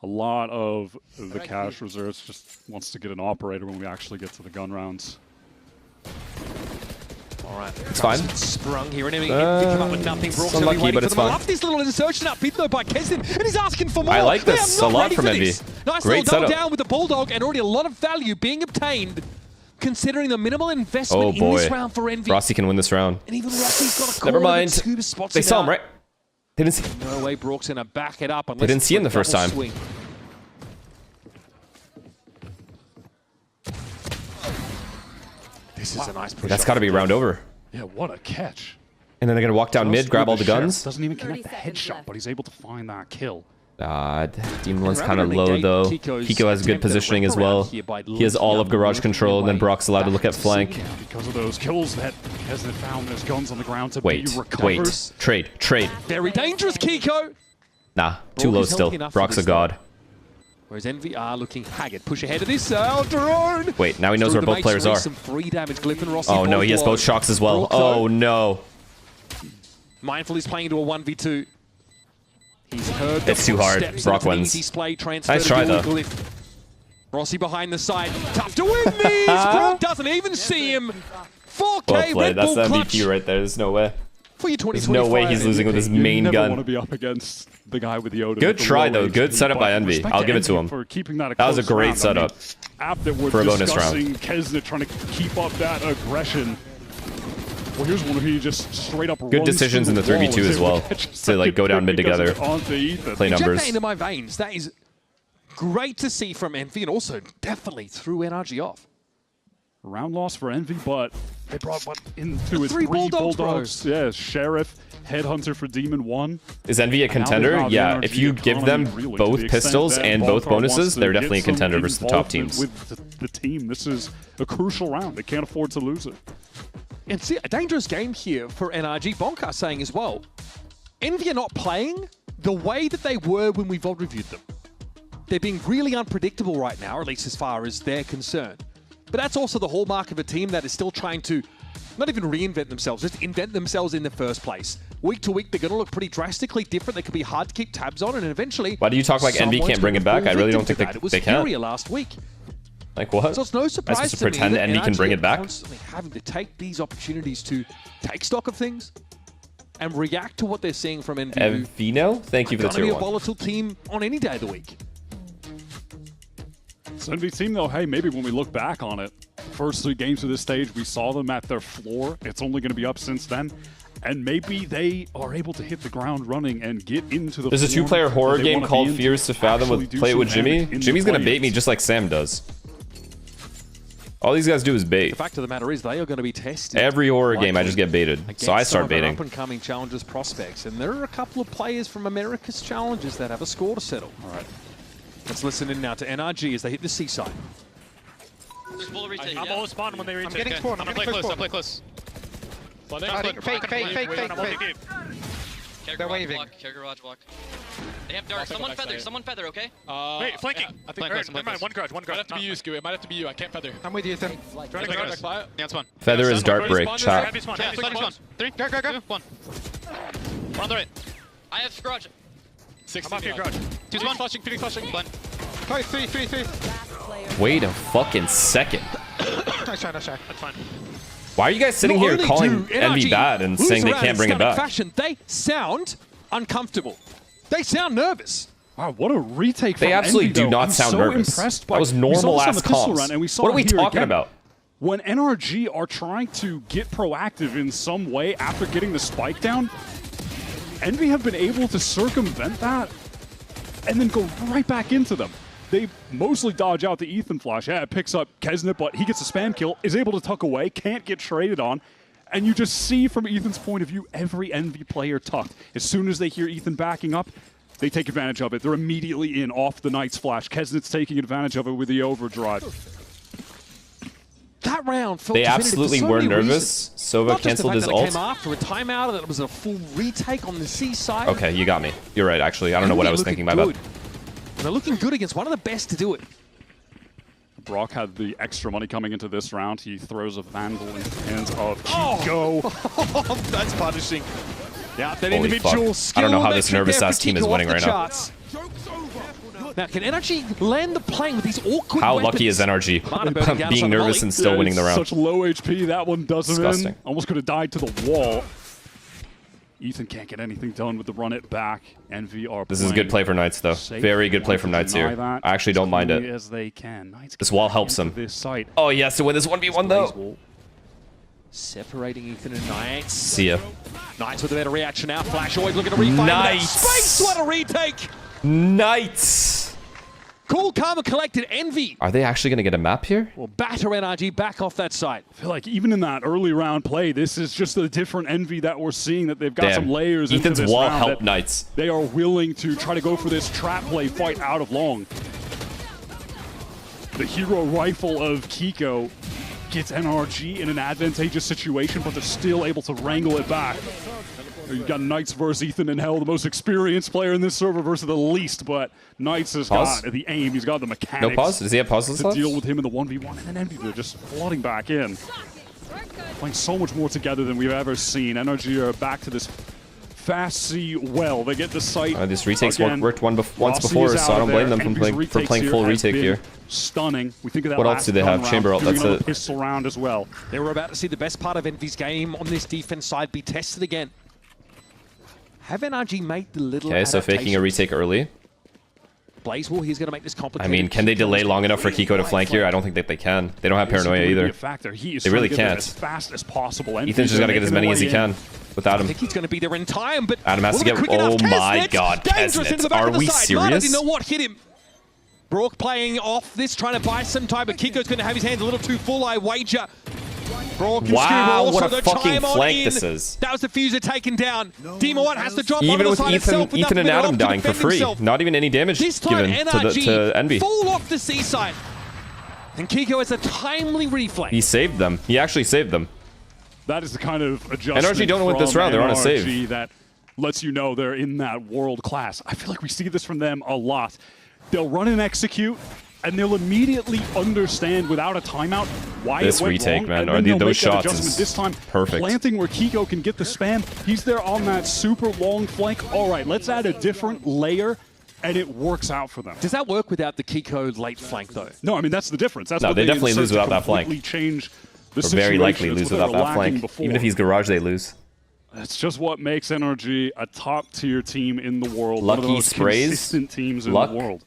A lot of the cash reserves, just wants to get an operator when we actually get to the gun rounds. All right, it's fine. Sprung here, and Envy come up with nothing. Brock's gonna be unlucky, waiting but for it's them. I fine. love this little insertion up hit though by Keston, and he's asking for more. I like this They are a not lot ready from for Envy. this. Nice Great little double setup. down with the Bulldog, and already a lot of value being obtained, considering the minimal investment Oh in boy. this round for Envy. Rossi can win this round. And even Rossi's got a call. Never mind. They They saw him, right? They didn't see. No way Brock's gonna back it up. They didn't see him the first time. Swing. This is a nice push. That's got to be round over. Yeah, what a catch. And then they're gonna walk down mid, grab all the guns. Doesn't even connect the headshot, but he's able to find that kill. Demon 1's kind of low though. Kiko has good positioning as well. He has all of garage control, and then Brock's allowed to look at flank. Because of those kills that hasn't found his guns on the ground to Wait, be recovered. wait. Trade. Very dangerous, Kiko. Nah, too low still. Brock's a god. Whereas Envy are looking haggard. Push ahead of this. Drone. Wait, now he knows where both players are. Some free damage. Glyph and Rossi. Oh no, he has both shocks as well. Oh no. Mindful is playing into a 1v2. He's heard It's too hard. Brock wins. Nice try though. Rossi behind the side. Tough to win these. Brock doesn't even see him. 4K Well played. Red That's Bull the clutch. MVP right there. There's no way. For your There's no way he's losing with his main You never gun. want to be up against the guy with the Odin. Good with the try low though. Good HP, setup by but Envy. respect I'll to give it to Envy him. for keeping that That was a close great round. setup After we're for a bonus discussing round. Kesnet trying to keep up that aggression. Well, here's one where he just straight up Good runs decisions in through the wall 3v2 and as is able well. to catch a To like go down mid second pick together. because of onto Ethan. Play Inject numbers. that into my veins. That is great to see from Envy, and also definitely threw NRG off. Round loss for Envy, but they brought into it Three three Bulldogs, Bulldogs. Yeah, Sheriff, Headhunter for Demon 1. Is Envy a And now they contender? have the Yeah, NRG if you give them economy, really, to both the extent pistols that and both Volkar wants bonuses, to they're get definitely a some contender versus the top involvement teams. With the team, this is a crucial round. They can't afford to lose it. And see, a dangerous game here for NRG. Bonkar saying as well, Envy are not playing the way that they were when we VOD reviewed them. They're being really unpredictable right now, or at least as far as they're concerned. But that's also the hallmark of a team that is still trying to not even reinvent themselves, just invent themselves in the first place. Week to week, they're going to look pretty drastically different. They could be hard to keep tabs on, and eventually... Why do you talk like Envy someone's can't bring gonna it back? fall I really don't victim think to that. they It was can. Furia last week. Like what? So it's no surprise supposed to to me pretend that Envy can NRG bring are it back? constantly having to take these opportunities to take stock of things and react to what they're seeing from Envy. Evino? Thank you for the Gonna be tier a 1. volatile team on any day of the week. So Envy team, though, hey, maybe when we look back on it, first 3 games of this stage, we saw them at their floor. It's only going to be up since then. And maybe they are able to hit the ground running and get into the There's a form 2-player horror that they game wanna called be in Fears to Fathom actually with do Play It some with Jimmy. damage in the Jimmy's gonna bait players. me just like Sam does. All these guys do is bait. The fact of the matter is they are going to be tested. Every horror game I just get baited. So I start baiting. Up-and-coming Challengers prospects, and there are a couple of players from America's Challengers that have a score to settle. All right. Let's listen in now to NRG as they hit the seaside. I'm always spawned when they retake. I'm getting spawned. I'm gonna play close. I'll play close. Fake. They're waving. Care garage block. They have dark. Someone feather, okay? Wait, flanking. I think. Never mind. One garage. Might have to be you, Skew. It might have to be you. I can't feather. I'm with you, Ethan. Trying to garage. Yeah, it's one. Feather is dart break. Chat. Heavy spawn. Yeah, Heavy sliding spawn. spawn. 3, Go. 2, 1. One on the right. I have garage. 6. I'm off your garage. 2 spawn. Flushing. Blend. 3. Wait a fucking second. Nice try. That's fine. Why are you guys sitting Not here only calling do Envy NRG bad and lose saying they around can't in bring it stunning back? Fashion, they sound uncomfortable. They sound nervous. Wow, what a retake They from absolutely Envy, do though. not I'm sound so nervous. impressed That was normal ass comms. What are we talking about? When NRG are trying to get proactive in some way after getting the spike down, Envy have been able to circumvent that and then go right back into them. They mostly dodge out the Ethan flash. Yeah, it picks up Kesnet, but he gets a spam kill, is able to tuck away, can't get traded on. And you just see from Ethan's point of view, every Envy player tucked. As soon as they hear Ethan backing up, they take advantage of it. They're immediately in off the Knight's flash. Kesnet's taking advantage of it with the overdrive. That round felt They absolutely were nervous. Sova canceled his ult. Came after a timeout, and it was a full retake on the C side. Okay, you got me. You're right, actually. I don't know what I was thinking. My bad. They're looking good against one of the best to do it. Brock had the extra money coming into this round. He throws a Vandal into the hands of Kiko. Oh, that's punishing. Yeah, that Holy individual fuck. skill I don't know how metric this nervous-ass there for team is Kiko winning off right the now. charts. Now, can NRG land the plane with these awkward How weapons? lucky is NRG? Being nervous and still winning the round. Such low HP, that one does him Disgusting. in. Almost could have died to the wall. Ethan can't get anything done with the run it back. Envy are This is a good play for Knights, though. Very good play from Knights here. I actually don't mind it. As they can. This wall helps them. Oh, he has to win this 1v1, though. Separating Ethan and Knights. See ya. Knights with a better reaction now. Flash always looking to refire. Knights. Space, what a retake! Knights. Cool, calm, and collected. Envy Are they actually going to get a map here? will batter NRG back off that side. I feel like even in that early round play, this is just a different Envy that we're seeing, that they've got Damn. some layers Ethan's into this wall round helped that Knights. They are willing to try to go for this trap play fight out of long. The hero rifle of Kiko gets NRG in an advantageous situation, but they're still able to wrangle it back. You've got Knights versus Ethan and Hell, the most experienced player in this server versus the least, but Knights has got the aim, he's got the mechanics. No pause? Does he have pauses to left? deal with him in the 1v1, and then Envy, they're just flooding back in. Playing so much more together than we've ever seen. NRG are back to this fast C well. They get the site. This retake's again. worked once Rossi before, is so I out don't of blame there. them Envy's for playing retakes full has retake been here. Stunning. We think of that What else last do they have? gun Chamber round, ult, that's doing another it. pistol round as well. They were about to see the best part of Envy's game on this defense side be tested again. Have NRG made the little Okay, so faking a retake early. Blazewall, he's going to make this I complicated. mean, can they delay long enough for Kiko to flank here? I don't think that they can. They don't have paranoia either. They really can't. As fast as possible. Ethan's just got to get as many as he can without I him. think he's going to be there in time, but Adam has to get... Oh my god, dangerous into the Kesnet. back Are of the we side. Mata didn't serious? know what hit him. Brock playing off this, trying to buy some time, but Kiko's going to have his hands a little too full, I wager. Brock and Wow, Scuba also what a the fucking time on flank in. this is. That was the fuser taken down. Demon has to drop Even on with the side itself Ethan and enough Adam to dying for defend free. himself. Not even any damage This time given NRG to Envy. fall off the seaside. And Kiko has a timely reflex. He saved them. He actually saved them. That is the kind of adjustment NRG don't win this from round. They're on a NRG save. that lets you know they're in that world class. I feel like we see this from them a lot. They'll run and execute, and they'll immediately understand without a timeout why This it went retake, wrong, man, and or then they'll those make that shots adjustment. is This time, perfect. planting where Kiko can get the spam. He's there on that super long flank. All right, let's add a different layer, and it works out for them. Does that work without the Kiko late flank, though? No, I mean, that's the difference. That's No, what they definitely insert lose to without that flank. completely change the Or very likely situation. lose It's what without they were that lacking flank. before. Even if he's garage, they lose. That's just what makes NRG a top-tier team in the world. One Lucky of the most sprays. consistent teams in Luck. the world.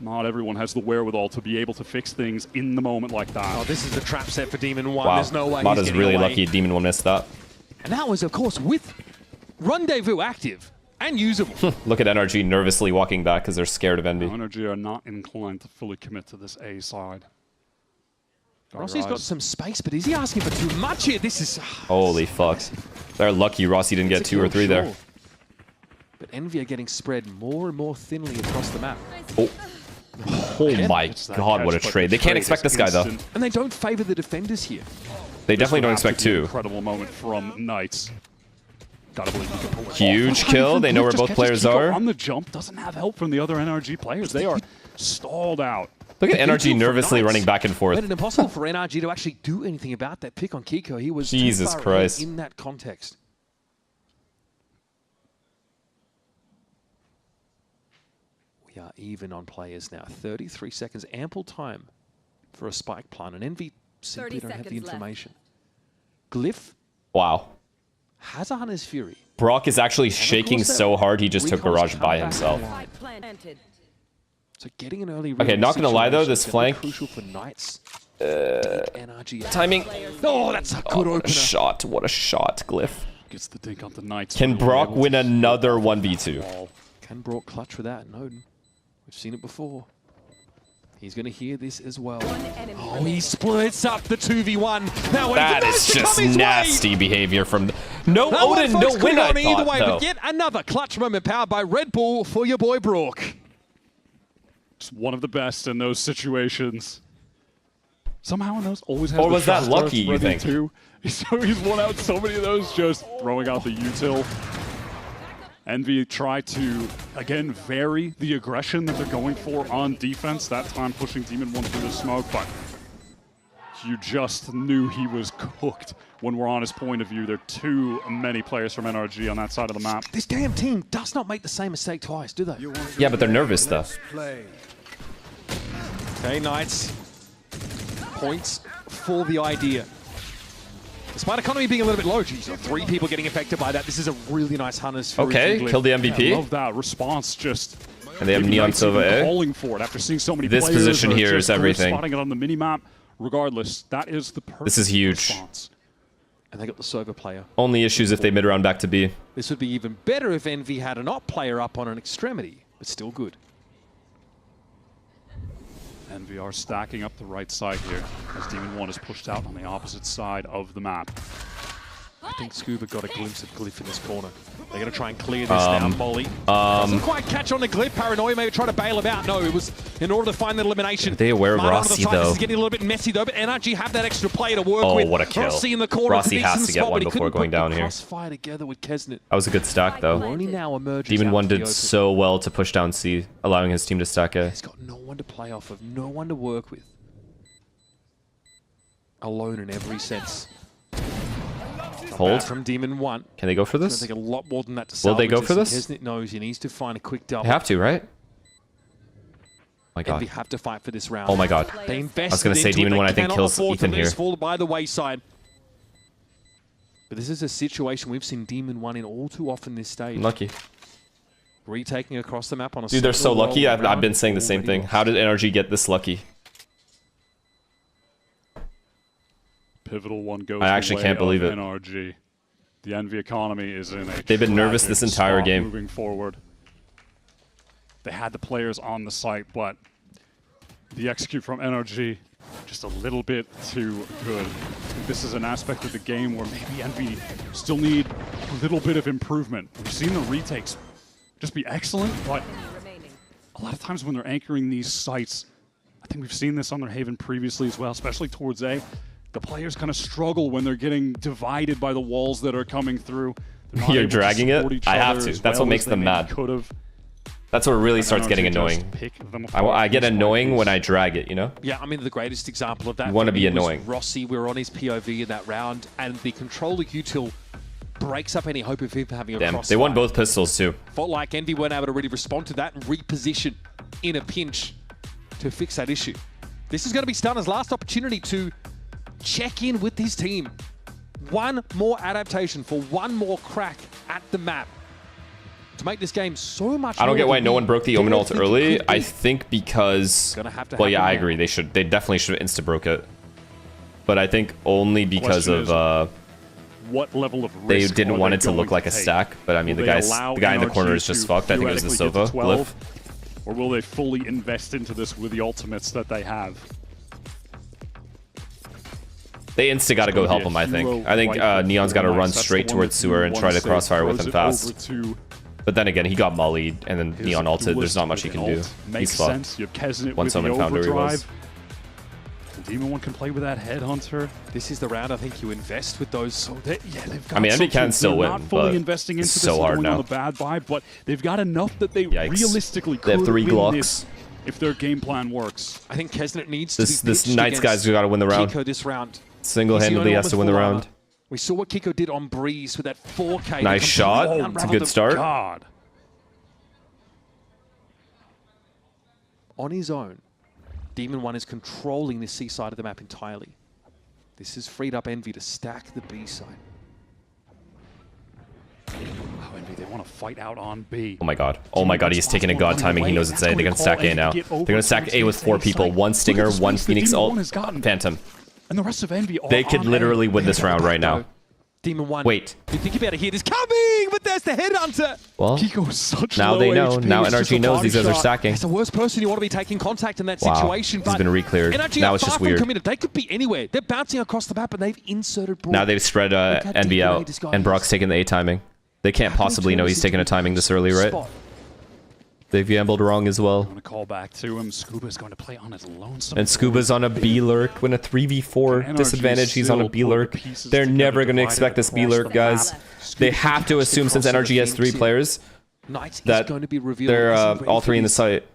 Not everyone has the wherewithal to be able to fix things in the moment like that. Oh, this is the trap set for Demon 1. Wow. There's no way Mata's he's getting really away. lucky Demon will miss that. And that was, of course, with Rendezvous active and usable. Look at NRG nervously walking back because they're scared of Envy. NRG are not inclined to fully commit to this A side. Rossi's got some space, but is he asking for too much here? This is... Holy fuck. They're lucky Rossi didn't get 2 or 3 there. But Envy are getting spread more and more thinly across the map. Oh my god, what a trade. They can't expect this guy, though. And they don't favor the defenders here. They definitely don't expect 2. Incredible moment from Knights. Gotta believe he can pull it Huge off. kill. They know where Just both catches players Kiko are. on the jump, doesn't have help from the other NRG players. They are stalled out. Look at NRG nervously running back and forth. Made it impossible for NRG to actually do anything about that pick on Kiko. He was Jesus too far Christ. ahead in that context. We are even on players now. 33 seconds, ample time for a spike plant. And Envy simply don't have the information. Glyph Wow. has a Hunter's Fury. Brock is actually shaking so hard he just took Garage by himself. So getting an early Okay, not gonna lie though, this flank. Crucial for Knights. Timing. Oh, that's a good What a shot! What a shot, Glyph. Gets the dink on the Knights. Can Brock win another 1v2? Can Brock clutch for that? No. We've seen it before. He's going to hear this as well. Oh, he splits up the 2v1. Now that is just nasty behavior from... No Odin, no win, I thought, though. But yet another clutch moment powered by Red Bull for your boy Brock. Just one of the best in those situations. Somehow in those always has or was that lucky, you think? Too. So he's won out so many of those just throwing out the util. Envy try to, again, vary the aggression that they're going for on defense. That time pushing Demon 1 through the smoke, but you just knew he was cooked when we're on his point of view. There are too many players from NRG on that side of the map. This damn team does not make the same mistake twice, do they? Yeah, but they're nervous, though. Okay, Knights. Points for the idea. Despite economy being a little bit low, geez, 3 people getting affected by that. This is a really nice Hunters. Okay, kill the MVP. I love that response. Just and they have Neon Silva. Calling for it after seeing so many. This position here is everything. Spotting it on the mini map. Regardless, that is the perfect This is huge. response. And they got the Silva player. Only issues if they mid round back to B. This would be even better if Envy had an op player up on an extremity, but still good. Envy are stacking up the right side here as Demon 1 is pushed out on the opposite side of the map. I think Scuba got a glimpse of Glyph in this corner. They're going to try and clear this down. Molly doesn't quite catch on the Glyph. Paranoia maybe try to bail him out. No, it was in order to find that elimination. Are they aware of Rossi, though? This is getting a little bit messy, though, but NRG have that extra player to work with. Oh, what a kill. Rossi in the corner. Rossi has to get one before going down here. Crossfire together with Kesnet. That was a good stack, though. Only now emerges Demon 1 did so well to push down C, allowing his team to stack A. He's got no one to play off of, no one to work with. Alone in every sense. Hold from Demon 1. Can they go for this? It's going to take a lot more than that to Will they go salvage for this. this? Kesnet knows he needs to find a quick double. They have to, right? Oh my god. Envy have to fight for this round. Oh my god. They I was going to say Demon 1 I think kills Ethan here. Fall by the wayside. But this is a situation we've seen Demon 1 in all too often this stage. Lucky. Retaking across the map on a Dude, they're so lucky. I've round. been saying the same thing. How did NRG get this lucky? Pivotal one goes I actually can't believe it. NRG. The Envy economy is in a They've been nervous this entire spot game. Moving forward. They had the players on the site, but the execute from NRG just a little bit too good. This is an aspect of the game where maybe Envy still need a little bit of improvement. We've seen the retakes just be excellent, but a lot of times when they're anchoring these sites, I think we've seen this on their Haven previously as well, especially towards A. The players kind of struggle when they're getting divided by the walls that are coming through. You're dragging it? I have to. That's what makes them mad. That's what really starts getting annoying. I get annoying when I drag it, you know? Yeah, I mean, the greatest example of that You want to be annoying. Rossi, we were on his POV in that round, and the controller util breaks up any hope of him having a crossfire. They won both pistols too. Felt like Envy weren't able to really respond to that and reposition in a pinch to fix that issue. This is going to be Stunner's last opportunity to check in with his team. One more adaptation for one more crack at the map to make this game so much I don't get why no one broke the Omen ult early. I I think because... Well, yeah, I agree. They definitely should have insta-broke it. But I think only because of... what level of they risk didn't want it to going look like a take? stack. But I mean, Will the they guy in the allow corner NRG is just to fucked. I think it was the theoretically Sova. get to 12? Glyph. Or will they fully invest into this with the ultimates that they have? They insta got to go help him, I think. I think Neon's got to run straight towards Sewer and try to crossfire with him fast. But then again, he got mollied, and then Neon ulted. There's not much he can do. He's fucked. You have Kesnet Once with the Omen found where he was. overdrive. Demon 1 can play with that Headhunter. This is the round I think you invest with those. So they've got I mean, Envy can still win, not fully but investing into it's this so hard going now. on the bad vibe, but they've got enough that they realistically They have could 3 win Glocks. this if their game plan works. I think Kesnet needs to be This pitched Knights against guy's got to win the round. Kiko this round. Single-handedly has to win the round. We saw what Kiko did on Breeze with that 4K. Nice shot. It's a good start. God. On his own, Demon 1 is controlling the C side of the map entirely. This has freed up Envy to stack the B side. They want to fight out on B. Oh my god. Oh my god, he's taking a god timing. He knows it's A. They're gonna stack A now. They're gonna stack A with 4 people. 1 Stinger, 1 Phoenix ult, Phantom. And the rest of Envy are They could literally win this round right now. Demon 1. Wait. You think you better hear this coming, but there's the headhunter. Well, Kiko's such now low they know. HP. Now It's just NRG a knows body these guys are shot. stacking. It's the worst person you want to be taking contact in that Wow. situation. He's But been re-cleared. NRG Now are it's just far from weird. committed. They could be anywhere. They're bouncing across the map, and they've inserted Brock. Now they've spread Envy out, and Brock's taking the A timing. They can't possibly know he's taking a timing this early, right? They've gambled wrong as well. I'm going to call back to him. Scuba's going to play on his lonesome. And Scuba's on a B lurk. When a 3v4 disadvantage, he's on a B lurk. They're never going to expect this B lurk, guys. They have to assume, since NRG has 3 players, that they're all 3 in the site.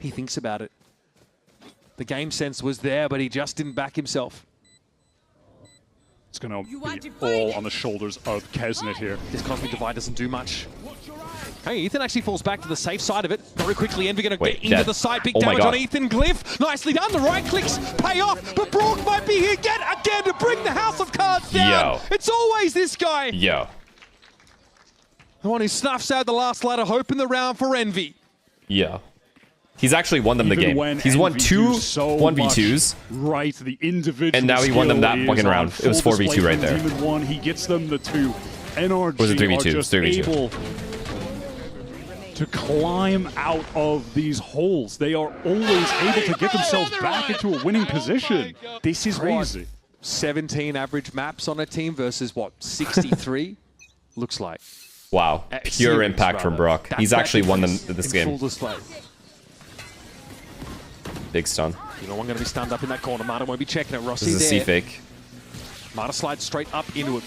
He thinks about it. The game sense was there, but he just didn't back himself. It's going to be all on the shoulders of Kesnet here. This Cosmic Divide doesn't do much. Hey, Ethan actually falls back to the safe side of it. Very quickly, Envy going to get into the side. Big damage on Ethan. Glyph, nicely done. The right clicks pay off, but Brock might be here yet again to bring the House of Cards down. It's always this guy. Yo. The one who snuffs out the last ladder hope in the round for Envy. Yeah. He's actually won them the game. He's won 2 1v2s. Right, the individual and now he won them that fucking round. It was 4v2 right there. Demon 1, he gets them the 2. NRG was it 3v2? are just 3v2. able to climb out of these holes. They are always able to get themselves back into a winning position. This is crazy. What 17 average maps on a team versus what 63 looks like. Wow, pure impact from Brock. He's actually won them this game. Full display. Big stun. Demon 1 going to be stunned up in that corner. Marta won't be checking it. Rossi This is a there. C fake. Marta slides straight up into it.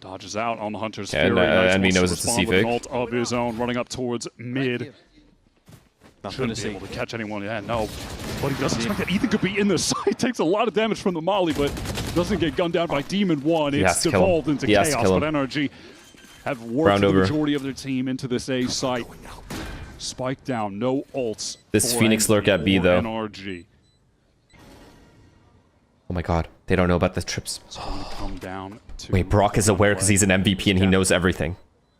Dodges out on the Hunter's Okay, Fury. Envy wants knows to it's a respond C with an fake. ult of his own, running up towards mid. Nothing to Shouldn't be see. able to catch anyone. Yeah, no. But he doesn't expect that Ethan could be in the side. Takes a lot of damage from the Molly, but doesn't get gunned down by Demon 1. It's devolved into chaos, but NRG have worked the majority of their team into this A site. Spike down, no ults. This Phoenix lurk at B, though. NRG. Oh my god, they don't know about the trips. Come down to Wait, Brock is aware because he's an MVP and he knows everything.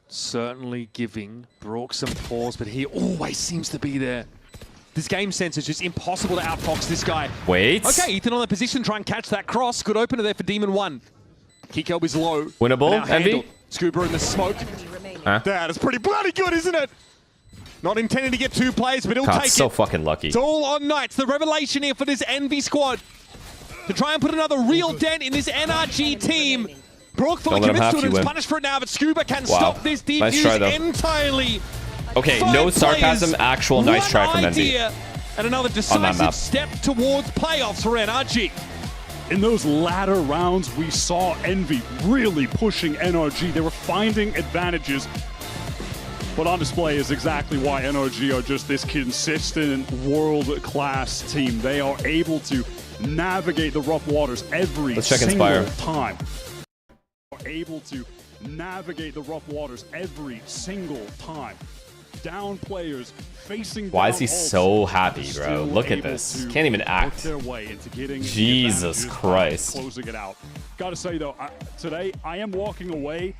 Certainly giving Brock some pause, but he always seems to be there. This game sense is just impossible to outfox this guy. Wait. Okay, Ethan on the position, try and catch that cross. Good opener there for Demon 1. Kiko is low. Winnable, Envy? Scuba in the smoke. Huh? That is pretty bloody good, isn't it? Not intending to get 2 plays, but he'll God, take so it. fucking lucky. It's all on Knights. The revelation here for this Envy squad. To try and put another real dent in this NRG team. Brock fully commits to it and is punished for it now, but Scuba can stop this defuse Nice try, though. entirely. Okay, 5 no sarcasm, players, actual nice try from Envy. And another map. decisive step towards playoffs for NRG. In those latter rounds, we saw Envy really pushing NRG. They were finding advantages. But on display is exactly why NRG are just this consistent world-class team. They are able to navigate the rough waters every single time. Are able to navigate the rough waters every single time. Down players facing. Why is he so happy, bro? Look at this. Can't even act. Jesus Christ. Closing it out. Gotta say though, today I am walking away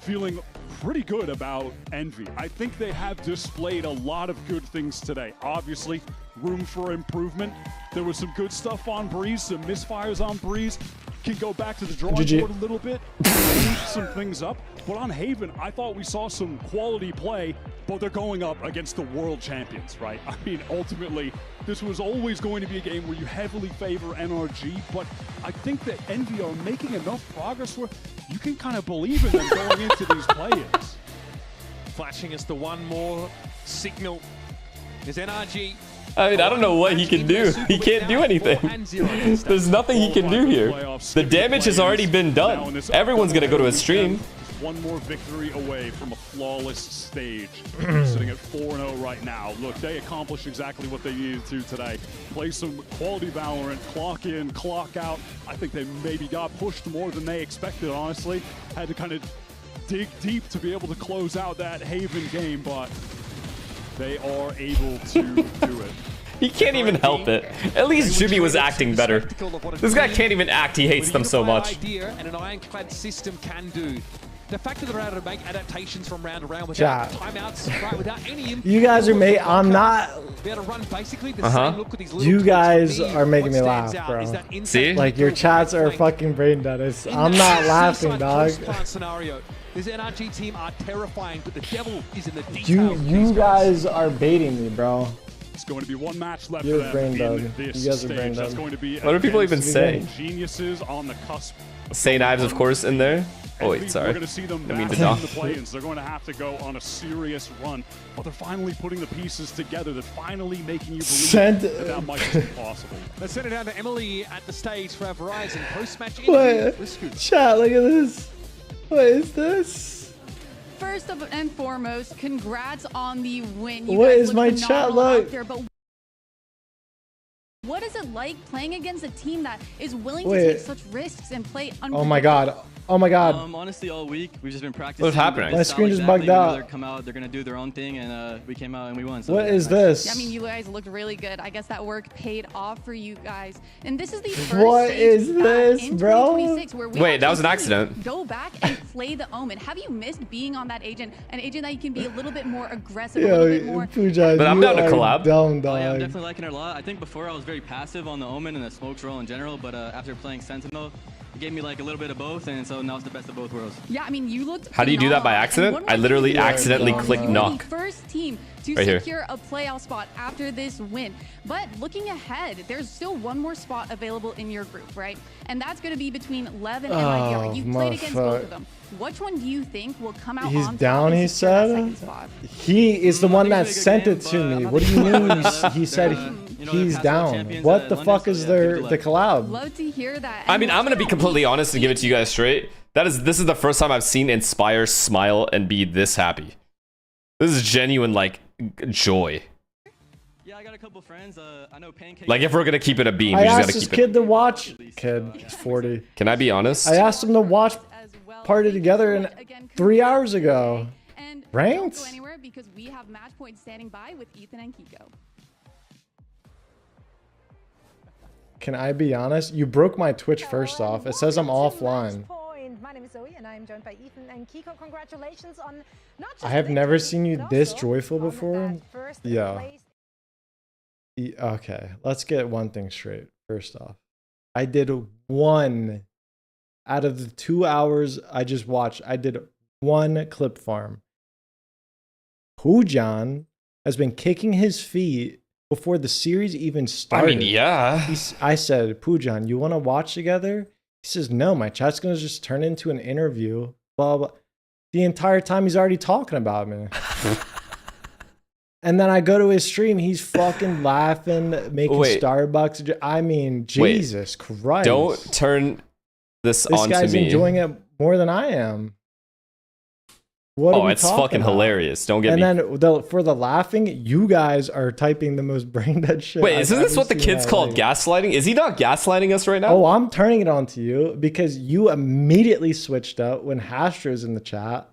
feeling pretty good about Envy. I think they have displayed a lot of good things today. Obviously, room for improvement. There was some good stuff on Breeze, some misfires on Breeze. Can go back to the drawing board a little bit, clean some things up. But on Haven, I thought we saw some quality play, but they're going up against the world champions, right? I mean, ultimately, this was always going to be a game where you heavily favor NRG, but I think that Envy are making enough progress where you can kind of believe in them going into these play-ins. Flashing us the one more signal is NRG. I mean, I don't know what he can do. He can't do anything. There's nothing he can do here. The damage has already been done. Everyone's going to go to his stream. One more victory away from a flawless stage. Sitting at 4-0 right now. Look, they accomplished exactly what they needed to today. Play some quality Valorant, clock in, clock out. I think they maybe got pushed more than they expected, honestly. Had to kind of dig deep to be able to close out that Haven game, but they are able to do it. He can't even help it. At least Jimmy was acting better. This guy can't even act. He hates them so much. And an ironclad system can do. The fact that they're able to make adaptations from round to round Chat. without timeouts, right, without any impact. You guys are I'm not. Be able to run basically the same look with these little You tweaks. guys For me, are making me what laugh, stands out bro. is that inside See? Like your chats are fucking brain dead. I'm not laughing, dog. Scenario. This NRG team are terrifying, but the devil is in the details. You guys are baiting me, bro. It's going to be one match left You're for brain them dead. in this You guys are brain stage. That's dead. going to be What are people even against saying? Geniuses on the cusp. St. Ives, of course, in there. Oh wait, sorry. We're going to see them I mean, back the in the play-ins. They're going to have to go on a serious run, but they're finally putting the pieces together. They're finally making you believe that that might be possible. Let's send it down to Emily at the stage for our Verizon post-match What? interview with Scooter. Chat, look at this. What is this? First and foremost, congrats on the win. You What guys is look my phenomenal chat out like? there, but what is it like playing against a team that is willing to Wait. take such risks and play Oh my god. Oh my god. Honestly, all week we've just been practicing. What's happening? My screen just bugged out. They're come out, they're gonna do their own thing, and we came out and we won. So What is this? Yeah, I mean, you guys looked really good. I guess that work paid off for you guys. And this is the first What stage is back this, in bro? 2026 where we Wait, that was an actually accident. Go back and play the Omen. Have you missed being on that agent? An agent that you can be a little bit more aggressive, a little bit more. Pooja, But I'm you down to are collab. Dumb, dog. Oh, yeah, I'm definitely liking it a lot. I think before I was very passive on the Omen and the smokes roll in general, but after playing Sentinel, it gave me like a little bit of both, and so now it's the best of both worlds. Yeah, I mean, you looked. How do you do that by phenomenal. accident? And one more I literally thing to accidentally do, clicked you were knock. the first team to Right here. secure a playoff spot after this win. But looking ahead, there's still one more spot available in your group, right? And that's going to be between Levin and IDR. You've played against both of them. Which one do you think will come out He's on down, top and he secure that said. second spot? He is the one that sent it to me. What do you mean? He said he's down. What the fuck is the collab? Love to hear that. I mean, I'm gonna be completely honest and give it to you guys straight. This is the first time I've seen Inspire smile and be this happy. This is genuine, like, joy. Yeah, I got a couple friends. I know Pancake. Like, if we're gonna keep it a beam, I we just asked gotta this keep it. kid to watch. Kid, he's 40. Can I be honest? I asked him to watch Party Together 3 hours ago. Don't Ranked? go anywhere because we have match points standing by with Ethan and Kiko. Can I be honest? You broke my Twitch first off. It says I'm offline. My name is Zoe and I'm joined by Ethan and Kiko. Congratulations on not just I have the never victory, seen you but this also joyful on before. that first Yeah. place. Okay, let's get one thing straight. First off, I did one out of the 2 hours I just watched. I did one clip farm. Pujan has been kicking his feet before the series even started. I mean, yeah. I said, Pujan, you want to watch together? He says, no, my chat's going to just turn into an interview. Blah, blah. The entire time he's already talking about me. And then I go to his stream, he's fucking laughing, making Wait. Starbucks. I mean, Jesus Christ. Don't turn this on to me. This guy's enjoying it more than I am. What are we it's talking fucking about? hilarious. Don't get me. And then for the laughing, you guys are typing the most brain dead shit. Wait, I've isn't this ever what the seen in kids my called life. gaslighting? Is he not gaslighting us right now? Oh, I'm turning it on to you because you immediately switched up when Hastro's in the chat.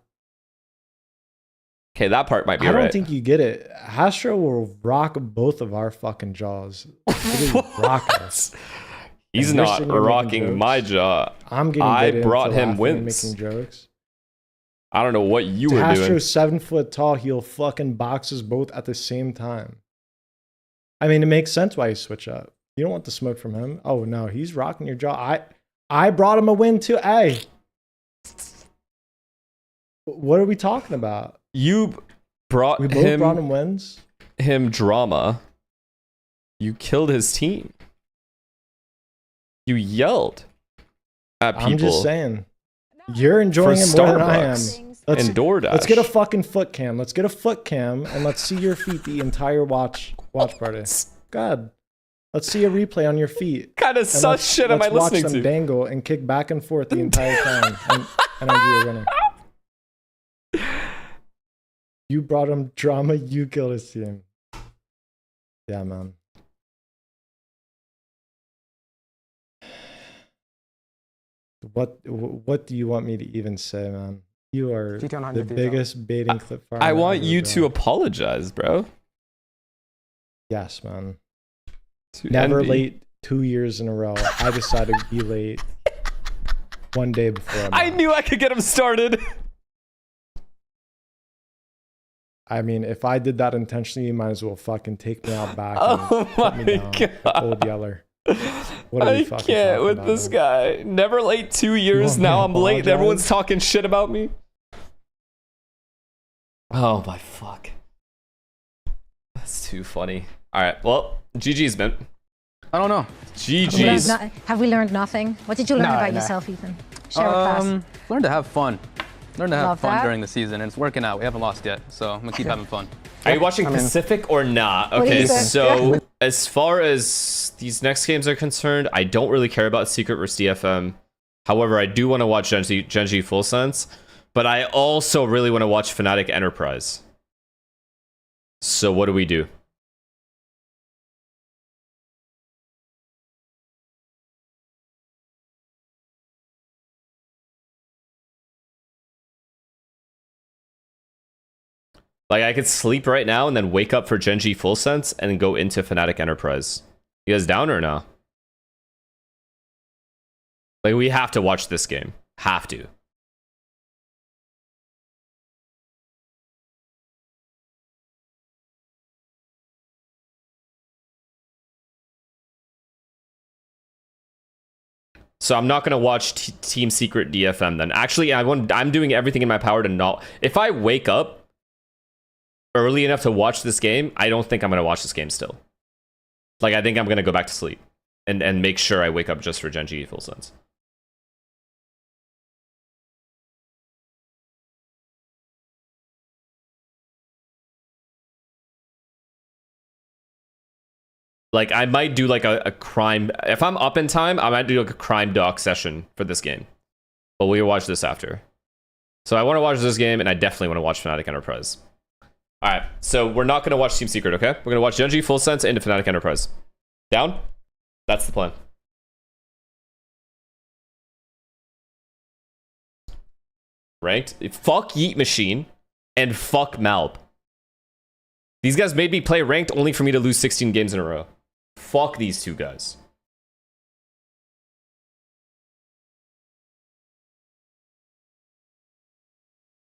Okay, that part might be I don't right. think you get it. Hastro will rock both of our fucking jaws. It is rocking. He's And you're not sitting here making rocking jokes. my jaw. I'm getting I bit into brought him laughing and wins. making jokes. I don't know what you were Hastro's doing. 7 foot tall. He'll fucking box us both at the same time. I mean, it makes sense why you switch up. You don't want the smoke from him. Oh no, he's rocking your jaw. I brought him a win too. Hey, what are we talking about? You brought We both brought him wins. him drama. You killed his team. You yelled at people. I'm just saying. You're enjoying it more than I am. and DoorDash. Let's get a fucking foot cam. Let's get a foot cam and let's see your feet the entire watch party. God. Let's see a replay on your feet. Kind of sus shit am I listening Let's watch to? them dangle and kick back and forth the entire time. And NRG are winning. You brought him drama. You killed his team. Yeah, man. What do you want me to even say, man? You are the biggest baiting clip farmer I want ever, you bro. to apologize, bro. Yes, man. Never Envy. late 2 years in a row. I decided to be late 1 day before. I knew I could get him started. I mean, if I did that intentionally, you might as well fucking take me out back. Oh and put me my down. God. Old Yeller. What are we I fucking can't talking with about, this man? guy. Never late 2 years. want me Now to I'm late. apologize? Everyone's talking shit about me. Oh my fuck. That's too funny. All right. Well, GG's, man. I don't know. GG's. Have we learned nothing? What did you learn about yourself, Ethan? Share with us. Learn to have fun. Learn to have Love fun that. during the season, and it's working out. We haven't lost yet, so I'm gonna keep having fun. Are you watching Pacific or not? What do Okay, you think? so as far as these next games are concerned, I don't really care about Secret versus DFM. However, I do want to watch Genji Full Sense, but I also really want to watch Fnatic Enterprise. So what do we do? Like, I could sleep right now and then wake up for Genji Full Sense and then go into Fnatic Enterprise. You guys down or no? Like, we have to watch this game. Have to. So I'm not going to watch Team Secret DFM then. Actually, I'm doing everything in my power to not... If I wake up early enough to watch this game, I don't think I'm going to watch this game still. Like, I think I'm going to go back to sleep and make sure I wake up just for Genji Full Sense. Like, I might do like a crime... If I'm up in time, I might do like a crime doc session for this game. But we'll watch this after. So I want to watch this game, and I definitely want to watch Fnatic Enterprise. Alright, so we're not going to watch Team Secret, okay? We're going to watch Genji Full Sense into Fnatic Enterprise. Down? That's the plan. Ranked? Fuck Yeet Machine and fuck Malb. These guys made me play ranked only for me to lose 16 games in a row. Fuck these two guys.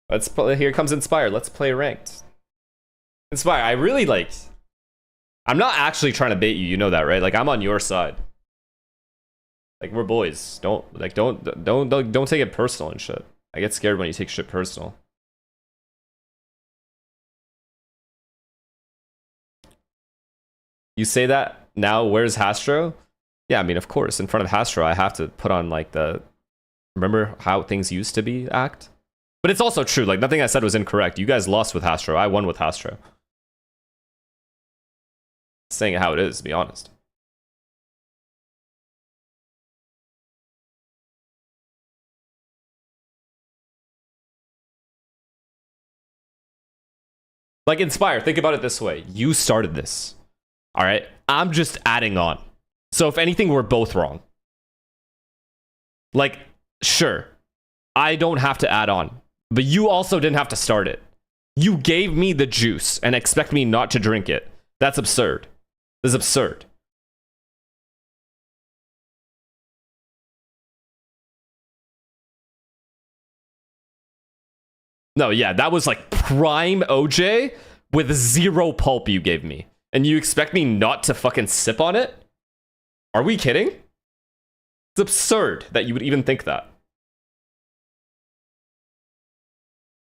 Let's play, here comes Inspire. Let's play ranked. Inspire, I really like... I'm not actually trying to bait you, you know that, right? Like, I'm on your side. Like, we're boys. Don't take it personal and shit. I get scared when you take shit personal. You say that now, where's Hastro? Yeah, I mean, of course, in front of Hastro, I have to put on, like, the... Remember how things used to be act? But it's also true, like, nothing I said was incorrect. You guys lost with Hastro. I won with Hastro. Saying how it is, to be honest. Like, Inspire, think about it this way. You started this. All right? I'm just adding on. So if anything, we're both wrong. Like, sure, I don't have to add on, but you also didn't have to start it. You gave me the juice and expect me not to drink it. That's absurd. This is absurd. No, yeah, that was like prime OJ with zero pulp you gave me. And you expect me not to fucking sip on it? Are we kidding? It's absurd that you would even think that.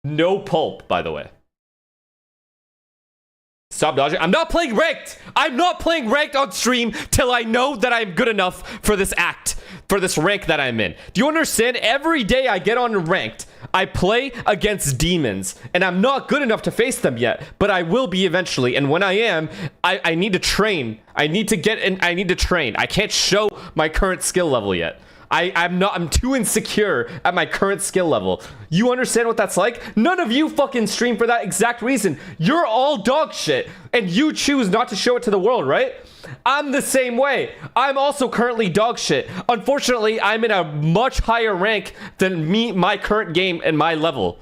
No pulp, by the way. Stop dodging. I'm not playing ranked. I'm not playing ranked on stream till I know that I'm good enough for this act, for this rank that I'm in. Do you understand? Every day I get on ranked, I play against demons, and I'm not good enough to face them yet, but I will be eventually. And when I am, I need to train. I need to train. I can't show my current skill level yet. I'm too insecure at my current skill level. You understand what that's like? None of you fucking stream for that exact reason. You're all dog shit, and you choose not to show it to the world, right? I'm the same way. I'm also currently dog shit. Unfortunately, I'm in a much higher rank than my current game and my level.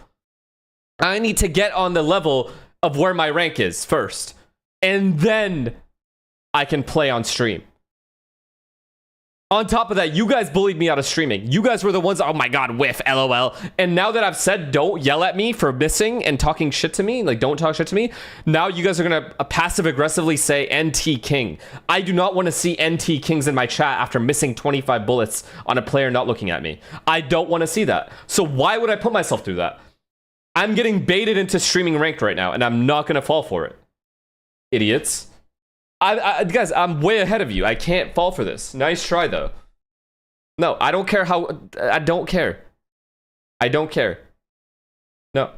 I need to get on the level of where my rank is first. And then I can play on stream. On top of that, you guys bullied me out of streaming. You guys were the ones, oh my god, whiff, LOL. And now that I've said don't yell at me for missing and talking shit to me, like don't talk shit to me, now you guys are gonna passive aggressively say NT King. I do not want to see NT Kings in my chat after missing 25 bullets on a player not looking at me. I don't want to see that. So why would I put myself through that? I'm getting baited into streaming ranked right now, and I'm not gonna fall for it. Idiots. Guys, I'm way ahead of you. I can't fall for this. Nice try, though. No, I don't care how... I don't care. I don't care. No.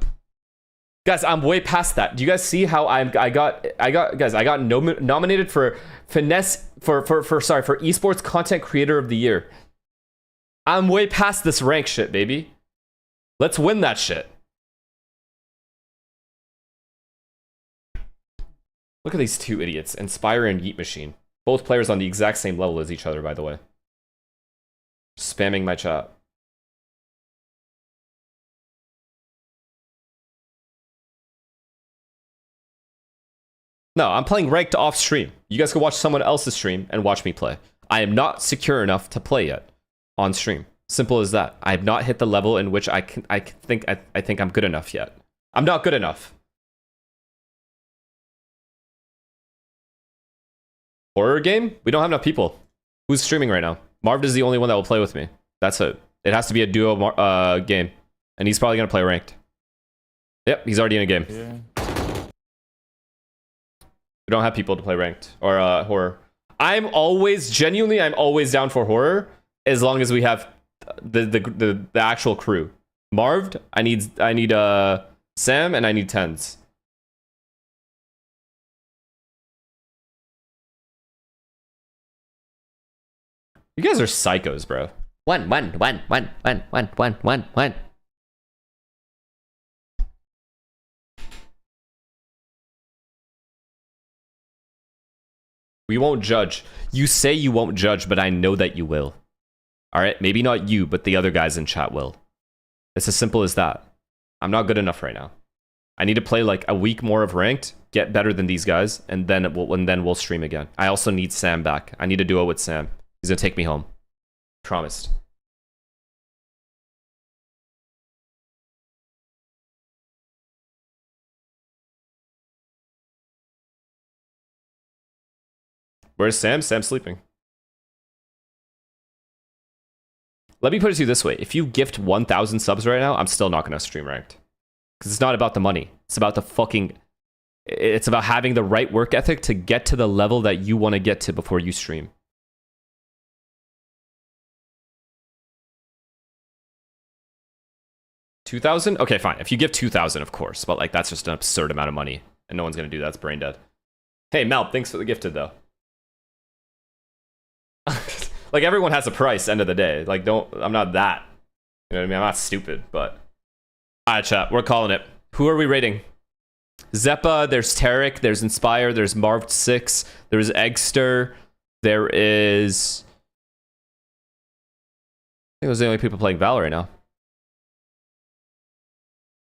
Guys, I'm way past that. Do you guys see how I got nominated for esports content creator of the year. I'm way past this rank shit, baby. Let's win that shit. Look at these two idiots, Inspire and Yeet Machine. Both players on the exact same level as each other, by the way. Spamming my chat. No, I'm playing ranked off stream. You guys can watch someone else's stream and watch me play. I am not secure enough to play yet on stream. Simple as that. I have not hit the level in which I think I'm good enough yet. I'm not good enough. Horror game? We don't have enough people. Who's streaming right now? Marv is the only one that will play with me. That's it. It has to be a duo game. And he's probably going to play ranked. Yep, he's already in a game. Yeah. We don't have people to play ranked or horror. I'm always down for horror as long as we have the actual crew. Marv, I need Sam, and I need Tens. You guys are psychos, bro. One. We won't judge. You say you won't judge, but I know that you will. Alright? Maybe not you, but the other guys in chat will. It's as simple as that. I'm not good enough right now. I need to play like a week more of ranked, get better than these guys, and then we'll stream again. I also need Sam back. I need to duo with Sam. He's gonna take me home. Promised. Where's Sam? Sam's sleeping. Let me put it to you this way. If you gift 1,000 subs right now, I'm still not gonna stream ranked. Because it's not about the money. It's about the fucking... It's about having the right work ethic to get to the level that you want to get to before you stream. $2,000? Okay, fine. If you give 2,000, of course. But like, that's just an absurd amount of money. And no one's gonna do that. It's brain dead. Hey, Mel, thanks for the gifted, though. Like, everyone has a price, end of the day. Like, I'm not that. You know what I mean? I'm not stupid, but... Alright, chat. We're calling it. Who are we rating? Zeppa, there's Tarek, there's Inspire, there's Marv6, there's Eggster, there is... I think those are the only people playing Val right now.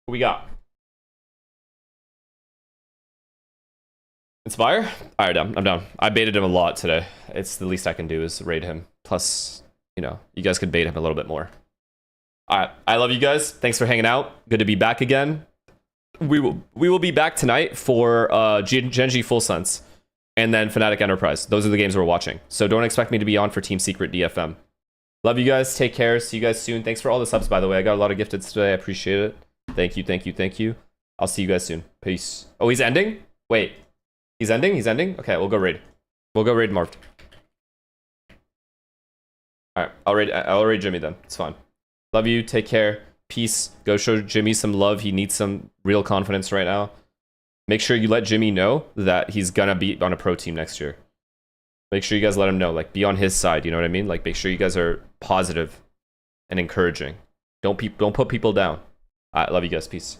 What we got? Inspire? Alright, I'm down. I baited him a lot today. It's the least I can do is raid him. Plus, you know, you guys could bait him a little bit more. Alright, I love you guys. Thanks for hanging out. Good to be back again. We will be back tonight for Genji Full Sense and then Fnatic Enterprise. Those are the games we're watching. So don't expect me to be on for Team Secret DFM. Love you guys. Take care. See you guys soon. Thanks for all the subs, by the way. I got a lot of gifteds today. I appreciate it. Thank you. I'll see you guys soon. Peace. Oh, he's ending? Wait. He's ending? Okay, we'll go raid. Marv. Alright, I'll raid Jimmy then. It's fine. Love you. Take care. Peace. Go show Jimmy some love. He needs some real confidence right now. Make sure you let Jimmy know that he's gonna be on a pro team next year. Make sure you guys let him know. Like, be on his side, you know what I mean? Like, make sure you guys are positive and encouraging. Don't put people down. Alright, love you guys. Peace.